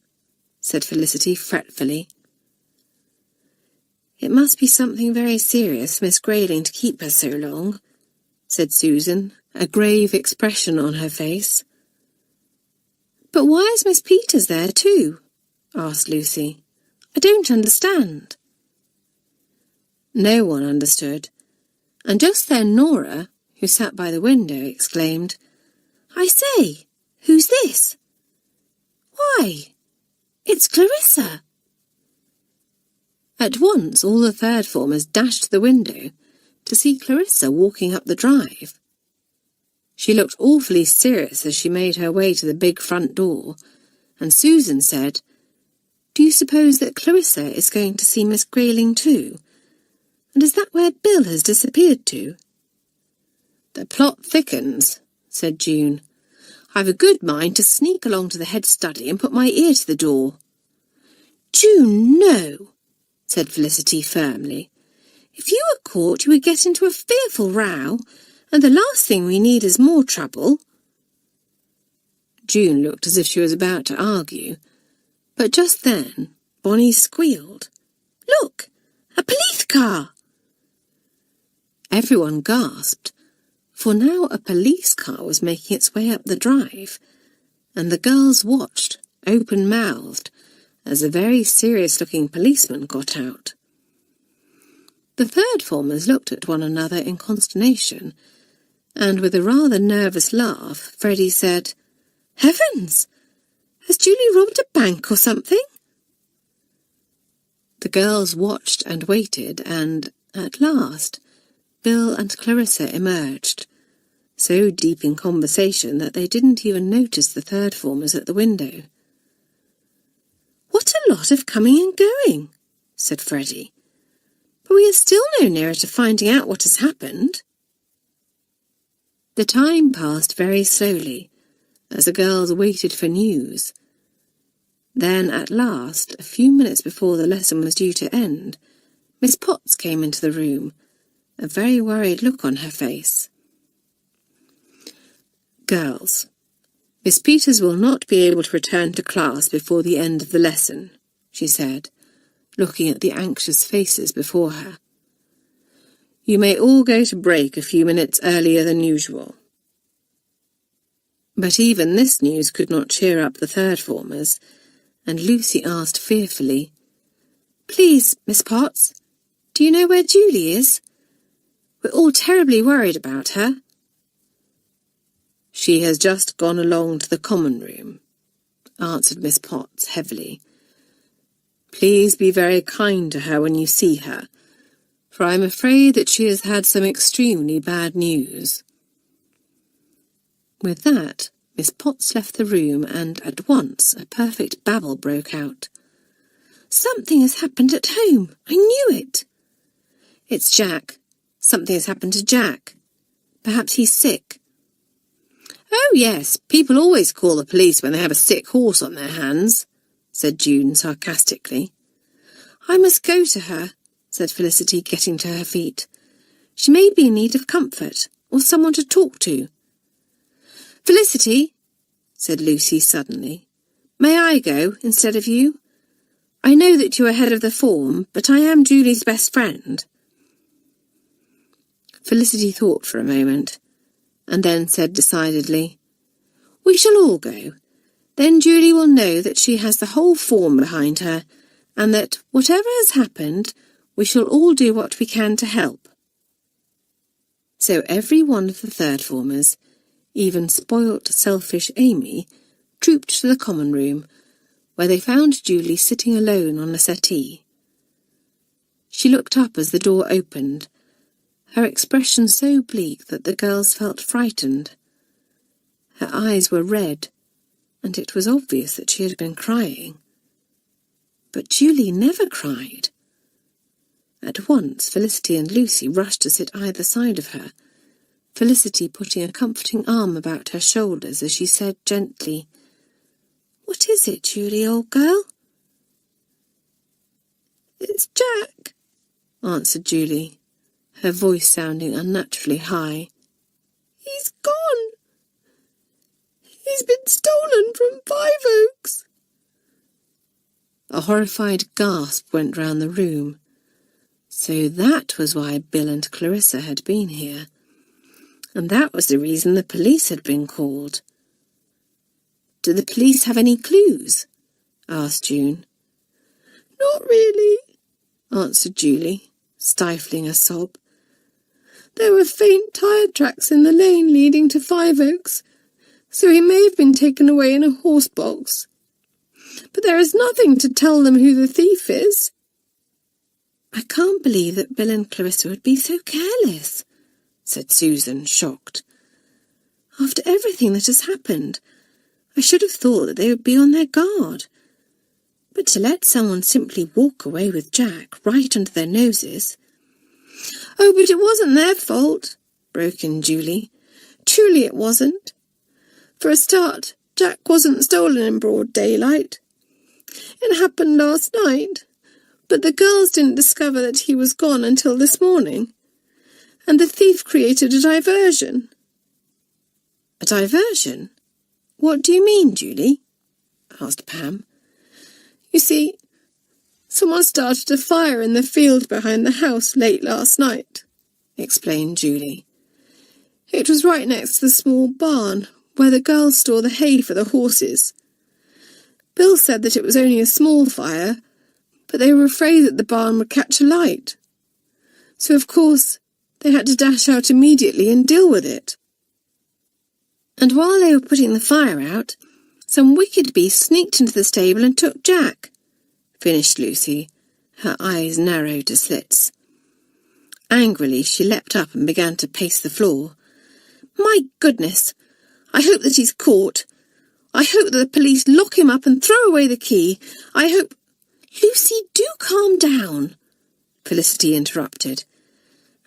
said Felicity fretfully. "It must be something very serious for Miss Grayling to keep her so long," said Susan, a grave expression on her face. "But why is Miss Peters there too?" asked Lucy. "I don't understand." No one understood, and just then Nora, who sat by the window, exclaimed, "I say, who's this?" "Why, it's Clarissa!" At once all the third formers dashed to the window to see Clarissa walking up the drive. She looked awfully serious as she made her way to the big front door, and Susan said, "Do you suppose that Clarissa is going to see Miss Grayling too? And is that where Bill has disappeared to?" "The plot thickens," said June. "I've a good mind to sneak along to the head study and put my ear to the door." "June, no," said Felicity firmly. "If you were caught, you would get into a fearful row, and the last thing we need is more trouble." June looked as if she was about to argue, but just then Bonnie squealed. "Look! A police car!" Everyone gasped, for now a police car was making its way up the drive, and the girls watched, open-mouthed, as a very serious-looking policeman got out. The third formers looked at one another in consternation, and with a rather nervous laugh, Freddie said, "Heavens! Has Julie robbed a bank or something?" The girls watched and waited, and, at last, Bill and Clarissa emerged, so deep in conversation that they didn't even notice the third formers at the window. "What a lot of coming and going," said Freddie. "But we are still no nearer to finding out what has happened." The time passed very slowly, as the girls waited for news. Then, at last, a few minutes before the lesson was due to end, Miss Potts came into the room, a very worried look on her face. "Girls, Miss Peters will not be able to return to class before the end of the lesson," she said, looking at the anxious faces before her. "You may all go to break a few minutes earlier than usual." But even this news could not cheer up the third formers, and Lucy asked fearfully, "Please, Miss Potts, do you know where Julie is? We're all terribly worried about her." "She has just gone along to the common room," answered Miss Potts heavily. "Please be very kind to her when you see her, for I'm afraid that she has had some extremely bad news." With that, Miss Potts left the room, and at once a perfect babble broke out. "Something has happened at home. I knew it." "It's Jack. Something has happened to Jack. Perhaps he's sick." "Oh, yes, people always call the police when they have a sick horse on their hands," said June sarcastically. "I must go to her," said Felicity, getting to her feet. "She may be in need of comfort, or someone to talk to." "Felicity," said Lucy suddenly, "may I go instead of you? I know that you are head of the form, but I am Julie's best friend." Felicity thought for a moment, and then said decidedly, "We shall all go. Then Julie will know that she has the whole form behind her, and that, whatever has happened, we shall all do what we can to help." So every one of the third formers, even spoilt, selfish Amy, trooped to the common room, where they found Julie sitting alone on a settee. She looked up as the door opened, her expression so bleak that the girls felt frightened. Her eyes were red, and it was obvious that she had been crying. But Julie never cried. At once Felicity and Lucy rushed to sit either side of her, Felicity putting a comforting arm about her shoulders as she said gently, "What is it, Julie, old girl?" "It's Jack," answered Julie, her voice sounding unnaturally high. "He's gone. He's been stolen from 5 Oaks." A horrified gasp went round the room. So that was why Bill and Clarissa had been here, and that was the reason the police had been called. "Do the police have any clues?" asked June. "Not really," answered Julie, stifling a sob. "There were faint tyre tracks in the lane leading to 5 Oaks, so he may have been taken away in a horse box. But there is nothing to tell them who the thief is." "I can't believe that Bill and Clarissa would be so careless," said Susan, shocked. "After everything that has happened, I should have thought that they would be on their guard. But to let someone simply walk away with Jack right under their noses—" "Oh, but it wasn't their fault," broke in Julie. "Truly it wasn't. For a start, Jack wasn't stolen in broad daylight. It happened last night, but the girls didn't discover that he was gone until this morning, and the thief created a diversion." "A diversion? What do you mean, Julie?" asked Pam. "You see, someone started a fire in the field behind the house late last night," explained Julie. "It was right next to the small barn where the girls store the hay for the horses. Bill said that it was only a small fire, but they were afraid that the barn would catch alight. So, of course, they had to dash out immediately and deal with it. And while they were putting the fire out, some wicked beast sneaked into the stable and took Jack," finished Lucy, her eyes narrowed to slits. Angrily, she leapt up and began to pace the floor. "My goodness! I hope that he's caught. I hope that the police lock him up and throw away the key. I hope—" "Lucy, do calm down," Felicity interrupted.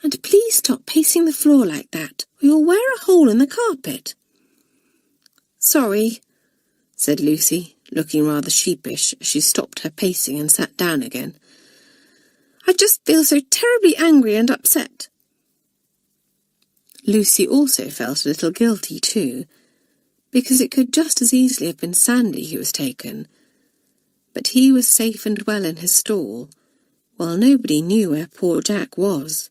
"And please stop pacing the floor like that, or you'll wear a hole in the carpet." "Sorry," said Lucy, looking rather sheepish as she stopped her pacing and sat down again. "I just feel so terribly angry and upset." Lucy also felt a little guilty too, because it could just as easily have been Sandy who was taken. But he was safe and well in his stall, while nobody knew where poor Jack was.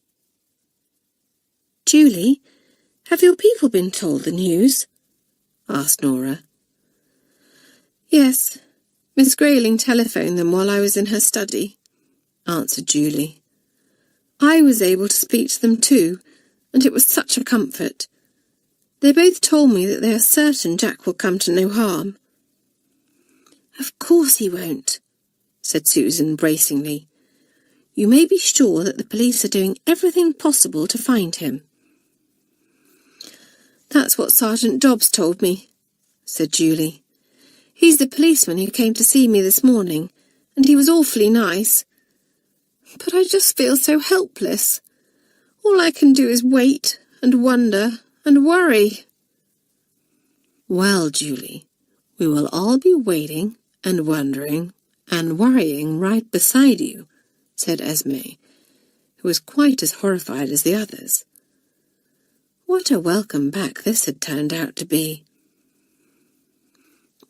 "Julie, have your people been told the news?" asked Nora. "Yes, Miss Grayling telephoned them while I was in her study," answered Julie. "I was able to speak to them too, and it was such a comfort. They both told me that they are certain Jack will come to no harm." "Of course he won't," said Susan bracingly. "You may be sure that the police are doing everything possible to find him." "That's what Sergeant Dobbs told me," said Julie. "He's the policeman who came to see me this morning, and he was awfully nice. But I just feel so helpless. All I can do is wait and wonder and worry." "Well, Julie, we will all be waiting and wondering and worrying right beside you," said Esme, who was quite as horrified as the others. What a welcome back this had turned out to be.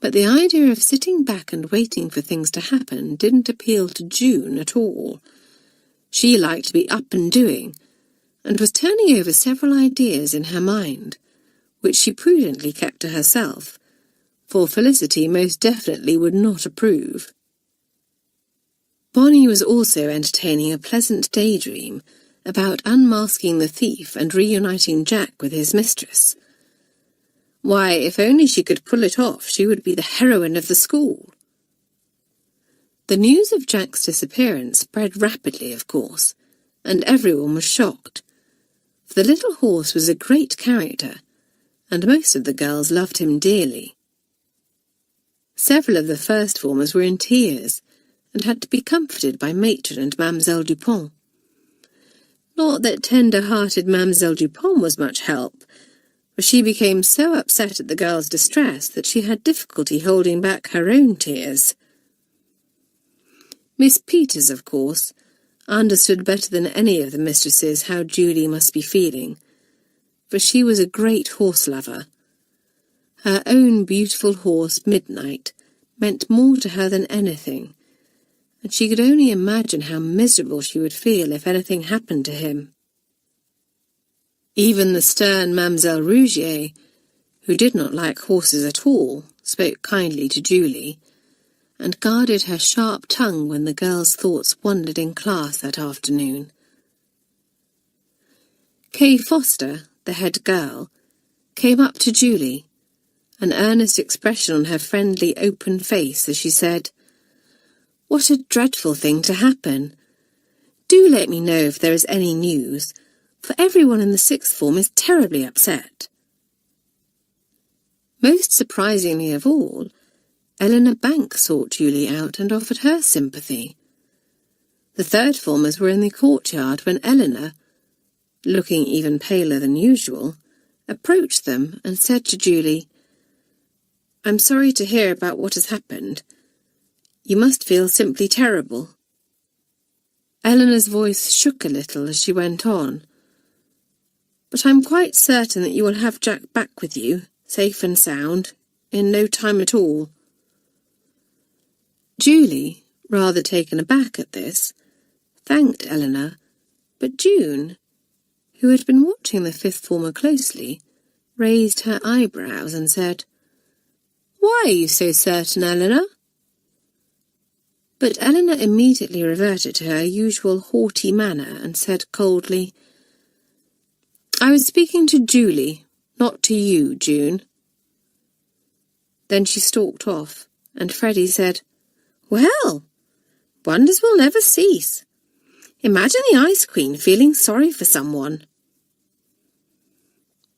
But the idea of sitting back and waiting for things to happen didn't appeal to June at all. She liked to be up and doing, and was turning over several ideas in her mind, which she prudently kept to herself, for Felicity most definitely would not approve. Bonnie was also entertaining a pleasant daydream about unmasking the thief and reuniting Jack with his mistress. Why, if only she could pull it off, she would be the heroine of the school. The news of Jack's disappearance spread rapidly, of course, and everyone was shocked. For the little horse was a great character, and most of the girls loved him dearly. Several of the first formers were in tears, and had to be comforted by Matron and Mademoiselle Dupont. Not that tender-hearted Mademoiselle Dupont was much help, for she became so upset at the girls' distress that she had difficulty holding back her own tears. Miss Peters, of course, understood better than any of the mistresses how Julie must be feeling, for she was a great horse-lover. Her own beautiful horse, Midnight, meant more to her than anything, and she could only imagine how miserable she would feel if anything happened to him. Even the stern Mademoiselle Rougier, who did not like horses at all, spoke kindly to Julie, and guarded her sharp tongue when the girls' thoughts wandered in class that afternoon. Kay Foster, the head girl, came up to Julie, an earnest expression on her friendly, open face as she said, "What a dreadful thing to happen! Do let me know if there is any news, for everyone in the sixth form is terribly upset." Most surprisingly of all, Eleanor Banks sought Julie out and offered her sympathy. The third formers were in the courtyard when Eleanor, looking even paler than usual, approached them and said to Julie, "I'm sorry to hear about what has happened. You must feel simply terrible." Eleanor's voice shook a little as she went on. "But I'm quite certain that you will have Jack back with you, safe and sound, in no time at all." Julie, rather taken aback at this, thanked Eleanor, but June, who had been watching the fifth former closely, raised her eyebrows and said, "Why are you so certain, Eleanor?" But Eleanor immediately reverted to her usual haughty manner and said coldly, "I was speaking to Julie, not to you, June." Then she stalked off, and Freddie said, "Well, wonders will never cease. Imagine the Ice Queen feeling sorry for someone."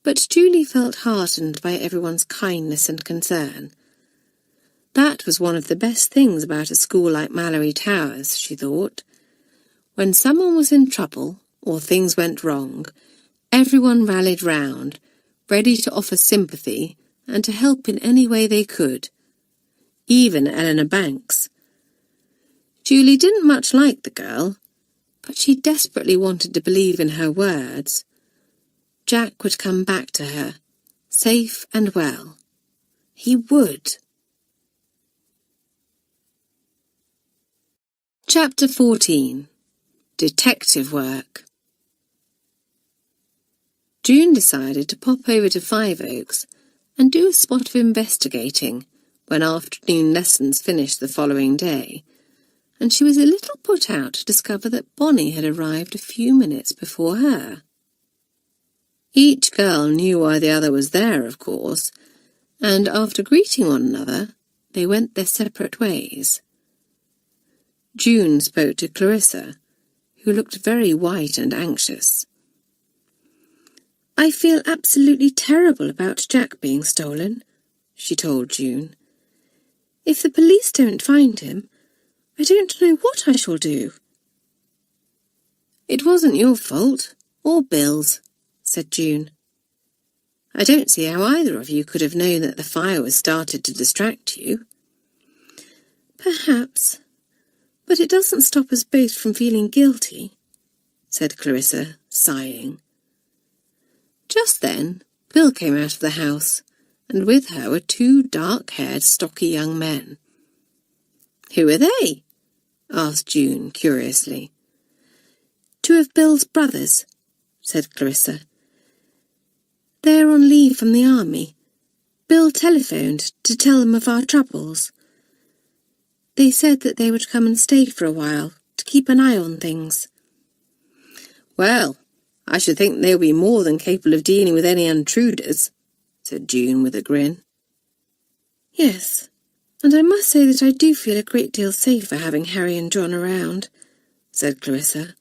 But Julie felt heartened by everyone's kindness and concern. That was one of the best things about a school like Malory Towers, she thought. When someone was in trouble or things went wrong, everyone rallied round, ready to offer sympathy and to help in any way they could. Even Eleanor Banks. Julie didn't much like the girl, but she desperately wanted to believe in her words. Jack would come back to her, safe and well. He would. Chapter 14. Detective Work. June decided to pop over to Five Oaks and do a spot of investigating when afternoon lessons finished the following day, and she was a little put out to discover that Bonnie had arrived a few minutes before her. Each girl knew why the other was there, of course, and after greeting one another, they went their separate ways. June spoke to Clarissa, who looked very white and anxious. "I feel absolutely terrible about Jack being stolen," she told June. "If the police don't find him, I don't know what I shall do." "It wasn't your fault, or Bill's," said June. "I don't see how either of you could have known that the fire was started to distract you." "Perhaps, but it doesn't stop us both from feeling guilty," said Clarissa, sighing. Just then, Bill came out of the house, and with her were two dark-haired, stocky young men. "Who are they?" asked June curiously. "Two of Bill's brothers," said Clarissa. "They're on leave from the army. Bill telephoned to tell them of our troubles. They said that they would come and stay for a while to keep an eye on things." "Well, I should think they'll be more than capable of dealing with any intruders," said June with a grin. "Yes, and I must say that I do feel a great deal safer having Harry and John around," said Clarissa.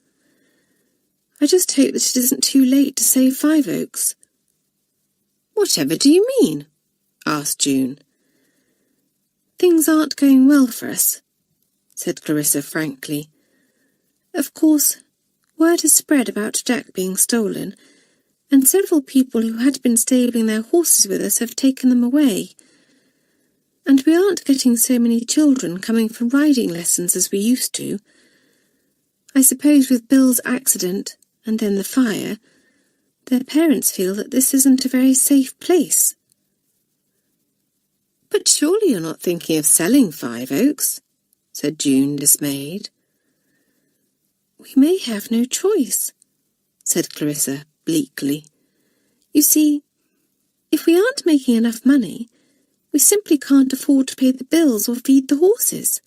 "I just hope that it isn't too late to save Five Oaks." "Whatever do you mean?" asked June. "Things aren't going well for us," said Clarissa frankly. "Of course, word has spread about Jack being stolen, and several people who had been stabling their horses with us have taken them away. And we aren't getting so many children coming for riding lessons as we used to. I suppose with Bill's accident and then the fire, their parents feel that this isn't a very safe place." "But surely you're not thinking of selling Five Oaks?" said June, dismayed. "We may have no choice," said Clarissa bleakly. "You see, if we aren't making enough money, we simply can't afford to pay the bills or feed the horses.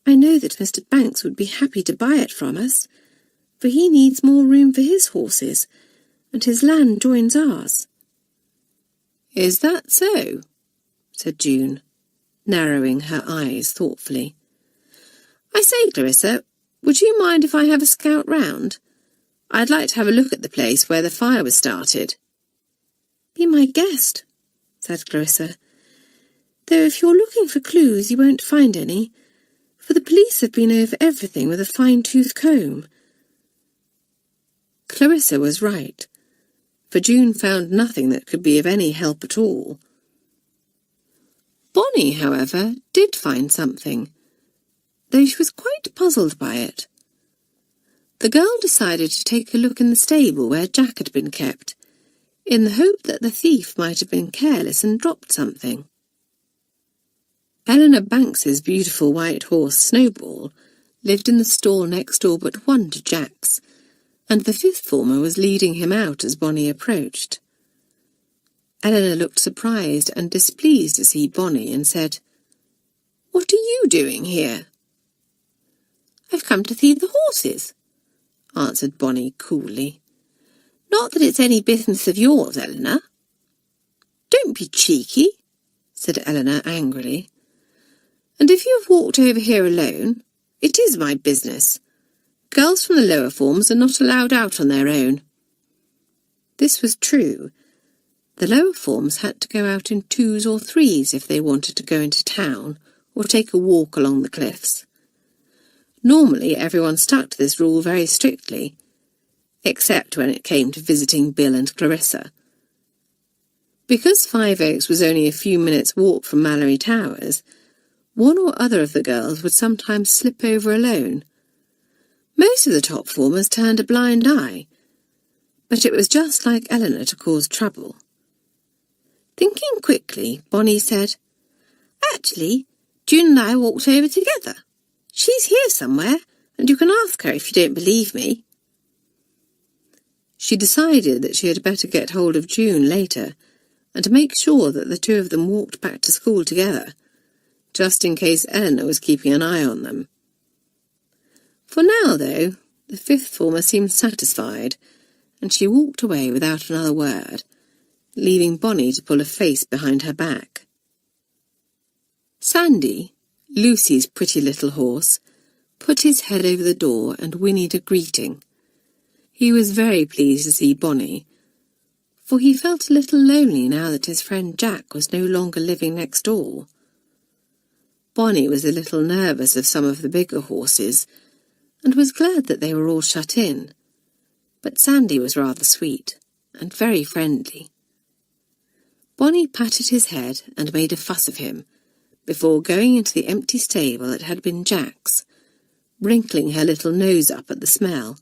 I know that Mr. Banks would be happy to buy it from us, for he needs more room for his horses, and his land joins ours." "Is that so?" said June, narrowing her eyes thoughtfully. "I say, Clarissa, would you mind if I have a scout round? I'd like to have a look at the place where the fire was started." "Be my guest," said Clarissa. "Though if you're looking for clues, you won't find any, for the police have been over everything with a fine-tooth comb." Clarissa was right, for June found nothing that could be of any help at all. Bonnie, however, did find something, though she was quite puzzled by it. The girl decided to take a look in the stable where Jack had been kept, in the hope that the thief might have been careless and dropped something. Eleanor Banks's beautiful white horse, Snowball, lived in the stall next door but one to Jack's, and the fifth former was leading him out as Bonnie approached. Eleanor looked surprised and displeased to see Bonnie and said, "What are you doing here?" "I've come to feed the horses," answered Bonnie coolly. "Not that it's any business of yours, Eleanor." "Don't be cheeky," said Eleanor angrily. "And if you have walked over here alone, it is my business. Girls from the lower forms are not allowed out on their own." This was true. The lower forms had to go out in twos or threes if they wanted to go into town or take a walk along the cliffs. Normally everyone stuck to this rule very strictly, except when it came to visiting Bill and Clarissa. Because Five Oaks was only a few minutes' walk from Malory Towers, one or other of the girls would sometimes slip over alone. Most of the top formers turned a blind eye, but it was just like Eleanor to cause trouble. Thinking quickly, Bonnie said, "Actually, June and I walked over together. She's here somewhere, and you can ask her if you don't believe me." She decided that she had better get hold of June later, and to make sure that the two of them walked back to school together, just in case Eleanor was keeping an eye on them. For now, though, the fifth former seemed satisfied, and she walked away without another word, leaving Bonnie to pull a face behind her back. Sandy, Lucy's pretty little horse, put his head over the door and whinnied a greeting. He was very pleased to see Bonnie, for he felt a little lonely now that his friend Jack was no longer living next door. Bonnie was a little nervous of some of the bigger horses, and was glad that they were all shut in, but Sandy was rather sweet and very friendly. Bonnie patted his head and made a fuss of him, before going into the empty stable that had been Jack's, wrinkling her little nose up at the smell.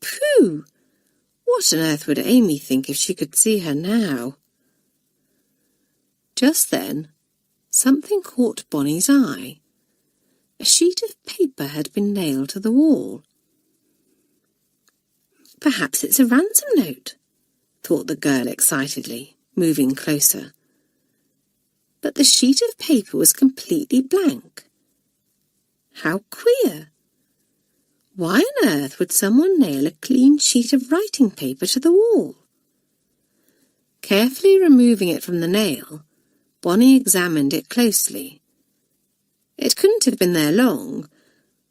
Pooh! What on earth would Amy think if she could see her now? Just then, something caught Bonnie's eye. A sheet of paper had been nailed to the wall. "Perhaps it's a ransom note," thought the girl excitedly, moving closer. But the sheet of paper was completely blank. How queer! Why on earth would someone nail a clean sheet of writing paper to the wall? Carefully removing it from the nail, Bonnie examined it closely. It couldn't have been there long,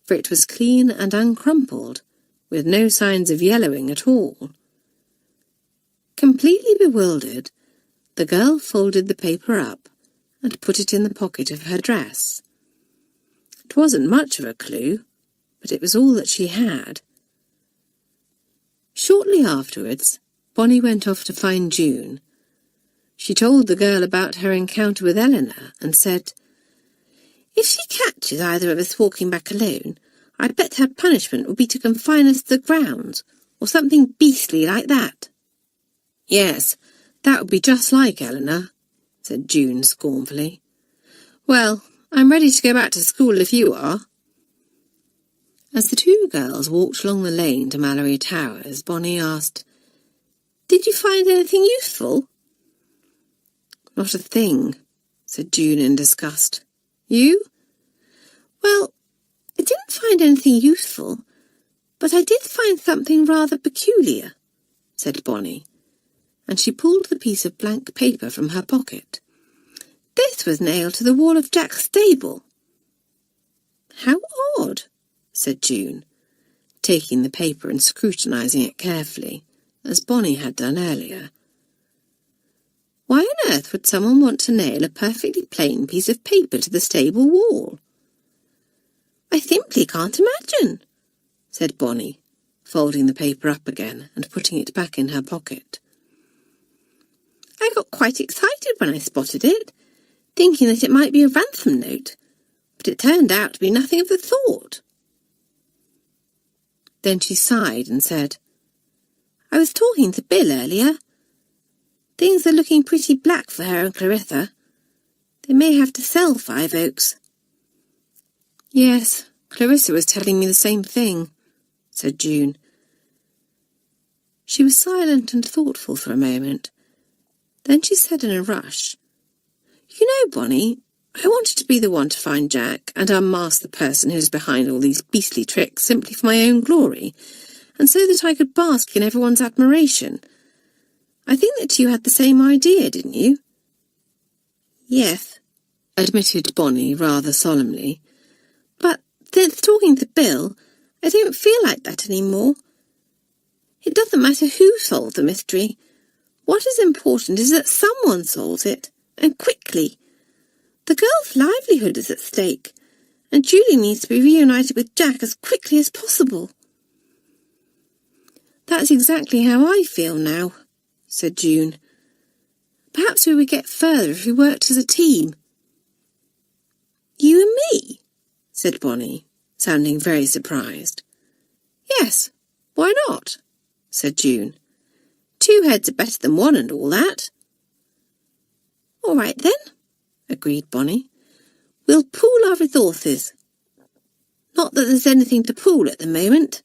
for it was clean and uncrumpled, with no signs of yellowing at all. Completely bewildered, the girl folded the paper up and put it in the pocket of her dress. It wasn't much of a clue, but it was all that she had. Shortly afterwards, Bonnie went off to find June. She told the girl about her encounter with Eleanor and said, "If she catches either of us walking back alone, I bet her punishment will be to confine us to the grounds, or something beastly like that." "Yes, that would be just like Eleanor," said June scornfully. "Well, I'm ready to go back to school if you are." As the two girls walked along the lane to Malory Towers, Bonnie asked, "Did you find anything useful?" "Not a thing," said June in disgust. "You?" "Well, I didn't find anything useful, but I did find something rather peculiar," said Bonnie, and she pulled the piece of blank paper from her pocket. "This was nailed to the wall of Jack's stable." "How odd," said June, taking the paper and scrutinizing it carefully, as Bonnie had done earlier. Why on earth would someone want to nail a perfectly plain piece of paper to the stable wall? "I simply can't imagine," said Bonnie, folding the paper up again and putting it back in her pocket. I got quite excited when I spotted it, thinking that it might be a ransom note, but it turned out to be nothing of the sort. Then she sighed and said, I was talking to Bill earlier. Things are looking pretty black for her and Clarissa. They may have to sell Five Oaks. Yes, Clarissa was telling me the same thing, said June. She was silent and thoughtful for a moment. Then she said in a rush, You know, Bonnie, I wanted to be the one to find Jack and unmask the person who's behind all these beastly tricks simply for my own glory, and so that I could bask in everyone's admiration. I think that you had the same idea, didn't you? Yes, admitted Bonnie rather solemnly. But since talking to Bill, I don't feel like that anymore. It doesn't matter who solves the mystery. What is important is that someone solves it, and quickly. The girl's livelihood is at stake, and Julie needs to be reunited with Jack as quickly as possible. That's exactly how I feel now, said June. Perhaps we would get further if we worked as a team. You and me? Said Bonnie, sounding very surprised. Yes, why not? Said June. 2 heads are better than 1 and all that. All right then, agreed Bonnie. We'll pool our resources. Not that there's anything to pool at the moment.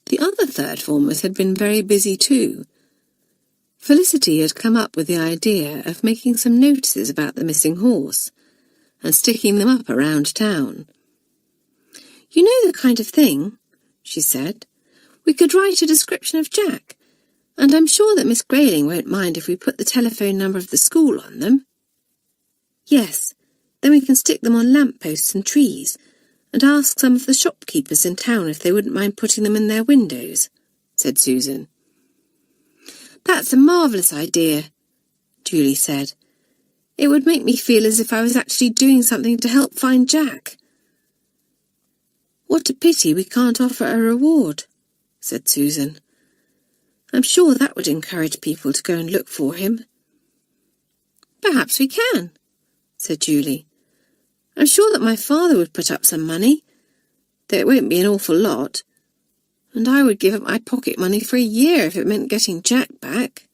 The other third formers had been very busy too. Felicity had come up with the idea of making some notices about the missing horse and sticking them up around town. You know the kind of thing, she said. We could write a description of Jack, and I'm sure that Miss Grayling won't mind if we put the telephone number of the school on them. Yes, then we can stick them on lampposts and trees, and ask some of the shopkeepers in town if they wouldn't mind putting them in their windows, said Susan. That's a marvellous idea, Julie said. It would make me feel as if I was actually doing something to help find Jack. What a pity we can't offer a reward, said Susan. I'm sure that would encourage people to go and look for him. Perhaps we can, said Julie. I'm sure that my father would put up some money, though it won't be an awful lot, and I would give up my pocket money for a year if it meant getting Jack back.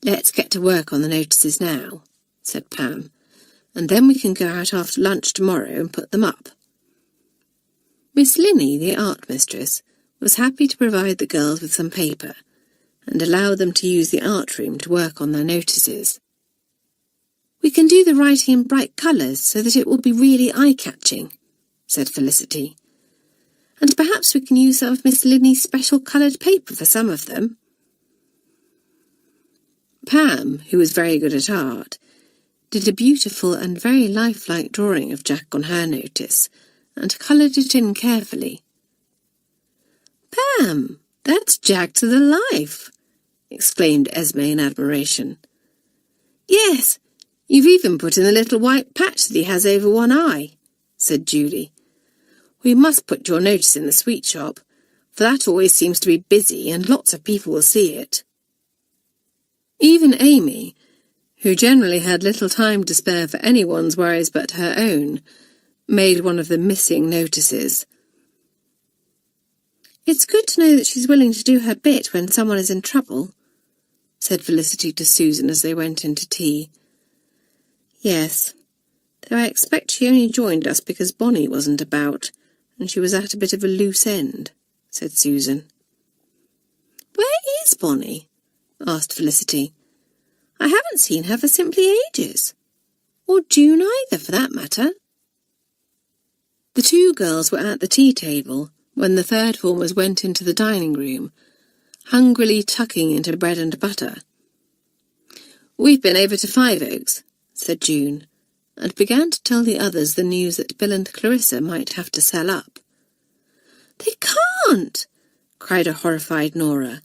Let's get to work on the notices now, said Pam, and then we can go out after lunch tomorrow and put them up. Miss Linney, the art mistress, was happy to provide the girls with some paper and allow them to use the art room to work on their notices. We can do the writing in bright colours so that it will be really eye-catching, said Felicity. And perhaps we can use some of Miss Linney's special coloured paper for some of them. Pam, who was very good at art, did a beautiful and very lifelike drawing of Jack on her notice and coloured it in carefully. Pam, that's Jack to the life, exclaimed Esme in admiration. Yes, you've even put in the little white patch that he has over one eye, said Julie. We must put your notice in the sweet shop, for that always seems to be busy and lots of people will see it. Even Amy, who generally had little time to spare for anyone's worries but her own, made one of the missing notices. It's good to know that she's willing to do her bit when someone is in trouble, said Felicity to Susan as they went into tea. Yes, though I expect she only joined us because Bonnie wasn't about, and she was at a bit of a loose end, said Susan. Where is Bonnie? Asked Felicity. I haven't seen her for simply ages. Or June either, for that matter. The 2 girls were at the tea table when the third formers went into the dining room, hungrily tucking into bread and butter. We've been over to Five Oaks, said June, and began to tell the others the news that Bill and Clarissa might have to sell up. They can't, cried a horrified Nora.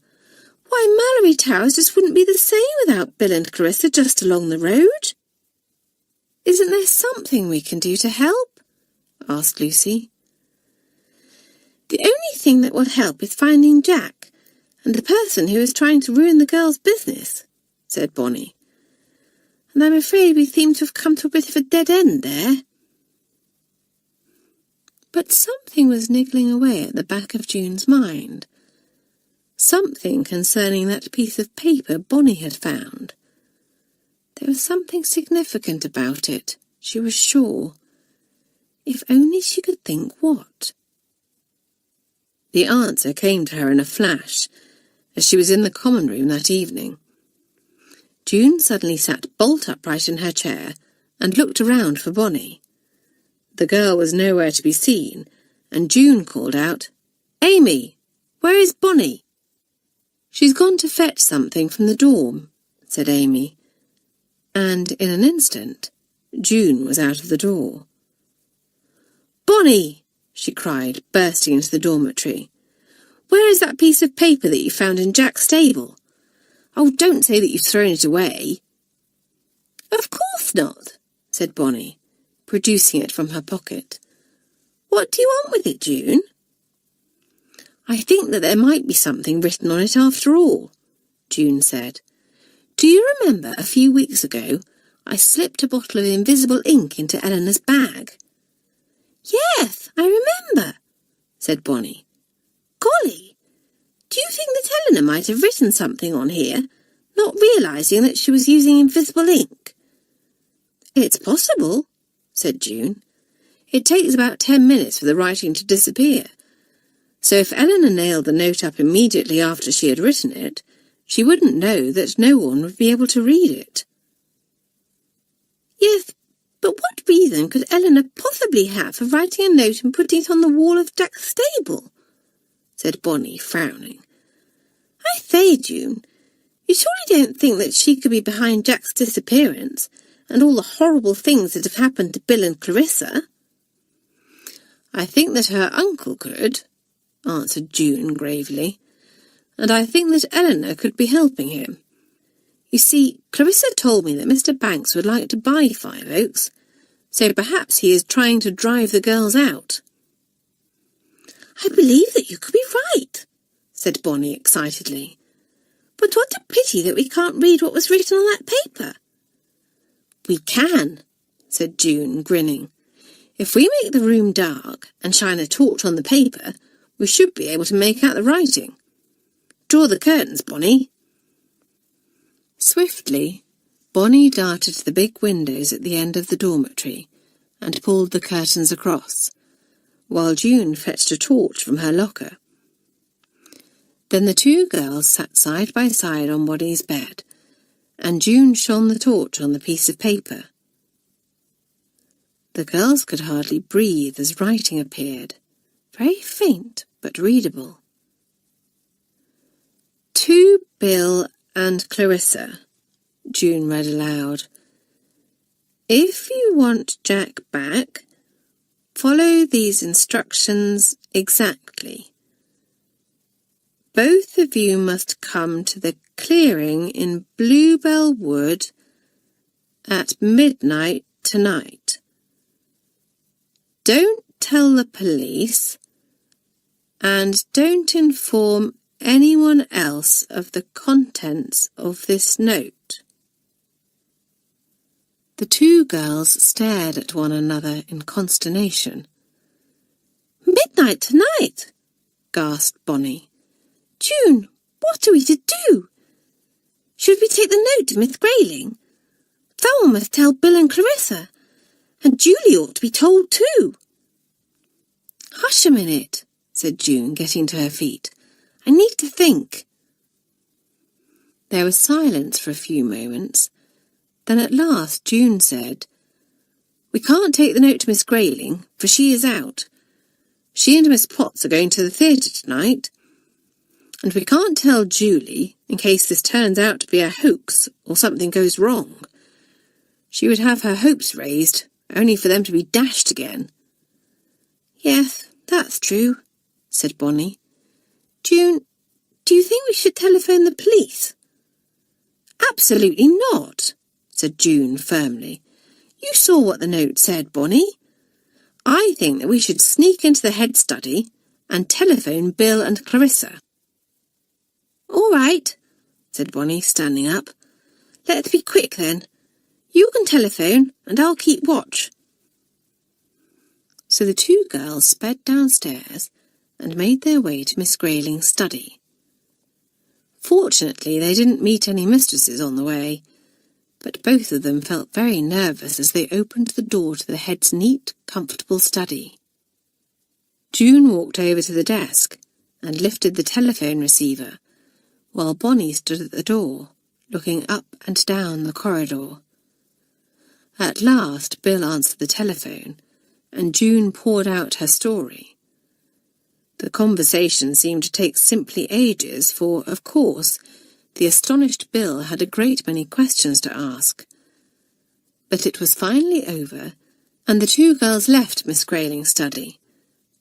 Why, Malory Towers just wouldn't be the same without Bill and Clarissa just along the road. Isn't there something we can do to help? Asked Lucy. The only thing that will help is finding Jack and the person who is trying to ruin the girl's business," said Bonnie. "And I'm afraid we seem to have come to a bit of a dead end there." But something was niggling away at the back of June's mind. Something concerning that piece of paper Bonnie had found. There was something significant about it, she was sure. If only she could think what. The answer came to her in a flash, as she was in the common room that evening. June suddenly sat bolt upright in her chair and looked around for Bonnie. The girl was nowhere to be seen, and June called out, "Amy, where is Bonnie?" "She's gone to fetch something from the dorm," said Amy, and in an instant June was out of the door. "Bonnie!" she cried, bursting into the dormitory. "Where is that piece of paper that you found in Jack's stable? Oh, don't say that you've thrown it away." "Of course not," said Bonnie, producing it from her pocket. "What do you want with it, June?" "I think that there might be something written on it after all," June said. "Do you remember a few weeks ago I slipped a bottle of invisible ink into Eleanor's bag?" "Yes, I remember," said Bonnie. "Golly, do you think that Eleanor might have written something on here, not realising that she was using invisible ink?" "It's possible," said June. "It takes about 10 minutes for the writing to disappear. So if Eleanor nailed the note up immediately after she had written it, she wouldn't know that no one would be able to read it." "Yes, but what reason could Eleanor possibly have for writing a note and putting it on the wall of Jack's stable?" said Bonnie, frowning. "I say, June, you surely don't think that she could be behind Jack's disappearance and all the horrible things that have happened to Bill and Clarissa?" "I think that her uncle could," answered June gravely, "and I think that Eleanor could be helping him. You see, Clarissa told me that Mr. Banks would like to buy Five Oaks, so perhaps he is trying to drive the girls out." "I believe that you could be right," said Bonnie excitedly. "But what a pity that we can't read what was written on that paper." "We can," said June, grinning. "If we make the room dark and shine a torch on the paper, we should be able to make out the writing. Draw the curtains, Bonnie." Swiftly, Bonnie darted to the big windows at the end of the dormitory and pulled the curtains across, while June fetched a torch from her locker. Then the two girls sat side by side on Bonnie's bed, and June shone the torch on the piece of paper. The girls could hardly breathe as writing appeared, very faint but readable. "To Bill and Clarissa," June read aloud. "If you want Jack back, follow these instructions exactly. Both of you must come to the clearing in Bluebell Wood at midnight tonight. Don't tell the police, and don't inform anyone else of the contents of this note." The two girls stared at one another in consternation. "Midnight tonight!" gasped Bonnie. "June, what are we to do? Should we take the note to Miss Grayling? Someone must tell Bill and Clarissa, and Julie ought to be told too." "Hush a minute," said June, getting to her feet. "I need to think." There was silence for a few moments. Then at last June said, "We can't take the note to Miss Grayling, for she is out. She and Miss Potts are going to the theatre tonight. And we can't tell Julie, in case this turns out to be a hoax or something goes wrong. She would have her hopes raised, only for them to be dashed again." "Yes, that's true," said Bonnie. "June, do you think we should telephone the police?" "Absolutely not," said June firmly. "You saw what the note said, Bonnie. I think that we should sneak into the head study and telephone Bill and Clarissa. "All right," said Bonnie, standing up. "Let's be quick then. You can telephone, and I'll keep watch." So the two girls sped downstairs and made their way to Miss Grayling's study. Fortunately, they didn't meet any mistresses on the way, but both of them felt very nervous as they opened the door to the head's neat, comfortable study. June walked over to the desk and lifted the telephone receiver, while Bonnie stood at the door, looking up and down the corridor. At last Bill answered the telephone, and June poured out her story. The conversation seemed to take simply ages, for, of course, the astonished Bill had a great many questions to ask. But it was finally over, and the two girls left Miss Grayling's study,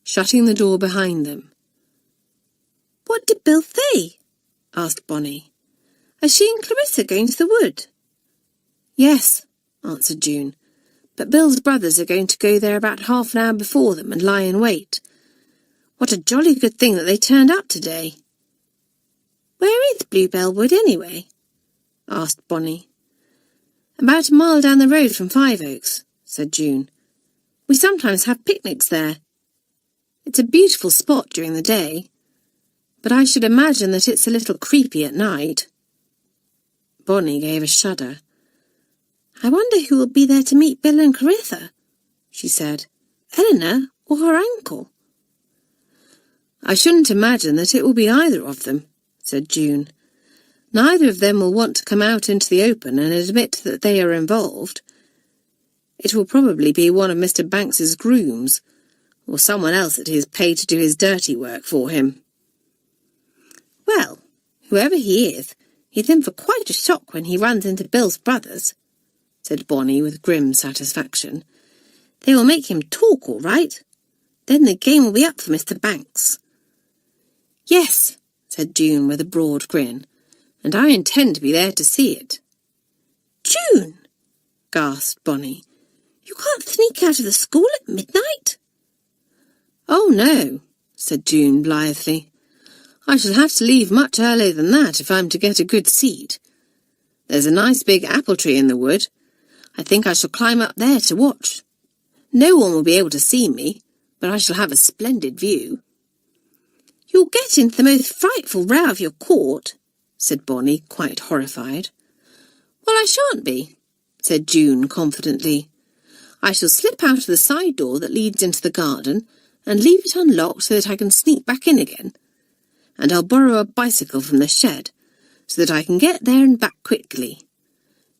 shutting the door behind them. "What did Bill say?" asked Bonnie. "Are she and Clarissa going to the wood?" "Yes," answered June, "but Bill's brothers are going to go there about half an hour before them and lie in wait. What a jolly good thing that they turned up today." "Where is Bluebell Wood, anyway?" asked Bonnie. "About a mile down the road from Five Oaks," said June. "We sometimes have picnics there. It's a beautiful spot during the day, but I should imagine that it's a little creepy at night." Bonnie gave a shudder. "I wonder who will be there to meet Bill and Clarissa," she said. "Eleanor or her uncle?" "I shouldn't imagine that it will be either of them," said June. "Neither of them will want to come out into the open and admit that they are involved. It will probably be one of Mr. Banks's grooms, or someone else that he has paid to do his dirty work for him." "Well, whoever he is, he's in for quite a shock when he runs into Bill's brothers," said Bonnie with grim satisfaction. "They will make him talk all right. Then the game will be up for Mr. Banks." "Yes," said June with a broad grin, "and I intend to be there to see it." "June!" gasped Bonnie. "You can't sneak out of the school at midnight?" "Oh, no," said June blithely. "I shall have to leave much earlier than that if I'm to get a good seat. There's a nice big apple tree in the wood. I think I shall climb up there to watch. No one will be able to see me, but I shall have a splendid view." "You'll get into the most frightful row of your court," said Bonnie, quite horrified. "Well, I shan't be," said June confidently. "I shall slip out of the side door that leads into the garden and leave it unlocked so that I can sneak back in again. And I'll borrow a bicycle from the shed so that I can get there and back quickly.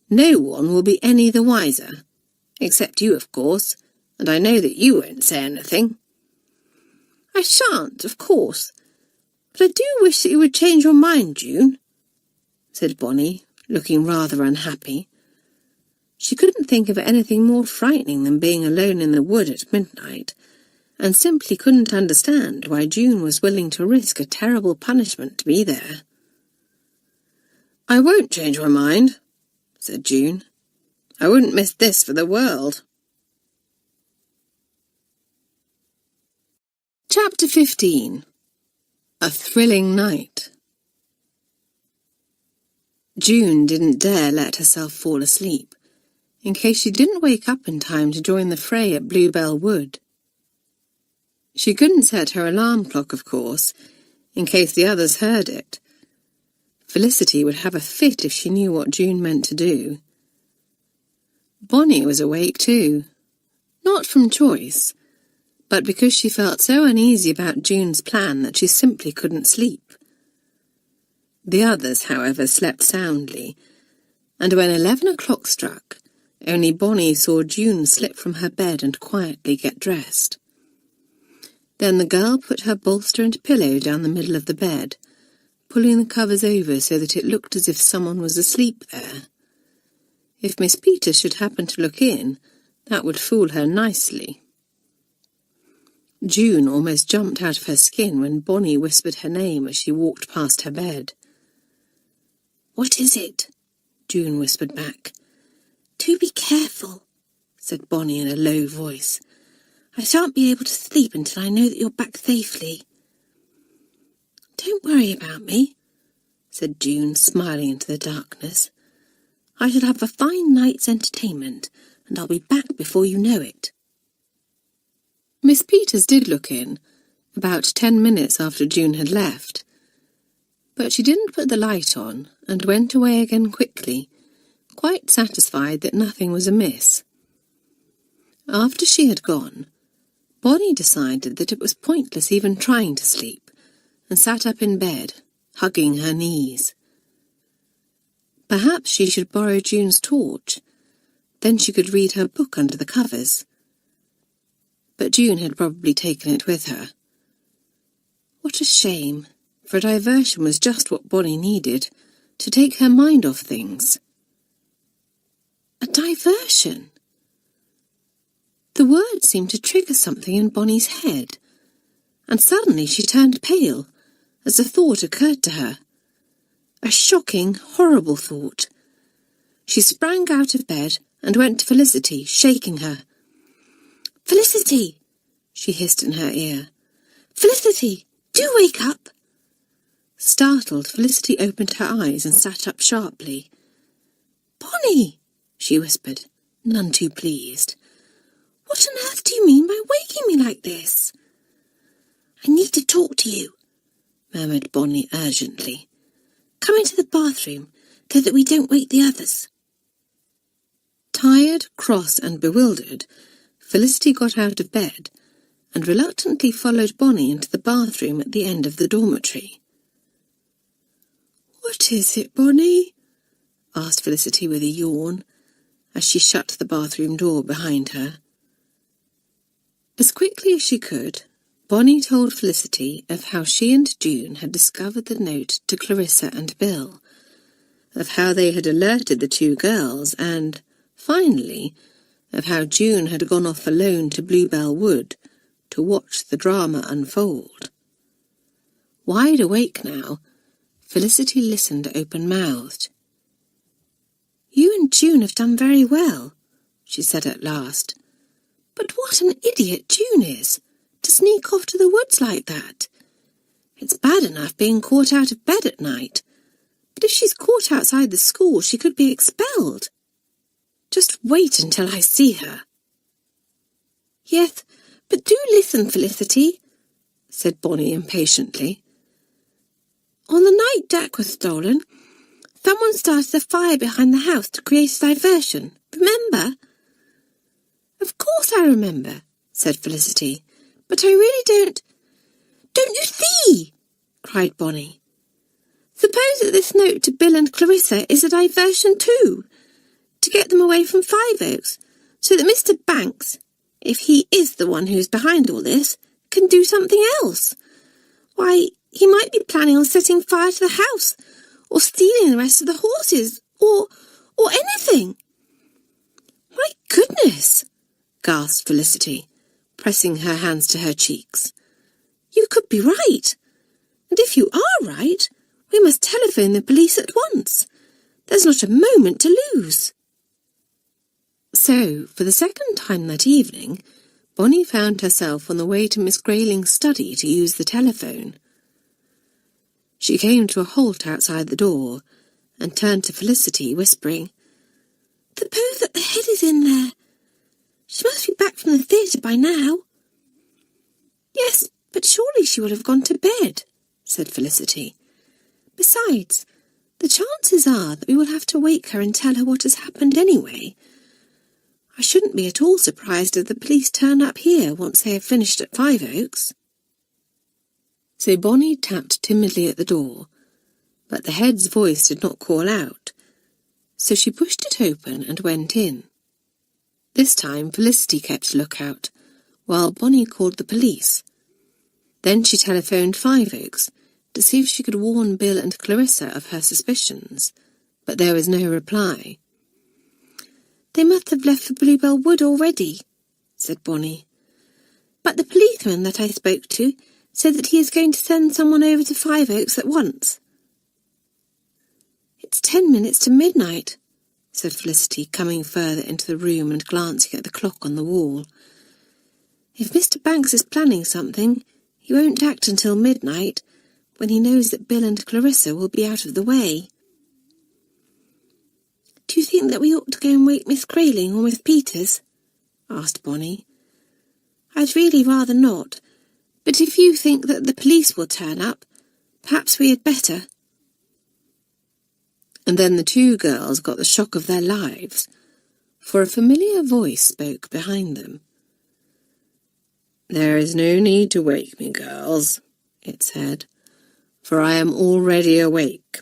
No one will be any the wiser, except you, of course, and I know that you won't say anything." "I shan't, of course, but I do wish that you would change your mind, June," said Bonnie, looking rather unhappy. She couldn't think of anything more frightening than being alone in the wood at midnight, and simply couldn't understand why June was willing to risk a terrible punishment to be there. "I won't change my mind," said June. "I wouldn't miss this for the world." Chapter 15. A Thrilling Night. June didn't dare let herself fall asleep, in case she didn't wake up in time to join the fray at Bluebell Wood. She couldn't set her alarm clock, of course, in case the others heard it. Felicity would have a fit if she knew what June meant to do. Bonnie was awake too, not from choice, but because she felt so uneasy about June's plan that she simply couldn't sleep. The others, however, slept soundly, and when 11 o'clock struck, only Bonnie saw June slip from her bed and quietly get dressed. Then the girl put her bolster and pillow down the middle of the bed, pulling the covers over so that it looked as if someone was asleep there. If Miss Peters should happen to look in, that would fool her nicely. June almost jumped out of her skin when Bonnie whispered her name as she walked past her bed. "What is it?" June whispered back. "Do be careful," said Bonnie in a low voice. "I shan't be able to sleep until I know that you're back safely. "Don't worry about me," said June, smiling into the darkness. "I shall have a fine night's entertainment, and I'll be back before you know it." Miss Peters did look in, about 10 minutes after June had left. But she didn't put the light on and went away again quickly, quite satisfied that nothing was amiss. After she had gone, Bonnie decided that it was pointless even trying to sleep, and sat up in bed, hugging her knees. Perhaps she should borrow June's torch, then she could read her book under the covers. But June had probably taken it with her. What a shame, for a diversion was just what Bonnie needed, to take her mind off things. A diversion? The word seemed to trigger something in Bonnie's head, and suddenly she turned pale as a thought occurred to her. A shocking, horrible thought. She sprang out of bed and went to Felicity, shaking her. "Felicity!" she hissed in her ear. "Felicity, do wake up!" Startled, Felicity opened her eyes and sat up sharply. "Bonnie!" she whispered, none too pleased. "What on earth do you mean by waking me like this?" "I need to talk to you," murmured Bonnie urgently. "Come into the bathroom, so that we don't wake the others." Tired, cross and bewildered, Felicity got out of bed and reluctantly followed Bonnie into the bathroom at the end of the dormitory. "What is it, Bonnie?" asked Felicity with a yawn, as she shut the bathroom door behind her. As quickly as she could, Bonnie told Felicity of how she and June had discovered the note to Clarissa and Bill, of how they had alerted the two girls, and, finally, of how June had gone off alone to Bluebell Wood to watch the drama unfold. Wide awake now, Felicity listened open-mouthed. "You and June have done very well," she said at last. "But what an idiot June is, to sneak off to the woods like that. It's bad enough being caught out of bed at night, but if she's caught outside the school she could be expelled. Just wait until I see her." "Yes, but do listen, Felicity," said Bonnie impatiently. "On the night Jack was stolen, someone started a fire behind the house to create a diversion. Remember?" "Of course I remember," said Felicity. "But I really don't—" "Don't you see?" cried Bonnie. "Suppose that this note to Bill and Clarissa is a diversion too, to get them away from Five Oaks, so that Mr. Banks, if he is the one who's behind all this, can do something else. Why, he might be planning on setting fire to the house, or stealing the rest of the horses, or anything." "My goodness!" gasped Felicity, pressing her hands to her cheeks. "You could be right. And if you are right, we must telephone the police at once. There's not a moment to lose." So, for the second time that evening, Bonnie found herself on the way to Miss Grayling's study to use the telephone. She came to a halt outside the door and turned to Felicity, whispering, "Suppose that the head is in there. She must be back from the theatre by now." "Yes, but surely she will have gone to bed," said Felicity. "Besides, the chances are that we will have to wake her and tell her what has happened anyway. I shouldn't be at all surprised if the police turn up here once they have finished at Five Oaks." So Bonnie tapped timidly at the door, but the head's voice did not call out, so she pushed it open and went in. This time Felicity kept a lookout, while Bonnie called the police. Then she telephoned Five Oaks to see if she could warn Bill and Clarissa of her suspicions, but there was no reply. "They must have left for Bluebell Wood already," said Bonnie. "But the policeman that I spoke to said that he is going to send someone over to Five Oaks at once." "It's 10 minutes to midnight," said Felicity, coming further into the room and glancing at the clock on the wall. "If Mr. Banks is planning something, he won't act until midnight, when he knows that Bill and Clarissa will be out of the way. Do you think that we ought to go and wake Miss Grayling or Miss Peters? Asked Bonnie. I'd really rather not, but if you think that the police will turn up, perhaps we had better. And then the two girls got the shock of their lives, for a familiar voice spoke behind them. There is no need to wake me, girls, it said, for I am already awake.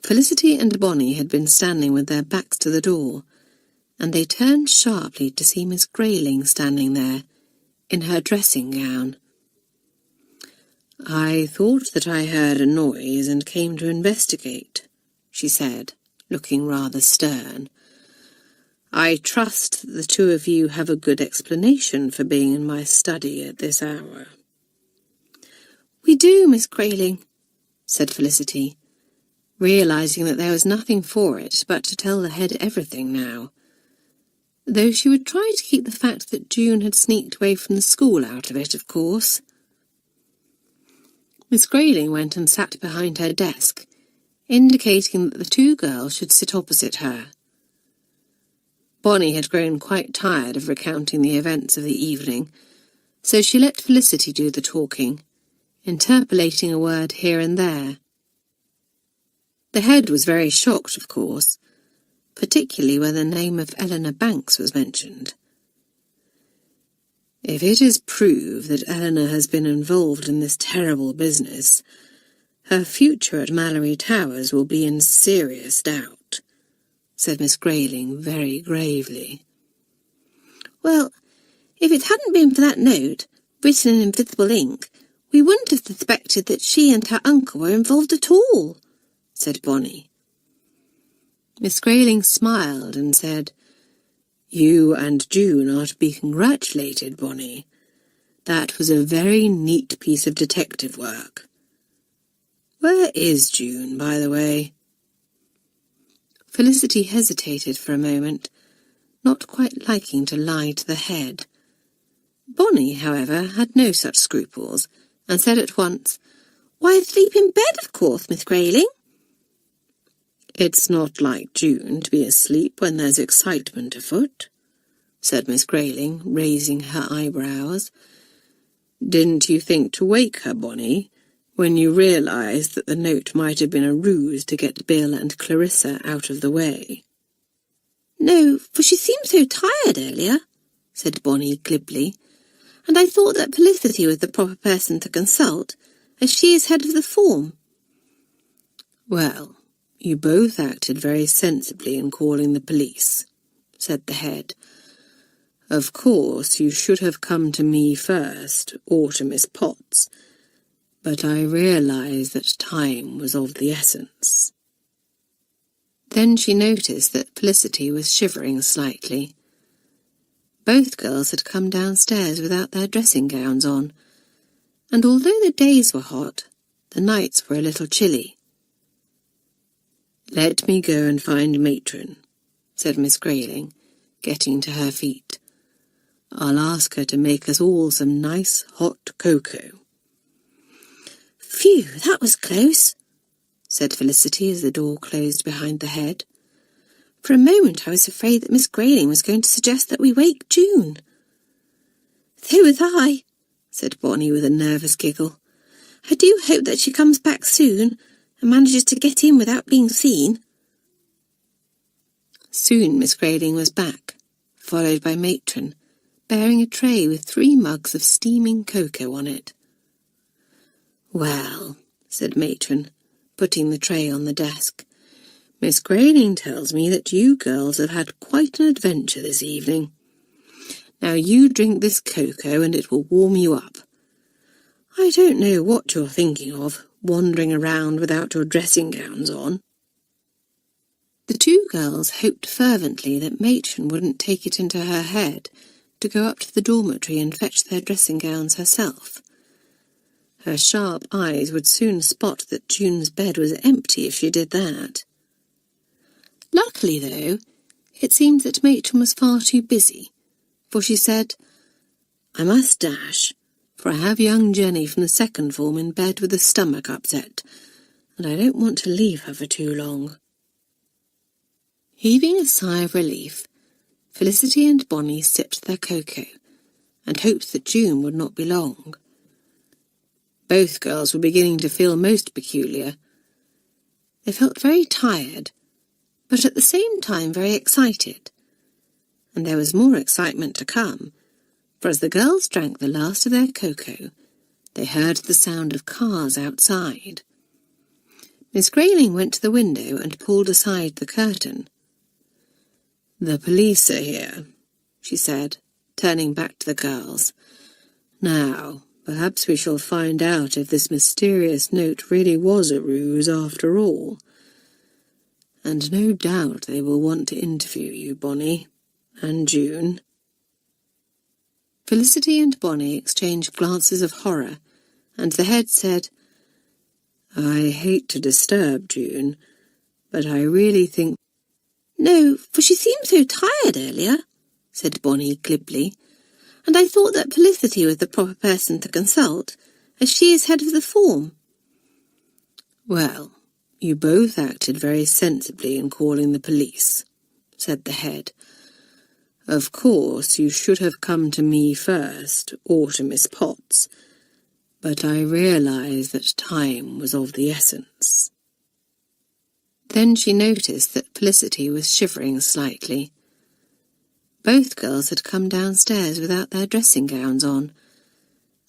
Felicity and Bonnie had been standing with their backs to the door, and they turned sharply to see Miss Grayling standing there, in her dressing gown. I thought that I heard a noise and came to investigate, she said, looking rather stern. I trust the two of you have a good explanation for being in my study at this hour. We do, Miss Grayling, said Felicity, realising that there was nothing for it but to tell the head everything now, though she would try to keep the fact that June had sneaked away from the school out of it, of course. Miss Grayling went and sat behind her desk, indicating that the two girls should sit opposite her. Bonnie had grown quite tired of recounting the events of the evening, so she let Felicity do the talking, interpolating a word here and there. The head was very shocked, of course, particularly when the name of Eleanor Banks was mentioned. If it is proved that Eleanor has been involved in this terrible business, her future at Malory Towers will be in serious doubt, said Miss Grayling very gravely. Well, if it hadn't been for that note, written in invisible ink, we wouldn't have suspected that she and her uncle were involved at all, said Bonnie. Miss Grayling smiled and said, You and June are to be congratulated, Bonnie. That was a very neat piece of detective work. Where is June, by the way? Felicity hesitated for a moment, not quite liking to lie to the head. Bonnie, however, had no such scruples, and said at once, Why, asleep in bed, of course, Miss Grayling. It's not like June to be asleep when there's excitement afoot, said Miss Grayling, raising her eyebrows. Didn't you think to wake her, Bonnie, when you realised that the note might have been a ruse to get Bill and Clarissa out of the way? No, for she seemed so tired earlier, said Bonnie glibly, and I thought that Felicity was the proper person to consult, as she is head of the form. Well, you both acted very sensibly in calling the police, said the head. Of course, you should have come to me first, or to Miss Potts, but I realised that time was of the essence. Then she noticed that Felicity was shivering slightly. Both girls had come downstairs without their dressing gowns on, and although the days were hot, the nights were a little chilly. Let me go and find Matron, said Miss Grayling, getting to her feet. I'll ask her to make us all some nice hot cocoa. Phew, that was close, said Felicity as the door closed behind the head. For a moment I was afraid that Miss Grayling was going to suggest that we wake June. So was I, said Bonnie with a nervous giggle. I do hope that she comes back soon and manages to get in without being seen. Soon Miss Grayling was back, followed by Matron, bearing a tray with 3 mugs of steaming cocoa on it. Well, said Matron, putting the tray on the desk, Miss Grayling tells me that you girls have had quite an adventure this evening. Now you drink this cocoa and it will warm you up. I don't know what you're thinking of, wandering around without your dressing gowns on. The two girls hoped fervently that Matron wouldn't take it into her head to go up to the dormitory and fetch their dressing gowns herself. Her sharp eyes would soon spot that June's bed was empty if she did that. Luckily, though, it seemed that Matron was far too busy, for she said, I must dash, for I have young Jenny from the second form in bed with a stomach upset, and I don't want to leave her for too long." Heaving a sigh of relief, Felicity and Bonnie sipped their cocoa and hoped that June would not be long. Both girls were beginning to feel most peculiar. They felt very tired, but at the same time very excited. And there was more excitement to come, for as the girls drank the last of their cocoa, they heard the sound of cars outside. Miss Grayling went to the window and pulled aside the curtain. "The police are here," she said, turning back to the girls. "Now, perhaps we shall find out if this mysterious note really was a ruse after all. And no doubt they will want to interview you, Bonnie, and June." Felicity and Bonnie exchanged glances of horror, and the head said, "I hate to disturb June, but I really think—" "No, for she seemed so tired earlier," said Bonnie glibly, "and I thought that Felicity was the proper person to consult, as she is head of the form." "Well, you both acted very sensibly in calling the police," said the head. "Of course, you should have come to me first, or to Miss Potts, but I realised that time was of the essence." Then she noticed that Felicity was shivering slightly. Both girls had come downstairs without their dressing gowns on,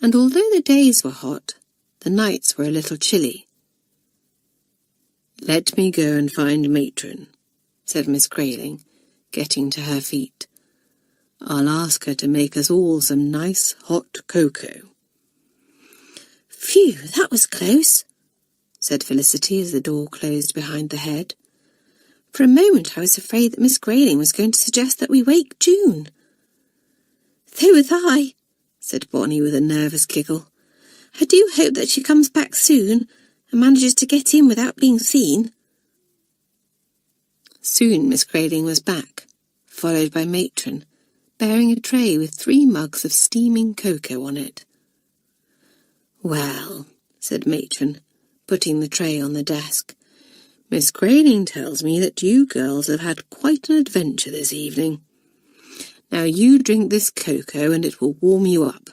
and although the days were hot, the nights were a little chilly. "Let me go and find Matron," said Miss Grayling, getting to her feet. "I'll ask her to make us all some nice hot cocoa." "Phew, that was close," said Felicity as the door closed behind the head. "For a moment I was afraid that Miss Grayling was going to suggest that we wake June." "So was I," said Bonnie with a nervous giggle. "I do hope that she comes back soon and manages to get in without being seen." Soon Miss Grayling was back, followed by Matron, bearing a tray with 3 mugs of steaming cocoa on it. "Well," said Matron, putting the tray on the desk, "Miss Grayling tells me that you girls have had quite an adventure this evening. Now you drink this cocoa and it will warm you up.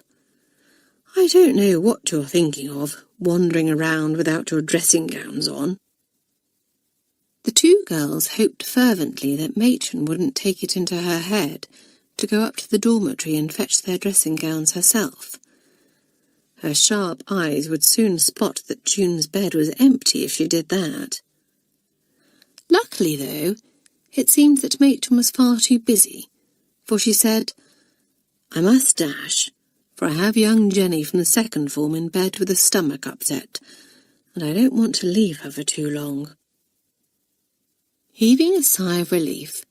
I don't know what you're thinking of, wandering around without your dressing gowns on." The 2 girls hoped fervently that Matron wouldn't take it into her head to go up to the dormitory and fetch their dressing gowns herself. Her sharp eyes would soon spot that June's bed was empty if she did that. Luckily, though, it seemed that Matron was far too busy, for she said, "I must dash, for I have young Jenny from the second form in bed with a stomach upset, and I don't want to leave her for too long." Heaving a sigh of relief,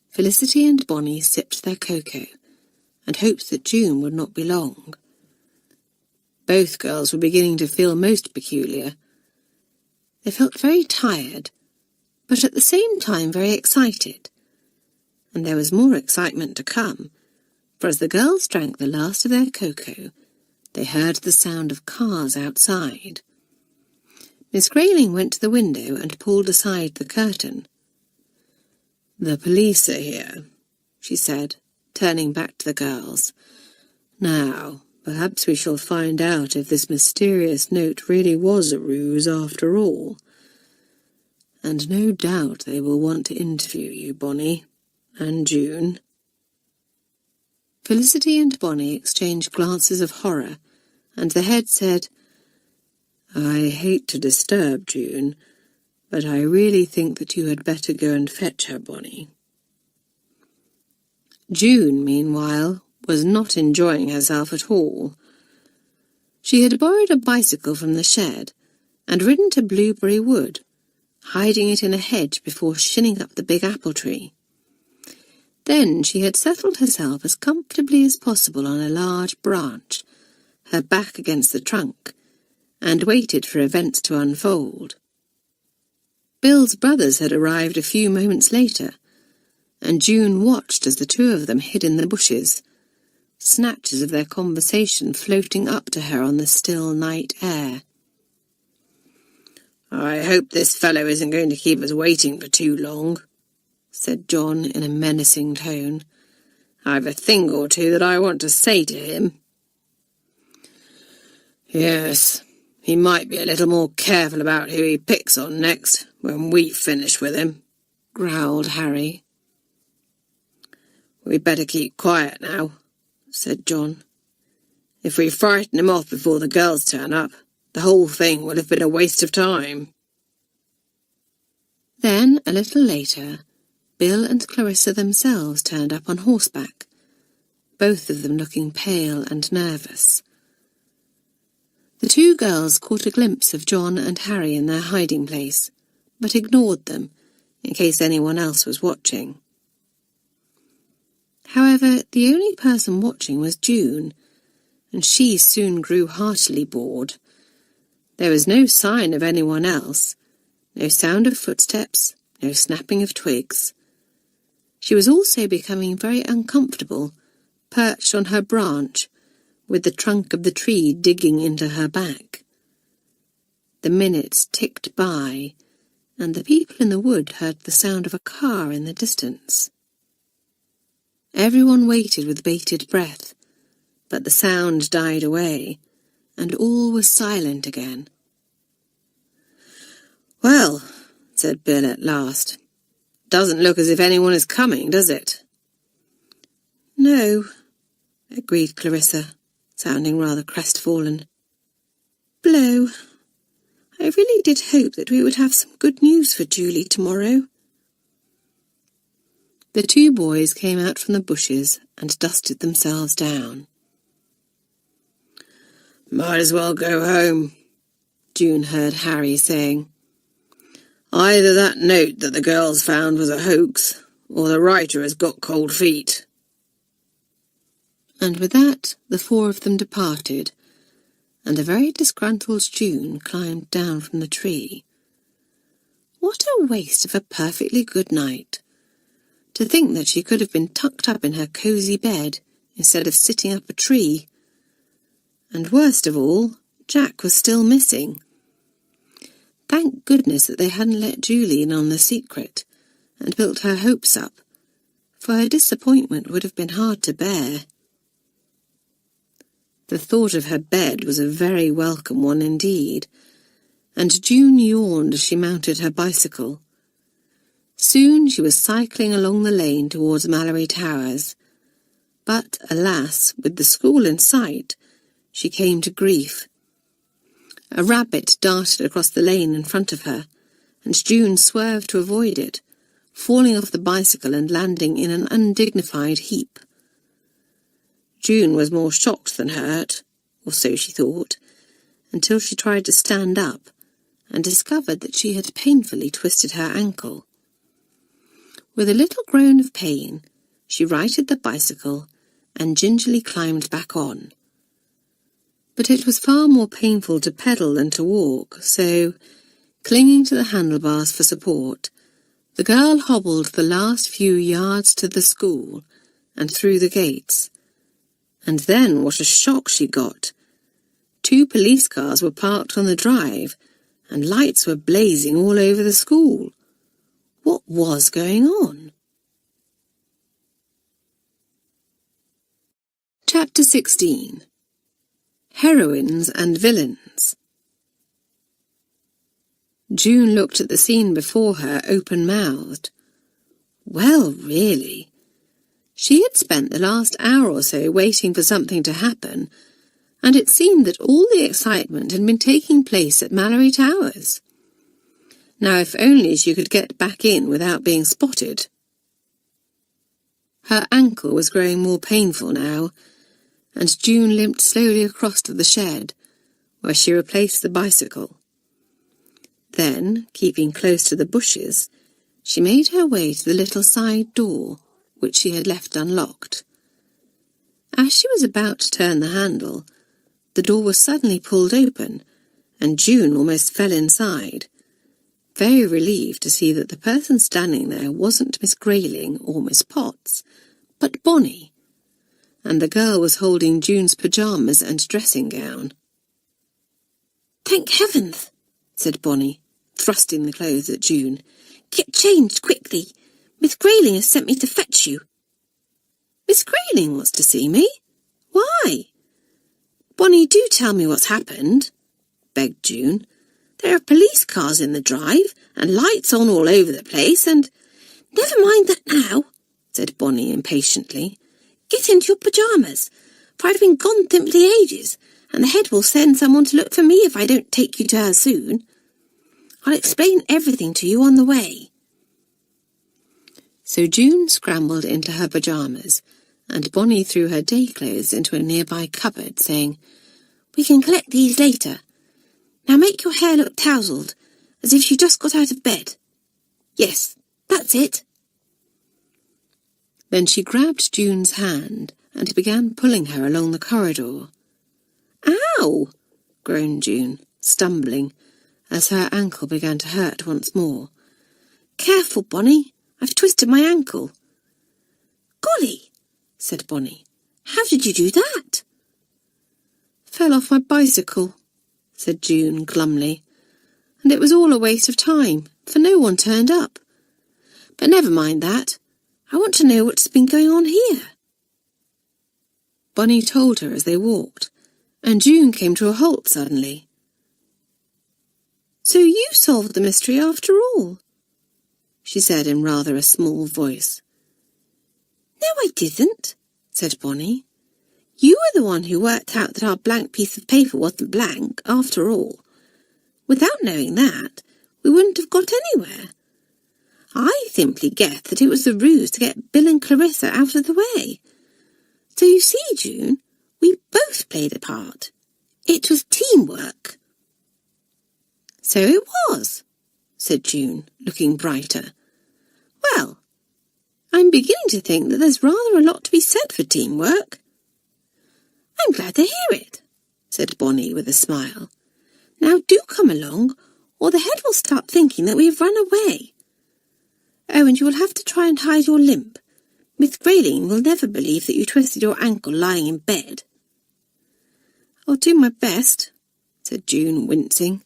Felicity and Bonnie sipped their cocoa and hoped that June would not be long. Both girls were beginning to feel most peculiar. They felt very tired, but at the same time very excited. And there was more excitement to come, for as the girls drank the last of their cocoa, they heard the sound of cars outside. Miss Grayling went to the window and pulled aside the curtain. "The police are here," she said, turning back to the girls. "Now, perhaps we shall find out if this mysterious note really was a ruse after all. And no doubt they will want to interview you, Bonnie, and June." Felicity and Bonnie exchanged glances of horror, and the head said, "I hate to disturb June, but I really think that you had better go and fetch her, Bonnie." June, meanwhile, was not enjoying herself at all. She had borrowed a bicycle from the shed and ridden to Blueberry Wood, hiding it in a hedge before shinning up the big apple tree. Then she had settled herself as comfortably as possible on a large branch, her back against the trunk, and waited for events to unfold. Bill's brothers had arrived a few moments later, and June watched as the 2 of them hid in the bushes, snatches of their conversation floating up to her on the still night air. "I hope this fellow isn't going to keep us waiting for too long," said John in a menacing tone. "I've a thing or two that I want to say to him." "Yes, he might be a little more careful about who he picks on next, when we've finished with him," growled Harry. "We'd better keep quiet now," said John. "If we frighten him off before the girls turn up, the whole thing will have been a waste of time." Then, a little later, Bill and Clarissa themselves turned up on horseback, both of them looking pale and nervous. The two girls caught a glimpse of John and Harry in their hiding place, but ignored them, in case anyone else was watching. However, the only person watching was June, and she soon grew heartily bored. There was no sign of anyone else, no sound of footsteps, no snapping of twigs. She was also becoming very uncomfortable, perched on her branch, with the trunk of the tree digging into her back. The minutes ticked by, and the people in the wood heard the sound of a car in the distance. Everyone waited with bated breath, but the sound died away, and all was silent again. "Well," said Bill at last, "doesn't look as if anyone is coming, does it?" "No," agreed Clarissa, sounding rather crestfallen. "Blow. I really did hope that we would have some good news for Julie tomorrow." The two boys came out from the bushes and dusted themselves down. "Might as well go home," June heard Harry saying. "Either that note that the girls found was a hoax, or the writer has got cold feet." And with that, the four of them departed, and a very disgruntled June climbed down from the tree. What a waste of a perfectly good night! To think that she could have been tucked up in her cosy bed instead of sitting up a tree. And worst of all, Jack was still missing. Thank goodness that they hadn't let Julie in on the secret and built her hopes up, for her disappointment would have been hard to bear. The thought of her bed was a very welcome one indeed, and June yawned as she mounted her bicycle. Soon she was cycling along the lane towards Malory Towers, but, alas, with the school in sight, she came to grief. A rabbit darted across the lane in front of her, and June swerved to avoid it, falling off the bicycle and landing in an undignified heap. June was more shocked than hurt, or so she thought, until she tried to stand up and discovered that she had painfully twisted her ankle. With a little groan of pain, she righted the bicycle and gingerly climbed back on. But it was far more painful to pedal than to walk, so, clinging to the handlebars for support, the girl hobbled the last few yards to the school and through the gates. And then what a shock she got! 2 police cars were parked on the drive, and lights were blazing all over the school. What was going on? Chapter 16. Heroines and Villains. June looked at the scene before her open-mouthed. Well, really. She had spent the last hour or so waiting for something to happen, and it seemed that all the excitement had been taking place at Malory Towers. Now, if only she could get back in without being spotted. Her ankle was growing more painful now, and June limped slowly across to the shed, where she replaced the bicycle. Then, keeping close to the bushes, she made her way to the little side door, which she had left unlocked. As she was about to turn the handle, the door was suddenly pulled open, and June almost fell inside, very relieved to see that the person standing there wasn't Miss Grayling or Miss Potts, but Bonnie, and the girl was holding June's pyjamas and dressing gown. "Thank heavens," said Bonnie, thrusting the clothes at June. "Get changed quickly. Miss Grayling has sent me to fetch you." "Miss Grayling wants to see me? Why?" "Bonnie, do tell me what's happened," begged June. "There are police cars in the drive, and lights on all over the place, and—" "Never mind that now," said Bonnie impatiently. "Get into your pyjamas, for I've been gone simply ages, and the head will send someone to look for me if I don't take you to her soon. I'll explain everything to you on the way." So June scrambled into her pyjamas, and Bonnie threw her day clothes into a nearby cupboard, saying, "We can collect these later. Now make your hair look tousled, as if you just got out of bed. Yes, that's it." Then she grabbed June's hand and began pulling her along the corridor. "Ow!" groaned June, stumbling, as her ankle began to hurt once more. "Careful, Bonnie. I've twisted my ankle." "Golly," said Bonnie. "How did you do that?" "Fell off my bicycle," said June glumly, "and it was all a waste of time, for no one turned up. But never mind that. I want to know what's been going on here." Bonnie told her as they walked, and June came to a halt suddenly. "So you solved the mystery after all," she said in rather a small voice. "No, I didn't," said Bonnie. "You were the one who worked out that our blank piece of paper wasn't blank, after all. Without knowing that, we wouldn't have got anywhere. I simply guessed that it was the ruse to get Bill and Clarissa out of the way. So you see, June, we both played a part. It was teamwork." "So it was," said June, looking brighter. "Well, I'm beginning to think that there's rather a lot to be said for teamwork." "I'm glad to hear it," said Bonnie with a smile. "Now do come along, or the head will start thinking that we have run away. Oh, and you will have to try and hide your limp. Miss Grayling will never believe that you twisted your ankle lying in bed." "I'll do my best," said June, wincing.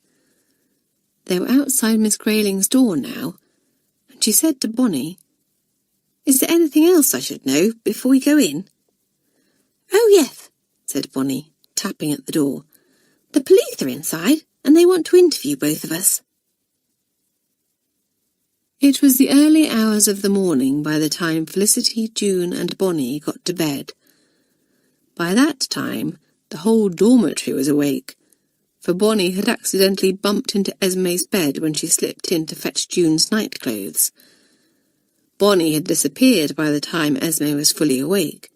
They were outside Miss Grayling's door now, and she said to Bonnie, "Is there anything else I should know before we go in?" "Oh, yes," said Bonnie, tapping at the door. "The police are inside, and they want to interview both of us." It was the early hours of the morning by the time Felicity, June and Bonnie got to bed. By that time, the whole dormitory was awake, for Bonnie had accidentally bumped into Esme's bed when she slipped in to fetch June's nightclothes. Bonnie had disappeared by the time Esme was fully awake,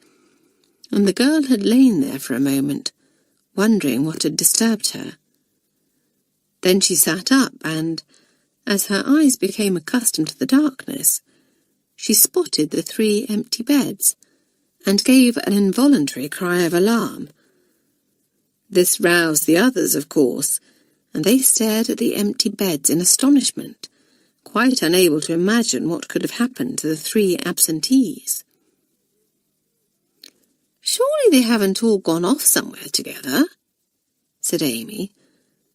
and the girl had lain there for a moment, wondering what had disturbed her. Then she sat up and, as her eyes became accustomed to the darkness, she spotted the 3 empty beds, and gave an involuntary cry of alarm. This roused the others, of course, and they stared at the empty beds in astonishment, quite unable to imagine what could have happened to the 3 absentees. "Surely they haven't all gone off somewhere together," said Amy,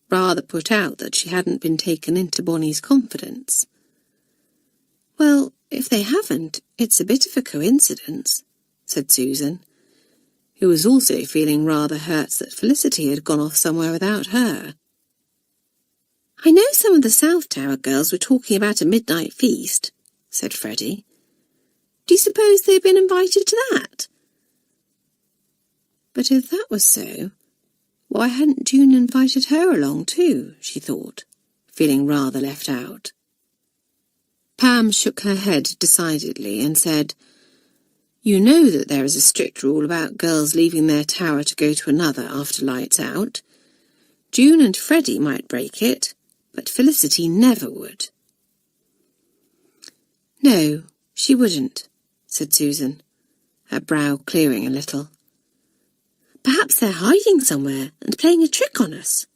rather put out that she hadn't been taken into Bonnie's confidence. "Well, if they haven't, it's a bit of a coincidence," said Susan, who was also feeling rather hurt that Felicity had gone off somewhere without her. "I know some of the South Tower girls were talking about a midnight feast," said Freddie. "Do you suppose they've been invited to that?" But if that was so, why hadn't June invited her along too, she thought, feeling rather left out. Pam shook her head decidedly and said, "You know that there is a strict rule about girls leaving their tower to go to another after lights out. June and Freddie might break it, but Felicity never would." "No, she wouldn't," said Susan, her brow clearing a little. "Perhaps they're hiding somewhere and playing a trick on us,"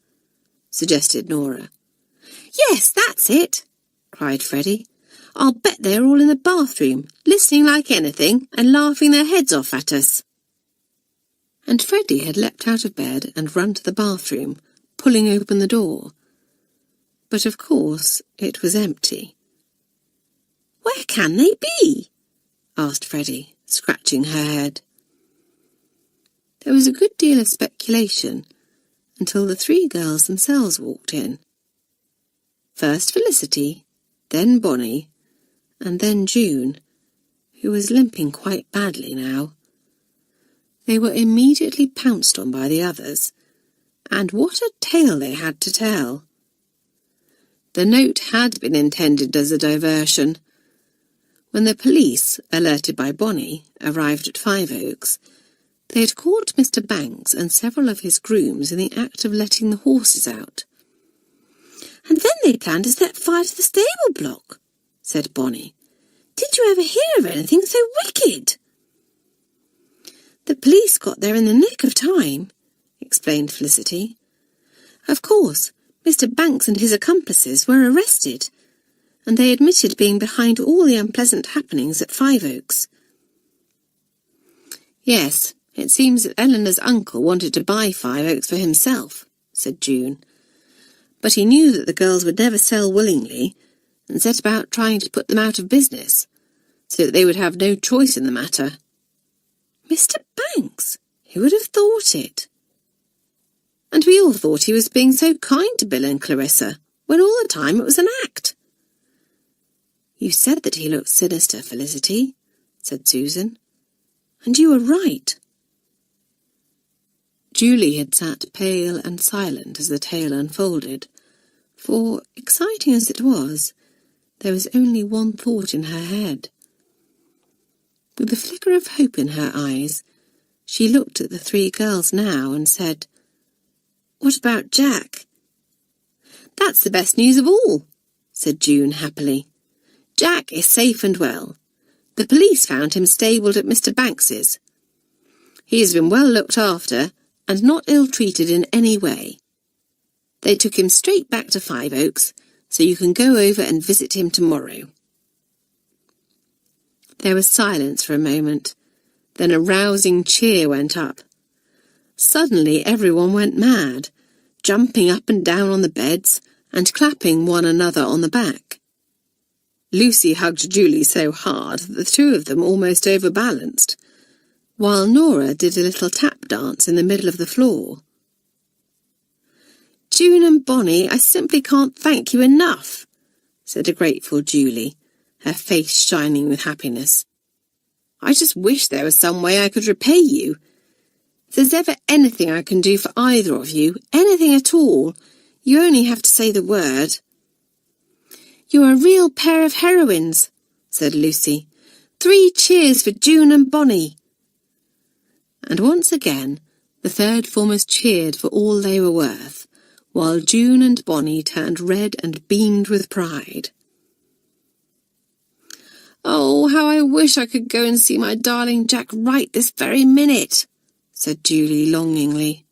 suggested Nora. "Yes, that's it," cried Freddie. "I'll bet they're all in the bathroom, listening like anything and laughing their heads off at us." and Freddie had leapt out of bed and run to the bathroom, pulling open the door. But of course it was empty. "Where can they be?" asked Freddie, scratching her head. There was a good deal of speculation until the three girls themselves walked in. First Felicity, then Bonnie, and then June, who was limping quite badly now. They were immediately pounced on by the others, and what a tale they had to tell. The note had been intended as a diversion. When the police, alerted by Bonnie, arrived at Five Oaks, they had caught Mr. Banks and several of his grooms in the act of letting the horses out. "And then they planned to set fire to the stable block," said Bonnie. "Did you ever hear of anything so wicked?" "The police got there in the nick of time," explained Felicity. "Of course, Mr. Banks and his accomplices were arrested, and they admitted being behind all the unpleasant happenings at Five Oaks." "Yes, it seems that Eleanor's uncle wanted to buy Five Oaks for himself," said June. "But he knew that the girls would never sell willingly, and set about trying to put them out of business, so that they would have no choice in the matter." "Mr. Banks? Who would have thought it?" "And we all thought he was being so kind to Bill and Clarissa, when all the time it was an act." "You said that he looked sinister, Felicity," said Susan. "And you were right." Julie had sat pale and silent as the tale unfolded, for, exciting as it was, there was only one thought in her head. With a flicker of hope in her eyes, she looked at the three girls now and said, "What about Jack?" "That's the best news of all," said June happily. "Jack is safe and well. The police found him stabled at Mr. Banks's. He has been well looked after and not ill-treated in any way. They took him straight back to Five Oaks, so you can go over and visit him tomorrow." There was silence for a moment, then a rousing cheer went up. Suddenly everyone went mad, jumping up and down on the beds and clapping one another on the back. Lucy hugged Julie so hard that the two of them almost overbalanced, while Nora did a little tap dance in the middle of the floor. "June and Bonnie, I simply can't thank you enough," said a grateful Julie, her face shining with happiness. "I just wish there was some way I could repay you. If there's ever anything I can do for either of you, anything at all, you only have to say the word." "You're a real pair of heroines," said Lucy. "3 cheers for June and Bonnie." And once again, the third formers cheered for all they were worth, while June and Bonnie turned red and beamed with pride. "Oh, how I wish I could go and see my darling Jack right this very minute," said Julie longingly.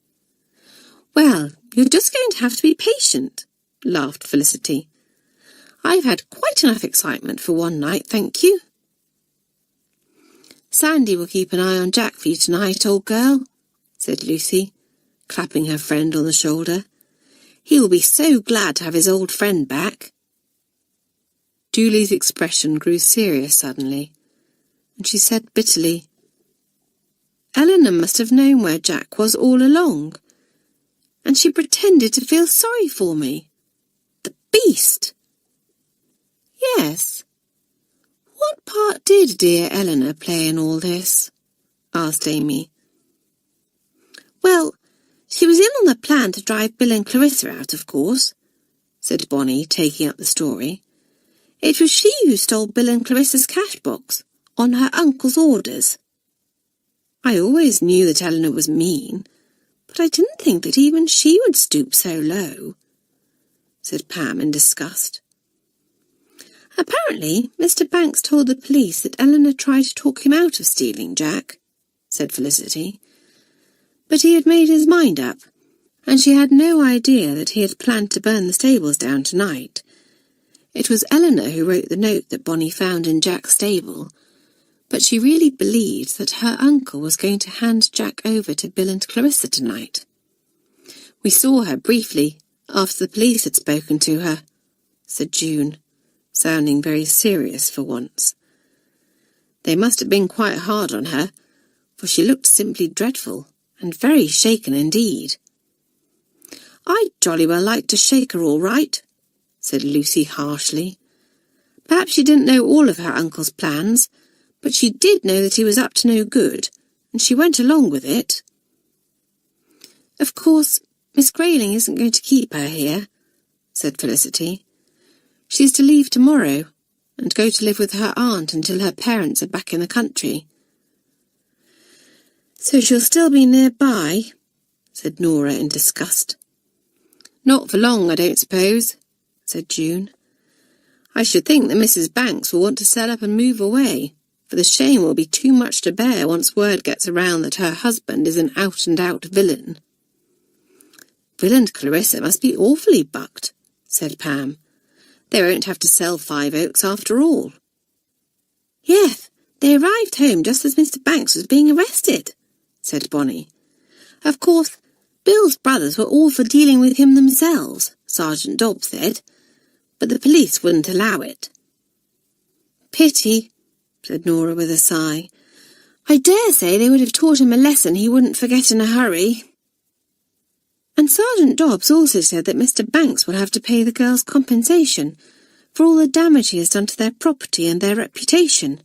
"Well, you're just going to have to be patient," laughed Felicity. "I've had quite enough excitement for one night, thank you." "Sandy will keep an eye on Jack for you tonight, old girl," said Lucy, clapping her friend on the shoulder. "He will be so glad to have his old friend back." Julie's expression grew serious suddenly, and she said bitterly, "Eleanor must have known where Jack was all along, and she pretended to feel sorry for me. The beast!" "Yes. What part did dear Eleanor play in all this?" asked Amy. "Well, she was in on the plan to drive Bill and Clarissa out, of course," said Bonnie, taking up the story. "It was she who stole Bill and Clarissa's cash box, on her uncle's orders. I always knew that Eleanor was mean, but I didn't think that even she would stoop so low," said Pam in disgust. "Apparently, Mr. Banks told the police that Eleanor tried to talk him out of stealing Jack," said Felicity. "But he had made his mind up, and she had no idea that he had planned to burn the stables down tonight. It was Eleanor who wrote the note that Bonnie found in Jack's stable, But she really believed that her uncle was going to hand Jack over to Bill and Clarissa tonight. "We saw her briefly after the police had spoken to her," said June, sounding very serious for once. "They must have been quite hard on her, for she looked simply dreadful and very shaken indeed." "I'd jolly well like to shake her all right," said Lucy harshly. "Perhaps she didn't know all of her uncle's plans, but she did know that he was up to no good, and she went along with it." "Of course, Miss Grayling isn't going to keep her here," said Felicity. "She's to leave tomorrow and go to live with her aunt until her parents are back in the country." "So she'll still be nearby," said Nora in disgust. "Not for long, I don't suppose," said June. "I should think that Mrs. Banks will want to set up and move away, for the shame will be too much to bear once word gets around that her husband is an out-and-out villain." "Bill and Clarissa must be awfully bucked," said Pam. "They won't have to sell Five Oaks after all." "Yes, they arrived home just as Mr. Banks was being arrested," said Bonnie. "Of course, Bill's brothers were all for dealing with him themselves, Sergeant Dobbs said, but the police wouldn't allow it." "Pity," said Nora with a sigh. "I dare say they would have taught him a lesson he wouldn't forget in a hurry." "And Sergeant Dobbs also said that Mr. Banks will have to pay the girls compensation for all the damage he has done to their property and their reputation,"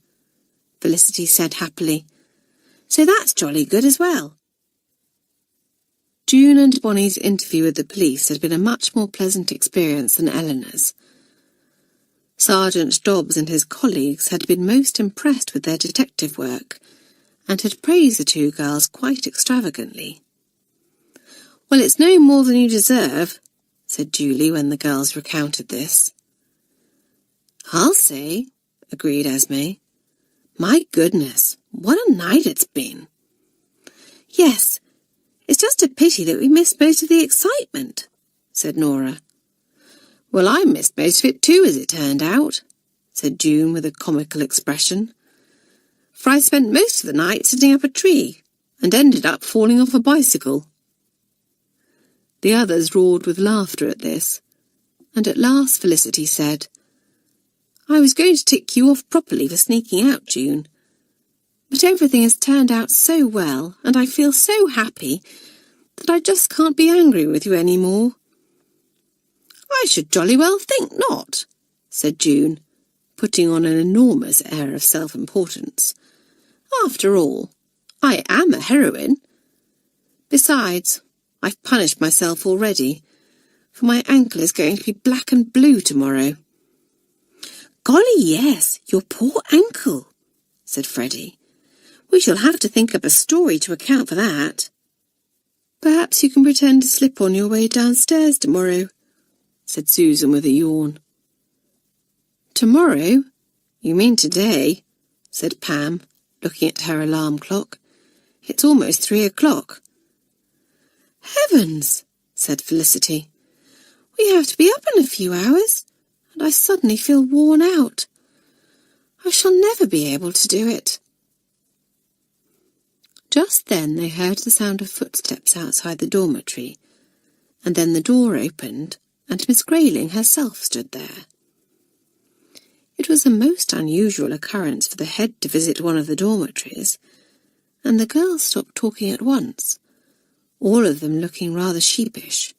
Felicity said happily. "So that's jolly good as well." June and Bonnie's interview with the police had been a much more pleasant experience than Eleanor's. Sergeant Dobbs and his colleagues had been most impressed with their detective work and had praised the two girls quite extravagantly. "Well, it's no more than you deserve," said Julie when the girls recounted this. "I'll say," agreed Esme. "My goodness, what a night it's been." "Yes, it's just a pity that we missed most of the excitement," said Nora. "Well, I missed most of it too, as it turned out," said June with a comical expression. "For I spent most of the night sitting up a tree and ended up falling off a bicycle." The others roared with laughter at this, and at last Felicity said, "I was going to tick you off properly for sneaking out, June. But everything has turned out so well, and I feel so happy that I just can't be angry with you any more." "I should jolly well think not," said June, putting on an enormous air of self-importance. "After all, I am a heroine. Besides, I've punished myself already, for my ankle is going to be black and blue tomorrow." "Golly, yes, your poor ankle," said Freddie. "We shall have to think up a story to account for that." "Perhaps you can pretend to slip on your way downstairs tomorrow," said Susan with a yawn. "Tomorrow? You mean today," said Pam, looking at her alarm clock. "It's almost 3 o'clock. "Heavens," said Felicity. "We have to be up in a few hours, and I suddenly feel worn out. I shall never be able to do it." Just then they heard the sound of footsteps outside the dormitory, and then the door opened, and Miss Grayling herself stood there. It was a most unusual occurrence for the head to visit one of the dormitories, and the girls stopped talking at once, all of them looking rather sheepish.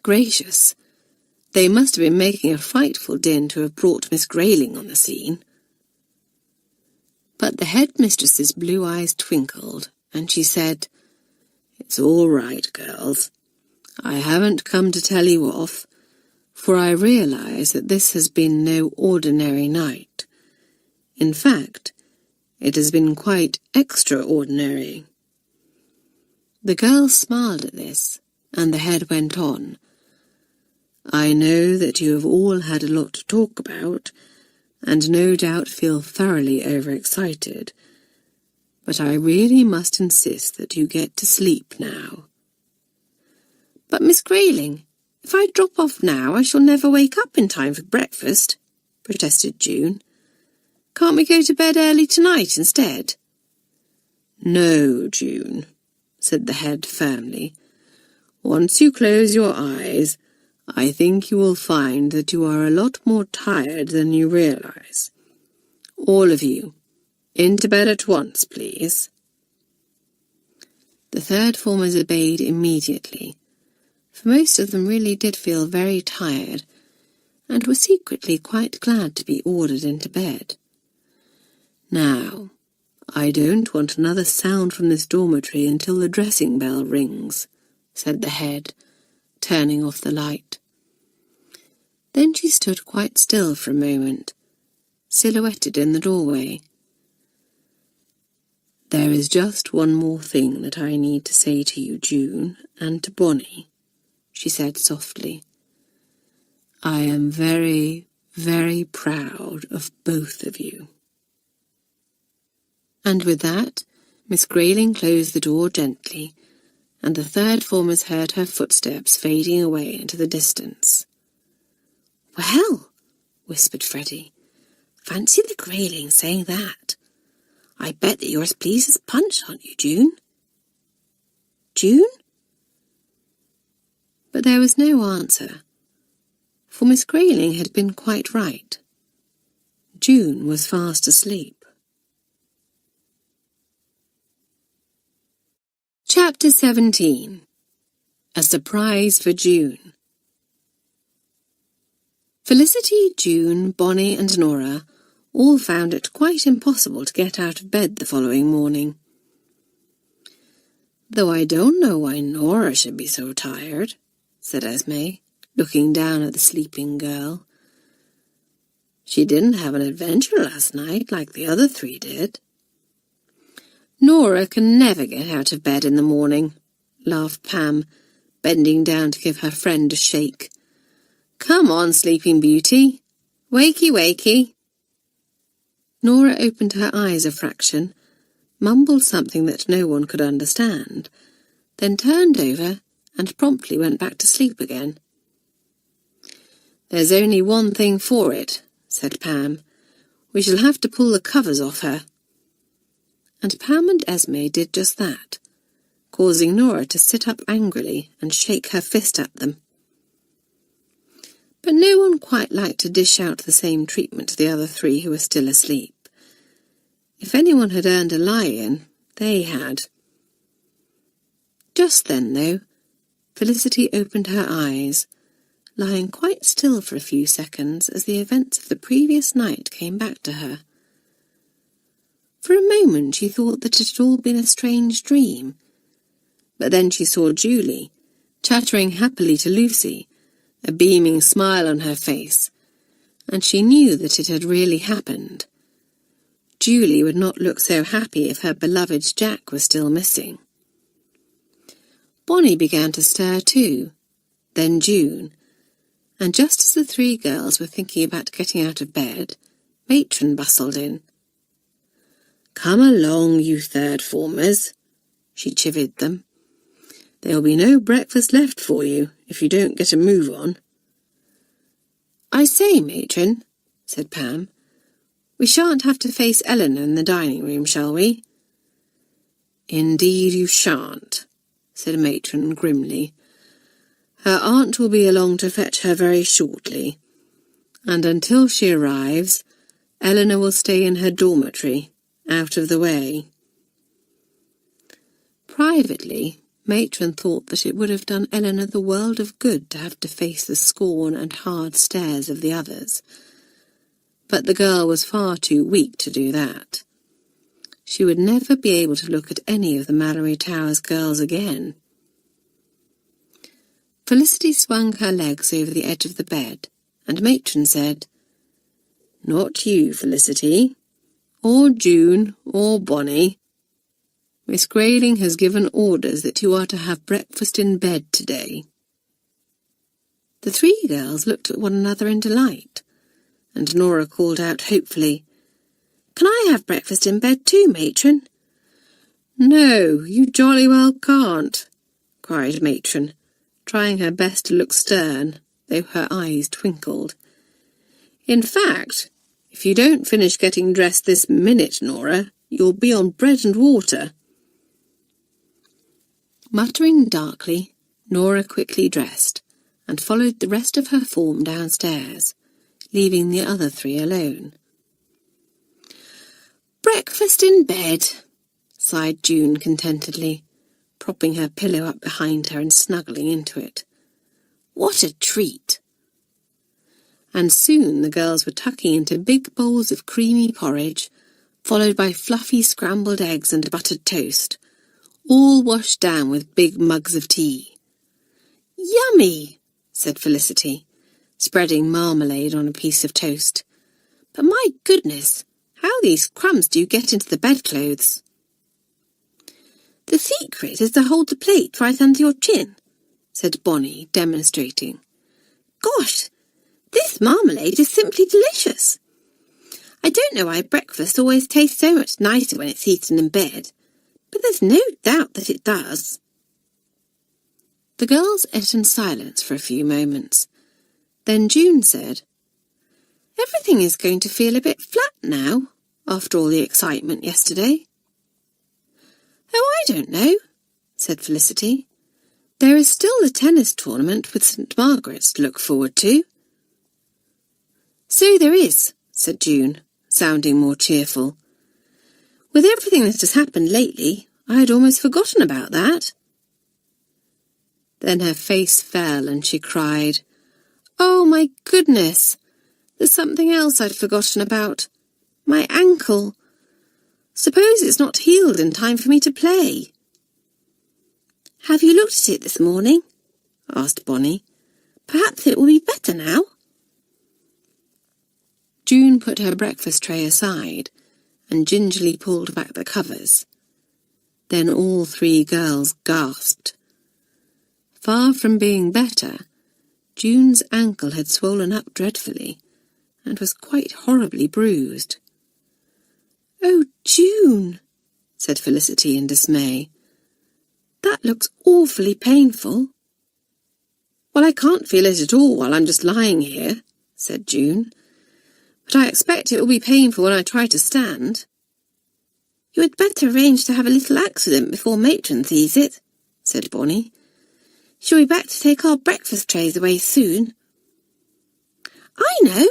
Gracious, they must have been making a frightful din to have brought Miss Grayling on the scene. But the headmistress's blue eyes twinkled, and she said, "It's all right, girls. I haven't come to tell you off, for I realise that this has been no ordinary night. In fact, it has been quite extraordinary." The girls smiled at this, and the head went on. "I know that you have all had a lot to talk about, and no doubt feel thoroughly overexcited, but I really must insist that you get to sleep now." "But Miss Grayling, if I drop off now I shall never wake up in time for breakfast," protested June. Can't we go to bed early tonight instead?" "No, June," said the head firmly. "Once you close your eyes, I think you will find that you are a lot more tired than you realize. All of you, into bed at once, please." The third formers obeyed immediately, for most of them really did feel very tired and were secretly quite glad to be ordered into bed. "Now, I don't want another sound from this dormitory until the dressing bell rings," said the head, turning off the light. Then she stood quite still for a moment, silhouetted in the doorway. "There is just one more thing that I need to say to you, June, and to Bonnie," she said softly. "I am very, very proud of both of you." And with that, Miss Grayling closed the door gently, and the third formers heard her footsteps fading away into the distance. "Well," whispered Freddie, "fancy the Grayling saying that. I bet that you're as pleased as Punch, aren't you, June?" "June?" But there was no answer, for Miss Grayling had been quite right. June was fast asleep. Chapter 17. A Surprise for June. Felicity, June, Bonnie and Nora all found it quite impossible to get out of bed the following morning. "Though I don't know why Nora should be so tired," said Esme, looking down at the sleeping girl. "She didn't have an adventure last night like the other three did." "Nora can never get out of bed in the morning," laughed Pam, bending down to give her friend a shake. "Come on, Sleeping Beauty. Wakey, wakey." Nora opened her eyes a fraction, mumbled something that no one could understand, then turned over and promptly went back to sleep again. "There's only one thing for it," said Pam. "We shall have to pull the covers off her." And Pam and Esme did just that, causing Nora to sit up angrily and shake her fist at them. But no one quite liked to dish out the same treatment to the other three who were still asleep. If anyone had earned a lie-in, they had. Just then, though, Felicity opened her eyes, lying quite still for a few seconds as the events of the previous night came back to her. For a moment she thought that it had all been a strange dream, but then she saw Julie, chattering happily to Lucy, a beaming smile on her face, and she knew that it had really happened. Julie would not look so happy if her beloved Jack was still missing. Bonnie began to stir too, then June, and just as the three girls were thinking about getting out of bed, Matron bustled in. "Come along, you third formers," she chivied them. "There'll be no breakfast left for you if you don't get a move on." "I say, Matron," said Pam, "we shan't have to face Eleanor in the dining room, shall we?" "Indeed you shan't," said Matron grimly. "Her aunt will be along to fetch her very shortly, and until she arrives, Eleanor will stay in her dormitory, out of the way." Privately, Matron thought that it would have done Eleanor the world of good to have to face the scorn and hard stares of the others, but the girl was far too weak to do that. She would never be able to look at any of the Malory Towers girls again. Felicity swung her legs over the edge of the bed, and Matron said, "Not you, Felicity, or June, or Bonnie. Miss Grayling has given orders that you are to have breakfast in bed today." The three girls looked at one another in delight, and Nora called out hopefully, "Can I have breakfast in bed too, Matron?" "No, you jolly well can't," cried Matron, trying her best to look stern, though her eyes twinkled. "In fact, If you don't finish getting dressed this minute, Nora, you'll be on bread and water." Muttering darkly, Nora quickly dressed and followed the rest of her form downstairs, leaving the other three alone. "Breakfast in bed," sighed June contentedly, propping her pillow up behind her and snuggling into it. "What a treat!" And soon the girls were tucking into big bowls of creamy porridge, followed by fluffy scrambled eggs and buttered toast, all washed down with big mugs of tea. "Yummy," said Felicity, spreading marmalade on a piece of toast. "But my goodness, how these crumbs do you get into the bedclothes?" "The secret is to hold the plate right under your chin," said Bonnie, demonstrating. "Gosh, this marmalade is simply delicious. I don't know why breakfast always tastes so much nicer when it's eaten in bed, but there's no doubt that it does." The girls ate in silence for a few moments. Then June said, "Everything is going to feel a bit flat now, after all the excitement yesterday." "Oh, I don't know," said Felicity. "There is still the tennis tournament with St. Margaret's to look forward to." "So there is," said June, sounding more cheerful. "With everything that has happened lately, I had almost forgotten about that." Then her face fell and she cried, "Oh, my goodness! There's something else I'd forgotten about. My ankle. Suppose it's not healed in time for me to play." "Have you looked at it this morning?" asked Bonnie. "Perhaps it will be better now." June put her breakfast tray aside and gingerly pulled back the covers. Then all three girls gasped. Far from being better, June's ankle had swollen up dreadfully and was quite horribly bruised. "Oh, June," said Felicity in dismay. "That looks awfully painful." "Well, I can't feel it at all while I'm just lying here," said June. "But I expect it will be painful when I try to stand." "You had better arrange to have a little accident before Matron sees it," said Bonnie. "She'll be back to take our breakfast trays away soon." "I know,"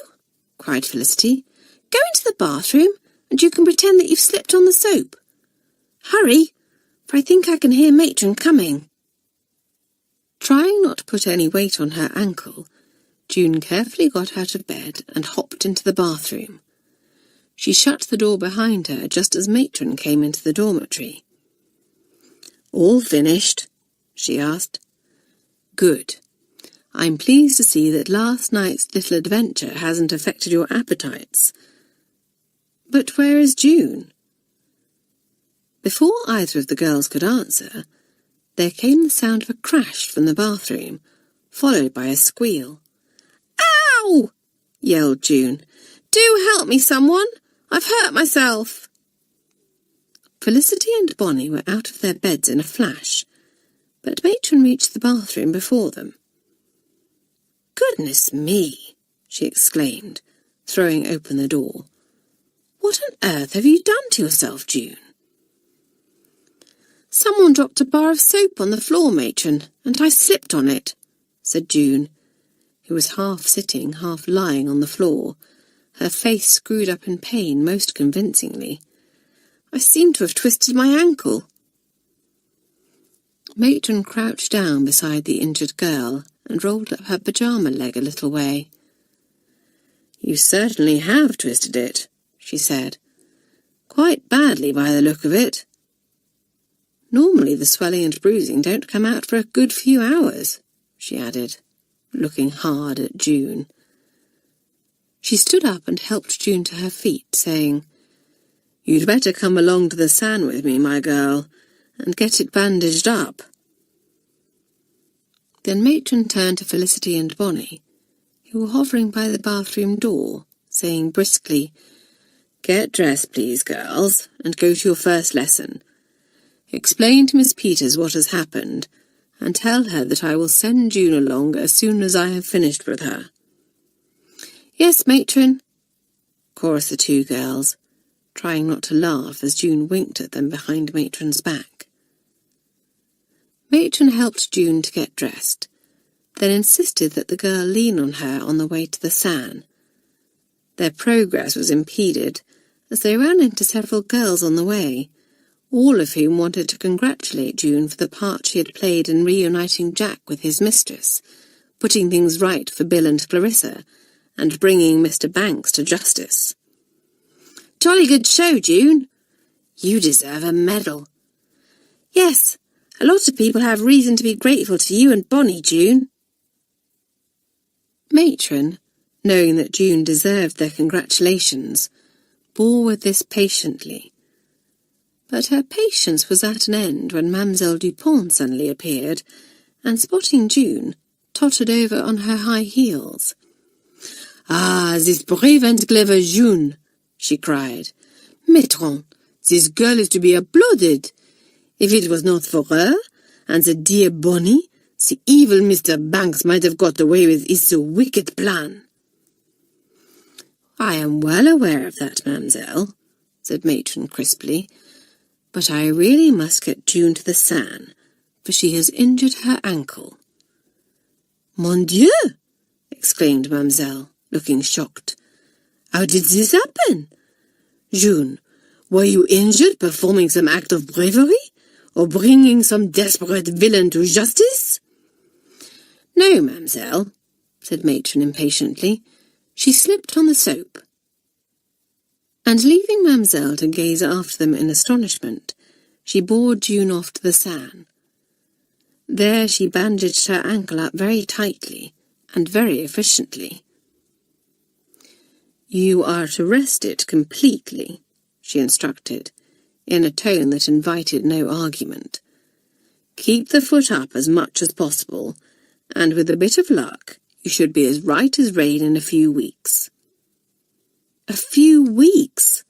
cried Felicity. "Go into the bathroom and you can pretend that you've slipped on the soap. Hurry, for I think I can hear Matron coming." Trying not to put any weight on her ankle, June carefully got out of bed and hopped into the bathroom. She shut the door behind her just as Matron came into the dormitory. "All finished?" she asked. "Good. I'm pleased to see that last night's little adventure hasn't affected your appetites. But where is June?" Before either of the girls could answer, there came the sound of a crash from the bathroom, followed by a squeal. "Ow!" yelled June. "Do help me, someone! I've hurt myself!" Felicity and Bonnie were out of their beds in a flash, but Matron reached the bathroom before them. "Goodness me!" she exclaimed, throwing open the door. "What on earth have you done to yourself, June?" "Someone dropped a bar of soap on the floor, Matron, and I slipped on it," said June, who was half sitting, half lying on the floor, her face screwed up in pain most convincingly. "I seem to have twisted my ankle." Matron crouched down beside the injured girl and rolled up her pyjama leg a little way. "You certainly have twisted it," she said. "Quite badly by the look of it. Normally the swelling and bruising don't come out for a good few hours," she added, looking hard at June. She stood up and helped June to her feet, saying, "You'd better come along to the sand with me, my girl, and get it bandaged up." Then Matron turned to Felicity and Bonnie, who were hovering by the bathroom door, saying briskly, "Get dressed, please, girls, and go to your first lesson. Explain to Miss Peters what has happened, and tell her that I will send June along as soon as I have finished with her." "Yes, Matron," chorused the two girls, trying not to laugh as June winked at them behind Matron's back. Matron helped June to get dressed, then insisted that the girl lean on her on the way to the Seine. Their progress was impeded as they ran into several girls on the way, all of whom wanted to congratulate June for the part she had played in reuniting Jack with his mistress, putting things right for Bill and Clarissa, and bringing Mr. Banks to justice. "Jolly good show, June. You deserve a medal." "Yes, a lot of people have reason to be grateful to you and Bonnie, June." Matron, knowing that June deserved their congratulations, bore with this patiently. But her patience was at an end when Mademoiselle Dupont suddenly appeared, and spotting June, tottered over on her high heels. "Ah, this brave and clever June," she cried. "Matron, this girl is to be applauded. If it was not for her, and the dear Bonnie, the evil Mr. Banks might have got away with his so wicked plan." "I am well aware of that, mademoiselle," said Matron crisply, "but I really must get June to the Seine, for she has injured her ankle." "Mon Dieu!" exclaimed mademoiselle, looking shocked. "How did this happen? June, were you injured performing some act of bravery, or bringing some desperate villain to justice?" "No, mademoiselle," said Matron impatiently. "She slipped on the soap." And leaving mademoiselle to gaze after them in astonishment, she bore June off to the Seine. There she bandaged her ankle up very tightly and very efficiently. "You are to rest it completely," she instructed, in a tone that invited no argument. "Keep the foot up as much as possible, and with a bit of luck, you should be as right as rain in a few weeks." A few weeks!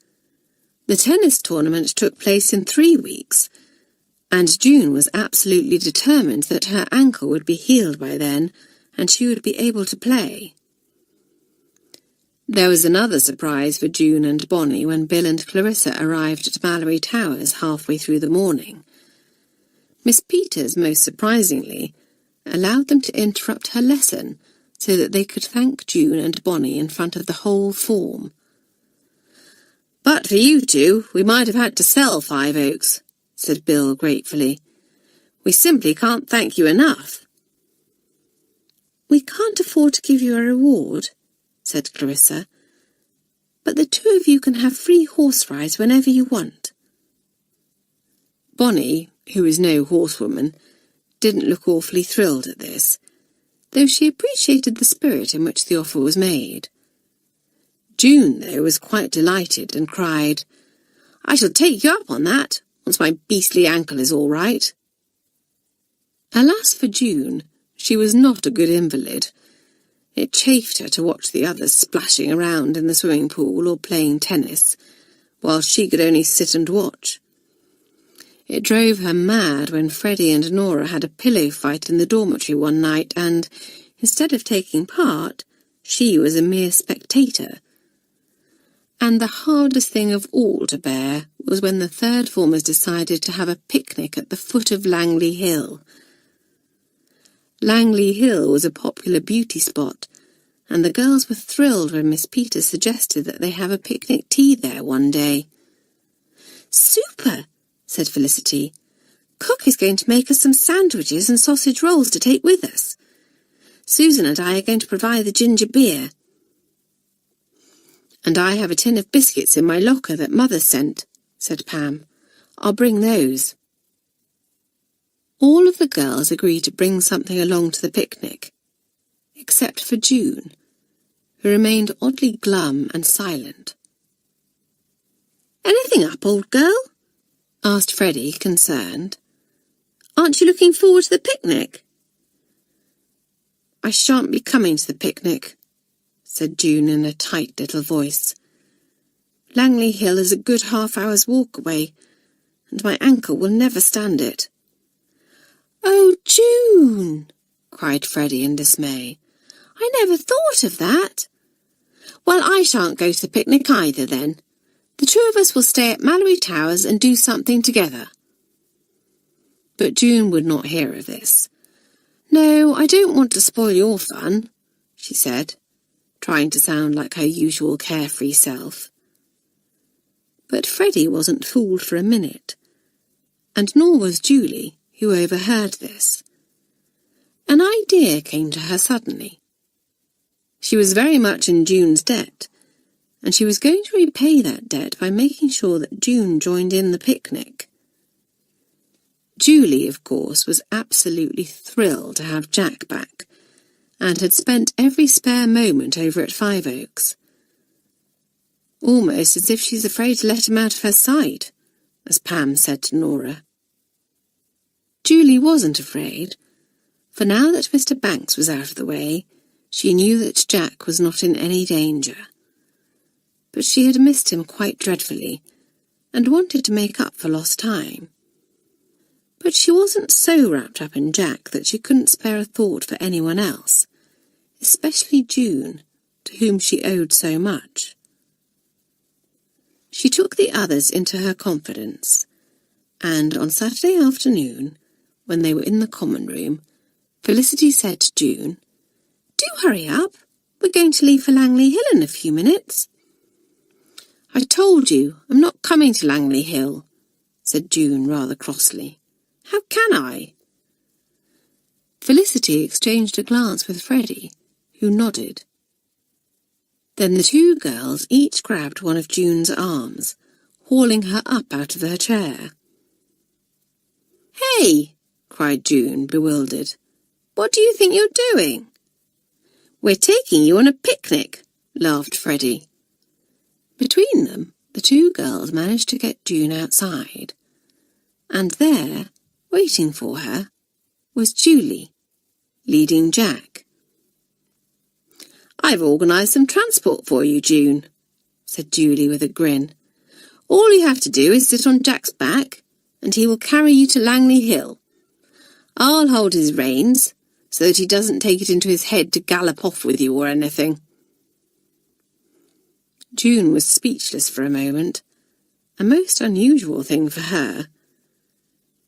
The tennis tournament took place in 3 weeks, and June was absolutely determined that her ankle would be healed by then, and she would be able to play. There was another surprise for June and Bonnie when Bill and Clarissa arrived at Malory Towers halfway through the morning. Miss Peters, most surprisingly, allowed them to interrupt her lesson so that they could thank June and Bonnie in front of the whole form. "But for you two, we might have had to sell Five Oaks," said Bill gratefully. "We simply can't thank you enough." "We can't afford to give you a reward," said Clarissa, "but the two of you can have free horse rides whenever you want." Bonnie, who was no horsewoman, didn't look awfully thrilled at this, though she appreciated the spirit in which the offer was made. June, though, was quite delighted and cried, "I shall take you up on that, once my beastly ankle is all right." Alas for June, she was not a good invalid. It chafed her to watch the others splashing around in the swimming pool or playing tennis, while she could only sit and watch. It drove her mad when Freddie and Nora had a pillow fight in the dormitory one night and, instead of taking part, she was a mere spectator. And the hardest thing of all to bear was when the third formers decided to have a picnic at the foot of Langley Hill. Langley Hill was a popular beauty spot, and the girls were thrilled when Miss Peters suggested that they have a picnic tea there one day. "Super!" said Felicity. "Cook is going to make us some sandwiches and sausage rolls to take with us. Susan and I are going to provide the ginger beer." "And I have a tin of biscuits in my locker that Mother sent," said Pam. "I'll bring those." All of the girls agreed to bring something along to the picnic, except for June, who remained oddly glum and silent. "Anything up, old girl?" asked Freddie, concerned. "Aren't you looking forward to the picnic?" "I shan't be coming to the picnic," said June in a tight little voice. "Langley Hill is a good half-hour's walk away, and my ankle will never stand it." "Oh, June!" cried Freddie in dismay. "I never thought of that. Well, I shan't go to the picnic either then. The two of us will stay at Malory Towers and do something together. But June would not hear of this. No, I don't want to spoil your fun, she said, trying to sound like her usual carefree self. But Freddie wasn't fooled for a minute, and nor was Julie, who overheard this. An idea came to her suddenly. She was very much in June's debt, and she was going to repay that debt by making sure that June joined in the picnic. Julie, of course, was absolutely thrilled to have Jack back, and had spent every spare moment over at Five Oaks. Almost as if she's afraid to let him out of her sight, as Pam said to Nora. Julie wasn't afraid, for now that Mr. Banks was out of the way, she knew that Jack was not in any danger. But she had missed him quite dreadfully, and wanted to make up for lost time. But she wasn't so wrapped up in Jack that she couldn't spare a thought for anyone else, especially June, to whom she owed so much. She took the others into her confidence, and on Saturday afternoon, when they were in the common room, Felicity said to June, "Do hurry up. We're going to leave for Langley Hill in a few minutes." "I told you, I'm not coming to Langley Hill," said June rather crossly. "How can I?" Felicity exchanged a glance with Freddie, who nodded. Then the two girls each grabbed one of June's arms, hauling her up out of her chair. "Hey!" cried June, bewildered. "What do you think you're doing?" "We're taking you on a picnic," laughed Freddie. Between them, the two girls managed to get June outside, and there, waiting for her, was Julie, leading Jack. "I've organised some transport for you, June," said Julie with a grin. "All you have to do is sit on Jack's back, and he will carry you to Langley Hill. I'll hold his reins, so that he doesn't take it into his head to gallop off with you or anything." June was speechless for a moment, a most unusual thing for her.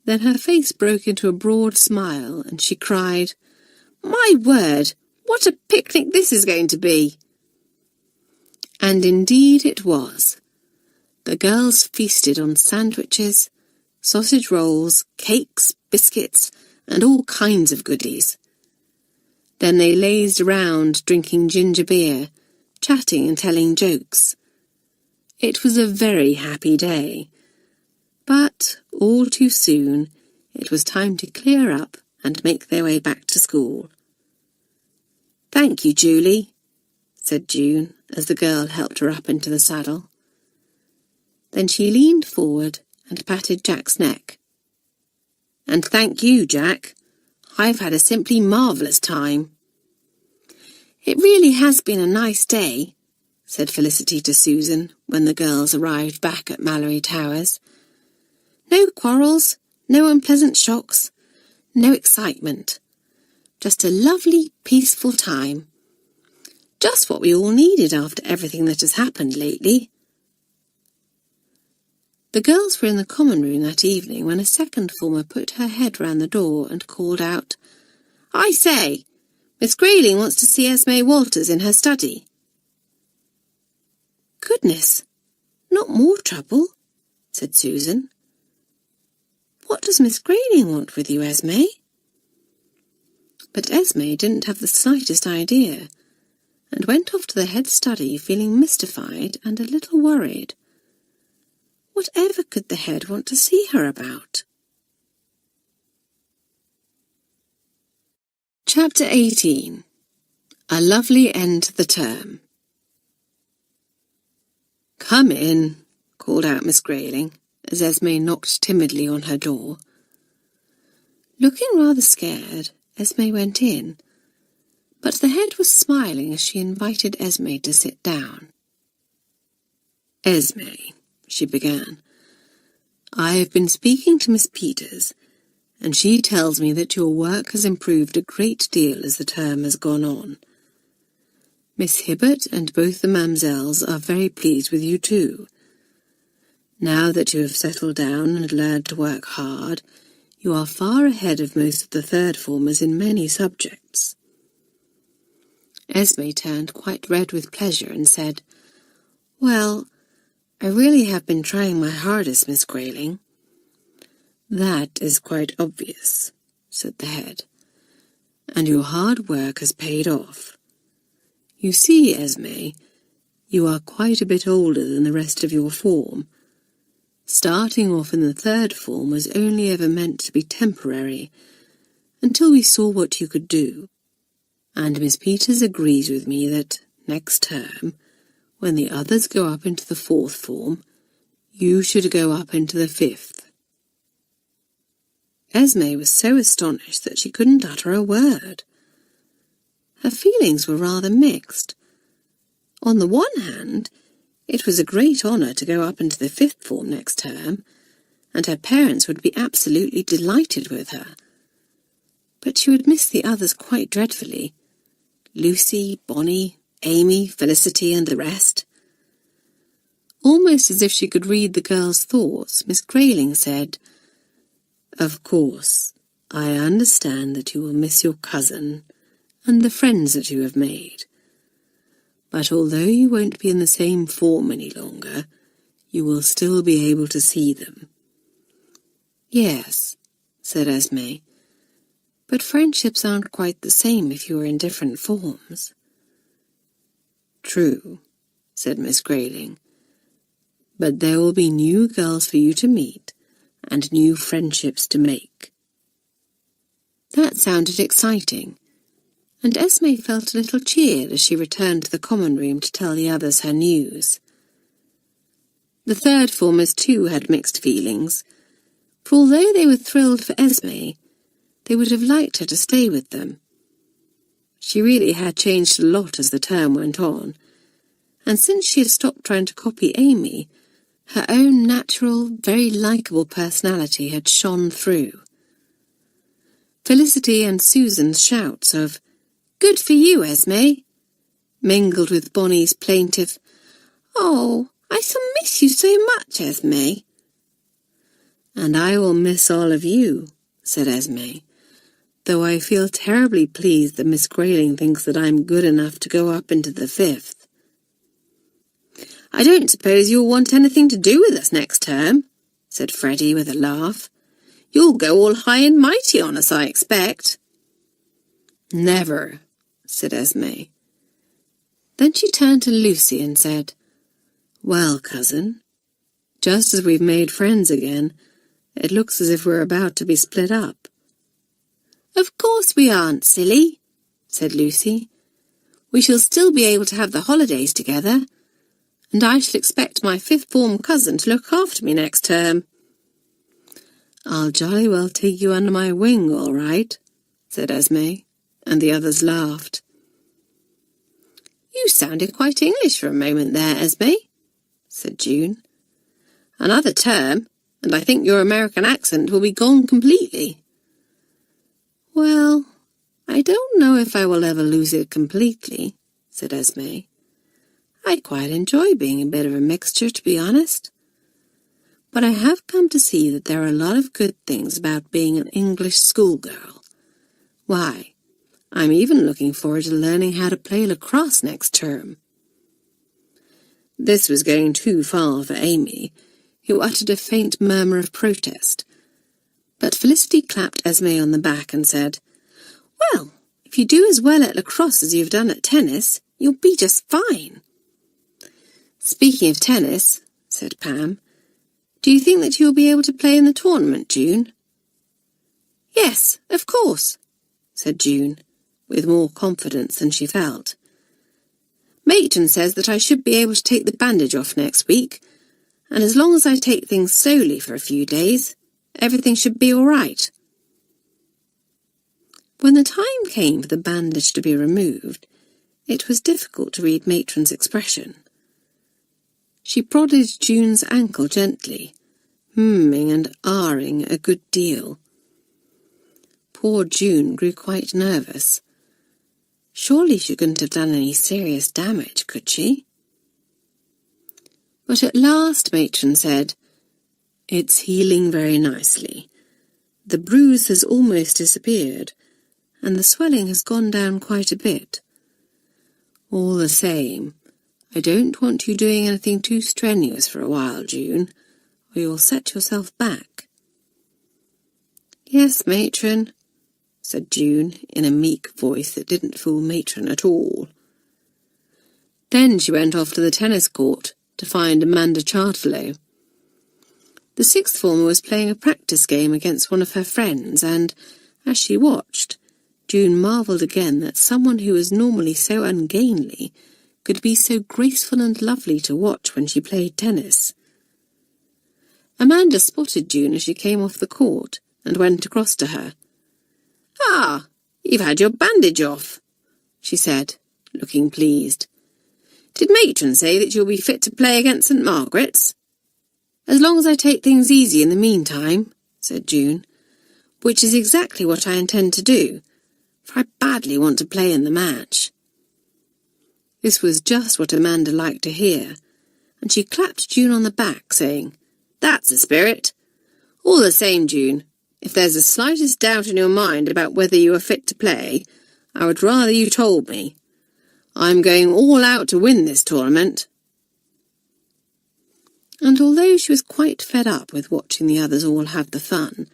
Then her face broke into a broad smile, and she cried, "My word, what a picnic this is going to be!" And indeed it was. The girls feasted on sandwiches, sausage rolls, cakes, biscuits, and all kinds of goodies. Then they lazed around drinking ginger beer, chatting and telling jokes. It was a very happy day, but all too soon it was time to clear up and make their way back to school. "Thank you, Julie," said June as the girl helped her up into the saddle. Then she leaned forward and patted Jack's neck. "And thank you, Jack. I've had a simply marvellous time." "It really has been a nice day," said Felicity to Susan when the girls arrived back at Malory Towers. "No quarrels, no unpleasant shocks, no excitement. Just a lovely, peaceful time. Just what we all needed after everything that has happened lately." The girls were in the common room that evening when a second former put her head round the door and called out, "I say, Miss Grayling wants to see Esme Walters in her study." "Goodness, not more trouble," said Susan. "What does Miss Grayling want with you, Esme?" But Esme didn't have the slightest idea, and went off to the head study feeling mystified and a little worried. Whatever could the head want to see her about? Chapter 18. A Lovely End to the Term. "Come in," called out Miss Grayling, as Esme knocked timidly on her door. Looking rather scared, Esme went in, but the head was smiling as she invited Esme to sit down. "Esme," she began, "I have been speaking to Miss Peters, and she tells me that your work has improved a great deal as the term has gone on. Miss Hibbert and both the mamsells are very pleased with you too. Now that you have settled down and learned to work hard, you are far ahead of most of the third formers in many subjects." Esme turned quite red with pleasure and said, "Well, I really have been trying my hardest, Miss Grayling." "That is quite obvious," said the head, "and your hard work has paid off. You see, Esme, you are quite a bit older than the rest of your form. Starting off in the third form was only ever meant to be temporary, until we saw what you could do. And Miss Peters agrees with me that, next term, when the others go up into the fourth form, you should go up into the fifth." Esme was so astonished that she couldn't utter a word. Her feelings were rather mixed. On the one hand, it was a great honour to go up into the fifth form next term, and her parents would be absolutely delighted with her. But she would miss the others quite dreadfully. Lucy, Bonnie, Amy, Felicity, and the rest. Almost as if she could read the girl's thoughts, Miss Grayling said, "Of course, I understand that you will miss your cousin and the friends that you have made. But although you won't be in the same form any longer, you will still be able to see them." "Yes," said Esme, "but friendships aren't quite the same if you are in different forms." "True," said Miss Grayling, "but there will be new girls for you to meet and new friendships to make." That sounded exciting, and Esme felt a little cheered as she returned to the common room to tell the others her news. The third formers too had mixed feelings, for although they were thrilled for Esme, they would have liked her to stay with them. She really had changed a lot as the term went on, and since she had stopped trying to copy Amy, her own natural, very likeable personality had shone through. Felicity and Susan's shouts of "Good for you, Esme," mingled with Bonnie's plaintive, "Oh, I shall miss you so much, Esme." "And I will miss all of you," said Esme, "though I feel terribly pleased that Miss Grayling thinks that I'm good enough to go up into the fifth." "I don't suppose you'll want anything to do with us next term," said Freddie with a laugh. "You'll go all high and mighty on us, I expect." "Never," said Esme. Then she turned to Lucy and said, "Well, cousin, just as we've made friends again, it looks as if we're about to be split up." "Of course we aren't, silly," said Lucy. "We shall still be able to have the holidays together, and I shall expect my fifth form cousin to look after me next term." "I'll jolly well take you under my wing, all right," said Esme, and the others laughed. "You sounded quite English for a moment there, Esme," said June. "Another term, and I think your American accent will be gone completely." "Well, I don't know if I will ever lose it completely," said Esme. "I quite enjoy being a bit of a mixture, to be honest. But I have come to see that there are a lot of good things about being an English schoolgirl. Why, I'm even looking forward to learning how to play lacrosse next term." This was going too far for Amy, who uttered a faint murmur of protest. But Felicity clapped Esme on the back and said, "Well, if you do as well at lacrosse as you've done at tennis, you'll be just fine." "Speaking of tennis," said Pam, "do you think that you'll be able to play in the tournament, June?" "Yes, of course," said June, with more confidence than she felt. "Matron says that I should be able to take the bandage off next week, and as long as I take things slowly for a few days, everything should be all right." When the time came for the bandage to be removed, it was difficult to read Matron's expression. She prodded June's ankle gently, and ahhing a good deal. Poor June grew quite nervous. Surely she couldn't have done any serious damage, could she? But at last Matron said, "It's healing very nicely. The bruise has almost disappeared, and the swelling has gone down quite a bit. All the same, I don't want you doing anything too strenuous for a while, June, or you'll set yourself back." "Yes, Matron," said June in a meek voice that didn't fool Matron at all. Then she went off to the tennis court to find Amanda Chartfellow. The sixth former was playing a practice game against one of her friends, and, as she watched, June marvelled again that someone who was normally so ungainly could be so graceful and lovely to watch when she played tennis. Amanda spotted June as she came off the court and went across to her. "Ah, you've had your bandage off," she said, looking pleased. "Did Matron say that you'll be fit to play against St. Margaret's?" "As long as I take things easy in the meantime," said June, "which is exactly what I intend to do, for I badly want to play in the match." This was just what Amanda liked to hear, and she clapped June on the back, saying, "That's the spirit. All the same, June, if there's the slightest doubt in your mind about whether you are fit to play, I would rather you told me. I'm going all out to win this tournament." And although she was quite fed up with watching the others all have the fun,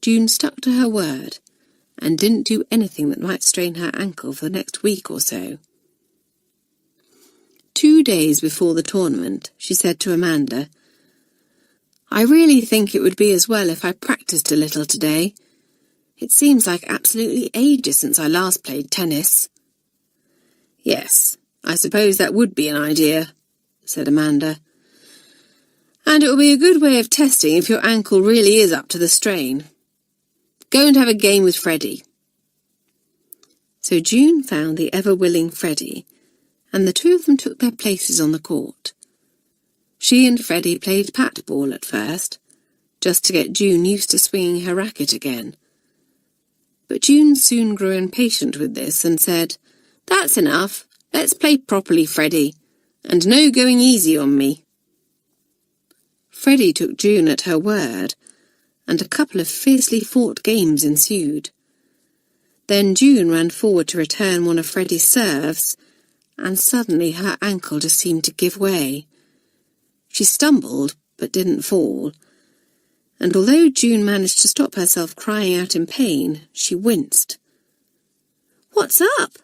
June stuck to her word and didn't do anything that might strain her ankle for the next week or so. 2 days before the tournament, she said to Amanda, "I really think it would be as well if I practiced a little today. It seems like absolutely ages since I last played tennis." "Yes, I suppose that would be an idea," said Amanda. "And it will be a good way of testing if your ankle really is up to the strain. Go and have a game with Freddie." So June found the ever-willing Freddie, and the two of them took their places on the court. She and Freddie played pat-ball at first, just to get June used to swinging her racket again. But June soon grew impatient with this and said, "That's enough. Let's play properly, Freddie, and no going easy on me." Freddie took June at her word, and a couple of fiercely fought games ensued. Then June ran forward to return one of Freddie's serves, and suddenly her ankle just seemed to give way. She stumbled, but didn't fall, and although June managed to stop herself crying out in pain, she winced. "What's up?"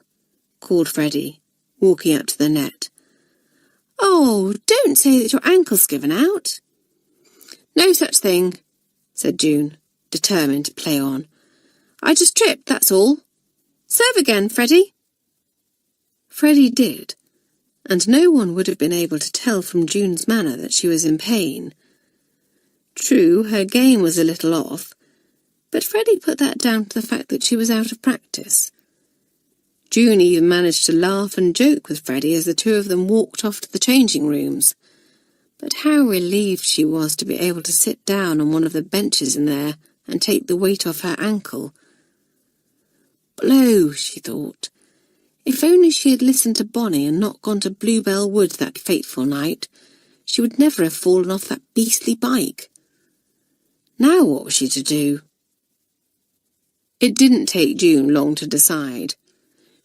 called Freddie, walking up to the net. "Oh, don't say that your ankle's given out." "No such thing," said June, determined to play on. "I just tripped, that's all. Serve again, Freddie." Freddie did, and no one would have been able to tell from June's manner that she was in pain. True, her game was a little off, but Freddie put that down to the fact that she was out of practice. June even managed to laugh and joke with Freddie as the two of them walked off to the changing rooms. But how relieved she was to be able to sit down on one of the benches in there and take the weight off her ankle. Blow, she thought. If only she had listened to Bonnie and not gone to Bluebell Wood that fateful night, she would never have fallen off that beastly bike. Now what was she to do? It didn't take June long to decide.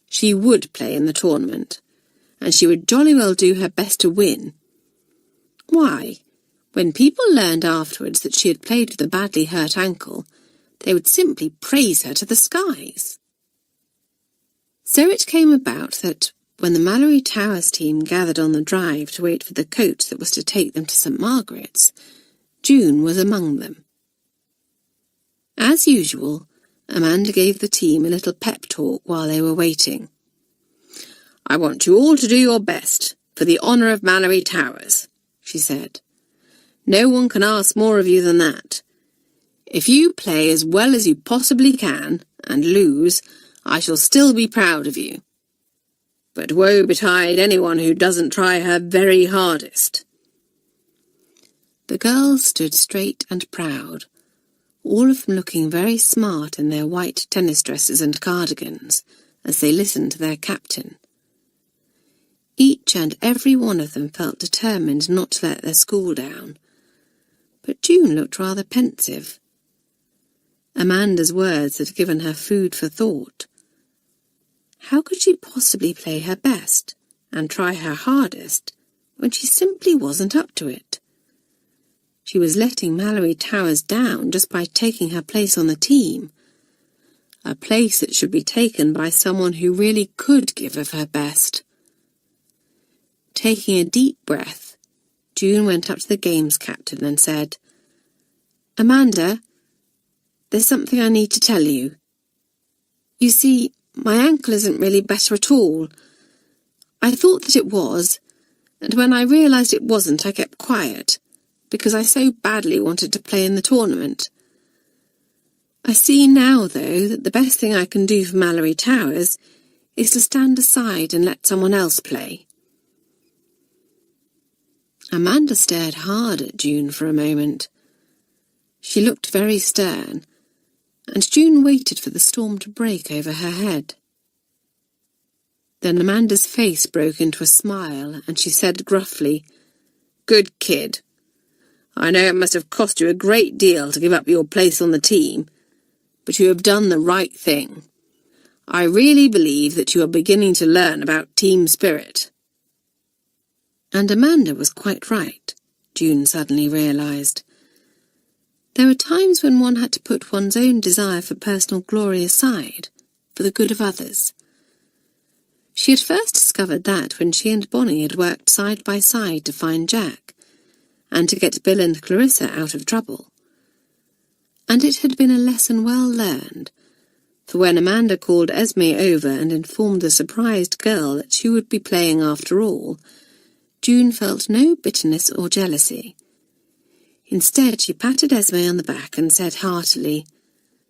She would play in the tournament, and she would jolly well do her best to win. Why, when people learned afterwards that she had played with a badly hurt ankle, they would simply praise her to the skies. So it came about that, when the Malory Towers team gathered on the drive to wait for the coach that was to take them to St. Margaret's, June was among them. As usual, Amanda gave the team a little pep talk while they were waiting. "I want you all to do your best, for the honour of Malory Towers," she said. "No one can ask more of you than that. If you play as well as you possibly can, and lose, I shall still be proud of you. But woe betide anyone who doesn't try her very hardest." The girls stood straight and proud, all of them looking very smart in their white tennis dresses and cardigans, as they listened to their captain. Each and every one of them felt determined not to let their school down, but June looked rather pensive. Amanda's words had given her food for thought. How could she possibly play her best and try her hardest when she simply wasn't up to it? She was letting Malory Towers down just by taking her place on the team, a place that should be taken by someone who really could give of her best. Taking a deep breath, June went up to the games captain and said, "Amanda, there's something I need to tell you. You see, my ankle isn't really better at all. I thought that it was, and when I realised it wasn't, I kept quiet, because I so badly wanted to play in the tournament. I see now, though, that the best thing I can do for Malory Towers is to stand aside and let someone else play." Amanda stared hard at June for a moment. She looked very stern, and June waited for the storm to break over her head. Then Amanda's face broke into a smile, and she said gruffly, "Good kid. I know it must have cost you a great deal to give up your place on the team, but you have done the right thing. I really believe that you are beginning to learn about team spirit." And Amanda was quite right, June suddenly realised. There were times when one had to put one's own desire for personal glory aside, for the good of others. She had first discovered that when she and Bonnie had worked side by side to find Jack, and to get Bill and Clarissa out of trouble. And it had been a lesson well learned, for when Amanda called Esme over and informed the surprised girl that she would be playing after all, June felt no bitterness or jealousy. Instead, she patted Esme on the back and said heartily,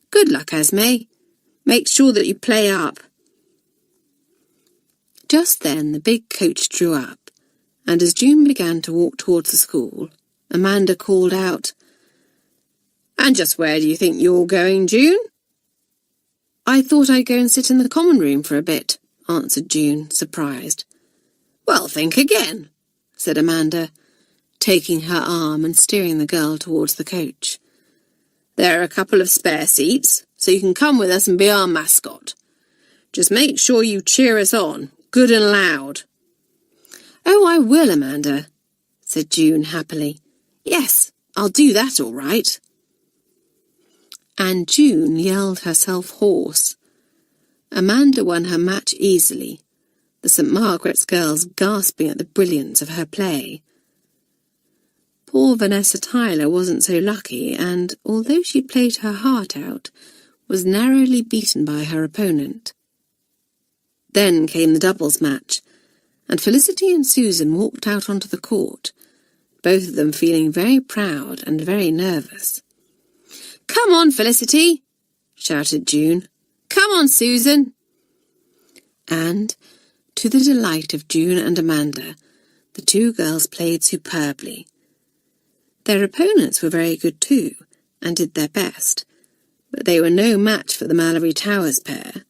"Good luck, Esme. Make sure that you play up." Just then the big coach drew up, and as June began to walk towards the school, Amanda called out, "And just where do you think you're going, June?" "I thought I'd go and sit in the common room for a bit," answered June, surprised. "Well, think again," said Amanda, taking her arm and steering the girl towards the coach. "There are a couple of spare seats, so you can come with us and be our mascot. Just make sure you cheer us on, good and loud." "Oh, I will, Amanda," said June happily. "Yes, I'll do that all right." And June yelled herself hoarse. Amanda won her match easily, the St. Margaret's girls gasping at the brilliance of her play. Poor Vanessa Tyler wasn't so lucky, and, although she played her heart out, was narrowly beaten by her opponent. Then came the doubles match, and Felicity and Susan walked out onto the court, both of them feeling very proud and very nervous. "Come on, Felicity!" shouted June. "Come on, Susan!" And, to the delight of June and Amanda, the two girls played superbly. Their opponents were very good too, and did their best, but they were no match for the Malory Towers pair.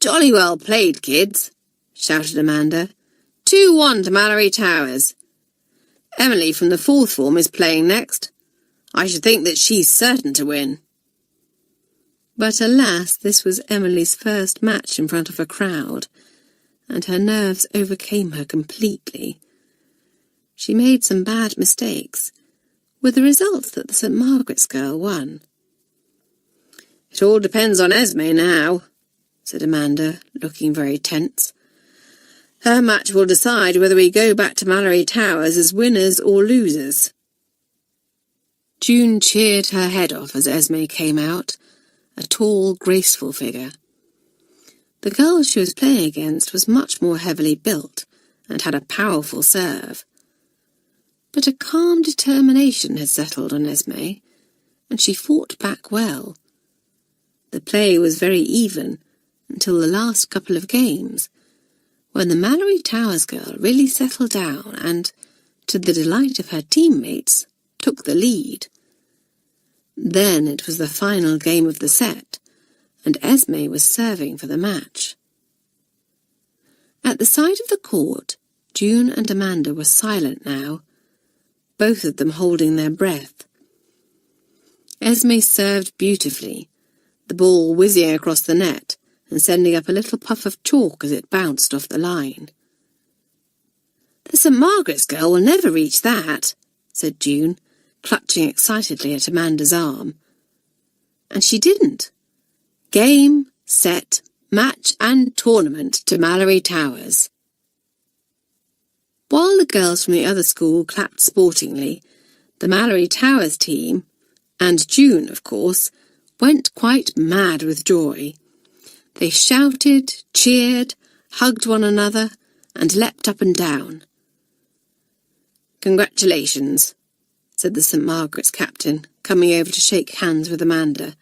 "Jolly well played, kids," shouted Amanda. 2-1 to Malory Towers. Emily from the fourth form is playing next. I should think that she's certain to win." But alas, this was Emily's first match in front of a crowd, and her nerves overcame her completely. She made some bad mistakes, with the result that the St. Margaret's girl won. "It all depends on Esme now," said Amanda, looking very tense. "Her match will decide whether we go back to Malory Towers as winners or losers." June cheered her head off as Esme came out, a tall, graceful figure. The girl she was playing against was much more heavily built and had a powerful serve. But a calm determination had settled on Esme, and she fought back well. The play was very even until the last couple of games, when the Malory Towers girl really settled down and, to the delight of her teammates, took the lead. Then it was the final game of the set, and Esme was serving for the match. At the side of the court, June and Amanda were silent now, both of them holding their breath. Esme served beautifully, the ball whizzing across the net and sending up a little puff of chalk as it bounced off the line. "The St. Margaret's girl will never reach that," said June, clutching excitedly at Amanda's arm. And she didn't. Game, set, match and tournament to Malory Towers. While the girls from the other school clapped sportingly, the Malory Towers team, and June, of course, went quite mad with joy. They shouted, cheered, hugged one another, and leapt up and down. "Congratulations," said the St. Margaret's captain, coming over to shake hands with Amanda.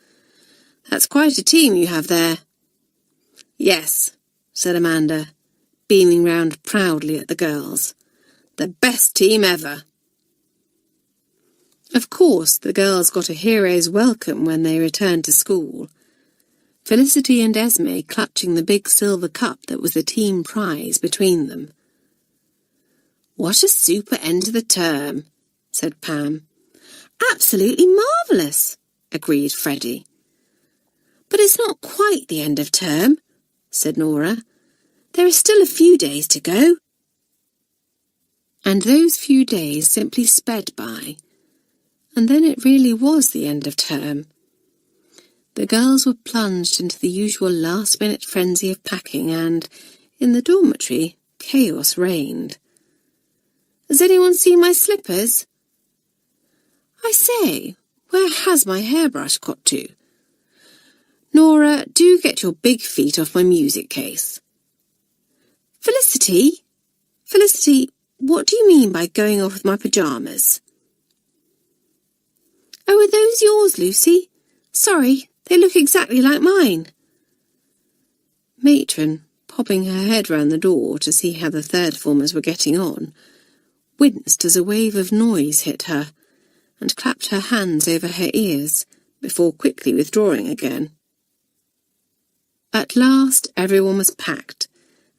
"That's quite a team you have there." "Yes," said Amanda, beaming round proudly at the girls. "The best team ever." Of course, the girls got a hero's welcome when they returned to school, Felicity and Esme clutching the big silver cup that was the team prize between them. "What a super end to the term," said Pam. "Absolutely marvellous," agreed Freddie. "But it's not quite the end of term," said Nora. "There are still a few days to go." And those few days simply sped by, and then it really was the end of term. The girls were plunged into the usual last-minute frenzy of packing and, in the dormitory, chaos reigned. "Has anyone seen my slippers? I say, where has my hairbrush got to? Nora, do get your big feet off my music case. Felicity, what do you mean by going off with my pyjamas?" "Oh, are those yours, Lucy? Sorry, they look exactly like mine." Matron, popping her head round the door to see how the third formers were getting on, winced as a wave of noise hit her, and clapped her hands over her ears, before quickly withdrawing again. At last everyone was packed,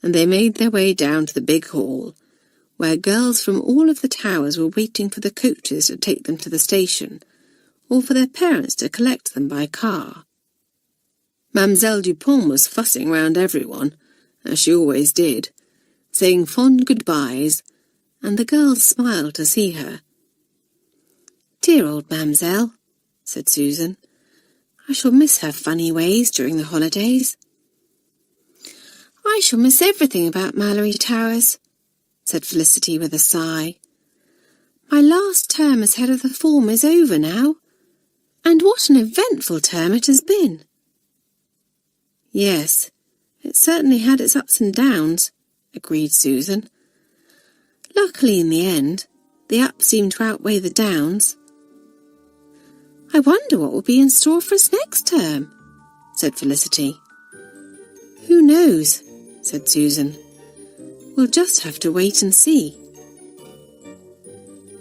and they made their way down to the big hall, where girls from all of the towers were waiting for the coaches to take them to the station, or for their parents to collect them by car. Mademoiselle Dupont was fussing round everyone, as she always did, saying fond goodbyes, and the girls smiled to see her. "Dear old Mademoiselle," said Susan. "I shall miss her funny ways during the holidays." "I shall miss everything about Malory Towers," said Felicity with a sigh. "My last term as head of the form is over now, and what an eventful term it has been." "Yes, it certainly had its ups and downs," agreed Susan. "Luckily, in the end, the ups seemed to outweigh the downs." "I wonder what will be in store for us next term," said Felicity. "Who knows?" said Susan. "We'll just have to wait and see."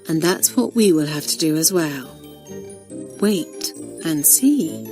And that's what we will have to do as well. Wait and see.